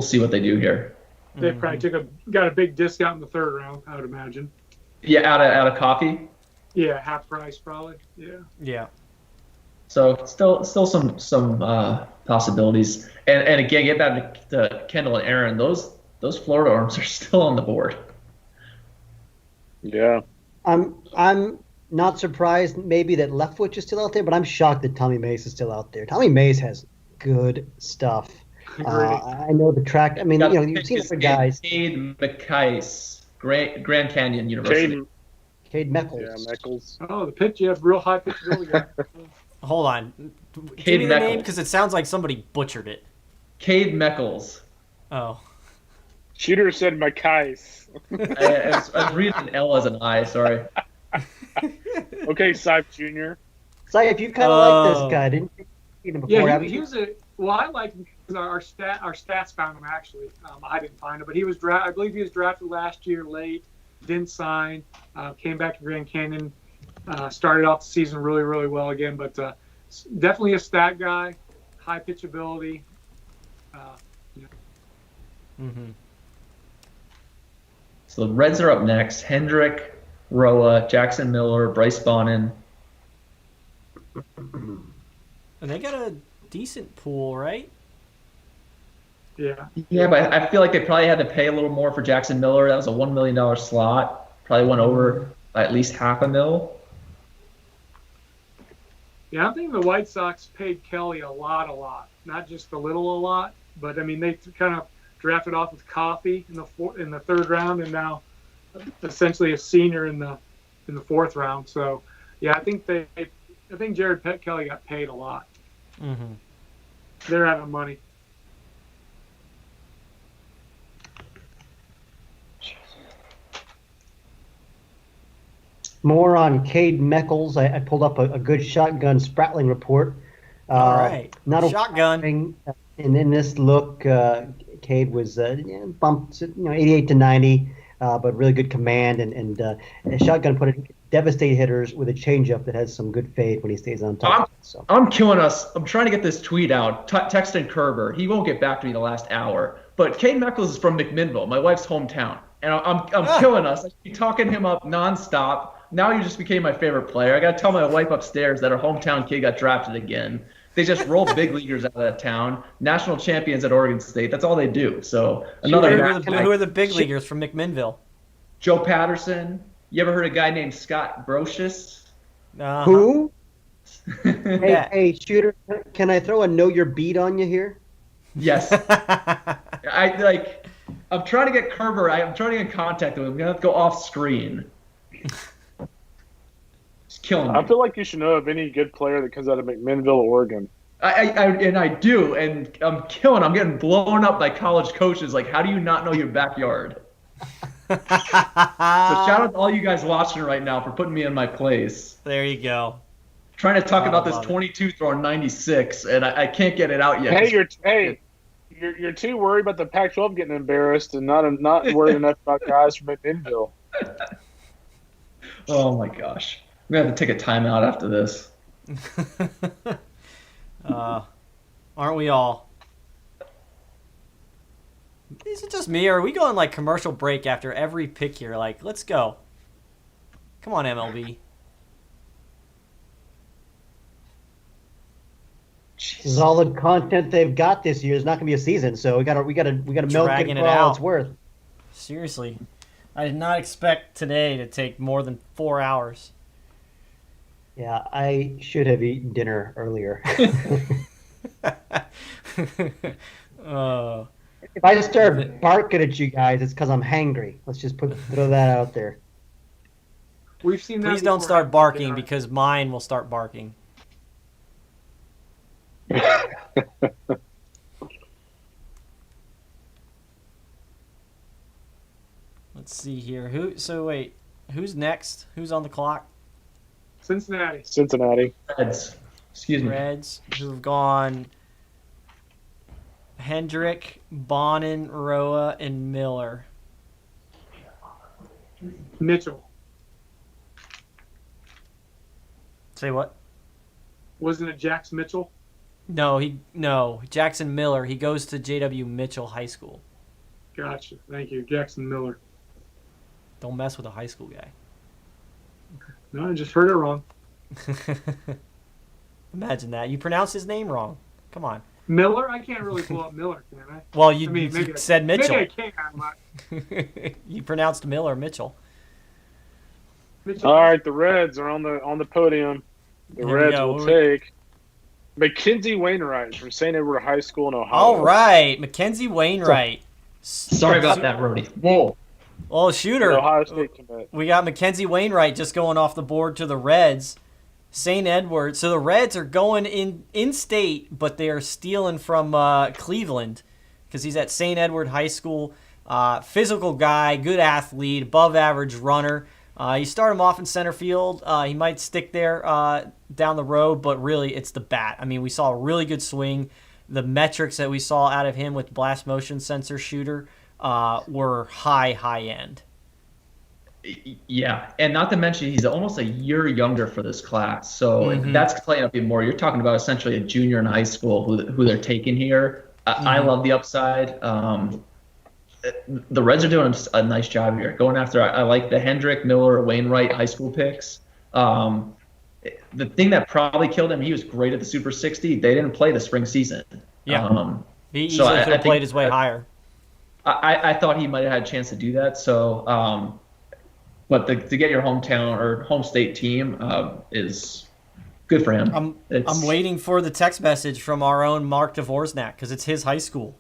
see what they do here. they probably got a big discount in the third round, I would imagine. Yeah, out of coffee. Yeah, half price probably. Yeah. Yeah. So still some possibilities. And again, get back to Kendall and Aaron. Those Florida arms are still on the board. Yeah. I'm not surprised maybe that Leftwich is still out there, but I'm shocked that Tommy Mace is still out there. Tommy Mace has good stuff. I know the track. I mean, you've seen other guys. Cade McKice, Grand Canyon University. Cade Meckles. Yeah, Meckles. Oh, the pitch. You have real high pitchability guy. Hold on. Give Cade me the name Meckles. because it sounds like somebody butchered it. Cade Meckles. Oh. Shooter said McKice. I was reading an L as an I. Sorry. Okay, Sipe Jr. So if you kind of like this guy, didn't you see him before? Yeah, haven't he you? was a. Well, I like him because our stats found him actually. I didn't find him, but he was I believe he was drafted last year late. Didn't sign. Came back to Grand Canyon. Started off the season really, really well again, but definitely a stat guy. High pitchability. Mm-hmm. So the Reds are up next. Hendrick, Roa, Jackson Miller, Bryce Bonin. And they got a decent pool, right? Yeah. Yeah, but I feel like they probably had to pay a little more for Jackson Miller. That was a $1 million slot. Probably went over by at least $500,000. Yeah, I think the White Sox paid Kelly a lot. Not just a lot, but I mean they kind of drafted off with Coffey in the third round, and now essentially a senior in the fourth round. So yeah, I think Jared Kelly got paid a lot. Mm-hmm. They're out of money. More on Cade Meckles. I pulled up a good shotgun Spratling report. All right. Not Shotgun. And in this look, Cade was bumped, 88 to 90, but really good command and shotgun put it devastate hitters with a changeup that has some good fade when he stays on top. So I'm killing us. I'm trying to get this tweet out. Texting Kerber. He won't get back to me the last hour. But Cade Meckles is from McMinnville, my wife's hometown, and I'm killing us. I keep talking him up nonstop. Now you just became my favorite player. I got to tell my wife upstairs that her hometown kid got drafted again. They just roll big leaguers out of that town. National champions at Oregon State. That's all they do. So another Who are the big leaguers from McMinnville? Joe Patterson. You ever heard a guy named Scott Brocious? Uh-huh. who? Yeah. Hey, shooter, can I throw a know your beat on you here? Yes. I'm trying to get Kerber. I'm trying to get in contact with him. I'm gonna have to go off screen. It's killing me. I feel like you should know of any good player that comes out of McMinnville, Oregon. I do, and I'm killing. I'm getting blown up by college coaches. Like, how do you not know your backyard? So shout out to all you guys watching right now for putting me in my place. There you go. Trying to talk I about this love it. 22 throwing 96, and I can't get it out yet. You're too worried about the Pac-12 getting embarrassed and not worried enough about guys from McMinnville. Oh my gosh, I'm gonna have to take a timeout after this. Aren't we all? Is it just me, or are we going like commercial break after every pick here? Like, let's go. Come on, MLB. Solid content they've got this year. It's not going to be a season, so we got to milk it Dragging for it all out. it's worth. Seriously. I did not expect today to take more than 4 hours. Yeah, I should have eaten dinner earlier. If I start barking at you guys, it's because I'm hangry. Let's just throw that out there. We've seen that. Please don't before. start barking because mine will start barking. Let's see here. Who's next? Who's on the clock? Cincinnati. Reds. Excuse me. Reds, who've gone Hendrick, Bonin, Roa, and Miller. Mitchell. Say what? Wasn't it Jax Mitchell? No, Jackson Miller. He goes to J.W. Mitchell High School. Gotcha. Thank you. Jackson Miller. Don't mess with a high school guy. No, I just heard it wrong. Imagine that. You pronounced his name wrong. Come on. Miller? I can't really pull up Miller, can I? Well, you, I mean, you said Mitchell. Maybe I can. But You pronounced Miller Mitchell. Mitchell, All right, the Reds are on the podium. The Here we Reds go. will take Mackenzie Wainwright from St. Edward High School in Ohio. All right, Mackenzie Wainwright. Sorry about that, Rody. Whoa. Well, An shooter. Ohio State commit. We got Mackenzie Wainwright just going off the board to the Reds. St. Edward. So the Reds are going in state, but they are stealing from Cleveland because he's at St. Edward High School. Physical guy, good athlete, above average runner. You start him off in center field. He might stick there down the road, but really it's the bat. I mean, we saw a really good swing. The metrics that we saw out of him with blast motion sensor shooter were high end. Yeah, and not to mention he's almost a year younger for this class, so that's playing up even more. You're talking about essentially a junior in high school who they're taking here. I love the upside. The Reds are doing a nice job here, going after. I like the Hendrick, Miller, Wainwright high school picks. The thing that probably killed him, he was great at the Super 60. They didn't play the spring season. Yeah, he easily could have played his way higher. I thought he might have had a chance to do that. So. But to get your hometown or home state team is good for him. I'm waiting for the text message from our own Mark Dvorak because it's his high school.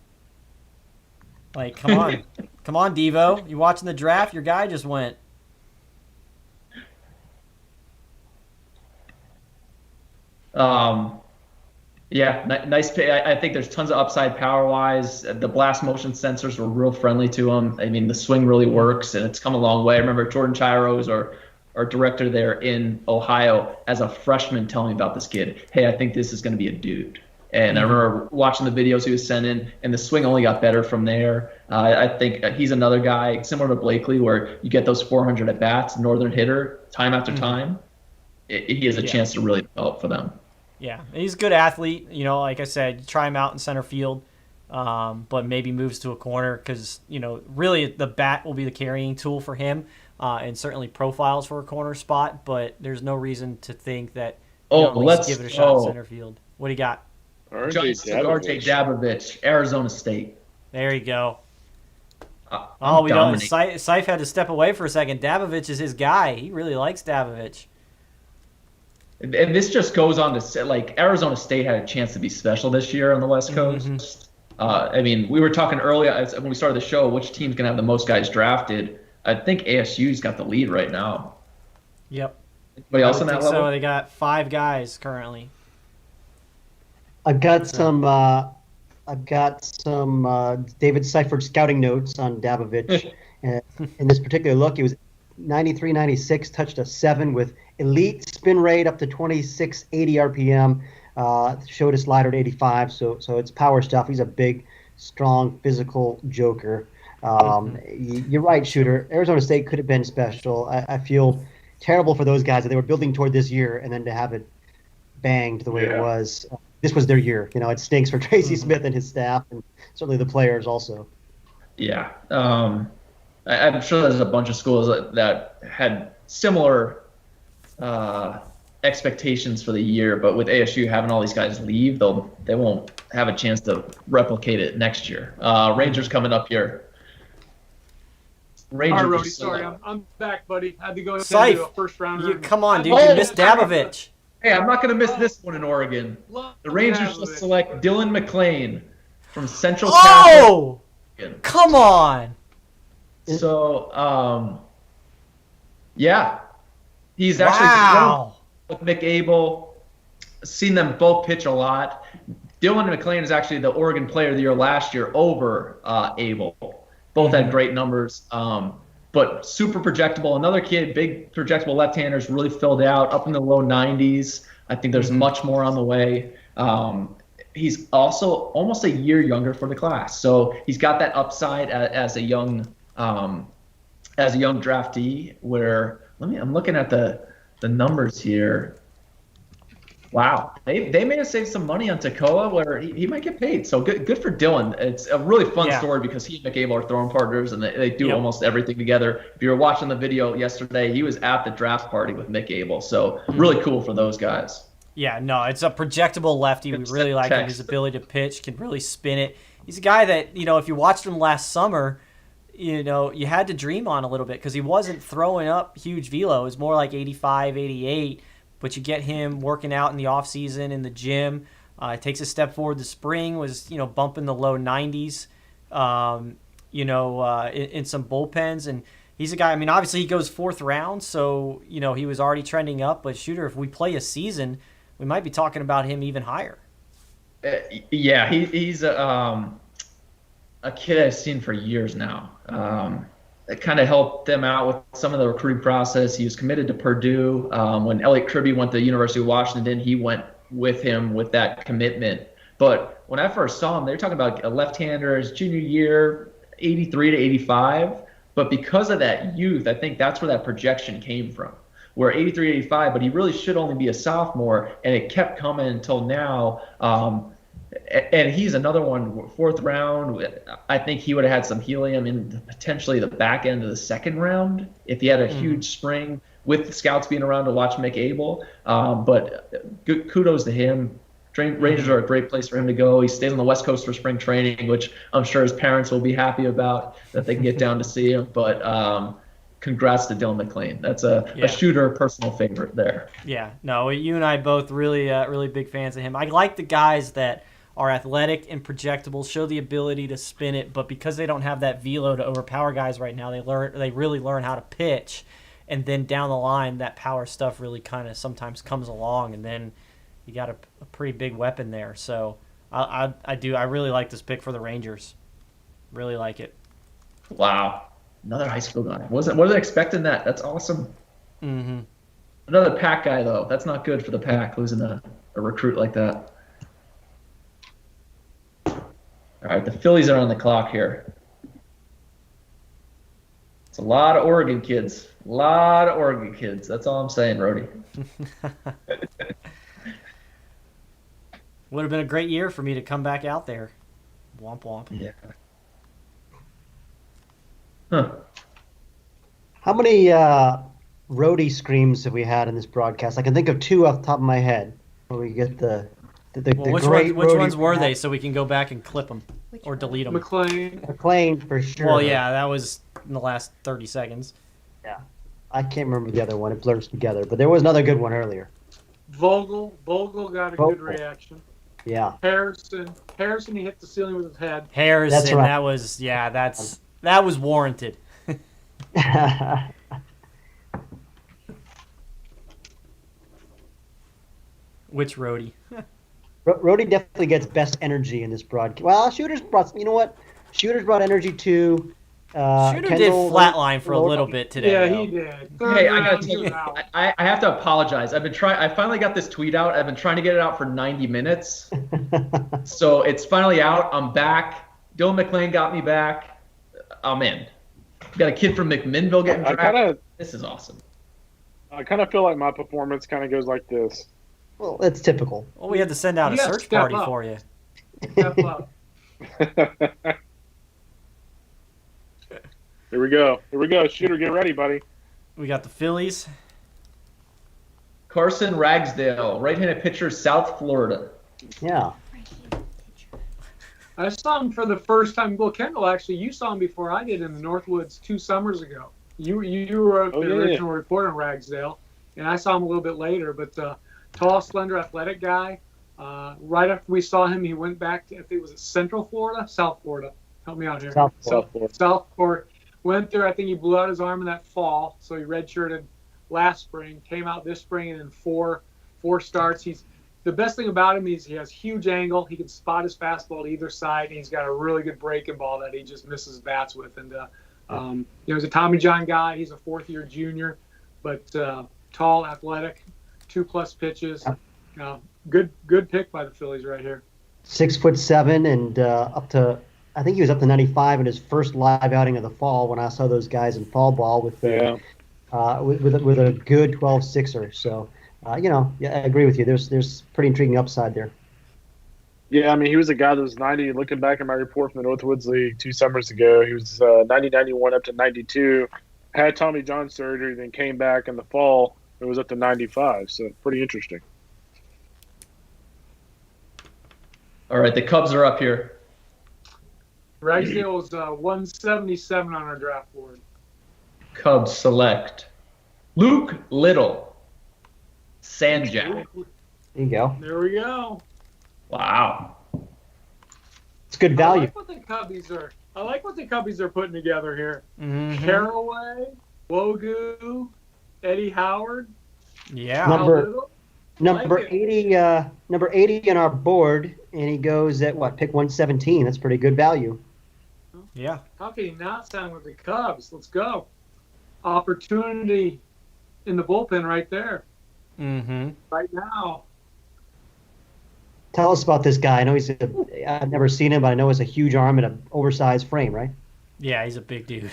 Like, come on. Come on, Devo. You watching the draft? Your guy just went. Yeah, nice pick. I think there's tons of upside power-wise. The blast motion sensors were real friendly to him. I mean, the swing really works, and it's come a long way. I remember Jordan Chiros, our director there in Ohio, as a freshman telling me about this kid. Hey, I think this is going to be a dude. And I remember watching the videos he was sending, and the swing only got better from there. I think he's another guy, similar to Blakely, where you get those 400 at-bats, northern hitter, time after time. He has a chance to really develop for them. Yeah, he's a good athlete. You know, like I said, you try him out in center field, but maybe moves to a corner because, you know, really the bat will be the carrying tool for him and certainly profiles for a corner spot, but there's no reason to think that let's give it a shot in center field. What do you got? RJ Dabovich, Arizona State. There you go. I'm we don't. Seif had to step away for a second. Dabovich is his guy. He really likes Dabovich. And this just goes on to say, like, Arizona State had a chance to be special this year on the West Coast. I mean, we were talking earlier when we started the show, which team's going to have the most guys drafted. I think ASU's got the lead right now. Yep. Anybody else on that level? So they got 5 guys currently. I've got some David Seifert scouting notes on Dabovich. In this particular look, he was 93, 96, touched a 7 with elite spin rate up to 2680 RPM. Showed a slider at 85, so it's power stuff. He's a big, strong, physical joker. You're right, Shooter. Arizona State could have been special. I feel terrible for those guys that they were building toward this year, and then to have it banged the way it was. This was their year. You know, it stinks for Tracy Smith and his staff, and certainly the players also. Yeah. I'm sure there's a bunch of schools that had similar expectations for the year, but with ASU having all these guys leave, they won't have a chance to replicate it next year. Rangers coming up here. Rangers. All right, Rody, sorry, I'm back, buddy. I had to go into Seif, a first rounder. Come on, dude. You missed Dabovich. Hey, I'm not going to miss this one in Oregon. The Rangers will select Dylan McClain from Central Oh! Come on. So, yeah. He's actually with Mick Abel. Seen them both pitch a lot. Dylan McClain is actually the Oregon Player of the Year last year over Abel. Both had great numbers, but super projectable. Another kid, big projectable left-handers, really filled out, up in the low 90s. I think there's much more on the way. He's also almost a year younger for the class, so he's got that upside as a young draftee. Where I'm looking at the numbers here. Wow, they may have saved some money on Tekoa where he might get paid. So good for Dylan. It's a really fun Yeah. story because he and McAble are throwing partners and they do Yep. almost everything together. If you were watching the video yesterday, he was at the draft party with McAble. So really cool for those guys. Yeah, no, it's a projectable lefty. We really like him. His ability to pitch, can really spin it. He's a guy that, if you watched him last summer, you had to dream on a little bit because he wasn't throwing up huge velo. It was more like 85, 88. But you get him working out in the offseason in the gym. It takes a step forward. The spring was, bumping the low 90s, in some bullpens. And he's a guy, obviously he goes 4th round, so, he was already trending up. But, Shooter, if we play a season, we might be talking about him even higher. Yeah, he's a kid I've seen for years now. It kind of helped them out with some of the recruiting process. He was committed to Purdue. When Elliot Kirby went to the University of Washington, he went with him with that commitment. But when I first saw him, they were talking about a left-hander his junior year, 83 to 85. But because of that youth, I think that's where that projection came from. Where 83, 85, but he really should only be a sophomore, and it kept coming until now. And he's another one, 4th round. I think he would have had some helium in potentially the back end of the 2nd round if he had a huge spring with the scouts being around to watch McAble. But good kudos to him. Rangers are a great place for him to go. He stays on the West Coast for spring training, which I'm sure his parents will be happy about that they can get down to see him. But congrats to Dylan McLean. That's a Shooter personal favorite there. Yeah, no, you and I both really big fans of him. I like the guys that are athletic and projectable, show the ability to spin it, but because they don't have that velo to overpower guys right now, they really learn how to pitch, and then down the line, that power stuff really kind of sometimes comes along, and then you got a pretty big weapon there. So I really like this pick for the Rangers. Really like it. Wow, another high school guy. Wasn't expecting that. That's awesome. Mm-hmm. Another Pack guy though. That's not good for the Pack losing a recruit like that. All right, the Phillies are on the clock here. It's a lot of Oregon kids. That's all I'm saying, Rody. Would have been a great year for me to come back out there. Womp womp. Yeah. Huh. How many Rody screams have we had in this broadcast? I can think of 2 off the top of my head. Where we get the which great ones were Rody they, so we can go back and clip them or delete them? McLean for sure. Well, yeah, that was in the last 30 seconds. Yeah. I can't remember the other one. It blurs together. But there was another good one earlier. Vogel got a good reaction. Yeah. Harrison, he hit the ceiling with his head. Harrison, That's right. that was warranted. Which Rody? Rody definitely gets best energy in this broadcast. Well, Shooter's brought energy too. Shooter did flatline for a little bit today. Yeah, though. he did. Hey, I gotta tell you, I have to apologize. I finally got this tweet out. I've been trying to get it out for 90 minutes. So it's finally out. I'm back. Dylan McLean got me back. I'm in. Got a kid from McMinnville getting drafted. This is awesome. I kind of feel like my performance kind of goes like this. Well, that's typical. Well, we had to send out a search party for you. Step up. Here we go. Shooter, get ready, buddy. We got the Phillies. Carson Ragsdale, right-handed pitcher, South Florida. Yeah. I saw him for the first time. Well, Kendall, actually, you saw him before I did in the Northwoods 2 summers ago. You were the original reporter on Ragsdale, and I saw him a little bit later. But tall, slender, athletic guy. Right after we saw him, he went back to, I think it was Central Florida, South Florida. Help me out here. South Florida. Went there. I think he blew out his arm in that fall, so he redshirted last spring. Came out this spring and in four starts. The best thing about him is he has huge angle. He can spot his fastball to either side, and he's got a really good breaking ball that he just misses bats with. And he's a Tommy John guy. He's a 4th-year junior, but tall, athletic, 2+ pitches. Good pick by the Phillies right here. 6'7" and up to. I think he was up to 95 in his first live outing of the fall when I saw those guys in fall ball with a good 12-6er. So Yeah, I agree with you. There's pretty intriguing upside there. Yeah, I mean, he was a guy that was 90. Looking back at my report from the Northwoods League 2 summers ago, he was 90, 91 up to 92. Had Tommy John surgery, then came back in the fall. It was up to 95. So pretty interesting. All right, the Cubs are up here. Ragsdale's 177 on our draft board. Cubs select Luke Little, Sanjak. There you go. There we go. Wow. It's good value. I like what the Cubbies are putting together here. Mhm. Caraway, Wogu, Eddie Howard. Yeah. Number- Little. Number Like it. 80, number 80 on our board, and he goes at what? Pick 117. That's pretty good value. Yeah. How can he not sign with the Cubs? Let's go. Opportunity in the bullpen right there, Mm-hmm. right now. Tell us about this guy. I know I've never seen him, but I know he's a huge arm and an oversized frame, right? Yeah, he's a big dude.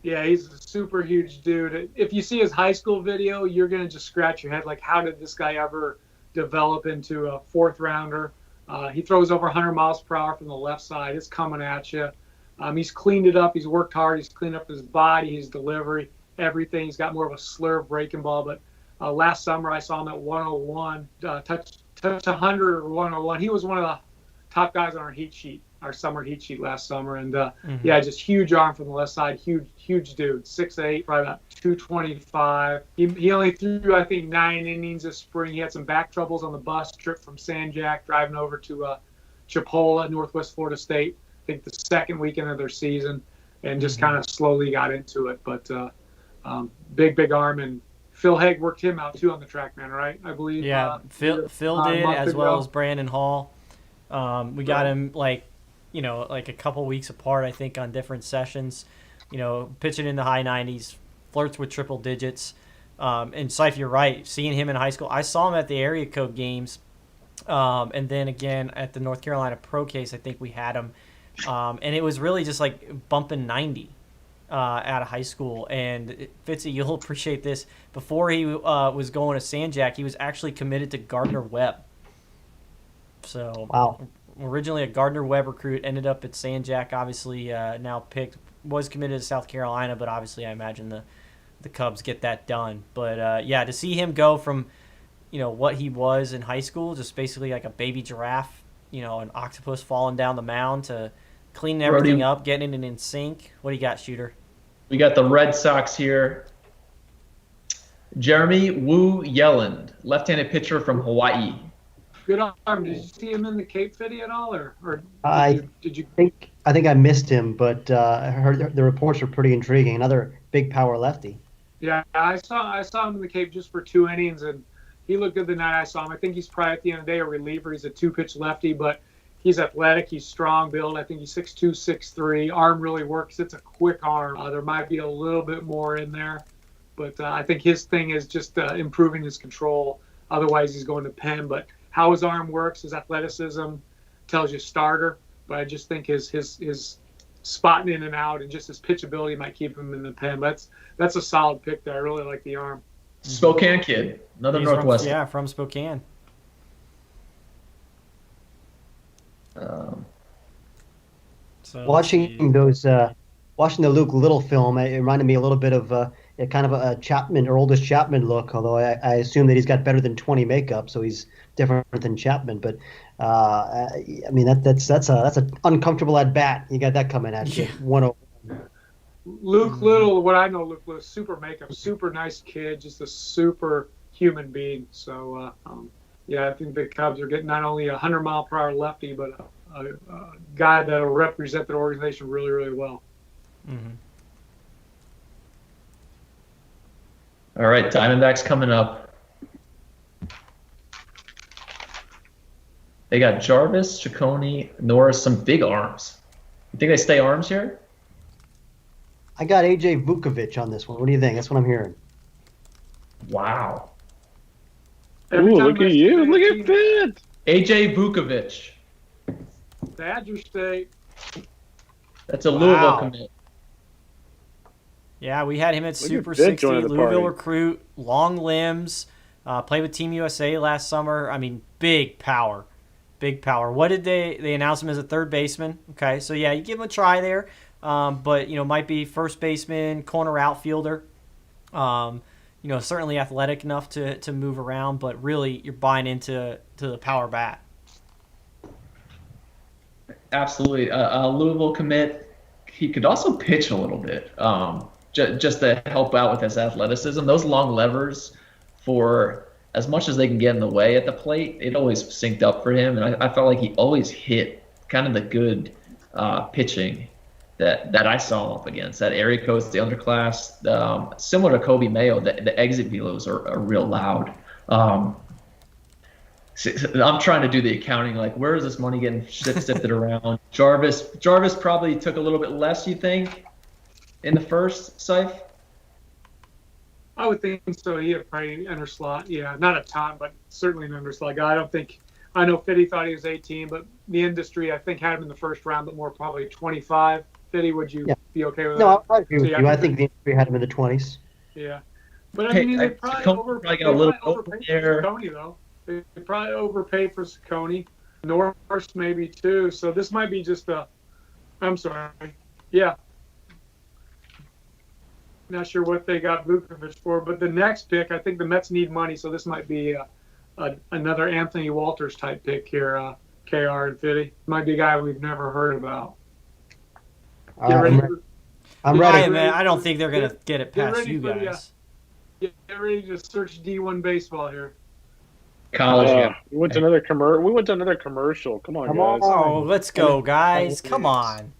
Yeah, he's a super huge dude. If you see his high school video, you're going to just scratch your head. Like, how did this guy ever develop into a fourth rounder? He throws over 100 miles per hour from the left side. It's coming at you. He's cleaned it up. He's worked hard. He's cleaned up his body, his delivery, everything. He's got more of a slurve breaking ball. But last summer, I saw him at 101, touch 100 or 101. He was one of the top guys on our heat sheet, our summer heat sheet last summer. And yeah, just huge arm from the left side, huge dude, 6'8", probably about 225. He only threw, I think, 9 innings this spring. He had some back troubles on the bus trip from Sanjak, driving over to Chipola, Northwest Florida State, I think the second weekend of their season, and just kind of slowly got into it. But big arm, and Phil Haig worked him out too on the TrackMan, right? I believe. Yeah, Phil did, month as well ago. as Brandon Hall. We got him like a couple weeks apart, I think, on different sessions. Pitching in the high 90s, flirts with triple digits. And Seif, you're right. Seeing him in high school, I saw him at the area code games, and then again at the North Carolina Pro Case. I think we had him, and it was really just like bumping 90 out of high school. And Fitzy, you'll appreciate this. Before he was going to Sanjak, he was actually committed to Gardner Webb. So Wow. Originally a Gardner Webb recruit, ended up at Sanjak. Obviously, now picked, was committed to South Carolina, but obviously I imagine the Cubs get that done. But yeah, to see him go from what he was in high school, just basically like a baby giraffe, an octopus falling down the mound, to cleaning everything up, getting it in sync. What do you got, Shooter? We got the Red Sox here. Jeremy Wu Yelland, left-handed pitcher from Hawaii. Good arm. Did you see him in the Cape Fitty at all, or did you? I think I missed him, but I heard the reports were pretty intriguing. Another big power lefty. Yeah, I saw him in the Cape just for 2 innings, and he looked good the night I saw him. I think he's probably at the end of the day a reliever. He's a 2-pitch lefty, but he's athletic. He's strong build. I think he's 6'2", 6'3". Arm really works. It's a quick arm. There might be a little bit more in there, but I think his thing is just improving his control. Otherwise, he's going to pen. But how his arm works, his athleticism tells you starter. But I just think his spotting in and out and just his pitchability might keep him in the pen. That's a solid pick there. I really like the arm. Spokane kid, another He's Northwestern. from Spokane. So Watching the Luke Little film, it reminded me a little bit of a kind of a Chapman or Oldest Chapman look. Although I assume that he's got better than 20 makeup, so he's different than Chapman. But I mean that's an uncomfortable at bat. You got that coming at you. 101. Luke Little, what I know, Luke Little, super makeup, super nice kid, just a super human being. So, yeah, I think the Cubs are getting not only a 100-mile-per-hour lefty, but a guy that will represent their organization really, really well. Mm-hmm. All right, Diamondbacks coming up. They got Jarvis, Ciccone, Norris, some big arms. You think they stay arms here? I got AJ Vukovic on this one. What do you think? That's what I'm hearing. Wow. Every Ooh, time look I at see you. that Look team, at Fitz. AJ Vukovic. Badger State. That's a Wow. Louisville commit. Yeah, we had him at Look at Super Fitz 60, joining the Louisville party. recruit, long limbs, Played with Team USA last summer. I mean, big power. Big power. What did they announce him as a third baseman? Okay, so yeah, you give him a try there. But, might be first baseman, corner outfielder. Certainly athletic enough to move around, but really you're buying into the power bat. Absolutely. Louisville commit. He could also pitch a little bit, just to help out with his athleticism. Those long levers, for as much as they can get in the way at the plate, it always synced up for him. And I felt like he always hit kind of the good pitching that I saw up against. That area codes, the underclass, similar to Kobe Mayo, the exit velos are real loud. I'm trying to do the accounting, like where is this money getting sifted around? Jarvis probably took a little bit less, you think, in the first, Saif? I would think so. He had probably under slot. Yeah, not a ton, but certainly an under slot guy. I know Fitty thought he was 18, but the industry, I think, had him in the first round, but more probably 25. Fitty, would you be okay with that? No, I agree with you. I think the industry had him in the 20s. Yeah. But I mean, they probably got a little overpaid there. for Ciccone, though. They probably overpaid for Ciccone. Norris maybe too. So this might be just I'm sorry. Yeah. Not sure what they got Vukovic for, but the next pick, I think the Mets need money, so this might be another Anthony Walters type pick here. KR and Fitty might be a guy we've never heard about. I'm ready. Man, I don't think they're gonna get it past you guys. Get ready to search D1 baseball here. College. We went to another commercial. Come on, guys. Oh, let's go, guys. Come on.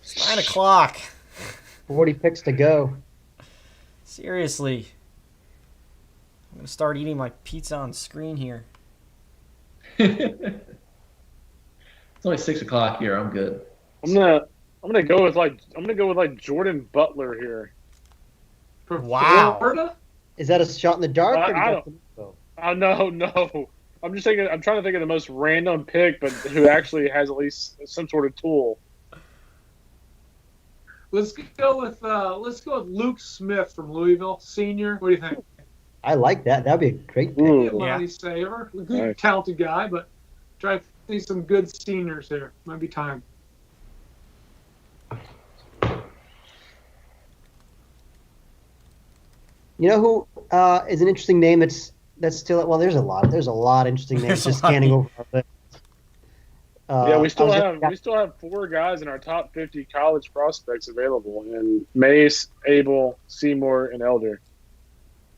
It's 9 o'clock. 40 picks to go. Seriously. I'm going to start eating my pizza on screen here. It's only 6 o'clock here. I'm good. I'm gonna go with Jordan Butler here. Wow. Florida? Is that a shot in the dark? No. I'm just thinking. I'm trying to think of the most random pick, but who actually has at least some sort of tool. Let's go with Luke Smith from Louisville, senior. What do you think? I like that. That'd be a great pick. Be a money saver. Good, talented guy, but try to see some good seniors here. Might be time. You know who is an interesting name that's still, well, there's a lot of interesting names just scanning over our list. Yeah, we still have 4 guys in our top 50 college prospects available in Mace, Abel, Seymour, and Elder.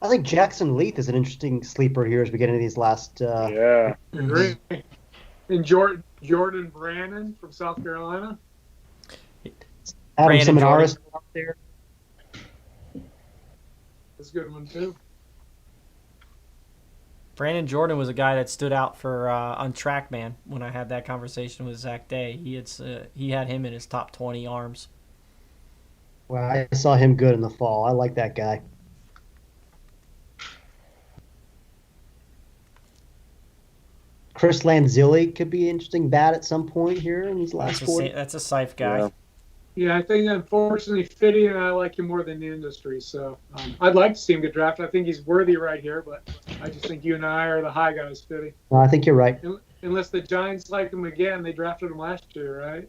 I think Jackson Leith is an interesting sleeper here as we get into these last. Yeah. Agree. And Jordan Brannon from South Carolina. Adam Seminaris out there. That's a good one too. Brandon Jordan was a guy that stood out for on TrackMan when I had that conversation with Zach Day. He had him in his top 20 arms. Well, I saw him good in the fall. I like that guy. Chris Lanzilli could be an interesting bat at some point here in these last 4. That's a Saif guy. Yeah, I think unfortunately Fitty and I like him more than the industry. So I'd like to see him get drafted. I think he's worthy right here, but I just think you and I are the high guys, Fitty. Well, I think you're right. Unless the Giants like him again, they drafted him last year, right?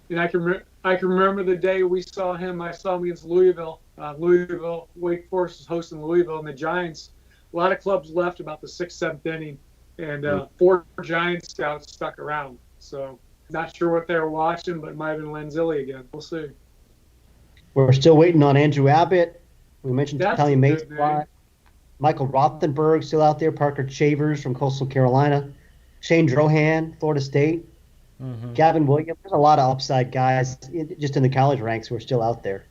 And I can remember the day we saw him. I saw him against Louisville. Wake Forest was hosting Louisville, and the Giants. A lot of clubs left about the 6th, 7th inning, and 4 Giants scouts stuck around. So. Not sure what they were watching, but it might have been Lanzilli again. We'll see. We're still waiting on Andrew Abbott. We mentioned That's Italian a Mates. good name. Michael Rothenberg still out there. Parker Chavers from Coastal Carolina. Shane Drohan, Florida State. Mm-hmm. Gavin Williams. There's a lot of upside guys just in the college ranks who are still out there.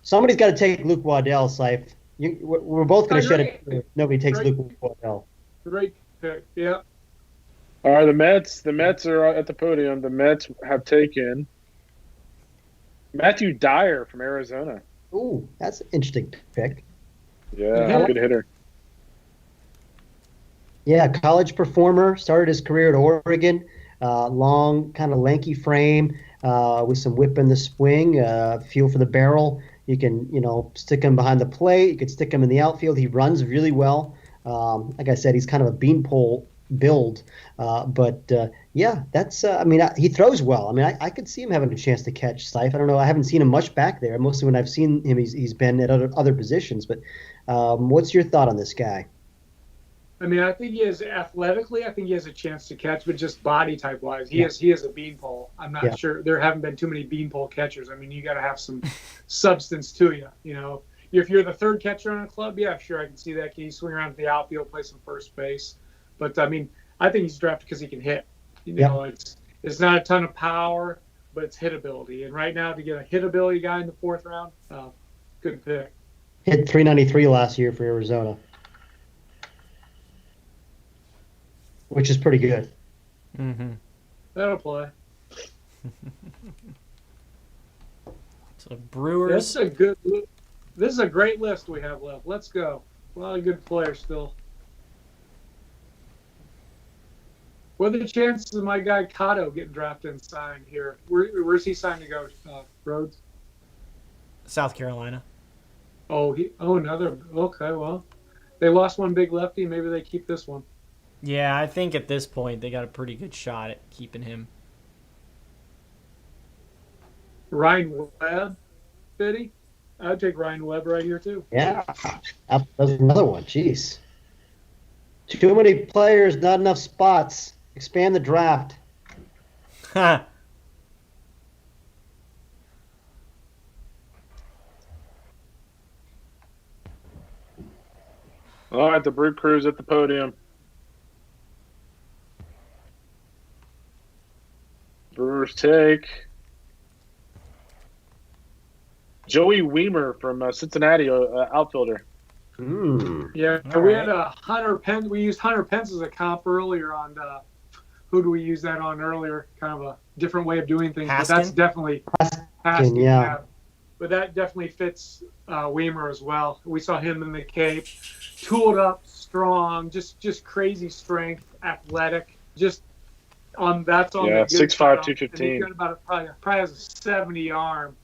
Somebody's got to take Luke Waddell, Saif. We're both going to shed it if nobody takes Luke Waddell. Great pick, yeah. All right, the Mets are at the podium. The Mets have taken Matthew Dyer from Arizona. Ooh, that's an interesting pick. Yeah, good hitter. Yeah, college performer. Started his career at Oregon. Long, kind of lanky frame with some whip in the swing, feel for the barrel. You can, stick him behind the plate. You can stick him in the outfield. He runs really well. Like I said, he's kind of a beanpole build. Yeah, that's. He throws well. I could see him having a chance to catch Seif. I don't know. I haven't seen him much back there. Mostly when I've seen him, he's been at other positions. But what's your thought on this guy? I think he is athletically. I think he has a chance to catch, but just body type wise, he is a beanpole. I'm not sure there haven't been too many beanpole catchers. You got to have some substance to you. If you're the third catcher on a club, yeah, sure, I can see that. Can you swing around to the outfield, play some first base? But I think he's drafted because he can hit. It's not a ton of power, but it's hit ability. And right now, to get a hit ability guy in the 4th round, good pick. Hit 393 last year for Arizona, which is pretty good. Mm-hmm. That'll play. So Brewers. This is a great list we have left. Let's go. A lot of good players still. What are the chances of my guy Cotto getting drafted and signed here? Where's he signed to go, Rhodes? South Carolina. Another. Okay, well, they lost one big lefty. Maybe they keep this one. Yeah, I think at this point they got a pretty good shot at keeping him. Ryan Webb, Biddy? I'd take Ryan Webb right here, too. Yeah, that's another one. Jeez. Too many players, not enough spots. Expand the draft. Ha! All right, the Brew Crew's at the podium. Brewers take Joey Weimer from Cincinnati, outfielder. Yeah, All we right. had Hunter Pence. We used Hunter Pence as a comp earlier on. Who do we use that on earlier? Kind of a different way of doing things. Haskin? But that's definitely Haskin, yeah. But that definitely fits Weimer as well. We saw him in the Cape, tooled up, strong, just crazy strength, athletic. That's on the good 6'5", side. 215. And he's got probably has a 70 arm.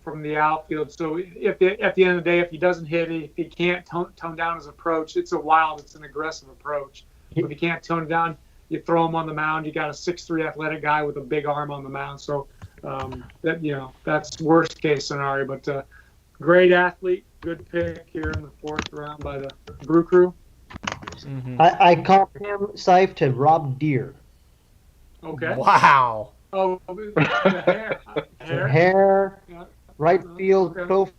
From the outfield. So at the end of the day, if he doesn't hit it, if he can't tone down his approach, it's an aggressive approach. If he can't tone it down, you throw him on the mound. You got a 6'3" athletic guy with a big arm on the mound. So that's worst case scenario. But great athlete, good pick here in the 4th round by the Brew Crew. Mm-hmm. I comp him, Seif, to Rob Deere. Okay. Wow. Oh, the hair. Hair, Yeah. right field, Okay. profile,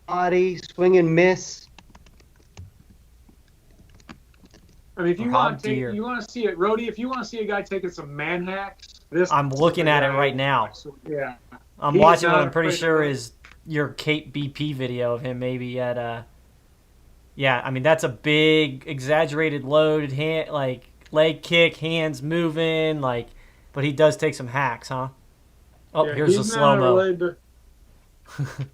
body, swing and miss. If you Rob want Deere. you want to see it, Rhodey. If you want to see a guy taking some man hacks, I'm looking at it right now. Yeah. I'm He's watching what not I'm pretty afraid sure of it. is your Cape BP video of him maybe at that's a big exaggerated loaded hand, like leg kick, hands moving, but he does take some hacks, huh? Oh, Yeah, here's the he's slow not mo. related to-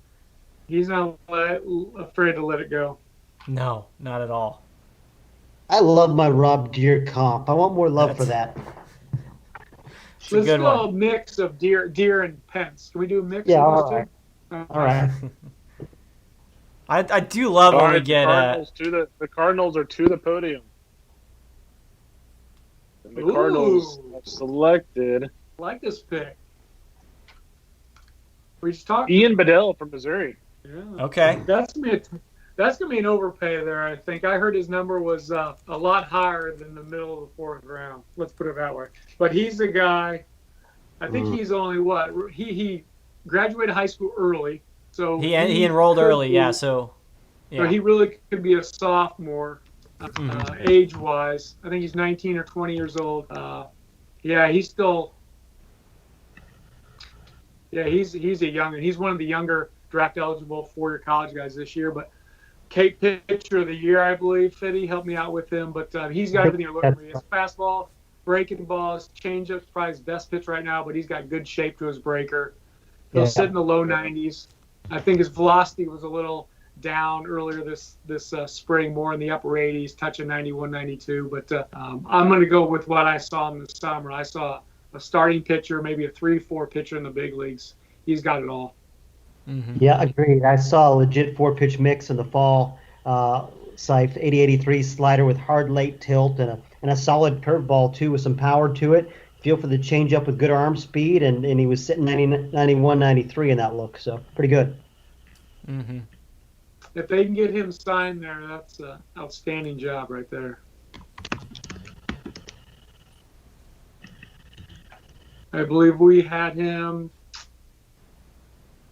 He's not afraid to let it go. No, not at all. I love my Rob Deere comp. I want more love for that. It's a Let's good go one. a mix of Deere and Pence. Can we do a mix? Yeah, of all those right. two? All right. I do love All when we right, get the Cardinals are to the podium. And the Ooh. Cardinals have selected I like this pick. We just talked. Ian Bedell from Missouri. Yeah. okay. That's gonna be an overpay there. I think I heard his number was a lot higher than the middle of the 4th round. Let's put it that way. But he's the guy. I think he's only he graduated high school early, so He enrolled could early, be- yeah. So So he really could be a sophomore, Mhm. age-wise. I think he's 19 or 20 years old. He's still. Yeah, he's a young. He's one of the younger draft-eligible four-year college guys this year. But Cape Pitcher of the Year, I believe. Fitty helped me out with him, but he's got everything you're looking for. His fastball, breaking balls, changeup's probably his best pitch right now, but he's got good shape to his breaker. He'll Yeah. sit in the low 90s. I think his velocity was a little down earlier this spring, more in the upper 80s, touching 91, 92. But I'm going to go with what I saw in the summer. I saw a starting pitcher, maybe a 3-4 pitcher in the big leagues. He's got it all. Mm-hmm. Yeah, agreed. I saw a legit four-pitch mix in the fall. Seif 80-83 slider with hard late tilt and a solid curveball too with some power to it. Feel for the changeup with good arm speed, and he was sitting 90, 91, 93 in that look, so pretty good. Mm-hmm. If they can get him signed there, that's an outstanding job right there. I believe we had him.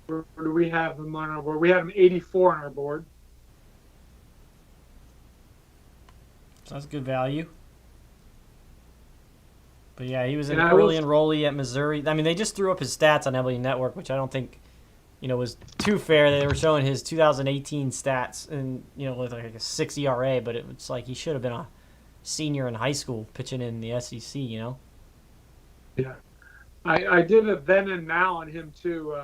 Where do we have him on our board? We had him 84 on our board. So that's good value. But yeah, he was an And I early will- enrollee at Missouri. I mean, they just threw up his stats on MLB Network, which I don't think, was too fair. They were showing his 2018 stats and, with like a 6 ERA, but it's like he should have been a senior in high school pitching in the SEC, Yeah. I did a then and now on him too,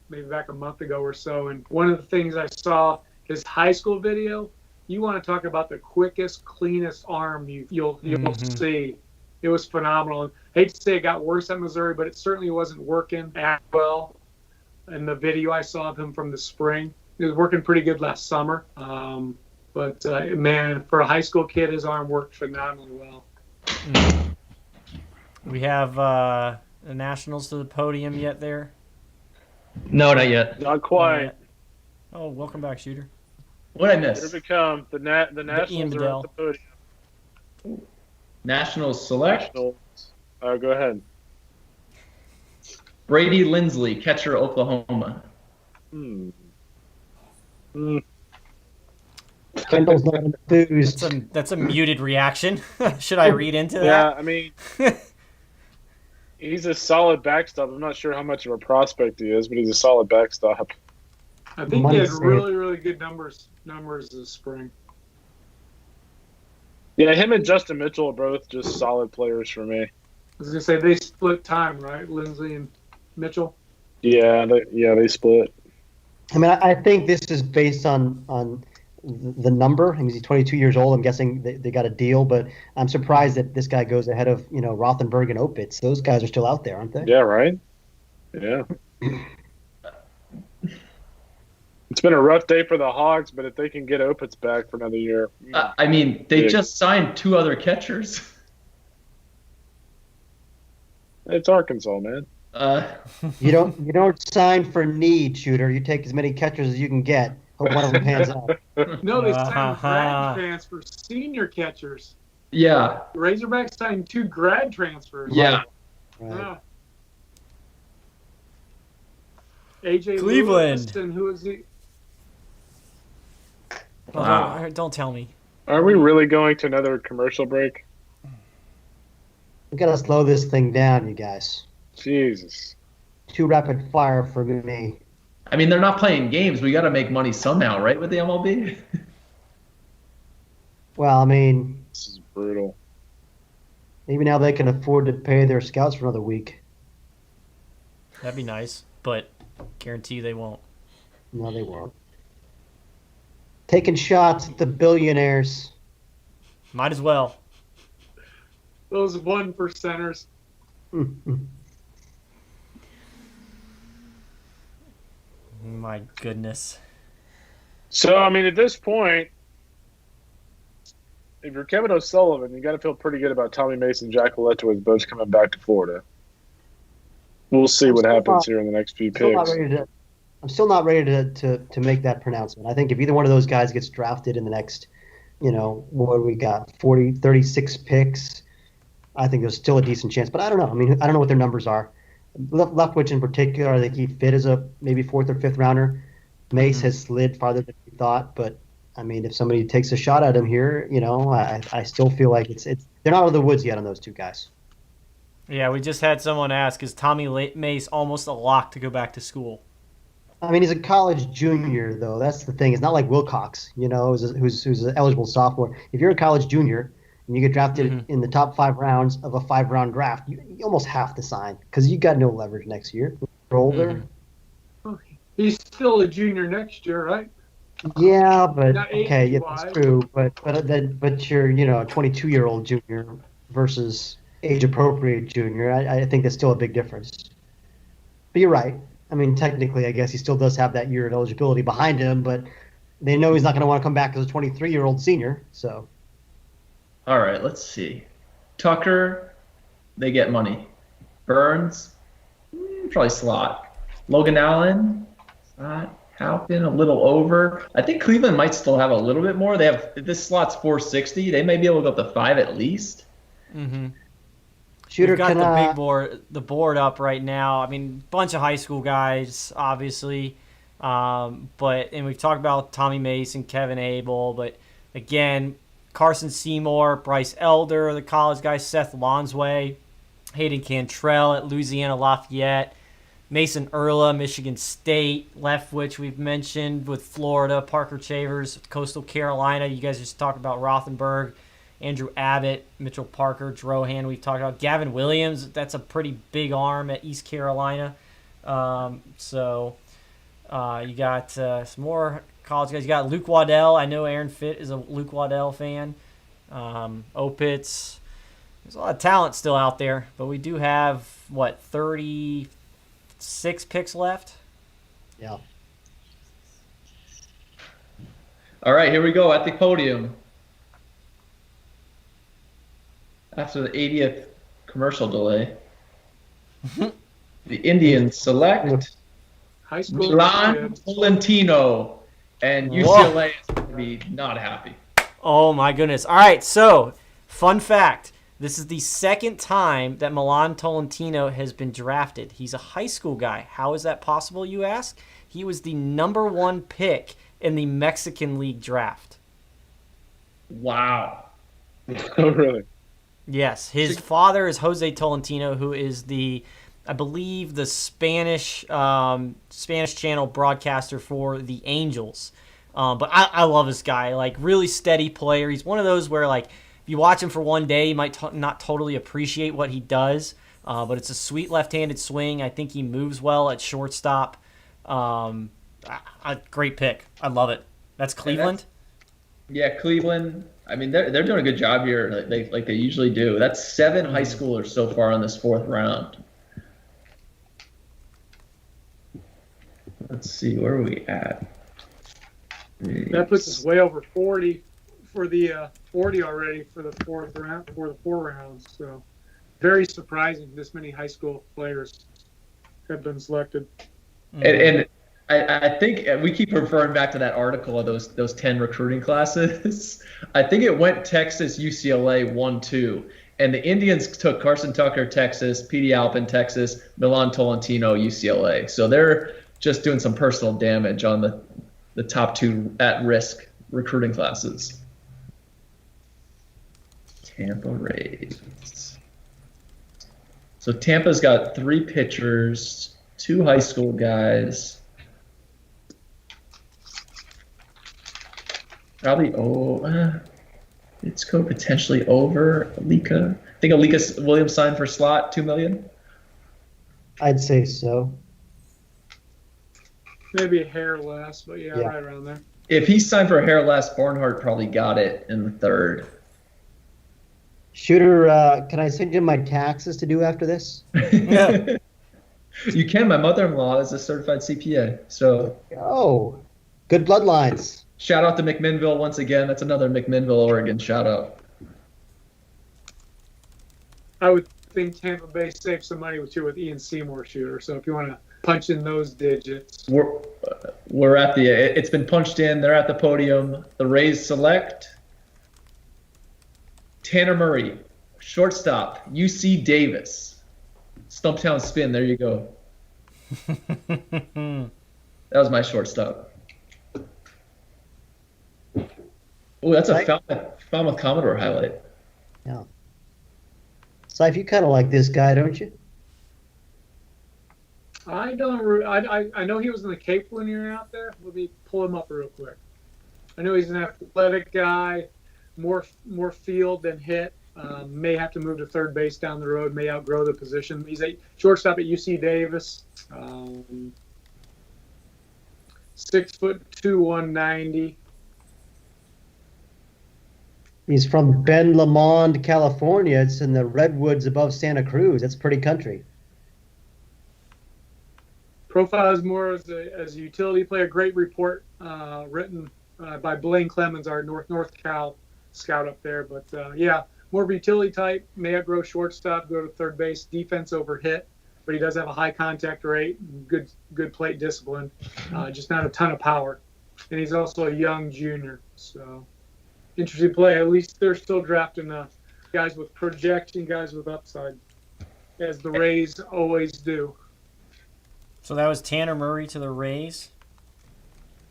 maybe back a month ago or so. And one of the things I saw his high school video. You want to talk about the quickest, cleanest arm you'll see. It was phenomenal. I hate to say it got worse at Missouri, but it certainly wasn't working as well. In the video I saw of him from the spring, it was working pretty good last summer. But man, for a high school kid, his arm worked phenomenally well. We have the Nationals to the podium yet there? No, not yet. Not quite. Oh, welcome back, Shooter. What did I Here miss? we come. The Ian Nationals are Bedell. at the podium. Nationals select Nationals. Go ahead. Brady Lindsley, catcher, Oklahoma. Hmm. Kendall's not enthused. That's a muted reaction. Should I read into Yeah, that? I mean, he's a solid backstop. I'm not sure how much of a prospect he is, but he's a solid backstop. I think he Money had saved. really, really good numbers this spring. Yeah, him and Justin Mitchell are both just solid players for me. I was gonna say they split time, right? Lindsay and Mitchell. Yeah, they split. I mean, I think this is based on the number. I mean, he's 22 years old. I'm guessing they got a deal, but I'm surprised that this guy goes ahead of Rothenberg and Opitz. Those guys are still out there, aren't they? Yeah, right? Yeah. It's been a rough day for the Hogs, but if they can get Opitz back for another year. I mean, they Yeah. just signed 2 other catchers. It's Arkansas, man. You don't sign for need, Shooter. You take as many catchers as you can get. Hope one of them pans out. No, they signed Uh-huh. grad transfer senior catchers. Yeah, Razorbacks signed 2 grad transfers. yeah. Right. Yeah. AJ Cleveland. Lewis, and who is he? Oh, Wow. don't tell me. Are we really going to another commercial break? We gotta slow this thing down, you guys. Jesus. Too rapid fire for me. I mean, they're not playing games. We got to make money somehow, right, with the MLB? Well, I mean, This is brutal. maybe now they can afford to pay their scouts for another week. That'd be nice, but guarantee you they won't. No, they won't. Taking shots at the billionaires. Might as well. Those 1%ers. My goodness. So, I mean, at this point, if you're Kevin O'Sullivan, you got to feel pretty good about Tommy Mason, Jack Leto both coming back to Florida. We'll see what happens here in the next few picks. I'm still not ready to make that pronouncement. I think if either one of those guys gets drafted in the next, what do we got, 40, 36 picks, I think there's still a decent chance. But I don't know. I mean, I don't know what their numbers are. Leftwich in particular, I think he fit as a maybe 4th or 5th rounder. Mace has slid farther than we thought, but I mean, if somebody takes a shot at him here, I still feel like it's they're not out of the woods yet on those two guys. Yeah, we just had someone ask, is Tommy Mace almost a lock to go back to school? I mean, he's a college junior, though. That's the thing. It's not like Wilcox, who's an eligible sophomore. If you're a college junior and you get drafted in the top 5 rounds of a 5-round draft, you almost have to sign because you got no leverage next year. You're older. He's still a junior next year, right? Yeah, but Not okay, yeah, age-wise. that's true. But you're a 22-year-old junior versus age-appropriate junior. I think that's still a big difference. But you're right. I mean, technically, I guess he still does have that year of eligibility behind him, but they know he's not going to want to come back as a 23-year-old senior. So, All right, let's see. Tucker, they get money. Burns, probably slot. Logan Allen, slot. Halpin, a little over. I think Cleveland might still have a little bit more. They have this slot's 460. They may be able to go up to 5 at least. Mm-hmm. Shooter, We've got can the big board, the board up right now. I mean, bunch of high school guys, obviously, and we've talked about Tommy Mason, Kevin Abel, but again, Carson Seymour, Bryce Elder, the college guys, Seth Lonsway, Hayden Cantrell at Louisiana Lafayette, Mason Erla, Michigan State, Leftwich we've mentioned with Florida, Parker Chavers, Coastal Carolina. You guys just talked about Rothenberg. Andrew Abbott, Mitchell Parker, Drohan, we've talked about. Gavin Williams, that's a pretty big arm at East Carolina. You got some more college guys. You got Luke Waddell. I know Aaron Fitt is a Luke Waddell fan. Opitz. There's a lot of talent still out there, but we do have, 36 picks left? yeah. All right, here we go at the podium. After the 80th commercial delay, the Indians select High school. Milan Tolentino, and UCLA is going to be not happy. Oh, my goodness. All right, so, fun fact. This is the second time that Milan Tolentino has been drafted. He's a high school guy. How is that possible, you ask? He was the #1 pick in the Mexican League draft. Wow. Oh, really? Yes, his father is Jose Tolentino, who is I believe, the Spanish channel broadcaster for the Angels. But I love this guy, like really steady player. He's one of those where like if you watch him for one day, you might not totally appreciate what he does. But it's a sweet left-handed swing. I think he moves well at shortstop. Great pick. I love it. That's Cleveland. Yeah, Cleveland. I mean, they're doing a good job here, like they usually do. That's 7 high schoolers so far in this 4th round. Let's see, where are we at? That puts us way over 40 for the 40 already for the 4th round, for the 4 rounds. So very surprising this many high school players have been selected. And I think we keep referring back to that article of those 10 recruiting classes. I think it went Texas, UCLA 1-2, and the Indians took Carson Tucker, Texas, Petey Alpin, Texas, Milan Tolentino, UCLA. So they're just doing some personal damage on the top 2 at-risk recruiting classes. Tampa Rays. So Tampa's got 3 pitchers, 2 high school guys. Probably it's code potentially over Alika. I think Alika Williams signed for slot $2 million. I'd say so. Maybe a hair less, but yeah, right around there. If he signed for a hair less, Barnhart probably got it in the 3rd. Shooter, can I send you my taxes to do after this? Yeah. You can. My mother-in-law is a certified CPA. So Oh, good bloodlines. shout out to McMinnville once again. That's another McMinnville, Oregon shout out. I would think Tampa Bay saved some money with Ian Seymour, Shooter. So if you want to punch in those digits. We're at it's been punched in. They're at the podium. The Rays select Tanner Murray, shortstop, UC Davis. Stumptown spin. There you go. That was my shortstop. Oh, that's a Falmouth Commodore highlight. Yeah. Saif, you kind of like this guy, don't you? I don't. I know he was in the Cape when you were out there. Let me pull him up real quick. I know he's an athletic guy, more field than hit. May have to move to third base down the road. May outgrow the position. He's a shortstop at UC Davis. 6'2", 190. He's from Ben Lamond, California. It's in the redwoods above Santa Cruz. That's pretty country. Profile is more as a utility player. Great report written by Blaine Clemens, our North Cal scout up there. But yeah, more of a utility type. May outgrow shortstop, go to third base, defense over hit. But he does have a high contact rate, good plate discipline, just not a ton of power. And he's also a young junior. So interesting play. At least they're still drafting guys with projection, guys with upside, as the Rays always do. So that was Tanner Murray to the Rays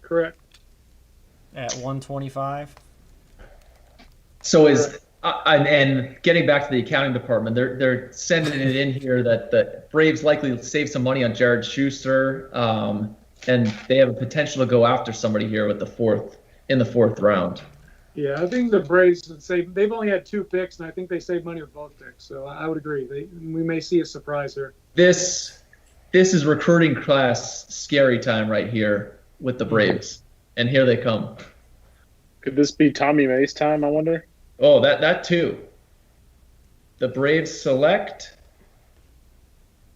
Correct. at 125. So and getting back to the accounting department, they're sending it in here that the Braves likely save some money on Jared Schuster, and they have a potential to go after somebody here with the fourth round. Yeah, I think the Braves would say they've only had 2 picks, and I think they saved money with both picks. So I would agree. We may see a surprise here. This is recruiting class scary time right here with the Braves, and here they come. Could this be Tommy Mace time, I wonder? Oh, that too. The Braves select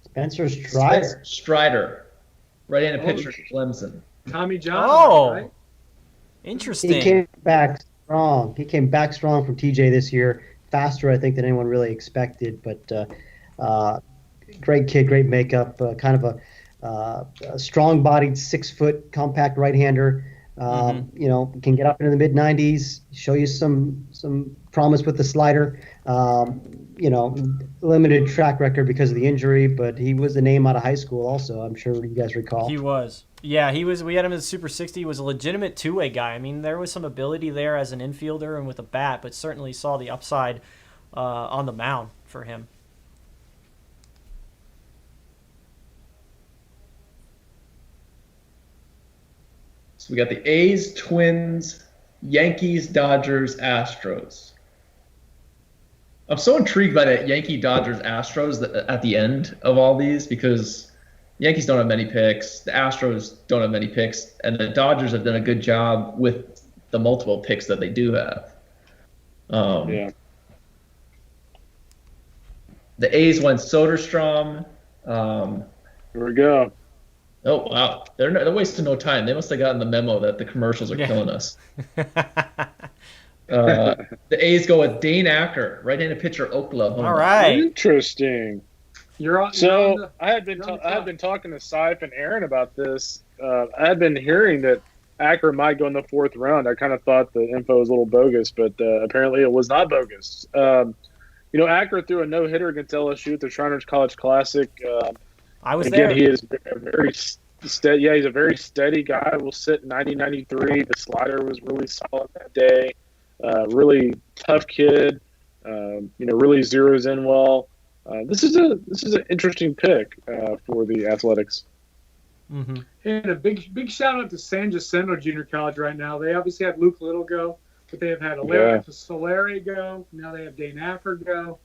Spencer Strider. Strider, right-handed Oh, pitcher, Clemson. Tommy John, Oh. right? Interesting. He came back strong. He came back strong from TJ this year. Faster, I think, than anyone really expected. But great kid, great makeup. Kind of a strong-bodied, 6-foot, compact right-hander. You know, can get up into the mid-90s. Show you some promise with the slider. You know, limited track record because of the injury, but he was a name out of high school. Also, I'm sure you guys recall. He was. Yeah, he was. We had him as Super 60. He was a legitimate two-way guy. I mean, there was some ability there as an infielder and with a bat, but certainly saw the upside on the mound for him. So we got the A's, Twins, Yankees, Dodgers, Astros. I'm so intrigued by that Yankee, Dodgers, Astros at the end of all these because Yankees don't have many picks, the Astros don't have many picks, and the Dodgers have done a good job with the multiple picks that they do have. Yeah. The A's went Soderstrom. Here we go. Oh, wow. They're wasting no time. They must have gotten the memo that the commercials are killing us. The A's go with Dane Acker, right-handed pitcher, Oklahoma. All right. Interesting. You're on. So I had been you're on the I had clock. been talking to Seif and Aaron about this. I had been hearing that Acker might go in the 4th round. I kind of thought the info was a little bogus, but apparently it was not bogus. You know, Acker threw a no-hitter against LSU at the Shriners College Classic. I was Again, there. he is a very steady. Yeah, he's a very steady guy. Will sit 90-93. The slider was really solid that day. Really tough kid. You know, really zeroes in well. This is an interesting pick for the Athletics. Mm-hmm. And a big shout out to San Jacinto Junior College right now. They obviously had Luke Little go, but they have had Alaria Solari go. Now they have Dane Acker go.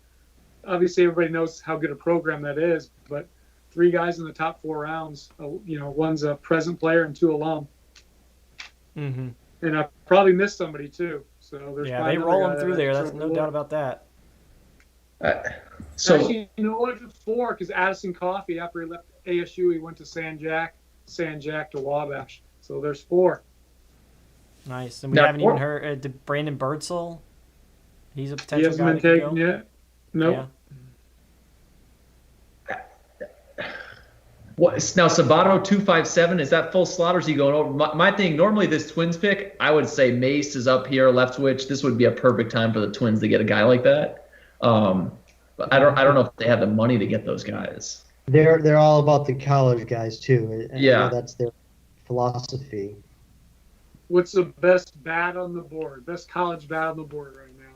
Obviously, everybody knows how good a program that is, but 3 guys in the top 4 rounds. You know, one's a present player and 2 alum. Mm-hmm. And I probably missed somebody too. So there's Yeah, probably they another roll guy him through that there. I That's should no look. doubt about that. So Actually, you know what? It's 4 because Addison Coffey, after he left ASU, he went to San Jack to Wabash. So there's 4. Nice. And we Now, haven't even heard did Brandon Birdsell. He's a He potential hasn't guy been that could taken go. yet. Nope. Yeah. what now? Sabato 257. Is that full slot or is he going over? My thing. Normally, this Twins pick, I would say Mace is up here, left switch. This would be a perfect time for the Twins to get a guy like that. But I don't know if they have the money to get those guys. They're all about the college guys too. And Yeah. that's their philosophy. What's the best bat on the board? Best college bat on the board right now?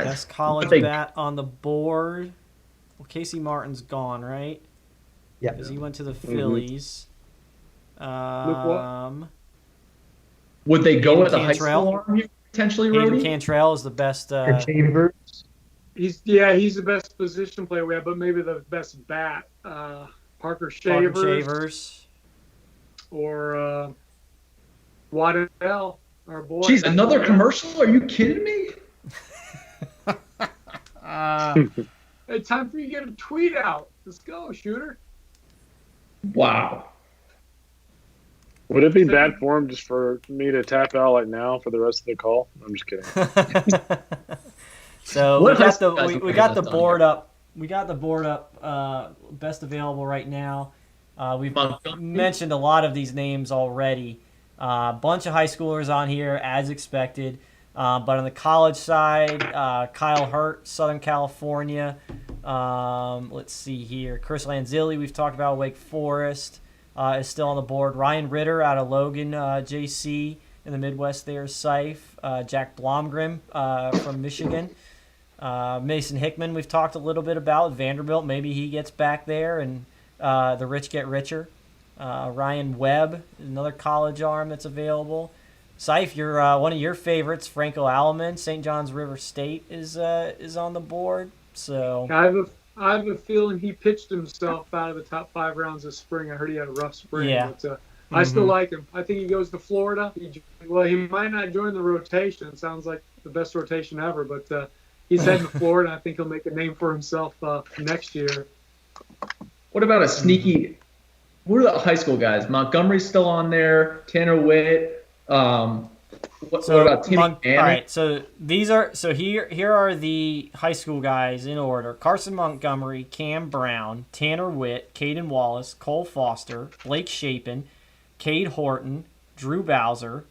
Best college I think- bat on the board. Well, Casey Martin's gone, right? Yeah. Because he went to the Phillies. Would they go Aiden with a high Cantrell? school arm here, potentially, Hayden Rody? Cantrell is the best. Chambers. He's the best position player we have, but maybe the best bat. Parker Shavers, Parker Shavers. or Waddell, our boy. Jeez, another commercial? Are you kidding me? Hey, time for you to get a tweet out. Let's go, shooter. Wow. Would it be bad form just for me to tap out like now for the rest of the call? I'm just kidding. So What we high got school the guys we are got the on board here? up. We got the board up. Best available right now. We've Montgomery? mentioned a lot of these names already. Bunch of high schoolers on here as expected. But on the college side, Kyle Hurt, Southern California. Let's see here. Chris Lanzilli, we've talked about Wake Forest, is still on the board. Ryan Ritter out of Logan, JC in the Midwest there, Seif. Jack Blomgren from Michigan. Mason Hickman, we've talked a little bit about. Vanderbilt, maybe he gets back there and the rich get richer. Ryan Webb, another college arm that's available. Seif, you're one of your favorites, Franco Alaman, St. John's River State is on the board. So I have a feeling he pitched himself out of the top 5 rounds this spring. I heard he had a rough spring, Yeah. but I still like him. I think he goes to Florida. He might not join the rotation. It sounds like the best rotation ever, but he's heading to Florida. I think he'll make a name for himself next year. What about a sneaky? What are the high school guys? Montgomery's still on there. Tanner Witt. What about Timmy Bannon? All right, so here are the high school guys in order: Carson Montgomery, Cam Brown, Tanner Witt, Caden Wallace, Cole Foster, Blake Shapen, Cade Horton, Drew Bowser,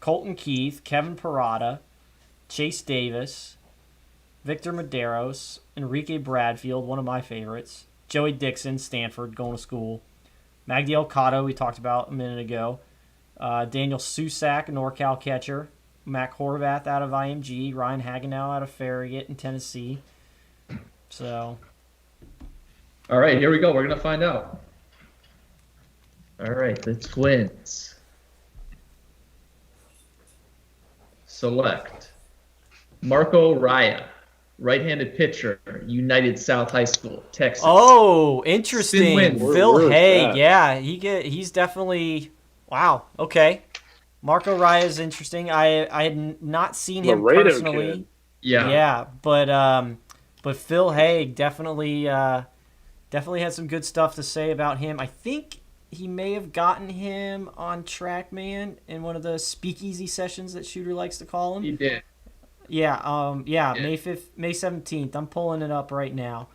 Colton Keith, Kevin Parada, Chase Davis, Victor Medeiros, Enrique Bradfield, one of my favorites, Joey Dixon, Stanford, going to school, Magdi Elcotto, we talked about a minute ago, Daniel Susak, NorCal catcher, Mac Horvath out of IMG, Ryan Hagenow out of Farragut in Tennessee. So, All right, here we go. We're gonna find out. All right, the Twins. Select Marco Raya, right-handed pitcher, United South High School, Texas. oh, Spin interesting. win. Phil Where is Haig, that? yeah, he's definitely wow. Okay, Marco Raya is interesting. I had not seen him Laredo personally. kid. Yeah. But Phil Haig definitely had some good stuff to say about him. I think he may have gotten him on TrackMan in one of the speakeasy sessions that Shooter likes to call He them. did. Yeah, May 5th, May 17th. I'm pulling it up right now.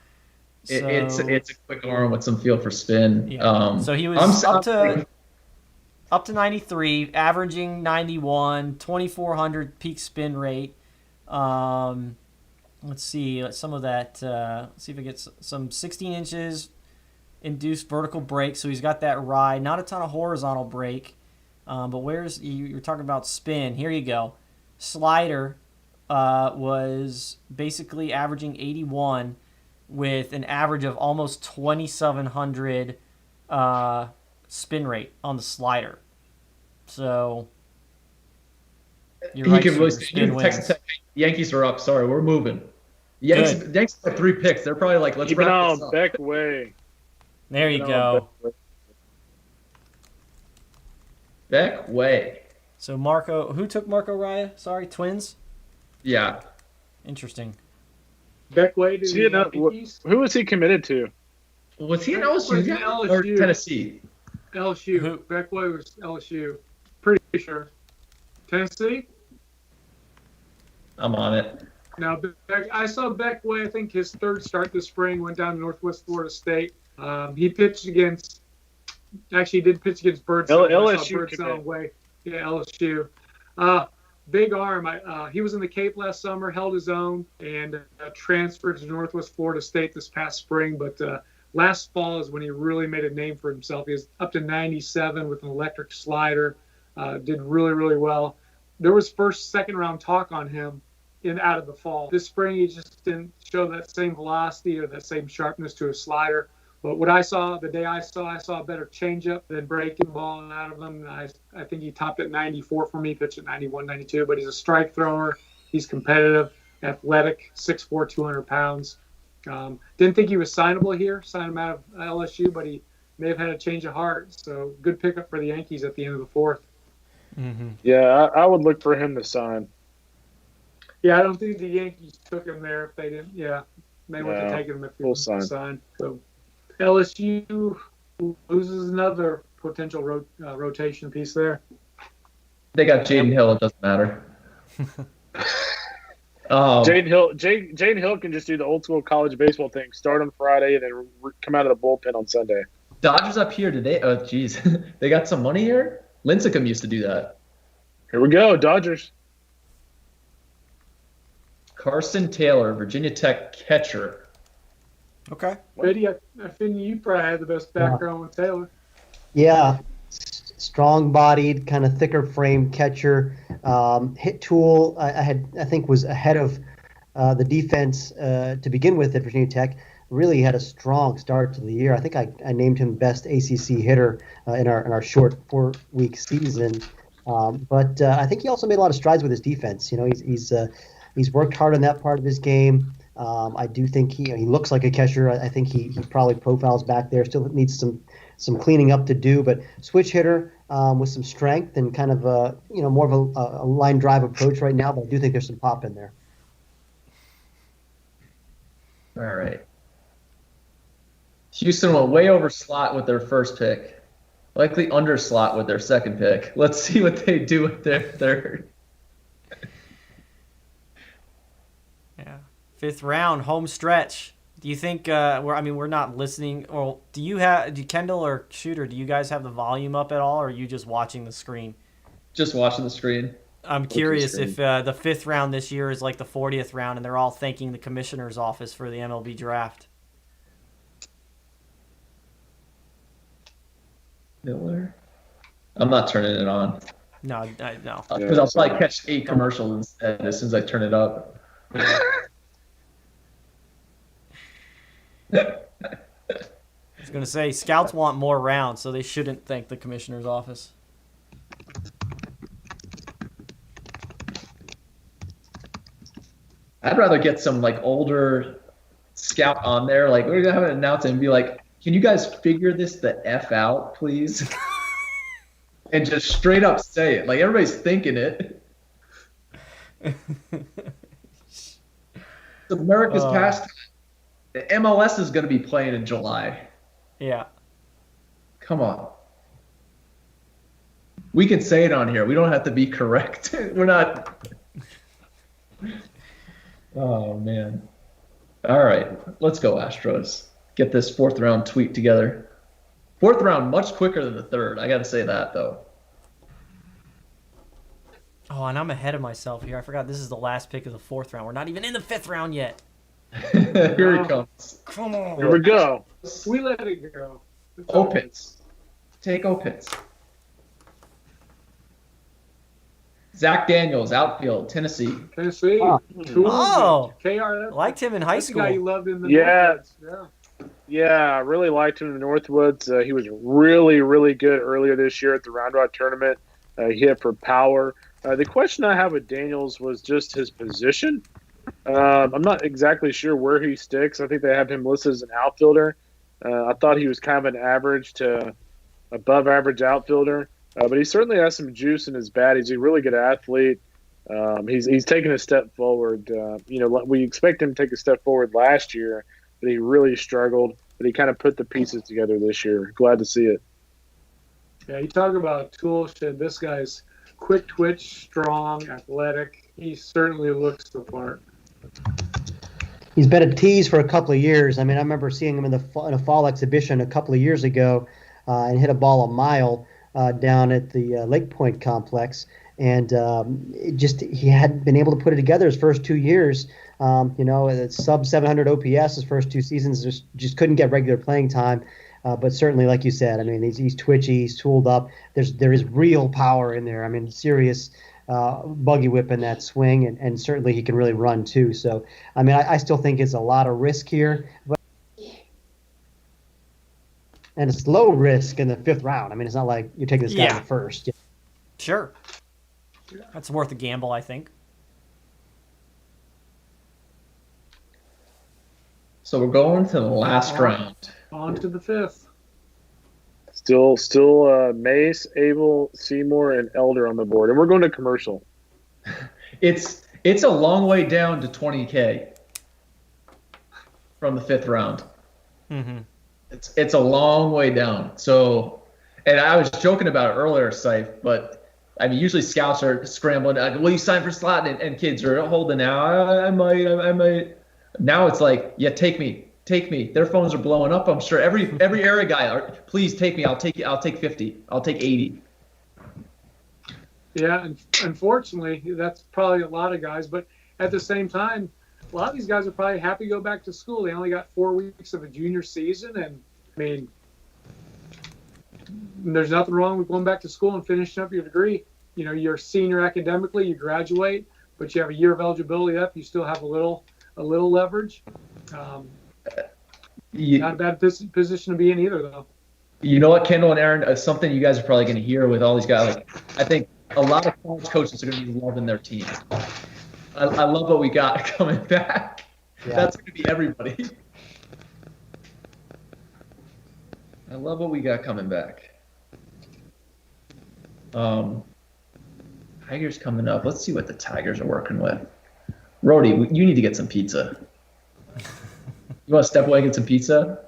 It's a quick arm with some feel for spin. Yeah. So he was up to 93, averaging 91, 2,400 peak spin rate. Let's see some of that. Let's see if it gets some 16 inches induced vertical break. So he's got that ride. Not a ton of horizontal break. But where's you're talking about spin? Here you go. Slider was basically averaging 81 with an average of almost 2,700 spin rate on the slider. So you're He right, can really Shooter, spin. spin Texas wins. Tech, Yankees are up. Sorry, we're moving. Yankees have 3 picks. They're probably like, let's Keep an eye wrap this on up. Beck Way. There you Keep an eye on go. Beck Way. Beck Way. So Marco, who took Marco Raya? Sorry, Twins. Yeah. Interesting. Beckway to See, the no, Yankees. Who was he committed to? Was he an Was LSU he guy or LSU? Tennessee? LSU. Who- Beckway was LSU. Pretty sure. Tennessee? I'm on it. Now, I saw Beckway, I think his third start this spring, went down to Northwest Florida State. He pitched against, actually, he did pitch against Birdsell. I saw LSU Birdsell commit. away. Yeah, LSU. Big arm. He was in the Cape last summer, held his own, and transferred to Northwest Florida State this past spring. But last fall is when he really made a name for himself. He was up to 97 with an electric slider. Did really, really well. There was first, second round talk on him out of the fall. This spring, he just didn't show that same velocity or that same sharpness to his slider. But what I saw, the day I saw a better changeup than breaking ball out of him. I think he topped at 94 for me, pitched at 91, 92. But he's a strike thrower. He's competitive, athletic, 6'4", 200 pounds. Didn't think he was signable here, signed him out of LSU, but he may have had a change of heart. So good pickup for the Yankees at the end of the fourth. Mm-hmm. Yeah, I would look for him to sign. Yeah, I don't think the Yankees took him there if they didn't. Yeah, they wouldn't have No, taken him if he full was sign. signed. So LSU, loses another potential rotation piece there. They got Jaden Hill. It doesn't matter. Jaden Hill can just do the old school college baseball thing. Start on Friday and then come out of the bullpen on Sunday. Dodgers up here today. Oh, geez. They got some money here? Lincecum used to do that. Here we go, Dodgers. Carson Taylor, Virginia Tech catcher. Okay. Biddy, I think you probably had the best background with Taylor. Yeah, strong-bodied, kind of thicker-framed catcher. Hit tool, I think was ahead of the defense to begin with at Virginia Tech. Really had a strong start to the year. I think I named him best ACC hitter in our short 4-week season. But I think he also made a lot of strides with his defense. You know, he's worked hard on that part of his game. I do think he looks like a catcher. I think he probably profiles back there. Still needs some cleaning up to do, but switch hitter with some strength and kind of more of a line drive approach right now. But I do think there's some pop in there. All right. Houston went way over slot with their first pick. Likely under slot with their second pick. Let's see what they do with their third. Yeah. 5th round, home stretch. Do you think we're not listening, or do Kendall or Shooter, do you guys have the volume up at all, or are you just watching the screen? Just watching the screen. I'm curious if the 5th round this year is like the 40th round and they're all thanking the commissioner's office for the MLB draft. Miller. I'm not turning it on. No. Because I'll probably catch 8 commercials instead as soon as I turn it up. I was going to say, scouts want more rounds, so they shouldn't thank the commissioner's office. I'd rather get some like older scout on there. Like, we're going to have an announcement and be like, can you guys figure this the F out, please? And just straight up say it. Like, everybody's thinking it. It's America's pastime. The MLS is going to be playing in July. Yeah. Come on. We can say it on here. We don't have to be correct. We're not. Oh, man. All right. Let's go, Astros. Get this 4th round tweet together. 4th round, much quicker than the 3rd. I got to say that, though. Oh, and I'm ahead of myself here. I forgot this is the last pick of the 4th round. We're not even in the 5th round yet. Here he comes. Come on. Here we go. We let it go. Opitz. Take Opitz. Zach Daniels, outfield, Tennessee. Tennessee. Oh. Cool. Oh. KR. Liked him in high That's the guy school. you loved in the Yeah. Northwoods. Yeah. Yeah, I really liked him in the Northwoods. He was really, really good earlier this year at the Round Rock tournament. He hit for power. The question I have with Daniels was just his position. I'm not exactly sure where he sticks. I think they have him listed as an outfielder. I thought he was kind of an average to above average outfielder, but he certainly has some juice in his bat. He's a really good athlete. He's taken a step forward. We expect him to take a step forward last year, but he really struggled. But he kind of put the pieces together this year. Glad to see it. Yeah, you talk about tool shed. This guy's quick twitch, strong, athletic. He certainly looks the part. He's been a tease for a couple of years. I mean, I remember seeing him in a fall exhibition a couple of years ago and hit a ball a mile down at the Lake Point complex. And he hadn't been able to put it together his first 2 years. It's sub 700 OPS his first 2 seasons. Just couldn't get regular playing time. But certainly, like you said, I mean, he's twitchy, he's tooled up. There is real power in there. I mean, serious buggy whip in that swing, and certainly he can really run too. So, I mean, I still think it's a lot of risk here, and it's low risk in the 5th round. I mean, it's not like you're taking this guy in the first. Sure. That's worth a gamble, I think. So we're going to the last round. On to the 5th. Still Mace, Abel, Seymour, and Elder on the board. And we're going to commercial. It's a long way down to 20K from the 5th round. Mm-hmm. It's a long way down. So, and I was joking about it earlier, Syfe, but I mean, usually scouts are scrambling. Will you sign for slot? And kids are holding out. I might. Now it's like, yeah, take me. Their phones are blowing up. I'm sure every area guy, please take me. I'll take 50. I'll take 80. Yeah, and unfortunately, that's probably a lot of guys. But at the same time, a lot of these guys are probably happy to go back to school. They only got 4 weeks of a junior season, and I mean, there's nothing wrong with going back to school and finishing up your degree. You know, you're a senior academically, you graduate, but you have a year of eligibility up. You still have a little leverage. Not a bad position to be in either, though. You know what, Kendall and Aaron, something you guys are probably going to hear with all these guys. Like, I think a lot of college coaches are going to be loving their team. I love what we got coming back. Yeah. That's going to be everybody. I love what we got coming back. Tigers coming up. Let's see what the Tigers are working with. Rody, you need to get some pizza. You want to step away and get some pizza?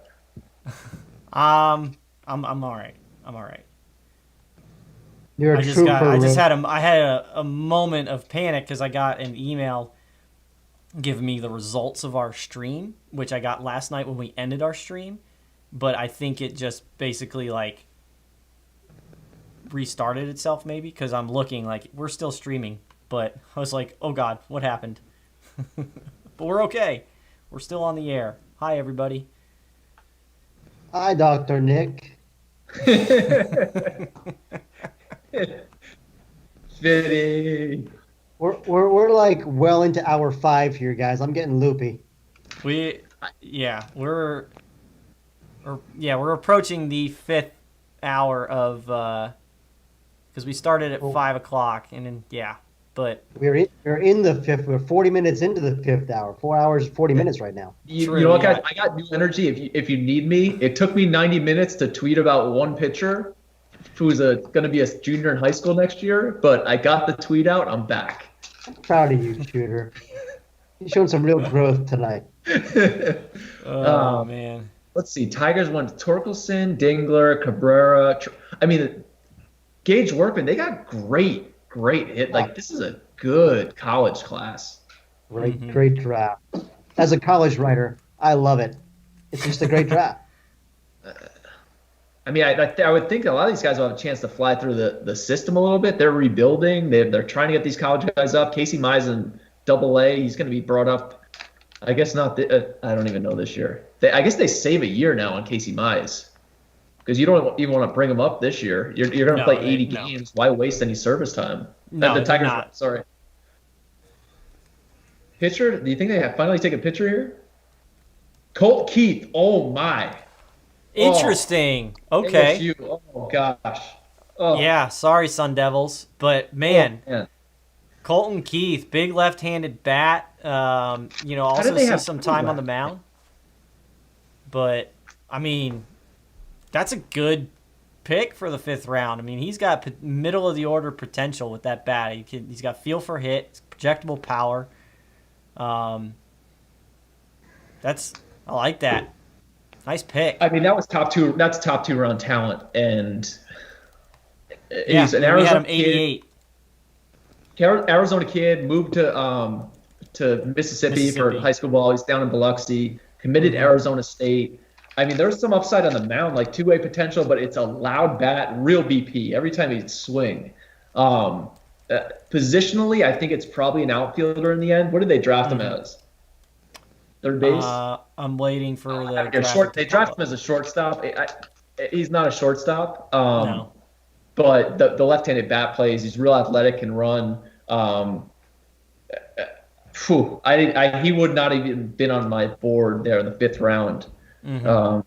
I'm all right. I'm all right. You're a trooper. I had a moment of panic because I got an email giving me the results of our stream, which I got last night when we ended our stream. But I think it just basically like restarted itself maybe because I'm looking like we're still streaming. But I was like, oh God, what happened? But we're okay. We're still on the air. Hi, everybody. Hi, Dr. Nick. Fitty. We're like well into hour 5 here, guys. I'm getting loopy. We're approaching the 5th hour of because we started at 5 o'clock and then but we're in the 5th. We're 40 minutes into the 5th hour. 4 hours 40 minutes right now. You know what, guys? I got new energy. If you need me, it took me 90 minutes to tweet about one pitcher who's going to be a junior in high school next year, but I got the tweet out. I'm back. I'm proud of you, Shooter. You're showing some real growth tonight. Oh man. Let's see. Tigers went Torkelson, Dingler, Cabrera. I mean, Gage Workman. They got great hit. Like, this is a good college class. Great draft. As a college writer, I love it. It's just a great draft. I mean, I would think a lot of these guys will have a chance to fly through the system a little bit. They're rebuilding. They're trying to get these college guys up. Casey Mize in AA. He's going to be brought up. I guess not. I don't even know this year. I guess they save a year now on Casey Mize because you don't even want to bring him up this year. You're going to play 80 games. Why waste any service time? No, the Tigers. not. Sorry. Pitcher? Do you think they have finally take a pitcher here? Colt Keith. Oh my. Interesting. Okay. ASU. Oh gosh. Oh. Yeah. Sorry, Sun Devils, but man. Colton Keith, big left-handed bat. Also see some time on the mound. But I mean, that's a good pick for the 5th round. I mean, he's got middle of the order potential with that bat. He's got feel for hit, projectable power. I like that. Nice pick. I mean, that was top 2. That's top 2 round talent, and he's an Arizona. We had him 88. Arizona kid, moved to Mississippi for high school ball. He's down in Biloxi. Committed to Arizona State. I mean, there's some upside on the mound, like two-way potential, but it's a loud bat, real BP every time he'd swing. Positionally, I think it's probably an outfielder in the end. What did they draft him as? Third base? I'm waiting for the They draft him as a shortstop. He's not a shortstop. No. But the left-handed bat plays. He's real athletic, can run. He would not even been on my board there in the 5th round. Mm-hmm.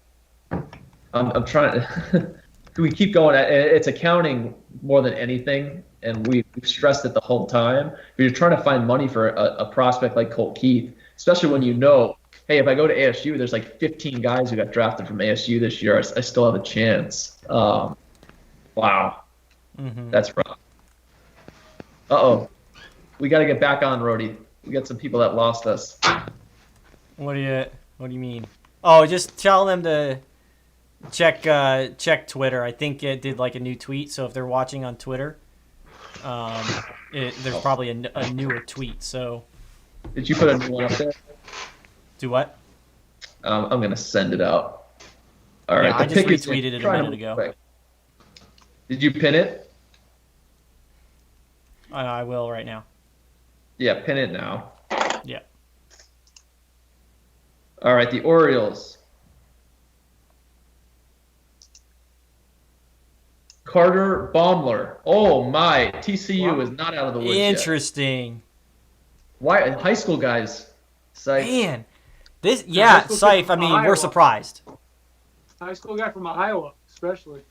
I'm trying to. We keep going. It's accounting more than anything, and we've stressed it the whole time. But you're trying to find money for a prospect like Colt Keith, especially when you know, hey, if I go to ASU, there's like 15 guys who got drafted from ASU this year. I still have a chance. Wow. Mm-hmm. That's rough. We got to get back on, Rody. We got some people that lost us. What do you mean? Oh, just tell them to check Twitter. I think it did like a new tweet. So if they're watching on Twitter, there's probably a newer tweet. So Did you put a new one up there? do what? I'm gonna send it out. All right. Yeah, I the just pick is retweeted it a trying to minute ago. move quick. Did you pin it? I will right now. Yeah, pin it now. Yeah. All right, the Orioles. Carter Baumler. Oh my, TCU Wow. is not out of the woods yet. Interesting. Why high school guys? Psych. Man, this high school kid Saif. I from mean, we're Iowa. surprised. High school guy from Iowa, especially.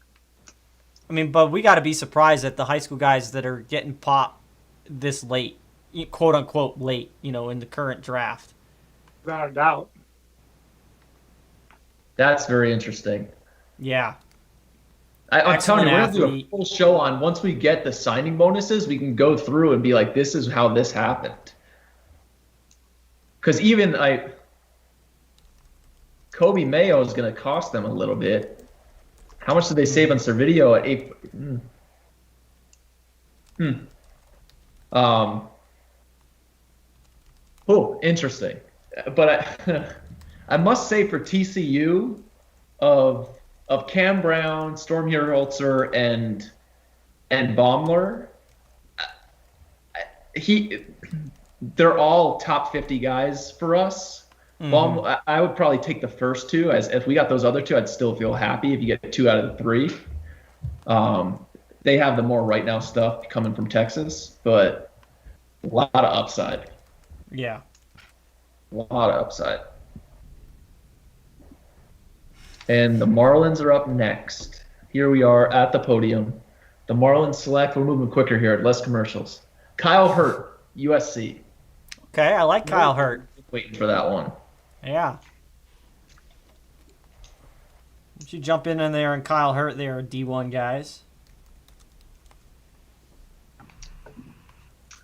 I mean, but we got to be surprised at the high school guys that are getting popped this late, quote unquote late. In the current draft. Without a doubt. That's very interesting. Yeah. I'm telling you, we're Excellent gonna do a athlete. full show on once we get the signing bonuses, we can go through and be like, this is how this happened. Because even Kobe Mayo is going to cost them a little bit. How much did they save on Servideo at 8? Oh, interesting. But I must say for TCU, of Cam Brown, Storm Hurlitzer, and Baumler, they're all top 50 guys for us. Mhm. I would probably take the first two. As if we got those other two, I'd still feel happy if you get 2 out of the 3. They have the more right now stuff coming from Texas, but a lot of upside. Yeah. A lot of upside. And the Marlins are up next. Here we are at the podium. The Marlins select. We're moving quicker here. Less commercials. Kyle Hurt, USC. Okay, I like Kyle Hurt. Waiting for that one. Yeah. You should jump in there and Kyle Hurt. They are D1 guys.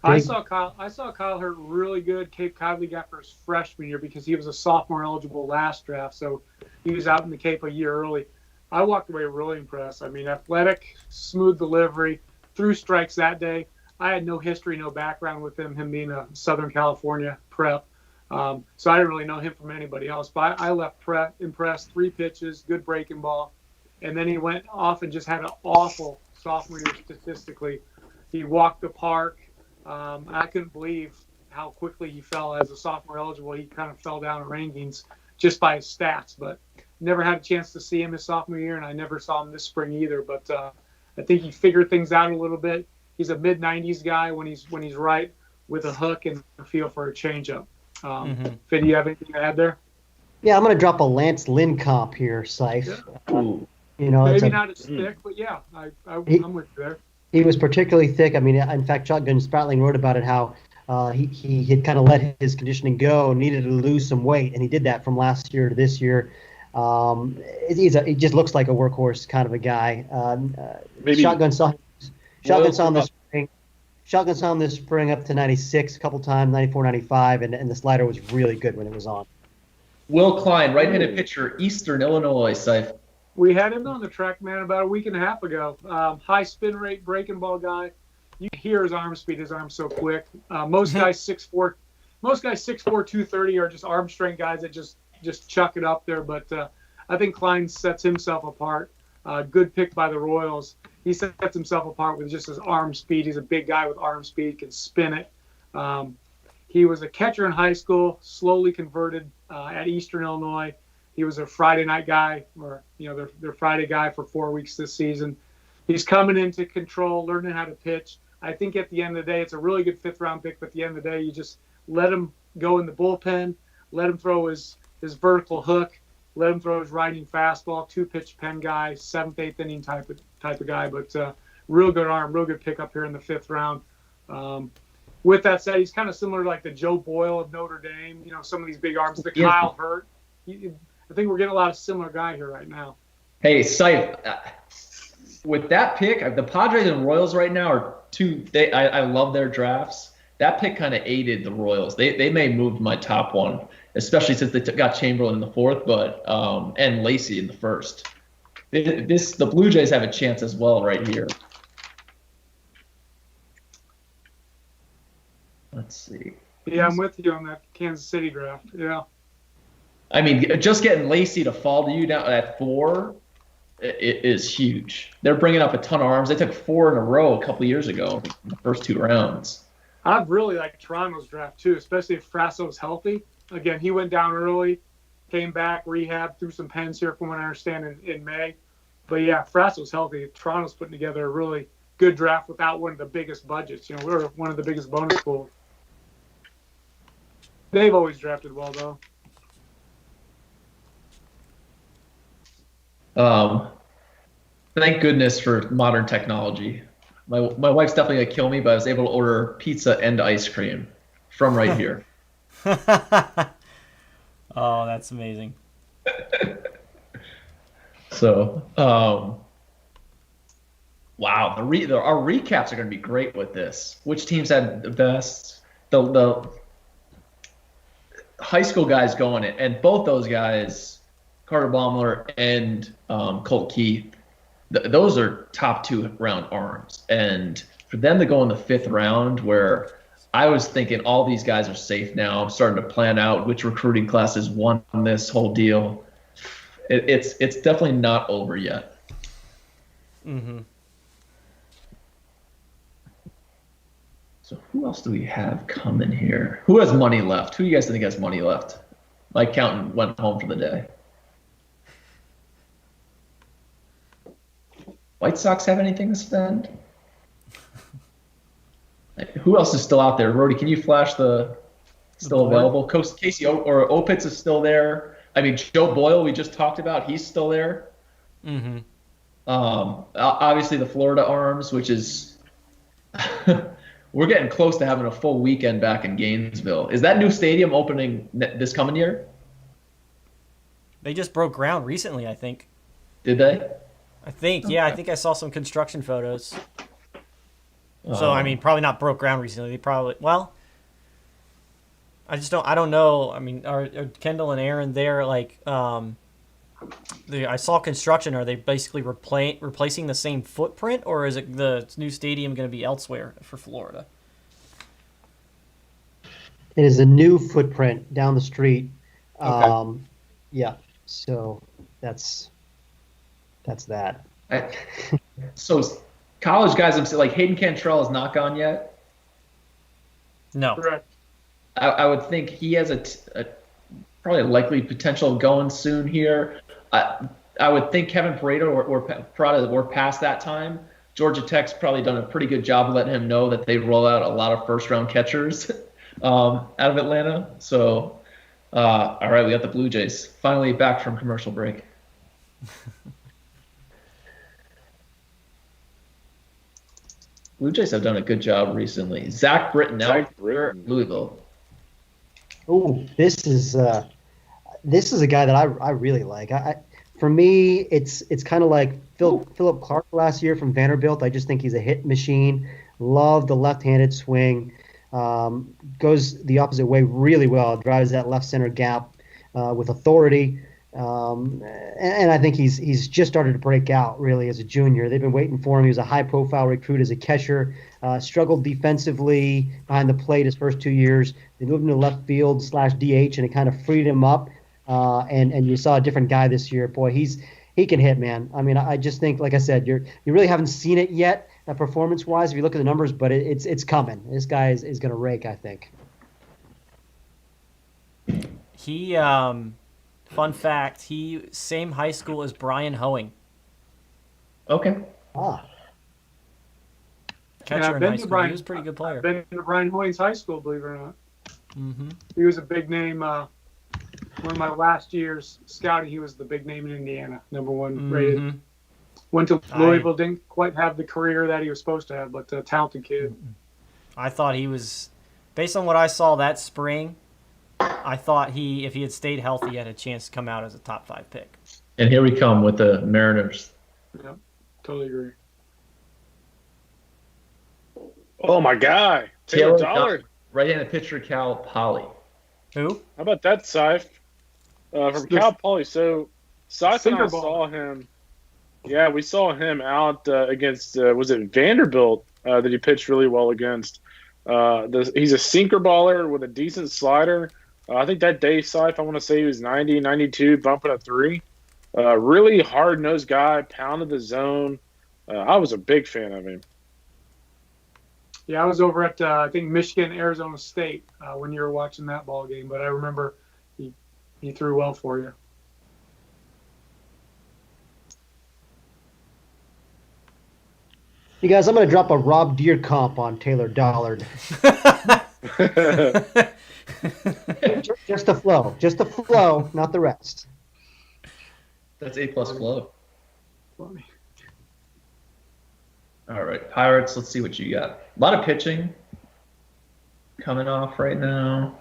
I saw Kyle Hurt really good. Cape Cod League after his freshman year because he was a sophomore eligible last draft, so he was out in the Cape a year early. I walked away really impressed. I mean, athletic, smooth delivery, threw strikes that day. I had no history, no background with him being a Southern California prep. So I didn't really know him from anybody else. But I left impressed. 3 pitches, good breaking ball. And then he went off and just had an awful sophomore year statistically. He walked the park. I couldn't believe how quickly he fell as a sophomore eligible. He kind of fell down in rankings just by his stats, but never had a chance to see him his sophomore year, and I never saw him this spring either. But I think he figured things out a little bit. He's a mid-90s guy when he's right with a hook and a feel for a changeup. Finn, do you have anything to add there? Yeah, I'm going to drop a Lance Lynn comp here, Saif. Ooh. Maybe not as thick, but yeah, I'm with you there. He was particularly thick. I mean, in fact, Shotgun Spratling wrote about it, how he had kind of let his conditioning go, needed to lose some weight, and he did that from last year to this year. He just looks like a workhorse kind of a guy. Shotgun saw him this spring. Shotgun saw him this spring up to 96 a couple times, 94, 95, and the slider was really good when it was on. Will Klein, right-handed pitcher, Eastern Illinois. Safe. We had him on the track, man, about a week and a half ago. High spin rate, breaking ball guy. You can hear his arm speed. His arm's so quick. Most guys 6'4", 230 are just arm strength guys that just chuck it up there. But I think Klein sets himself apart. Good pick by the Royals. He sets himself apart with just his arm speed. He's a big guy with arm speed, can spin it. He was a catcher in high school, slowly converted at Eastern Illinois. He was a Friday night guy, or their Friday guy for 4 weeks this season. He's coming into control, learning how to pitch. I think at the end of the day, it's a really good 5th-round pick. But at the end of the day, you just let him go in the bullpen, let him throw his vertical hook, let him throw his riding fastball. 2-pitch pen guy, 7th, 8th inning type of guy. But real good arm, real good pickup here in the 5th round. With that said, he's kind of similar to like the Joe Boyle of Notre Dame. Some of these big arms. The Kyle Hurt. I think we're getting a lot of similar guy here right now. Hey, Saif, with that pick, the Padres and Royals right now are two. I love their drafts. That pick kind of aided the Royals. They may move my top one, especially since they got Chamberlain in the 4th, but and Lacey in the 1st. The Blue Jays have a chance as well right here. Let's see. Yeah, I'm with you on that Kansas City draft. Yeah. I mean, just getting Lacey to fall to you down at 4 is huge. They're bringing up a ton of arms. They took 4 in a row a couple of years ago in the first 2 rounds. I've really liked Toronto's draft too, especially if Frasso's healthy. Again, he went down early, came back, rehab, threw some pens here from what I understand in May. But yeah, Frasso's healthy. Toronto's putting together a really good draft without one of the biggest budgets. You know, we're one of the biggest bonus pools. They've always drafted well though. Thank goodness for modern technology. My wife's definitely gonna kill me, but I was able to order pizza and ice cream from right here. Oh, that's amazing. So, wow, our recaps are gonna be great with this. Which teams had the best? The high school guys going it, and both those guys, Carter Baumler and Colt Keith, those are top 2 round arms. And for them to go in the 5th round, where I was thinking all these guys are safe now, I'm starting to plan out which recruiting classes won this whole deal. It's definitely not over yet. Mm-hmm. So who else do we have coming here? Who has money left? Who do you guys think has money left? My accountant went home for the day. White Sox have anything to spend? Who else is still out there? Rody, can you flash the still available? Casey or Opitz is still there. I mean, Joe Boyle, we just talked about, he's still there. Mm-hmm. Obviously, the Florida Arms, which is we're getting close to having a full weekend back in Gainesville. Is that new stadium opening this coming year? They just broke ground recently, I think. Did they? I think, yeah. I think I saw some construction photos. So, I mean, probably not broke ground recently. They probably, well, I don't know. I mean, are Kendall and Aaron there? Like, I saw construction. Are they basically replacing the same footprint, or is it the new stadium going to be elsewhere for Florida? It is a new footprint down the street. Okay. Yeah, so that's that. So college guys, I'm saying, like Hayden Cantrell is not gone yet. No. Correct. I would think he has a probably a likely potential of going soon here. I would think Kevin Pareto or past that time. Georgia Tech's probably done a pretty good job of letting him know that they roll out a lot of first-round catchers out of Atlanta. So, all right, we got the Blue Jays finally back from commercial break. Blue Jays have done a good job recently. Zach Britton, Louisville. Oh, this is a guy that I really like. For me, it's kind of like Philip Clark last year from Vanderbilt. I just think he's a hit machine. Love the left-handed swing. Goes the opposite way really well. Drives that left center gap with authority. And I think he's just started to break out really as a junior. They've been waiting for him. He was a high-profile recruit as a catcher. Struggled defensively behind the plate his first 2 years. They moved him to left field /DH, and it kind of freed him up. And you saw a different guy this year. Boy, he can hit, man. I mean, I just think, like I said, you really haven't seen it yet, performance-wise, if you look at the numbers, but it's coming. This guy is going to rake, I think. He fun fact, he same high school as Brian Hoeing. Okay. Catcher in high school. He was a pretty good player. I've been to Brian Hoying's high school, believe it or not. Mm-hmm. He was a big name. One of my last years scouting, he was the big name in Indiana, number one rated. Mm-hmm. Went to Louisville, didn't quite have the career that he was supposed to have, but a talented kid. I thought he was, based on what I saw that spring, I thought if he had stayed healthy, he had a chance to come out as a top 5 pick. And here we come with the Mariners. Yeah, totally agree. Oh, my guy. Taylor Dollar. Right-handed pitcher, Cal Poly. Who? How about that, Seif? From Cal Poly. So, Seif and I saw him Yeah, we saw him out against was it Vanderbilt that he pitched really well against. He's a sinker baller with a decent slider. I think that day, Sife, I want to say he was 90, 92, bumping a 3. Really hard-nosed guy, pounded the zone. I was a big fan of him. Yeah, I was over at I think Michigan, Arizona State when you were watching that ball game, but I remember he threw well for you. You guys, I'm going to drop a Rob Deere comp on Taylor Dollard. Just the flow, not the rest. That's A+ flow. Funny. All right, Pirates, let's see what you got. A lot of pitching coming off right now.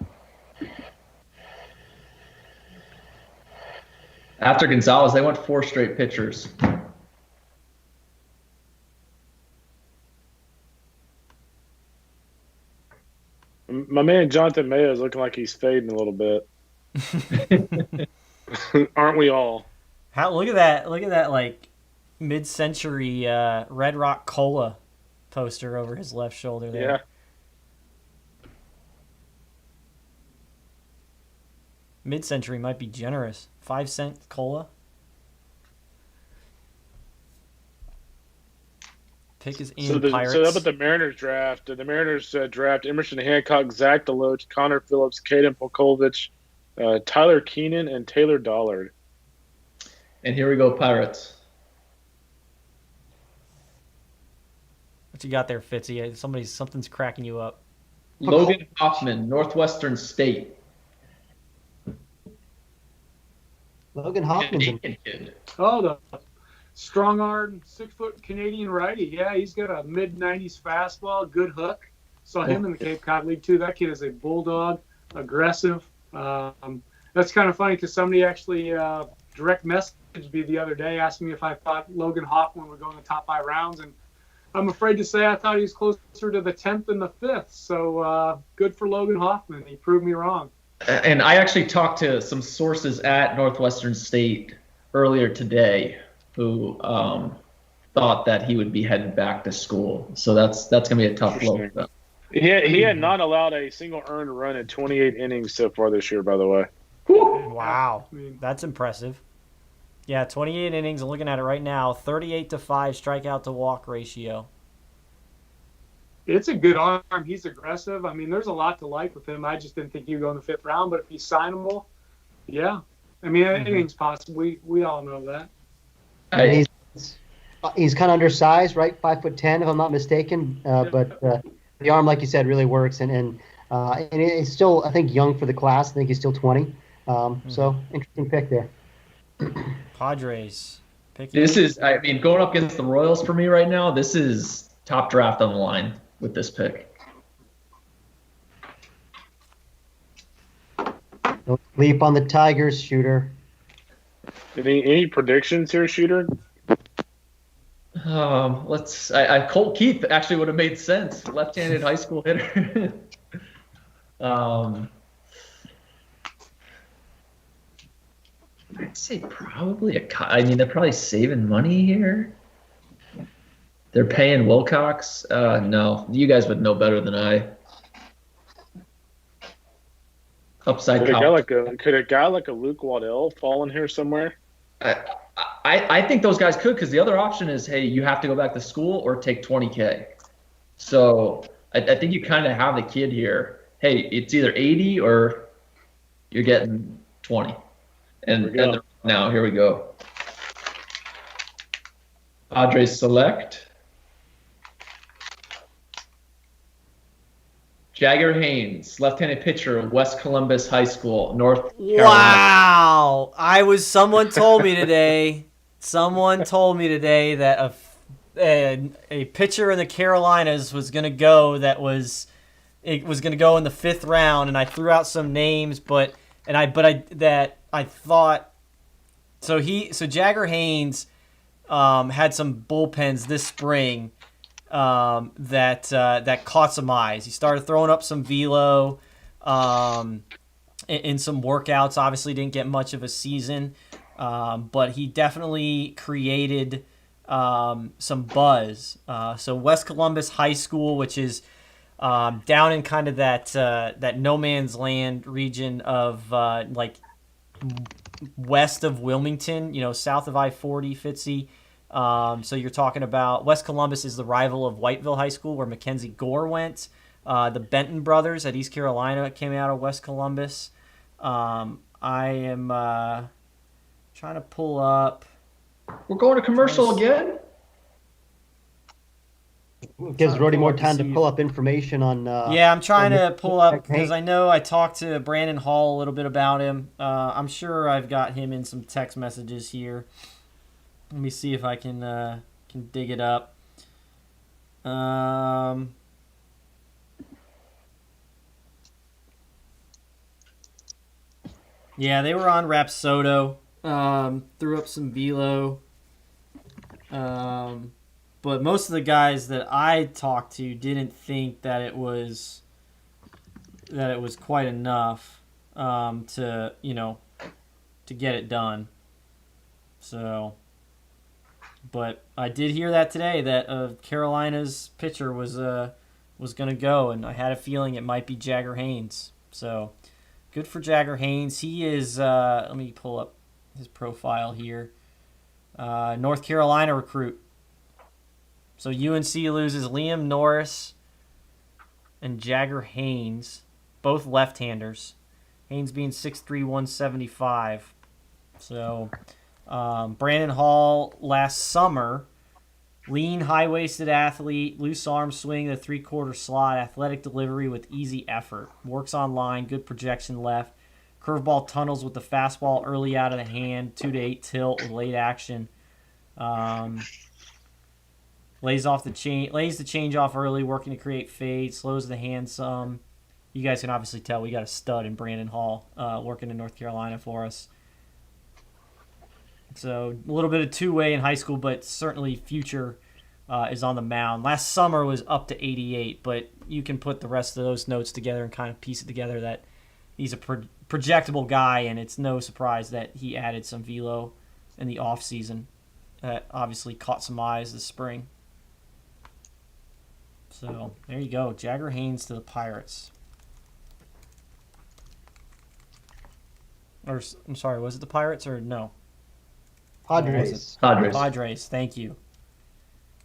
After Gonzalez, they went 4 straight pitchers. My man Jonathan Mayo is looking like he's fading a little bit. Aren't we all? Look at that like mid-century Red Rock Cola poster over his left shoulder there. Yeah. Mid-century might be generous. 5-cent cola. Pick is in Pirates. So up at the Mariners draft, the Mariners draft Emerson Hancock, Zach Deloach, Connor Phillips, Caden Polkovich, Tyler Keenan, and Taylor Dollard. And here we go, Pirates. What you got there, Fitzy? Something's cracking you up. Logan Hoffman, Northwestern State. Logan Hoffman's Canadian kid. Oh, the strong-armed 6-foot Canadian righty. Yeah, he's got a mid-90s fastball, good hook. Saw him in the Cape Cod League too. That kid is a bulldog, aggressive. That's kind of funny because somebody actually direct messaged me the other day asking me if I thought Logan Hoffman would go in the top 5 rounds, and I'm afraid to say I thought he was closer to the 10th and the 5th. So good for Logan Hoffman. He proved me wrong. And I actually talked to some sources at Northwestern State earlier today who thought that he would be headed back to school. So that's going to be a tough blow for them. He had not allowed a single earned run in 28 innings so far this year, by the way. Wow, that's impressive. Yeah, 28 innings. I'm looking at it right now. 38-5 strikeout to walk ratio. It's a good arm. He's aggressive. I mean, there's a lot to like with him. I just didn't think he'd go in the 5th round, but if he's signable, yeah. I mean, anything's possible. We all know that. He's kind of undersized, right? 5'10", if I'm not mistaken. But the arm, like you said, really works, and he's still, I think, young for the class. I think he's still 20. So interesting pick there. Padres. This is, I mean, going up against the Royals for me right now. This is top draft on the line with this pick. Don't sleep on the Tigers, Shooter. Any predictions here, Shooter? Colt Keith actually would have made sense. Left-handed high school hitter. I'd say probably I mean, they're probably saving money here. They're paying Wilcox. No, you guys would know better than I. Upside. Could a guy like a Luke Waddell fall in here somewhere? I think those guys could, because the other option is, hey, you have to go back to school or take $20K. So I think you kind of have the kid here. Hey, it's either 80 or you're getting 20. And now here we go. Padres select Jagger Haynes, left-handed pitcher, West Columbus High School, North Carolina. Wow! Someone told me today. Someone told me today that a pitcher in the Carolinas was going to go. It was going to go in the 5th round, and I threw out some names, but I thought so. Jagger Haynes had some bullpens this spring that caught some eyes. He started throwing up some velo in some workouts. Obviously, didn't get much of a season, but he definitely created some buzz. So West Columbus High School, which is down in kind of that no man's land region of like west of Wilmington, south of I-40, Fitzy. So you're talking about West Columbus is the rival of Whiteville High School, where Mackenzie Gore went. The Benton brothers at East Carolina came out of West Columbus. I am trying to pull up. We're going to commercial again? Gives Rody more time to pull up information on. Yeah, I'm trying to pull up Okay. because I know I talked to Brandon Hall a little bit about him. I'm sure I've got him in some text messages here. Let me see if I can dig it up. Yeah, they were on Rapsodo. Threw up some velo. But most of the guys that I talked to didn't think that it was quite enough to get it done. So, but I did hear that today that Carolina's pitcher was going to go, and I had a feeling it might be Jagger Haynes. So, good for Jagger Haynes. He is. Let me pull up his profile here. North Carolina recruit. So UNC loses Liam Norris and Jagger Haynes, both left-handers. Haynes being 6'3", 175. So Brandon Hall last summer, lean, high-waisted athlete, loose arm swing, the three-quarter slot, athletic delivery with easy effort. Works on line, good projection left. Curveball tunnels with the fastball early out of the hand, 2 to 8 tilt with late action. Lays the change off early, working to create fade, slows the hand some. You guys can obviously tell we got a stud in Brandon Hall working in North Carolina for us. So a little bit of two-way in high school, but certainly future is on the mound. Last summer was up to 88, but you can put the rest of those notes together and kind of piece it together that he's a projectable guy, and it's no surprise that he added some velo in the offseason. That obviously caught some eyes this spring. So there you go, Jagger Haynes to the Pirates. Or I'm sorry, was it the Pirates or no? Padres. Padres. Thank you.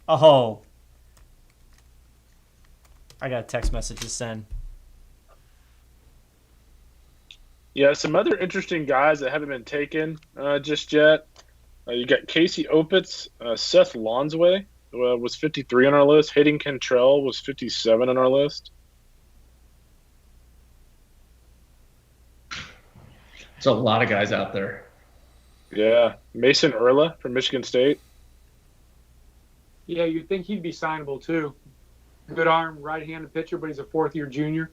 Oh, I got a text message to send. Yeah, some other interesting guys that haven't been taken just yet. You got Casey Opitz, Seth Lonsway was 53 on our list. Hayden Cantrell was 57 on our list. There's a lot of guys out there. Yeah, Mason Erla from Michigan State. Yeah, you'd think he'd be signable too. Good arm, right-handed pitcher, but he's a fourth-year junior.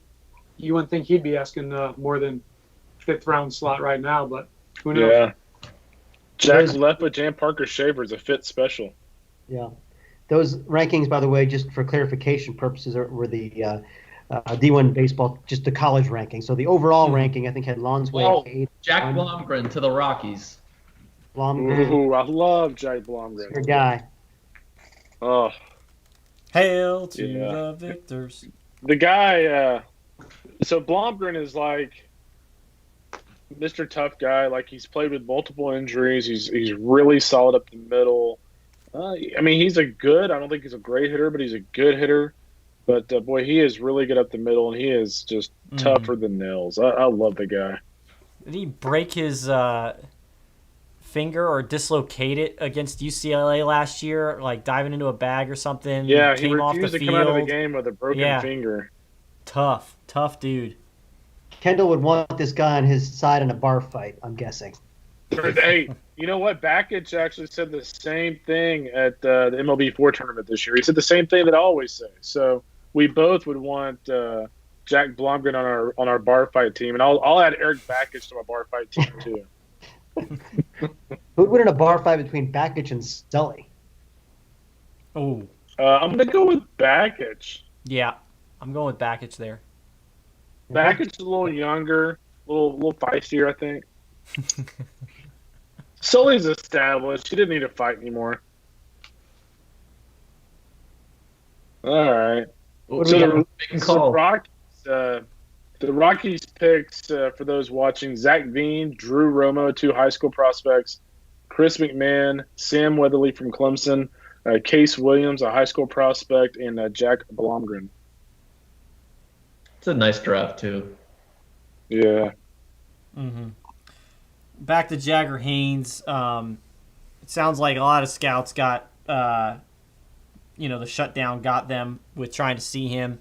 You wouldn't think he'd be asking more than fifth-round slot right now, but who knows? Yeah. Jack Lepa, Jan Parker Shaver is a fit special. Yeah. Those rankings, by the way, just for clarification purposes, were the D1 baseball, just the college ranking. So the overall ranking, I think, had Lonsway 8. Jack Blomgren to the Rockies. Blomgren, Ooh, I love Jack Blomgren. your guy. Oh, Hail to Yeah. the victors. the guy. So Blomgren is like Mr. Tough Guy. Like, he's played with multiple injuries. He's really solid up the middle. I mean, he's a good. I don't think he's a great hitter, but he's a good hitter. But boy, he is really good up the middle, and he is just tougher than nails. I love the guy. Did he break his finger or dislocate it against UCLA last year, like diving into a bag or something? Yeah, he came off the refused to field. come out of the game with a broken finger. Tough dude. Kendall would want this guy on his side in a bar fight, I'm guessing. Hey, you know what? Bakich actually said the same thing at the MLB4 tournament this year. He said the same thing that I always say. So we both would want Jack Blomgren on our bar fight team, and I'll add Eric Bakich to my bar fight team too. Who'd win in a bar fight between Bakich and Sully? Oh, I'm gonna go with Bakich. yeah. I'm going with Bakich there. Bakich is a little younger, a little feistier, I think. Sully's established. He didn't need to fight anymore. All right. What do So we the, got? Making so call. the Rockies picks, for those watching, Zach Veen, Drew Romo, 2 high school prospects, Chris McMahon, Sam Weatherly from Clemson, Case Williams, a high school prospect, and Jack Blomgren. It's a nice draft too. Yeah. Mm-hmm. Back to Jagger Haynes. It sounds like a lot of scouts got, the shutdown got them with trying to see him.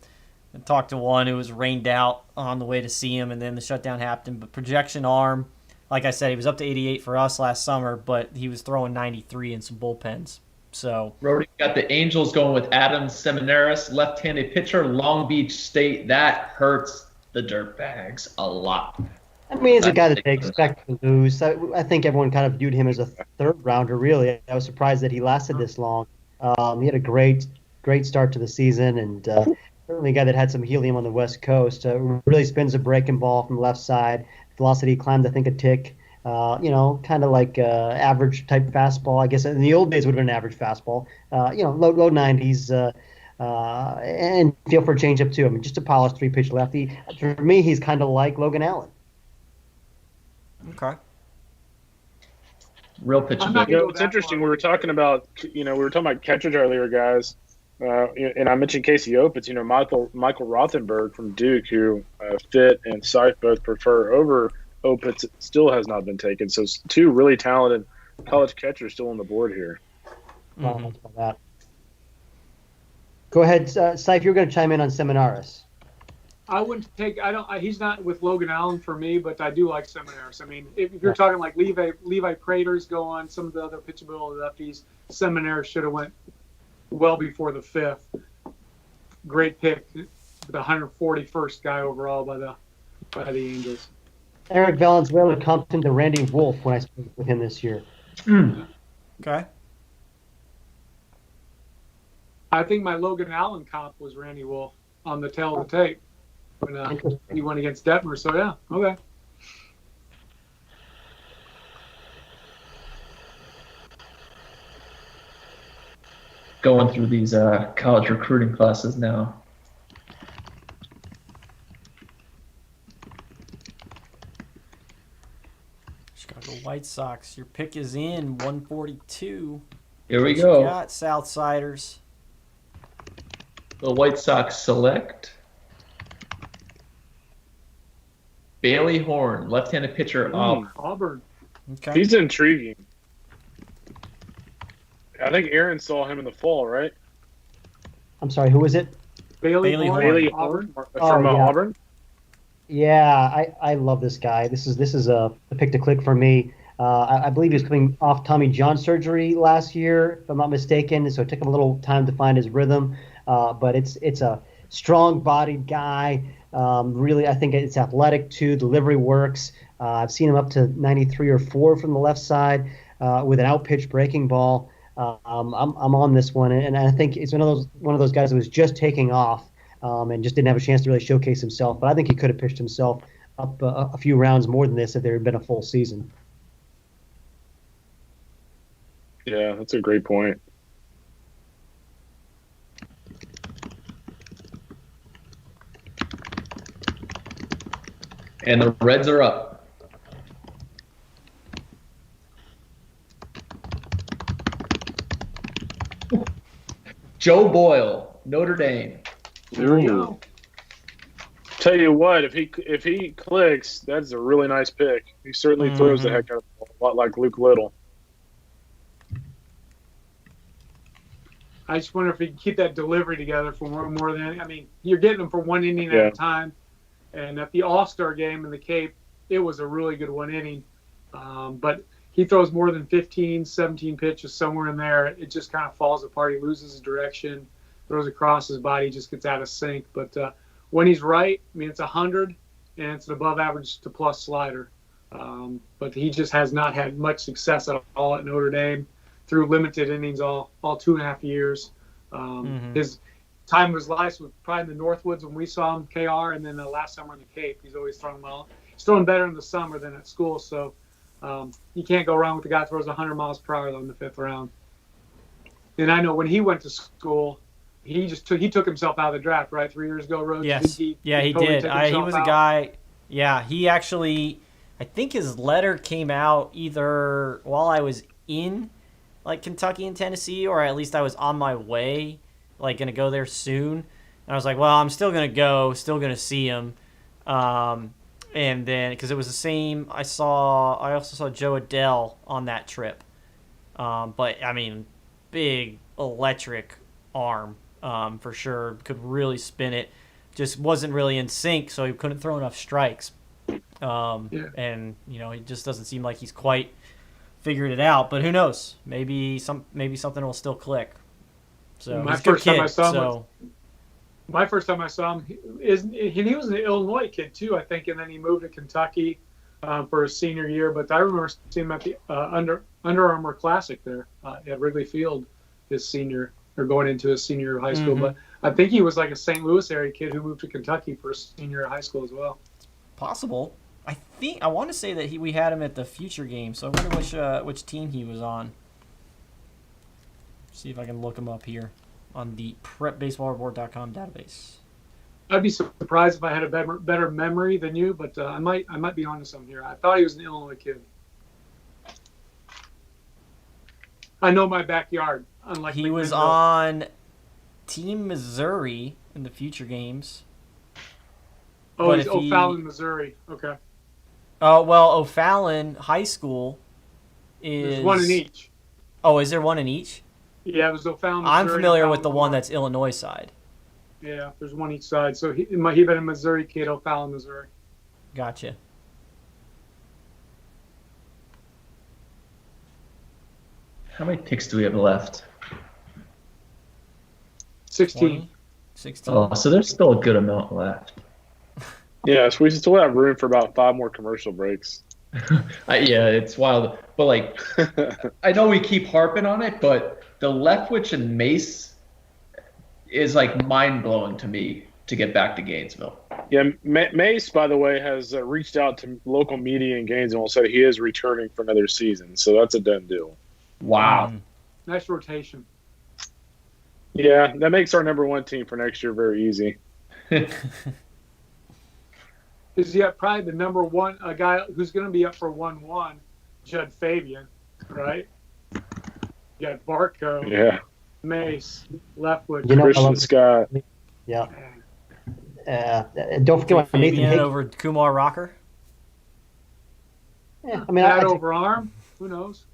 I talked to one who was rained out on the way to see him, and then the shutdown happened. But projection arm, like I said, he was up to 88 for us last summer, but he was throwing 93 in some bullpens. So Brody got the Angels going with Adam Seminaris, left-handed pitcher, Long Beach State. That hurts the Dirtbags a lot. I mean, he's a guy that they expect to lose. I think everyone kind of viewed him as a third rounder, really. I was surprised that he lasted this long. He had a great start to the season, and certainly a guy that had some helium on the West Coast. Really spins a breaking ball from the left side. Velocity climbed, I think, a tick. Kind of like average type fastball. I guess in the old days would have been an average fastball. Low 90s. And feel for a changeup too. I mean, just a polished 3-pitch lefty. For me, he's kind of like Logan Allen. okay. Real pitcher. I'm not- It's interesting. We were talking about catchers earlier, guys. And I mentioned Casey Opitz. Michael Rothenberg from Duke, who Fit and Seif both prefer over Opitz, still has not been taken. So 2 really talented college catchers still on the board here. Mhm. That. Go ahead, Seif. You're going to chime in on Seminaris. I wouldn't take. He's not with Logan Allen for me, but I do like Seminaris. I mean, if you're talking like Levi Prater's going, some of the other pitchable lefties, Seminaris should have went well before the 5th. Great pick, the 141st guy overall by the Angels. Eric Valenzuela comped to Randy Wolf when I spoke with him this year. Okay. I think my Logan Allen comp was Randy Wolf on the tail of the tape when he went against Detmer. So yeah, okay. Going through these college recruiting classes now. Chicago White Sox. Your pick is in 142. Here we What you go. got, Southsiders. The White Sox select Bailey Horn, left-handed pitcher. Auburn. Okay. He's intriguing. I think Aaron saw him in the fall, right? I'm sorry, who is it? Bailey Horn. Bailey Auburn. Horn from yeah. Auburn. Yeah, I love this guy. This is a pick to click for me. I believe he was coming off Tommy John surgery last year, if I'm not mistaken. So it took him a little time to find his rhythm. But it's a strong-bodied guy. Really, I think it's athletic too. Delivery works. I've seen him up to 93 or 4 from the left side with an out-pitch breaking ball. I'm on this one, and I think it's one of those guys that was just taking off and just didn't have a chance to really showcase himself. But I think he could have pitched himself up a few rounds more than this if there had been a full season. Yeah, that's a great point. And the Reds are up. Joe Boyle, Notre Dame. There we go. Tell you what, if he clicks, that's a really nice pick. He certainly throws the heck out of the ball, a lot like Luke Little. I just wonder if he can keep that delivery together for more than. I mean, you're getting him for 1 inning at a time. And at the All-Star game in the Cape, it was a really good 1 inning. But he throws more than 15, 17 pitches somewhere in there. It just kind of falls apart. He loses his direction, throws across his body, just gets out of sync. But when he's right, I mean, it's 100, and it's an above-average to plus slider. But he just has not had much success at all at Notre Dame through limited innings all 2.5 years. His time of his life was probably in the Northwoods when we saw him, KR, and then the last summer in the Cape. He's always thrown well. He's throwing better in the summer than at school, so you can't go wrong with the guy that throws 100 miles per hour though in the 5th round. And I know when he went to school, he took himself out of the draft, right? 3 years ago, Rhodes. Yes. He He totally did. took He himself was a out. guy. Yeah, he actually. I think his letter came out either while I was in, like, Kentucky and Tennessee, or at least I was on my way, like, gonna go there soon. And I was like, well, I'm still gonna go, still gonna see him. And then because it was the same, I also saw Joe Adell on that trip. But I mean, big electric arm, for sure. Could really spin it. Just wasn't really in sync, so he couldn't throw enough strikes. And he just doesn't seem like he's quite figured it out. But who knows? Maybe something will still click. So My he's a good first time kid, I saw him so My first time I saw him, he was an Illinois kid too, I think, and then he moved to Kentucky for his senior year. But I remember seeing him at the Under Armour Classic there at Wrigley Field, going into his senior year of high school. Mhm. But I think he was like a St. Louis area kid who moved to Kentucky for his senior year of high school as well. possible. I want to say that we had him at the future game. So I wonder which team he was on. See if I can look him up here on the PrepBaseballReport.com database. I'd be surprised if I had a better memory than you, but I might be onto something here. I thought he was an Illinois kid. I know my backyard. Unlike He was McMinnville. on Team Missouri in the future games. Oh, but he's if he- O'Fallon, Missouri. Okay, Oh, well, O'Fallon High School is... there's one in each. Oh, is there one in each? Yeah, it was O'Fallon, Missouri. I'm familiar O'Fallon, with the one Vermont. that's Illinois side. Yeah, there's one each side. So he been a Missouri kid, O'Fallon, Missouri. Gotcha. How many picks do we have left? 16. 20? 16? Oh, so there's still a good amount left. Yeah, so we still have room for about 5 more commercial breaks. Yeah, it's wild. But, like, I know we keep harping on it, but the Leftwich and Mace is, like, mind-blowing to me to get back to Gainesville. Yeah, Mace, by the way, has reached out to local media in Gainesville and said he is returning for another season. So that's a done deal. Wow. Nice rotation. Yeah, that makes our number 1 team for next year very easy. Is he probably the number one a guy who's going to be up for 1-1, Judd Fabian, right? You got Barco, Yeah, Mace, Leftwood. You know, I Christian love- Scott. Yeah. Don't forget about Nathan Fabian Higgins. over Kumar Rocker? Yeah, I mean, that I think- over arm, who knows?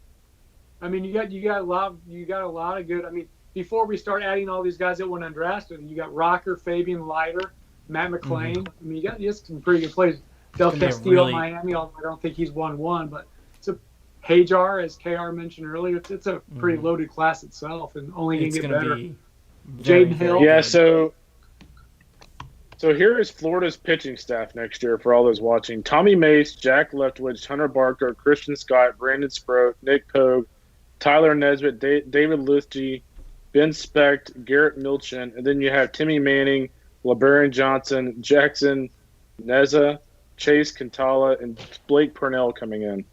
I mean, you got a lot of good. I mean, before we start adding all these guys that went undrafted, you got Rocker, Fabian, Leiter, Matt McClain. I mean, you got some pretty good players. Del gonna be a Castillo, really- Miami. Although I don't think he's 1-1, but it's a Hajar, as KR mentioned earlier. It's a pretty loaded class itself, and only It's can get going to better. be Jaden very, Hill. very Yeah, good. so here is Florida's pitching staff next year for all those watching. Tommy Mace, Jack Leftwich, Hunter Barker, Christian Scott, Brandon Sproat, Nick Pogue, Tyler Nesbitt, David Lithgy, Ben Specht, Garrett Milchin, and then you have Timmy Manning, LeBaron Johnson, Jackson Neza, Chase Cantala, and Blake Purnell coming in.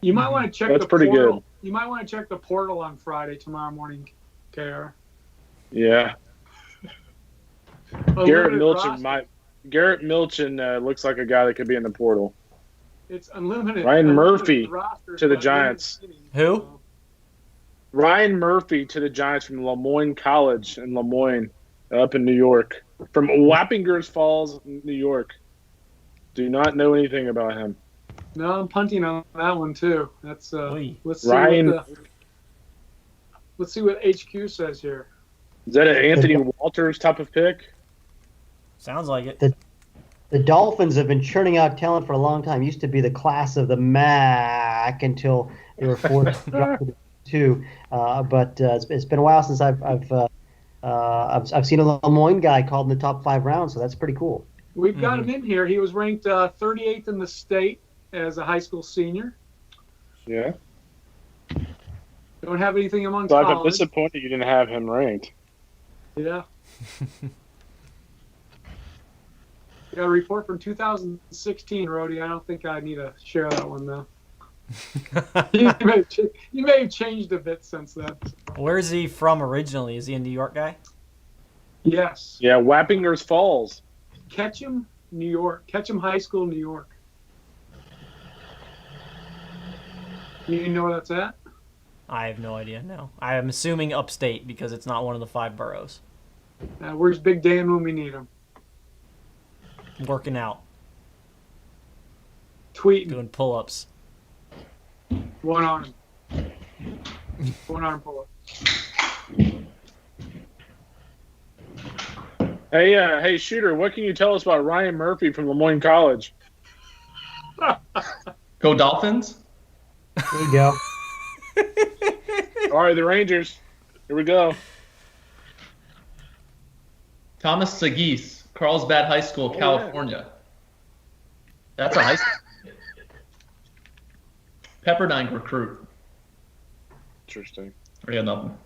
You might want to check That's the pretty portal. good. You might want to check the portal on Friday, tomorrow morning, KR. Yeah, Garrett Milchin looks like a guy that could be in the portal. It's unlimited. Ryan unlimited Murphy rosters, to the but Giants. limited innings. Who? So, Ryan Murphy to the Giants from Lemoyne College in Lemoyne, up in New York. From Wappingers Falls, New York. Do not know anything about him. No, I'm punting on that one too. That's Oy. let's see Ryan- let's see what HQ says here. Is that an Anthony Walters type of pick? Sounds like it. The Dolphins have been churning out talent for a long time. Used to be the class of the MAC until they were forced to drop to the 2. But it's been a while since I've seen a Lemoyne guy called in the top 5 rounds, so that's pretty cool. We've got him in here. He was ranked 38th in the state as a high school senior. Yeah. Don't have anything among So I'm college. disappointed you didn't have him ranked. Yeah. Got a report from 2016, Rhodey. I don't think I need to share that one though. You may have changed a bit since then. Where is he from originally? Is he a New York guy? Yes. Yeah, Wappingers Falls. Ketchum, New York. Ketchum High School, New York. You know where that's at? I have no idea. No, I am assuming upstate because it's not one of the 5 boroughs. Where's Big Dan when we need him? Working out, Tweeting. doing pull-ups. One arm. One arm pull up. Hey, Shooter, what can you tell us about Ryan Murphy from Lemoyne College? Go Dolphins. There you go. All right, the Rangers. Here we go. Thomas Sagis, Carlsbad High School, yeah. California. That's a high school. Pepperdine recruit. Interesting. Or you got nothing.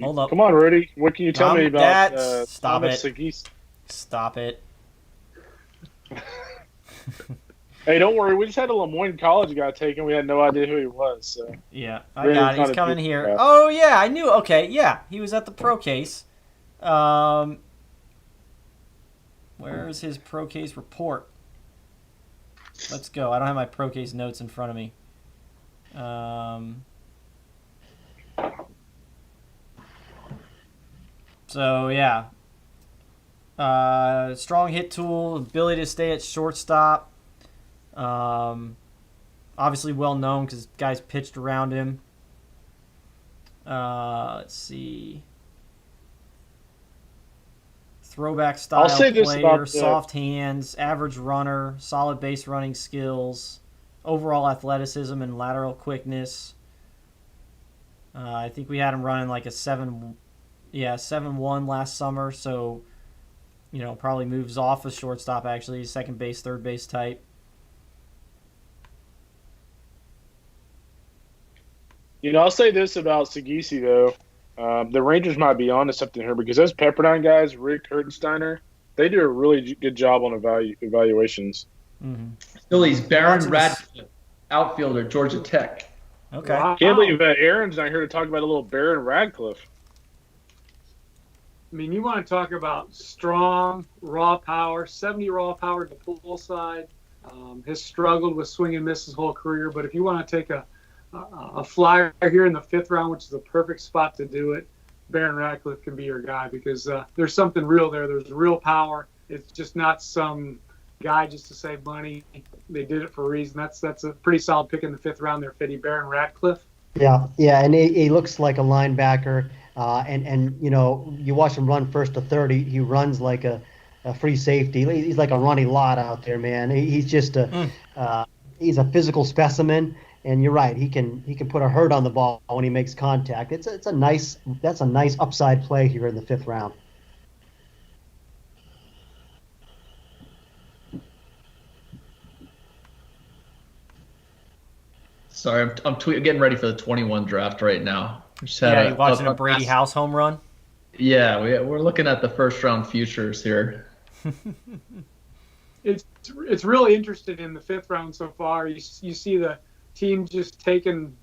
Hold up. Come on, Rudy. What can you tell me about Stop Thomas it. Sagis? Stop it. Hey, don't worry. We just had a Lemoyne College guy taken. We had no idea who he was. So. Yeah, I Really got it. not He's a coming deep here. draft. Oh, yeah, I knew. Okay, yeah. He was at the pro case. Where's his pro case report? Let's go. I don't have my pro case notes in front of me. So, yeah. Strong hit tool, ability to stay at shortstop. Obviously well known because guys pitched around him. Let's see. Throwback style I'll say this player, about the- soft hands, average runner, solid base running skills, overall athleticism and lateral quickness. I think we had him running like a 7-1 last summer, so probably moves off a shortstop actually, second base, third base type. I'll say this about Sagisi, though. The Rangers might be onto something here because those Pepperdine guys, Rick Hertensteiner, they do a really good job on evaluations. Mm-hmm. Phillies, Baron Lots of Radcliffe, outfielder, Georgia Tech. Okay. Wow. Can't believe that Aaron's not here to talk about a little Baron Radcliffe. I mean, you want to talk about strong, raw power, 70 raw power to pull side. Has struggled with swing and miss his whole career. But if you want to take a flyer here in the 5th round, which is the perfect spot to do it, Baron Radcliffe can be your guy because there's something real there. There's real power. It's just not some guy just to save money. They did it for a reason. That's a pretty solid pick in the 5th round there, Fitty. Baron Radcliffe. Yeah, and he looks like a linebacker. And you watch him run first to 30. He runs like a free safety. He's like a Ronnie Lott out there, man. He's just he's a physical specimen. And you're right. He can put a hurt on the ball when he makes contact. That's a nice upside play here in the 5th round. Sorry, I'm getting ready for the 21 draft right now. Just had Yeah, you watching a Brady House home run? Yeah, we're looking at the first round futures here. It's really interesting in the 5th round so far. You see the team just taking,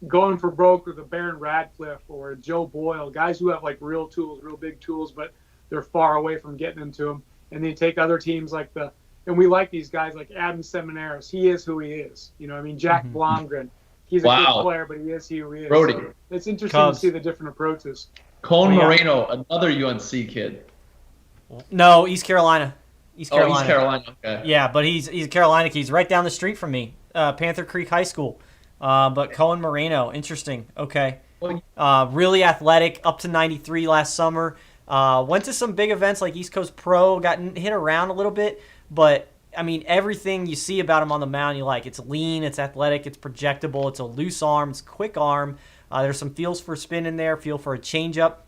going for broke with a Baron Radcliffe or a Joe Boyle, guys who have like real tools, real big tools, but they're far away from getting into them. And then you take other teams like and we like these guys like Adam Seminaris. He is who he is. Jack Blomgren. He's a good player, but he is who he is. Brody. So it's interesting Cubs. to see the different approaches. Cone Yeah. Moreno, another UNC kid. No, East Carolina. East Carolina. Oh, East Carolina. Okay. Yeah, but he's a Carolina kid. He's right down the street from me, Panther Creek High School. But Cohen Moreno, interesting. Okay. Really athletic, up to 93 last summer. Went to some big events like East Coast Pro, got hit around a little bit. But, I mean, everything you see about him on the mound, you like. It's lean, it's athletic, it's projectable, it's a loose arm, it's a quick arm. There's some feels for spin in there, feel for a changeup.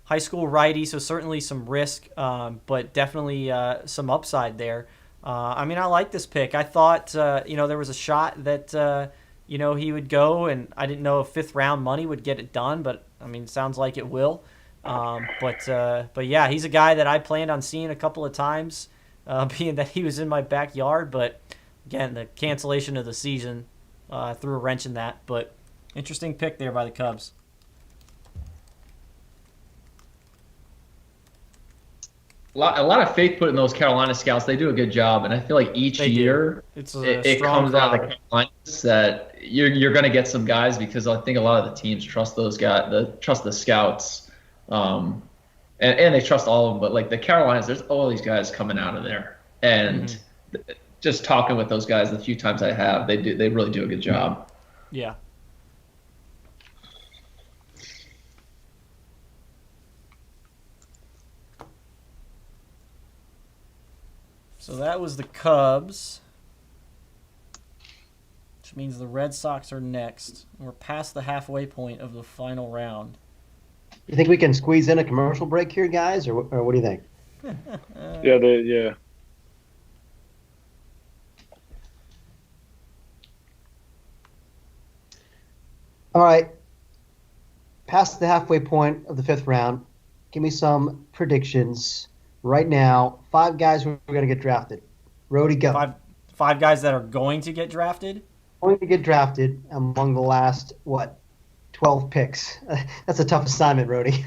High school righty, so certainly some risk, but definitely some upside there. I like this pick. I thought, there was a shot that, he would go, and I didn't know if 5th round money would get it done, but, it sounds like it will. But yeah, he's a guy that I planned on seeing a couple of times, being that he was in my backyard. But, again, the cancellation of the season threw a wrench in that. But Interesting pick there by the Cubs. A lot of faith put in those Carolina scouts. They do a good job, and I feel like each They do. year It's a it strong comes out of the crowd. Carolinas that you're going to get some guys because I think a lot of the teams trust those guys, trust the scouts, and they trust all of them. But like the Carolinas, there's all these guys coming out of there, and just talking with those guys the few times I have, they really do a good job. Yeah. So that was the Cubs, which means the Red Sox are next. We're past the halfway point of the final round. You think we can squeeze in a commercial break here, guys, or what do you think? Yeah. All right. Past the halfway point of the 5th round, give me some predictions right now. 5 guys who are going to get drafted. Rody, go. Five guys that are going to get drafted? Going to get drafted among the last, 12 picks. That's a tough assignment, Rody.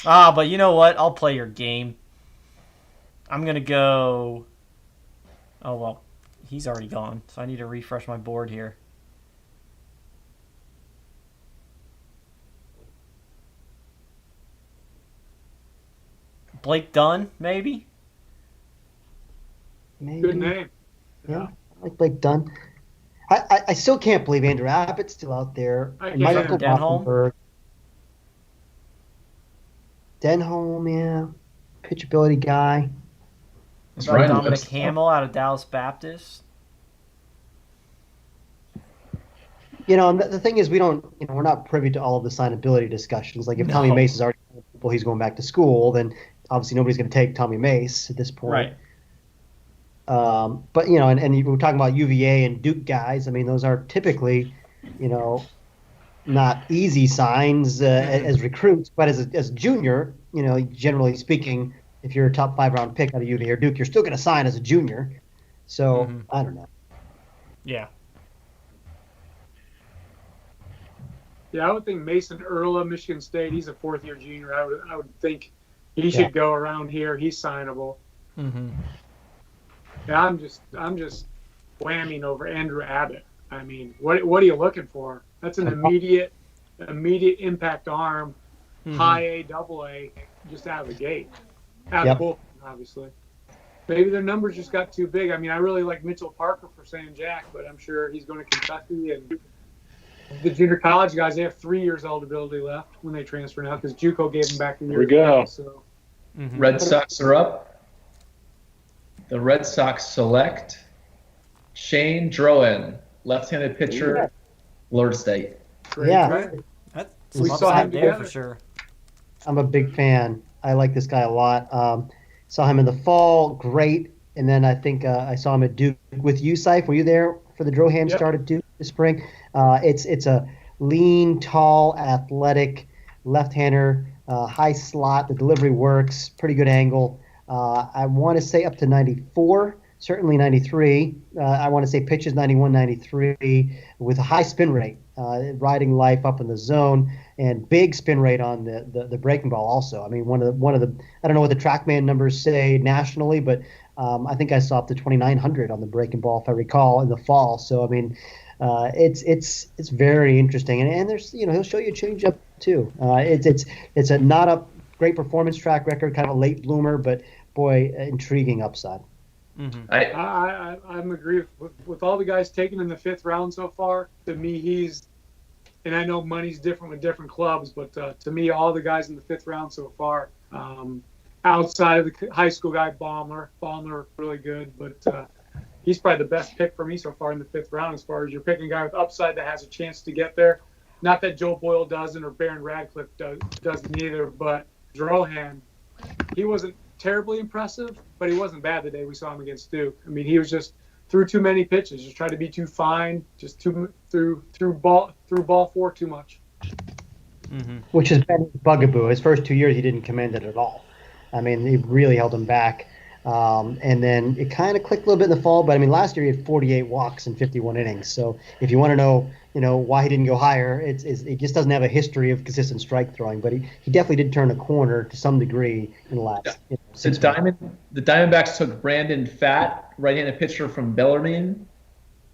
But you know what? I'll play your game. I'm going to go... Oh, well, he's already gone, so I need to refresh my board here. Blake Dunn, maybe? Maybe. Good name. Yeah, I like Blake Dunn. I still can't believe Andrew Abbott's still out there. I And can't. Michael Denholm? Rothenberg. Denholm, yeah. Pitchability guy. That's About right. Dominic Hamill out of Dallas Baptist. And the thing is, we're not privy to all of the signability discussions. Like if Tommy No. Mace is already told people he's going back to school, then obviously nobody's going to take Tommy Mace at this point. Right. But and we're talking about UVA and Duke guys. I mean, those are typically, not easy signs as recruits. But as a junior, generally speaking, if you're a top 5 round pick out of UVA or Duke, you're still going to sign as a junior. So I don't know. Yeah. Yeah, I would think Mason Erla, Michigan State. He's a 4th-year junior. I would think he should go around here. He's signable. Mm-hmm. Yeah, I'm just whamming over Andrew Abbott. I mean, what are you looking for? That's an immediate impact arm, high A, double A, just out of the gate. Out of the bullpen, obviously. Maybe their numbers just got too big. I mean, I really like Mitchell Parker for San Jack, but I'm sure he's going to Kentucky. And the junior college guys, they have 3 years eligibility left when they transfer now because JUCO gave them back a year. There we go. So. Red Sox are up. The Red Sox select Shane Droen, left-handed pitcher, Florida State. Great. Yeah. Right? That's We some saw upside him there together. for sure. I'm a big fan. I like this guy a lot. Saw him in the fall, great. And then I think I saw him at Duke with you, Seif. Were you there for the Drohan start at Duke this spring? It's a lean, tall, athletic left-hander, high slot. The delivery works, pretty good angle. I want to say up to 94, certainly 93. I want to say pitches 91, 93 with a high spin rate, riding life up in the zone, and big spin rate on the breaking ball also. I mean, one of the I don't know what the TrackMan numbers say nationally, but I think I saw up to 2,900 on the breaking ball if I recall in the fall. So I mean, it's very interesting, and there's he'll show you a changeup too. It's a not a great performance track record, kind of a late bloomer, but boy, intriguing upside. Mm-hmm. I'm agree with all the guys taken in the 5th round so far. To me, and I know money's different with different clubs, but to me, all the guys in the 5th round so far, outside of the high school guy, Baumler really good, but he's probably the best pick for me so far in the 5th round as far as you're picking a guy with upside that has a chance to get there. Not that Joe Boyle doesn't or Barron Radcliffe doesn't either, but Drohan, he wasn't terribly impressive, but he wasn't bad the day we saw him against Duke. I mean, he was just threw too many pitches, just tried to be too fine, just threw ball 4 too much. Mm-hmm. Which has been his bugaboo. His first 2 years, he didn't command it at all. I mean, he really held him back. And then it kind of clicked a little bit in the fall, but I mean, last year he had 48 walks in 51 innings. So if you want to know, why he didn't go higher, it just doesn't have a history of consistent strike throwing. But he definitely did turn a corner to some degree in the last. The 6 months. the Diamondbacks took Brandon Pfaadt, right-handed pitcher from Bellarmine.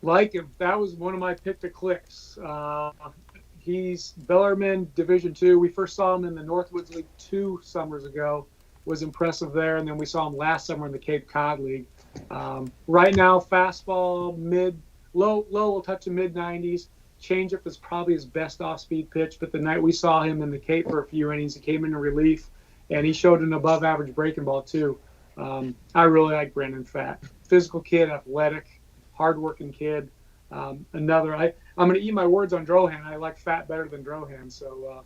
Like him. That was one of my pick to clicks. He's Bellarmine Division II. We first saw him in the Northwoods League 2 summers ago. Was impressive there, and then we saw him last summer in the Cape Cod League. Right now, fastball low will touch the mid 90s. Changeup is probably his best off-speed pitch. But the night we saw him in the Cape for a few innings, he came into relief, and he showed an above-average breaking ball too. I really like Brandon Pfaadt. Physical kid, athletic, hardworking kid. I'm going to eat my words on Drohan. I like Pfaadt better than Drohan. So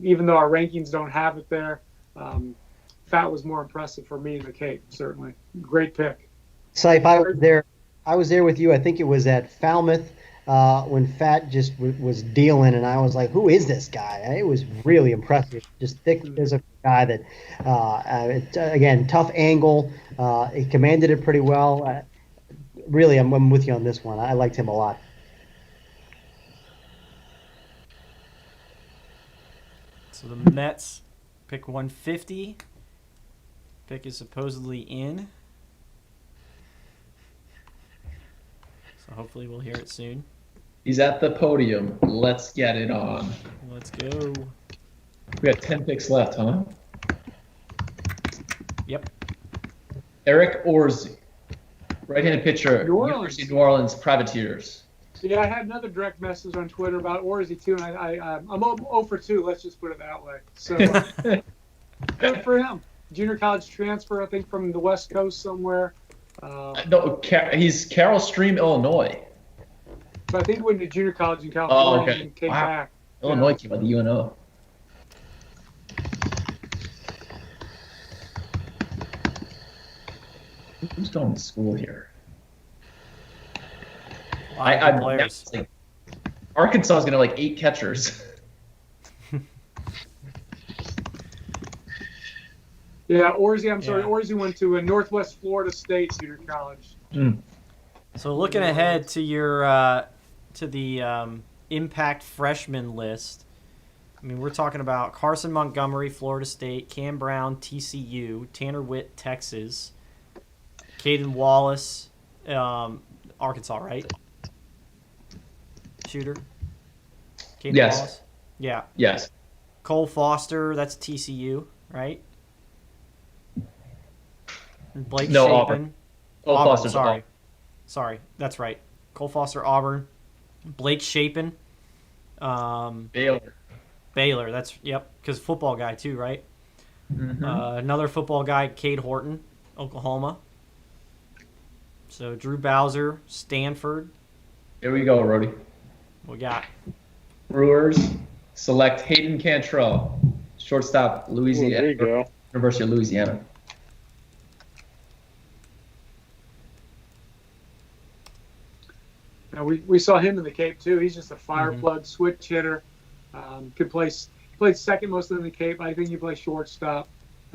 even though our rankings don't have it there, Pfaadt was more impressive for me in the Cape, certainly. Great pick. Saif, I was there with you. I think it was at Falmouth when Pfaadt just was dealing, and I was like, "Who is this guy?" It was really impressive. Just thick as a guy that, again, tough angle. He commanded it pretty well. Really, I'm with you on this one. I liked him a lot. So the Mets pick 150. Pick is supposedly in. So hopefully we'll hear it soon. He's at the podium. Let's get it on. Let's go. We got 10 picks left, huh? Yep. Eric Orsi, right-handed pitcher, New Orleans. University of New Orleans Privateers. Yeah, I had another direct message on Twitter about Orsi too, and I'm 0 for 2. Let's just put it that way. So good for him. Junior college transfer, I think, from the West Coast somewhere. No, he's Carroll Stream, Illinois. But I think he went to junior college in California and came back. Illinois came out of the UNO. Who's going to school here? Good players. Like, Arkansas is going to have like 8 catchers. Yeah, Orsi. Orsi went to a Northwest Florida State junior college. So looking ahead to your to the impact freshman list, I mean, we're talking about Carson Montgomery, Florida State; Cam Brown, TCU; Tanner Witt, Texas; Caden Wallace, Arkansas, right? Shooter. Caden Yes. Wallace? Yeah. Yes. Cole Foster, that's TCU, right? Blake No, Shapen. Auburn. Cole Auburn, Foster's sorry. Auburn. Sorry, that's right. Cole Foster, Auburn. Blake Shapen. Baylor. Baylor, because football guy too, right? Mm-hmm. Another football guy, Cade Horton, Oklahoma. So Drew Bowser, Stanford. Here we go, Rody. We got Brewers select Hayden Cantrell, shortstop, Louisiana. There you go. University of Louisiana. Now, we saw him in the Cape too. He's just a fire plug switch hitter. Played second mostly in the Cape. I think he plays shortstop.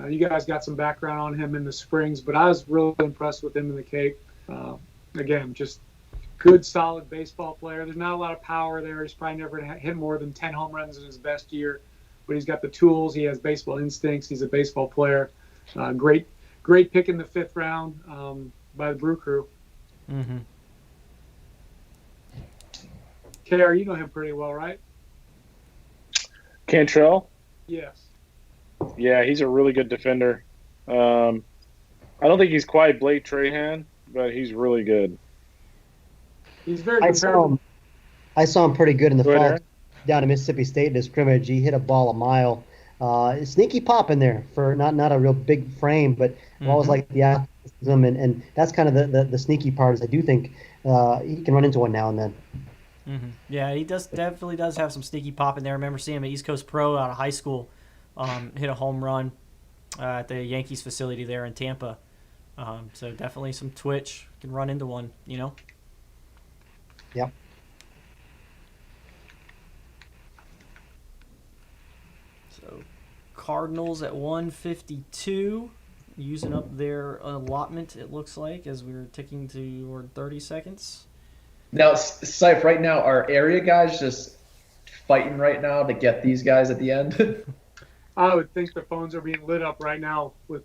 You guys got some background on him in the Springs, but I was really impressed with him in the Cape. Again, just good, solid baseball player. There's not a lot of power there. He's probably never hit more than 10 home runs in his best year, but he's got the tools. He has baseball instincts. He's a baseball player. Great pick in the 5th round by the Brew Crew. mm-hmm. KR, you know him pretty well, right? Cantrell? Yes. Yeah, he's a really good defender. I don't think he's quite Blake Trahan, but he's really good. He's very I comparable. saw him pretty good in the Go ahead, fall Aaron. down in Mississippi State in a scrimmage. He hit a ball a mile. Sneaky pop in there for not a real big frame, but always like the athleticism, and that's kind of the sneaky part. Is I do think he can run into one now and then. Mm-hmm. Yeah, he definitely does have some sneaky pop in there. I remember seeing him at East Coast Pro out of high school, hit a home run at the Yankees facility there in Tampa. So definitely some twitch, can run into one, you know. Yep. So Cardinals at 152. using up their allotment, it looks like, as we're ticking toward 30 seconds. Now, Syfe, right now, are area guys just fighting right now to get these guys at the end? I would think the phones are being lit up right now with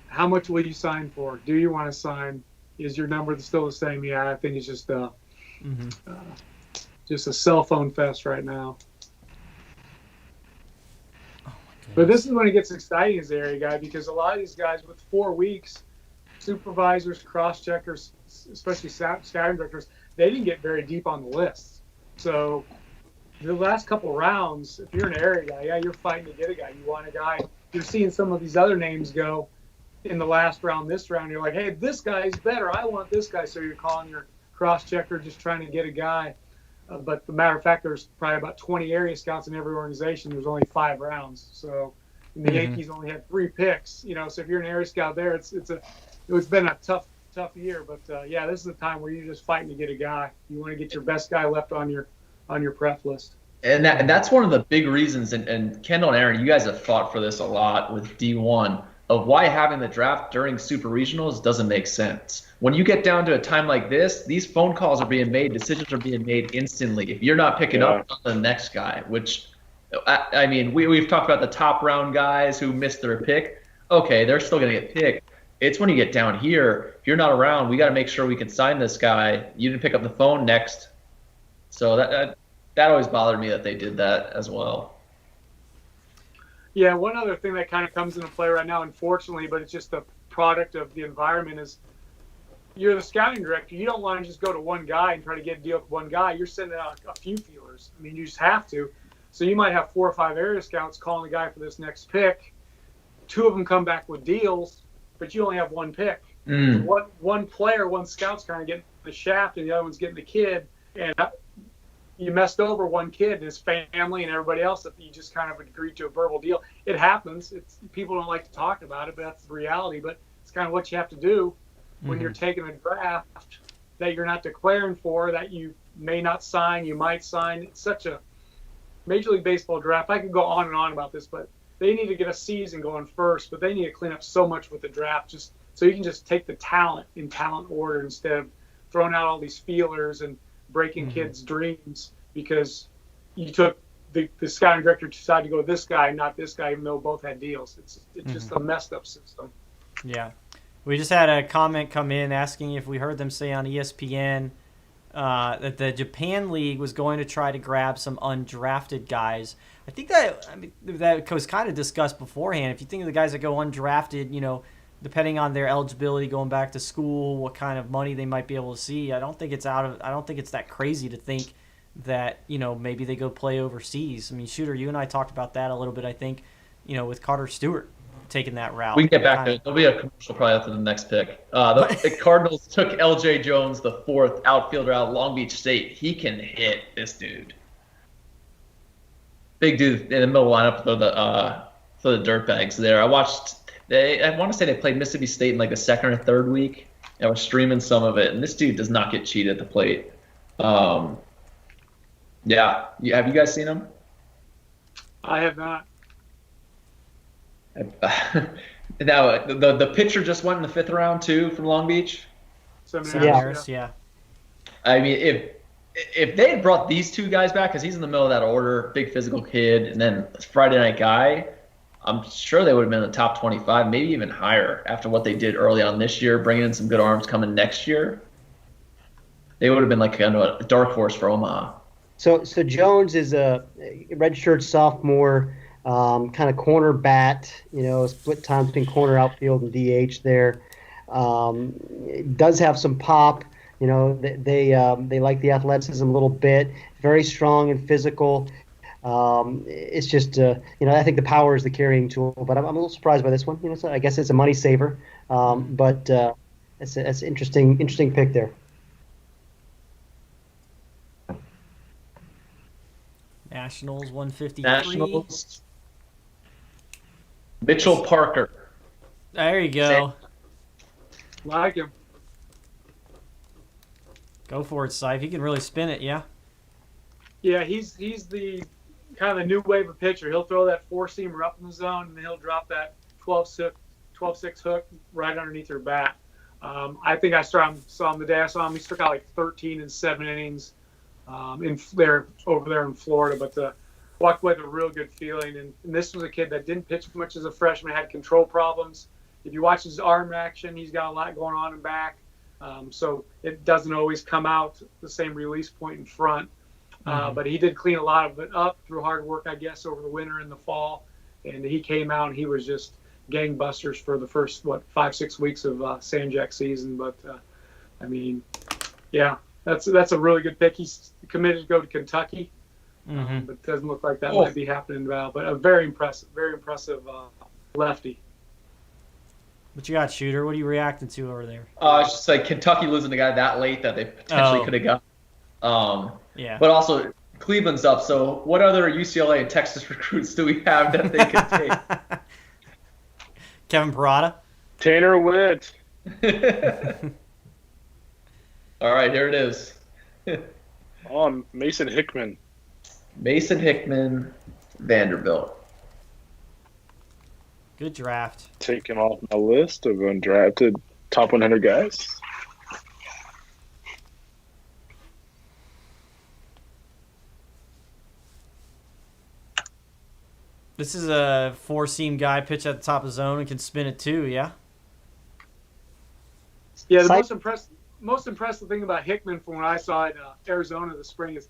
how much will you sign for? Do you want to sign? Is your number still the same? Yeah, I think it's just just a cell phone fest right now. But this is when it gets exciting as the area guy, because a lot of these guys with 4 weeks, supervisors, cross-checkers, especially scouting directors, they didn't get very deep on the list. So the last couple rounds, if you're an area guy, yeah, you're fighting to get a guy. You want a guy. You're seeing some of these other names go in the last round, this round. You're like, hey, this guy's better. I want this guy. So you're calling your cross-checker, just trying to get a guy. But the matter of fact, there's probably about 20 area scouts in every organization. There's only 5 rounds. So the Yankees only had 3 picks. You know, so if you're an area scout there, it's been a tough year. But yeah, this is the time where you're just fighting to get a guy. You want to get your best guy left on your prep list. And that's one of the big reasons. And Kendall and Aaron, you guys have fought for this a lot with D1 of why having the draft during super regionals doesn't make sense. When you get down to a time like this, these phone calls are being made, decisions are being made instantly. If you're not picking up on the next guy, which, I mean, we've talked about the top round guys who missed their pick. Okay, they're still going to get picked. It's when you get down here, if you're not around, we got to make sure we can sign this guy. You didn't pick up the phone next. So that always bothered me that they did that as well. Yeah, one other thing that kind of comes into play right now, unfortunately, but it's just a product of the environment, is you're the scouting director. You don't want to just go to one guy and try to get a deal with one guy. You're sending out a few feelers. I mean, you just have to. So you might have 4 or 5 area scouts calling a guy for this next pick. 2 of them come back with deals, but you only have 1 pick. One player, one scout's kind of getting the shaft, and the other one's getting the kid. And you messed over one kid and his family and everybody else that you just kind of agreed to a verbal deal. It happens. People don't like to talk about it, but that's the reality. But it's kind of what you have to do when you're taking a draft that you're not declaring for, that you may not sign, you might sign. It's such a Major League Baseball draft. I could go on and on about this, but they need to get a season going first, but they need to clean up so much with the draft just so you can just take the talent in talent order instead of throwing out all these feelers and breaking kids' dreams because you took the scouting director decided to go this guy, not this guy, even though both had deals. It's just a messed up system. Yeah. We just had a comment come in asking if we heard them say on ESPN that the Japan League was going to try to grab some undrafted guys. I think that was kind of discussed beforehand. If you think of the guys that go undrafted, you know, depending on their eligibility going back to school, what kind of money they might be able to see, I don't think it's that crazy to think that, you know, maybe they go play overseas. I mean, Shooter, you and I talked about that a little bit, I think, you know, with Carter Stewart taking that route. We can get back to it. There'll be a commercial probably after the next pick. The Cardinals took LJ Jones, the 4th outfielder out of Long Beach State. He can hit, this dude. Big dude in the middle lineup for the Dirtbags there. I want to say they played Mississippi State in like the 2nd or 3rd week. I was streaming some of it, and this dude does not get cheated at the plate. Yeah. Have you guys seen him? I have not. Now, the pitcher just went in the 5th round, too, from Long Beach. Semiharris, yeah. I mean, if they had brought these 2 guys back, because he's in the middle of that order, big physical kid, and then Friday night guy, I'm sure they would have been in the top 25, maybe even higher after what they did early on this year, bringing in some good arms coming next year. They would have been like kind of a dark horse for Omaha. So Jones is a redshirt sophomore, kind of corner bat, you know, split time between corner, outfield, and DH there. Does have some pop. You know, they like the athleticism a little bit. Very strong and physical. It's just, you know, I think the power is the carrying tool. But I'm a little surprised by this one. You know, so I guess it's a money saver. But it's an interesting pick there. Nationals 153. Nationals. Mitchell Parker. There you go. Like him. Go for it, Syfe. He can really spin it, yeah? Yeah, he's the kind of the new wave of pitcher. He'll throw that 4-seamer up in the zone, and then he'll drop that 12-6 hook right underneath her bat. I think I saw him the day I saw him. He struck out like 13 in 7 innings over there in Florida. But walked away with a real good feeling. And this was a kid that didn't pitch much as a freshman, had control problems. If you watch his arm action, he's got a lot going on in back. So it doesn't always come out the same release point in front. But he did clean a lot of it up through hard work, I guess, over the winter and the fall. And he came out and he was just gangbusters for the first 5-6 weeks of Sam Jack season. But I mean, yeah, that's a really good pick. He's committed to go to Kentucky, but it doesn't look like that might be happening now. But a very impressive lefty. What you got, Shooter? What are you reacting to over there? It's just like Kentucky losing a guy that late that they potentially could have got. Yeah. But also Cleveland's up. So what other UCLA and Texas recruits do we have that they can take? Kevin Parada. Tanner Witt. All right, here it is. Mason Hickman. Mason Hickman, Vanderbilt. Good draft. Take him off my list of undrafted top 100 guys. This is a 4-seam guy, pitch at the top of the zone and can spin it too, yeah? Yeah, the most impressive thing about Hickman from what I saw at Arizona this spring is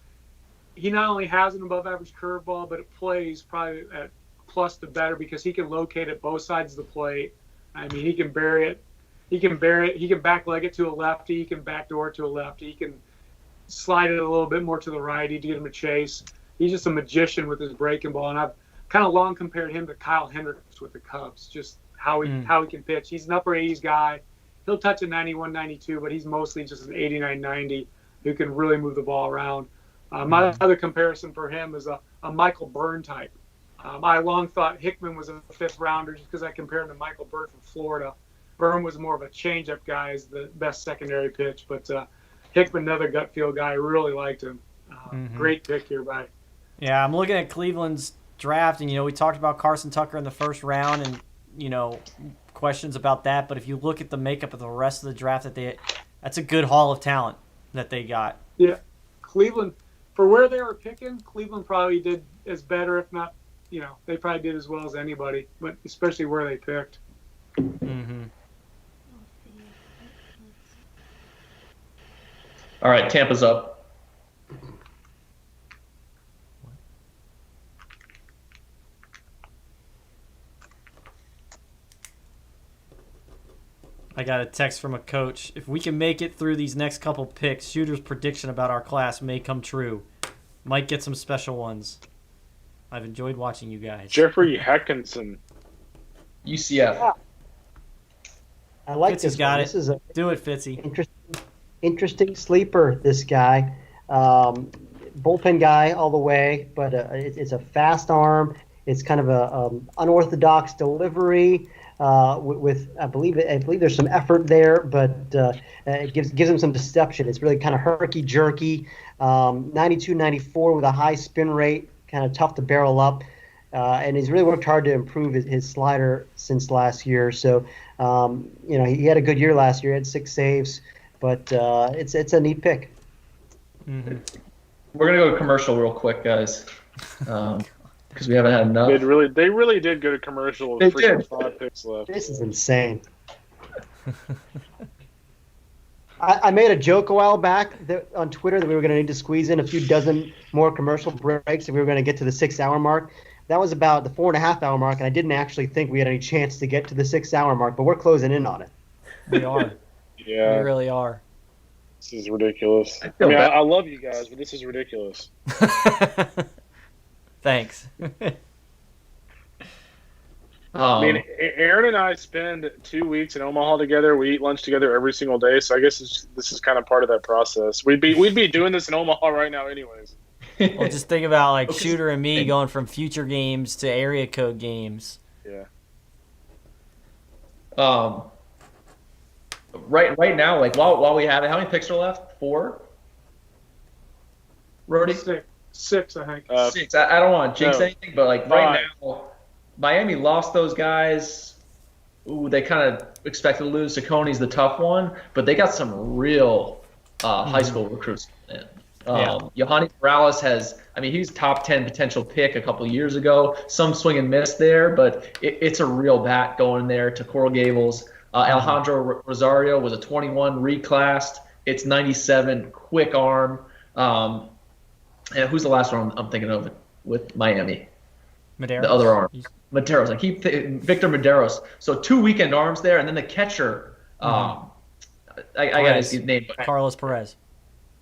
he not only has an above-average curveball, but it plays probably at plus to better because he can locate at both sides of the plate. I mean, he can bury it. He can backleg it to a lefty. He can backdoor it to a lefty. He can slide it a little bit more to the righty to get him a chase. He's just a magician with his breaking ball, and I've kind of long compared him to Kyle Hendricks with the Cubs, just how he can pitch. He's an upper 80s guy. He'll touch a 91, 92, but he's mostly just an 89, 90 who can really move the ball around. My other comparison for him is a Michael Byrne type. I long thought Hickman was a 5th rounder just because I compared him to Michael Byrne from Florida. Byrne was more of a changeup guy as the best secondary pitch, but Hickman, another gut feel guy, really liked him. Great pick here by. Yeah, I'm looking at Cleveland's draft, and we talked about Carson Tucker in the first round, and questions about that. But if you look at the makeup of the rest of the draft, that's a good haul of talent that they got. Yeah, Cleveland, for where they were picking, Cleveland probably did as better, if not, they probably did as well as anybody. But especially where they picked. All right, Tampa's up. I got a text from a coach. If we can make it through these next couple picks, Shooter's prediction about our class may come true. Might get some special ones. I've enjoyed watching you guys. Jeffrey Hackinson. UCF. I like Fitzy's this got one. it. This is a Do it, Fitzy. interesting sleeper, this guy. Bullpen guy all the way, but it's a fast arm. It's kind of a unorthodox delivery. With I believe there's some effort there, but it gives him some deception. It's really kind of herky jerky, 92, 94 with a high spin rate, kind of tough to barrel up, and he's really worked hard to improve his slider since last year. So he had a good year last year, had 6 saves, but it's a neat pick. We're gonna go to commercial real quick, guys. Because we haven't had enough. They really did go to commercial with They did. 5 picks left. This is insane. I made a joke a while back on Twitter that we were going to need to squeeze in a few dozen more commercial breaks if we were going to get to the 6-hour mark. That was about the 4.5-hour mark, and I didn't actually think we had any chance to get to the 6-hour mark, but we're closing in on it. We are. Yeah, We really are. this is ridiculous. I feel mean, bad. I love you guys, but this is ridiculous. Thanks. I mean, Aaron and I spend 2 weeks in Omaha together. We eat lunch together every single day, so I guess this is kind of part of that process. We'd be doing this in Omaha right now, anyways. Well, just think about Shooter and me going from future games to area code games. Yeah. Right now, while we have it, how many picks are left? 4. Rody? 6, I think. 6. I don't want to jinx no. anything, but right now, Miami lost those guys. they kind of expected to lose. Sacconi's the tough one, but they got some real high school recruits in. Yohani Morales he's top 10 potential pick a couple years ago. Some swing and miss there, but it's a real bat going there to Coral Gables. Alejandro Rosario was a 21 reclassed. It's 97, quick arm. And who's the last one I'm thinking of with Miami? Medeiros. The other arm. Medeiros. Victor Medeiros. So 2 weekend arms there, and then the catcher. I got his name. Carlos Perez.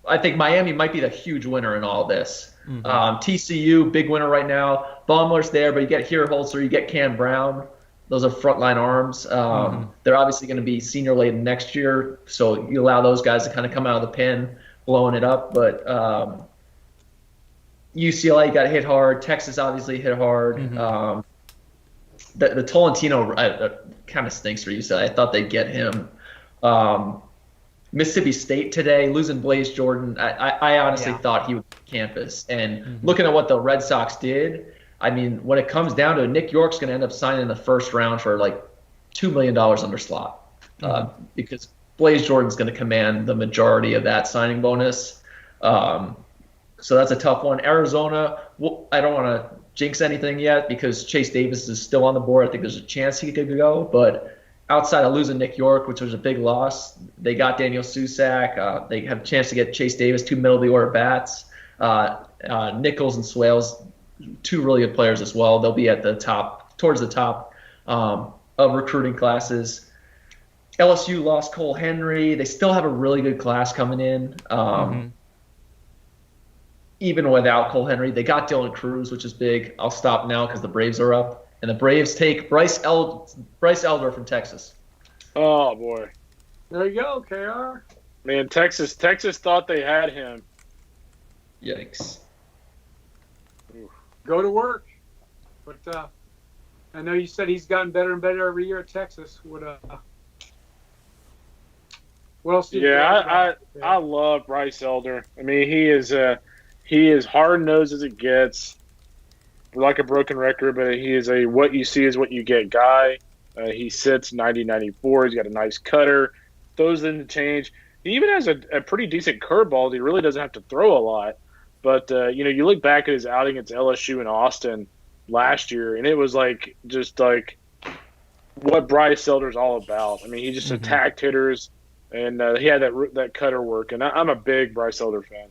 I think Miami might be the huge winner in all this. TCU, big winner right now. Baumler's there, but you get Hierholzer, you get Cam Brown. Those are frontline arms. They're obviously going to be senior laden next year, so you allow those guys to kind of come out of the pen, blowing it up. But UCLA got hit hard. Texas obviously hit hard. The Tolentino kind of stinks for UCLA. I thought they'd get him. Mississippi State today, losing Blaze Jordan. I honestly thought he would be campus. And looking at what the Red Sox did, I mean, when it comes down to it, Nick York's going to end up signing in the first round for like $2 million under slot because Blaze Jordan's going to command the majority of that signing bonus. So that's a tough one. Arizona, I don't want to jinx anything yet because Chase Davis is still on the board. I think there's a chance he could go, but outside of losing Nick York, which was a big loss, they got Daniel Susac. They have a chance to get Chase Davis, 2 middle-of-the-order bats. Nichols and Swales, 2 really good players as well. They'll be at the top, towards the top of recruiting classes. LSU lost Cole Henry. They still have a really good class coming in. Even without Cole Henry, they got Dylan Cruz, which is big. I'll stop now because the Braves are up. And the Braves take Bryce Elder from Texas. Oh, boy. There you go, KR. Man, Texas thought they had him. Yikes. Go to work. But I know you said he's gotten better and better every year at Texas. What else do you I love Bryce Elder. I mean, he is hard-nosed as it gets. Like a broken record, but he is a what you see is what you get guy. He sits 90-94. He's got a nice cutter. Throws in the change. He even has a pretty decent curveball. He really doesn't have to throw a lot. But, you look back at his outing against LSU and Austin last year, and it was just what Bryce Elder's all about. I mean, he just attacked hitters, and he had that cutter work. And I'm a big Bryce Elder fan.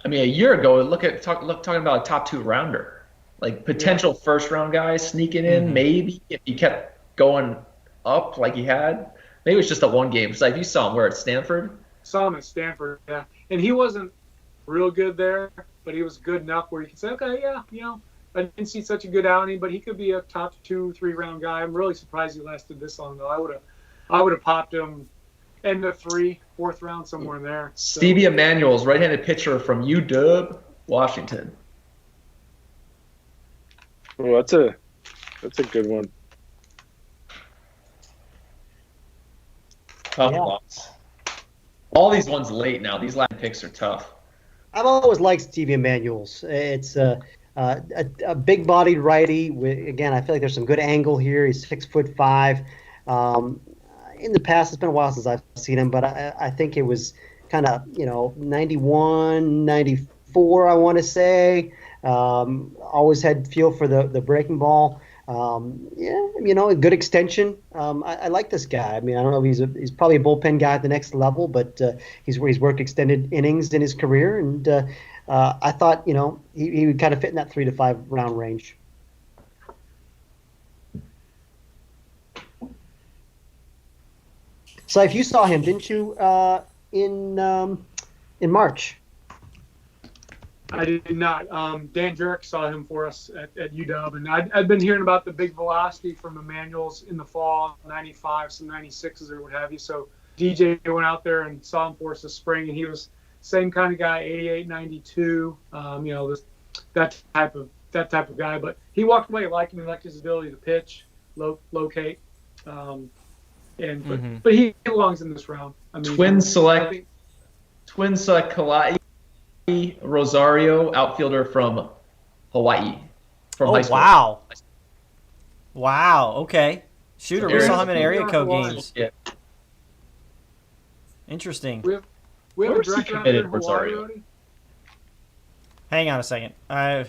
I mean, a year ago, talking about a top 2 rounder, like potential first round guy sneaking in. Maybe if he kept going up like he had, maybe it was just a 1 game. It's like you saw him at Stanford. Saw him at Stanford, yeah, and he wasn't real good there, but he was good enough where you could say, okay, yeah, I didn't see such a good outing, but he could be a top 2-3 round guy. I'm really surprised he lasted this long though. I would have popped him in the 4th round, somewhere in there. Stevie Emanuel's right-handed pitcher from UW, Washington. Oh, that's a good one. Tough loss. All these ones late now. These last picks are tough. I've always liked Stevie Emanuel's. It's a big-bodied righty. Again, I feel like there's some good angle here. He's 6'5". In the past, it's been a while since I've seen him, but I think it was kind of, 91, 94, I want to say. Always had feel for the breaking ball. A good extension. I like this guy. I mean, I don't know if he's probably a bullpen guy at the next level, but he's worked extended innings in his career, and I thought, he would kind of fit in that 3 to 5 round range. So if you saw him, didn't you, in March? I did not. Dan Jurek saw him for us at UW, and I'd been hearing about the big velocity from Emmanuel's in the fall, 95, some 96s or what have you. So DJ went out there and saw him for us this spring, and he was same kind of guy, 88, 92. That type of guy. But he walked away liking him, liked his ability to pitch, locate. But he belongs in this round. I mean, Twin select Kalai Rosario, outfielder from Hawaii, from high school. Wow. Wow. Okay. Shooter, we saw him in area code Hawaii. games. Yeah. Interesting. We have a Where's he director out committed, there in Hawaii Rosario? already? Hang on a second. I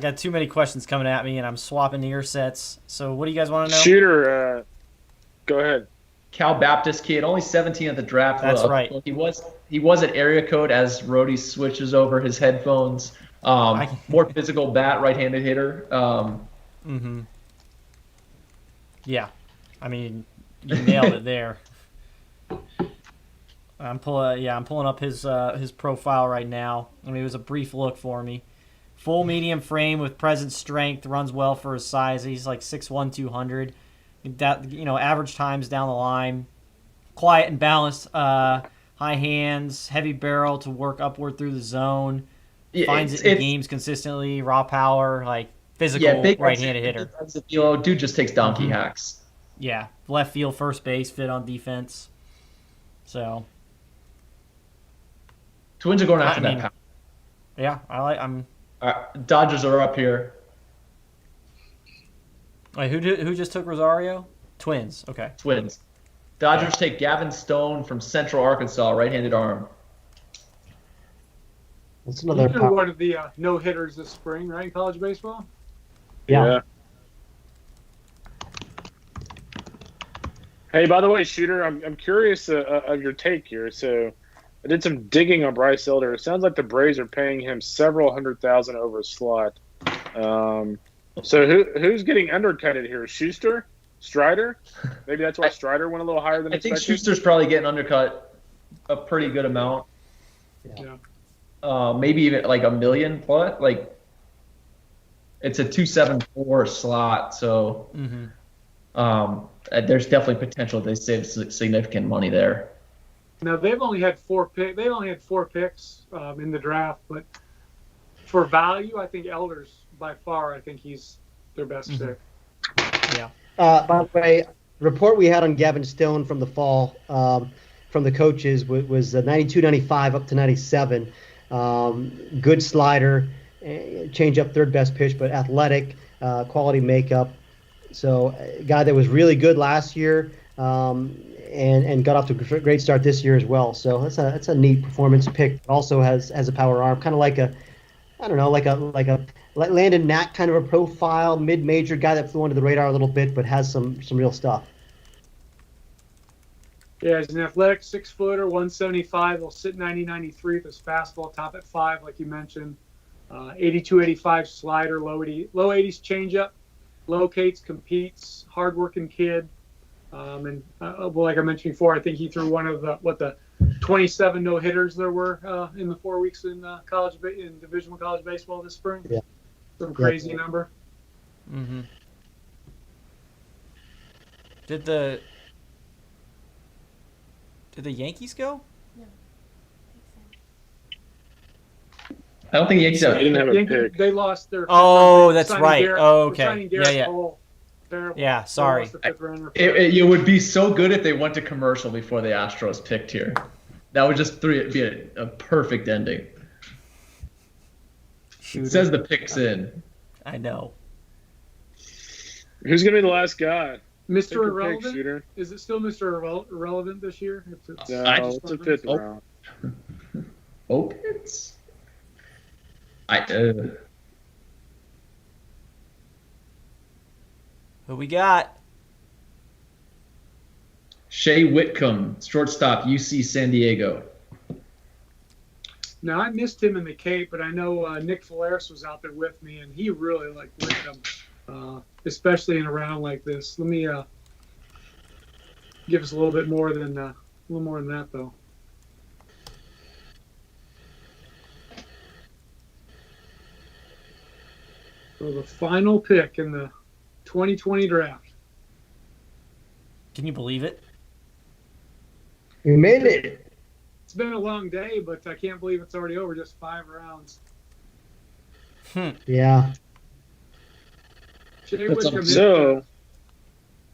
got too many questions coming at me, and I'm swapping ear sets. So, what do you guys want to know? Shooter, go ahead. Cal Baptist kid, only 17 at the draft. That's right. He was at area code as Rhodey switches over his headphones. More physical bat, right-handed hitter. Mm-hmm. Yeah, I mean, you nailed it there. I'm pulling up his profile right now. I mean, it was a brief look for me. Full medium frame with present strength, runs well for his size. He's like 6'1", 200. That, average times down the line. Quiet and balanced. High hands, heavy barrel to work upward through the zone. Finds it in games consistently. Raw power, like physical right-handed hitter. Dude just takes donkey hacks. Yeah, left field, first base, fit on defense. So Twins are going after that power. Yeah, I'm. Dodgers are up here. Wait, who just took Rosario? Twins. Okay. Twins. Dodgers take Gavin Stone from Central Arkansas, right-handed arm. That's You're another. one of the no hitters this spring, right? In college baseball. Yeah. Hey, by the way, Shooter, I'm curious of your take here. So, I did some digging on Bryce Elder. It sounds like the Braves are paying him several $100,000 over a slot. So who's getting undercutted here? Schuster? Strider? Maybe that's why Strider went a little higher than I think expected. Schuster's probably getting undercut a pretty good amount. Yeah. Maybe even like $1 million plus. Like, it's a 274 slot, so there's definitely potential they save significant money there. Now they've only had four picks in the draft, but for value, I think Elder's by far. I think he's their best pick. Yeah. By the way, report we had on Gavin Stone from the fall from the coaches was 92, 95 up to 97. Good slider, change up, third best pitch, but athletic, quality makeup. So a guy that was really good last year and got off to a great start this year as well. So that's a neat performance pick. Also has a power arm, kind of like a Landon Knack kind of a profile, mid-major guy that flew under the radar a little bit, but has some real stuff. Yeah, he's an athletic 6-footer, 175. He'll sit 90-93 with his fastball top at 5, like you mentioned. 82-85 slider, low 80s changeup. Locates, competes, hardworking kid. Like I mentioned before, I think he threw one of the 27 no-hitters there were in the 4 weeks in Division I college baseball this spring. Yeah. Some crazy number. Mm-hmm. Did the Yankees go? I don't think the Yankees They have. didn't have a pick. They lost their. Oh, that's signing right. Garrett- Oh, okay. signing Garrett Yeah. Cole. Terrible. Yeah, They sorry. lost the fifth rounder. It would be so good if they went to commercial before the Astros picked here. That would just be a perfect ending. It says the pick's in. I know. Who's gonna be the last guy? Mr. Pick your pick, Irrelevant? Shooter. Is it still Mr. Irrelevant this year? No, I it's a fifth round. Opitz? Who we got? Shea Whitcomb, shortstop, UC San Diego. Now, I missed him in the Cape, but I know Nick Falaris was out there with me, and he really liked Whitcomb, especially in a round like this. Let me give us a little more than that, though. So the final pick in the 2020 draft. Can you believe it? We made it. It's been a long day, but I can't believe it's already over. Just 5 rounds. Yeah. Shea That's Whitcomb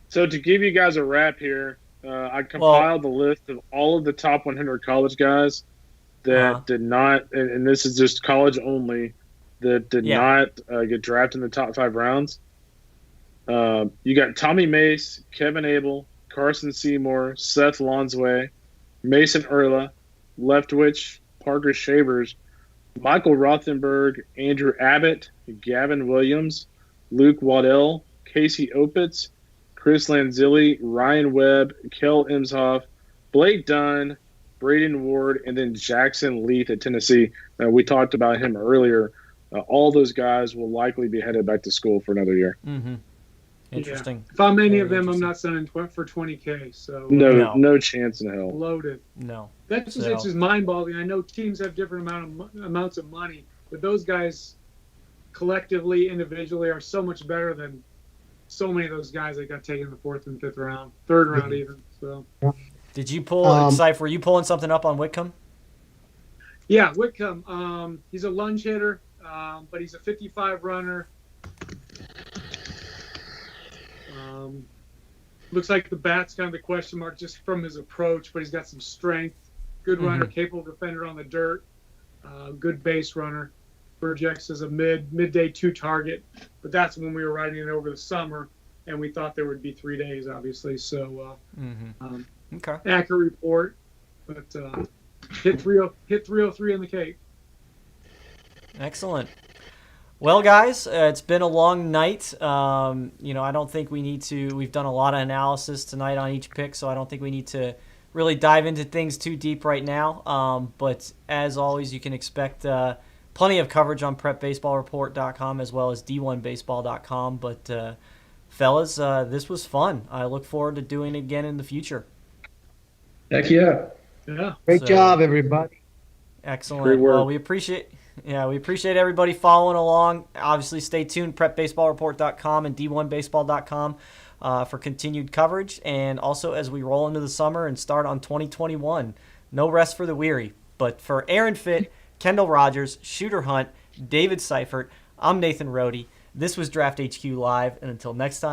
So to give you guys a wrap here, I compiled the list of all of the top 100 college guys that did not, and this is just college only, that did not get drafted in the top 5 rounds. You got Tommy Mace, Kevin Abel, Carson Seymour, Seth Lonsway, Mason Erla, Leftwich, Parker Shavers, Michael Rothenberg, Andrew Abbott, Gavin Williams, Luke Waddell, Casey Opitz, Chris Lanzilli, Ryan Webb, Kel Imshoff, Blake Dunn, Braden Ward, and then Jackson Leith at Tennessee. We talked about him earlier. All those guys will likely be headed back to school for another year. Mm-hmm. Interesting. Yeah. If I'm any Very of them, I'm interesting. not signing for 20K. So No chance in hell. loaded. No. That's just, So- it's just mind-boggling. I know teams have different amounts of money, but those guys collectively, individually, are so much better than so many of those guys that got taken in the 4th and 5th round, 3rd round even. So Did you pull, Syph, were you pulling something up on Whitcomb? yeah, Whitcomb. He's a lunge hitter, but he's a 55 runner. Looks like the bat's kind of the question mark just from his approach, but he's got some strength. Good runner, capable defender on the dirt. Good base runner. Projects as a midday 2 target, but that's when we were riding it over the summer, and we thought there would be 3 days, obviously. So Okay. accurate report, but hit 303 in the Cape. Excellent. Well, guys, it's been a long night. I don't think we need to. We've done a lot of analysis tonight on each pick, so I don't think we need to really dive into things too deep right now. But as always, you can expect plenty of coverage on PrepBaseballReport.com as well as D1Baseball.com. But fellas, this was fun. I look forward to doing it again in the future. Heck yeah. Yeah. Great So- job, everybody. Excellent. Great work. Well, we appreciate everybody following along. Obviously, stay tuned, PrepBaseballReport.com and D1Baseball.com for continued coverage. And also, as we roll into the summer and start on 2021, no rest for the weary. But for Aaron Fitt, Kendall Rogers, Shooter Hunt, David Seifert, I'm Nathan Rohde. This was Draft HQ Live. And until next time,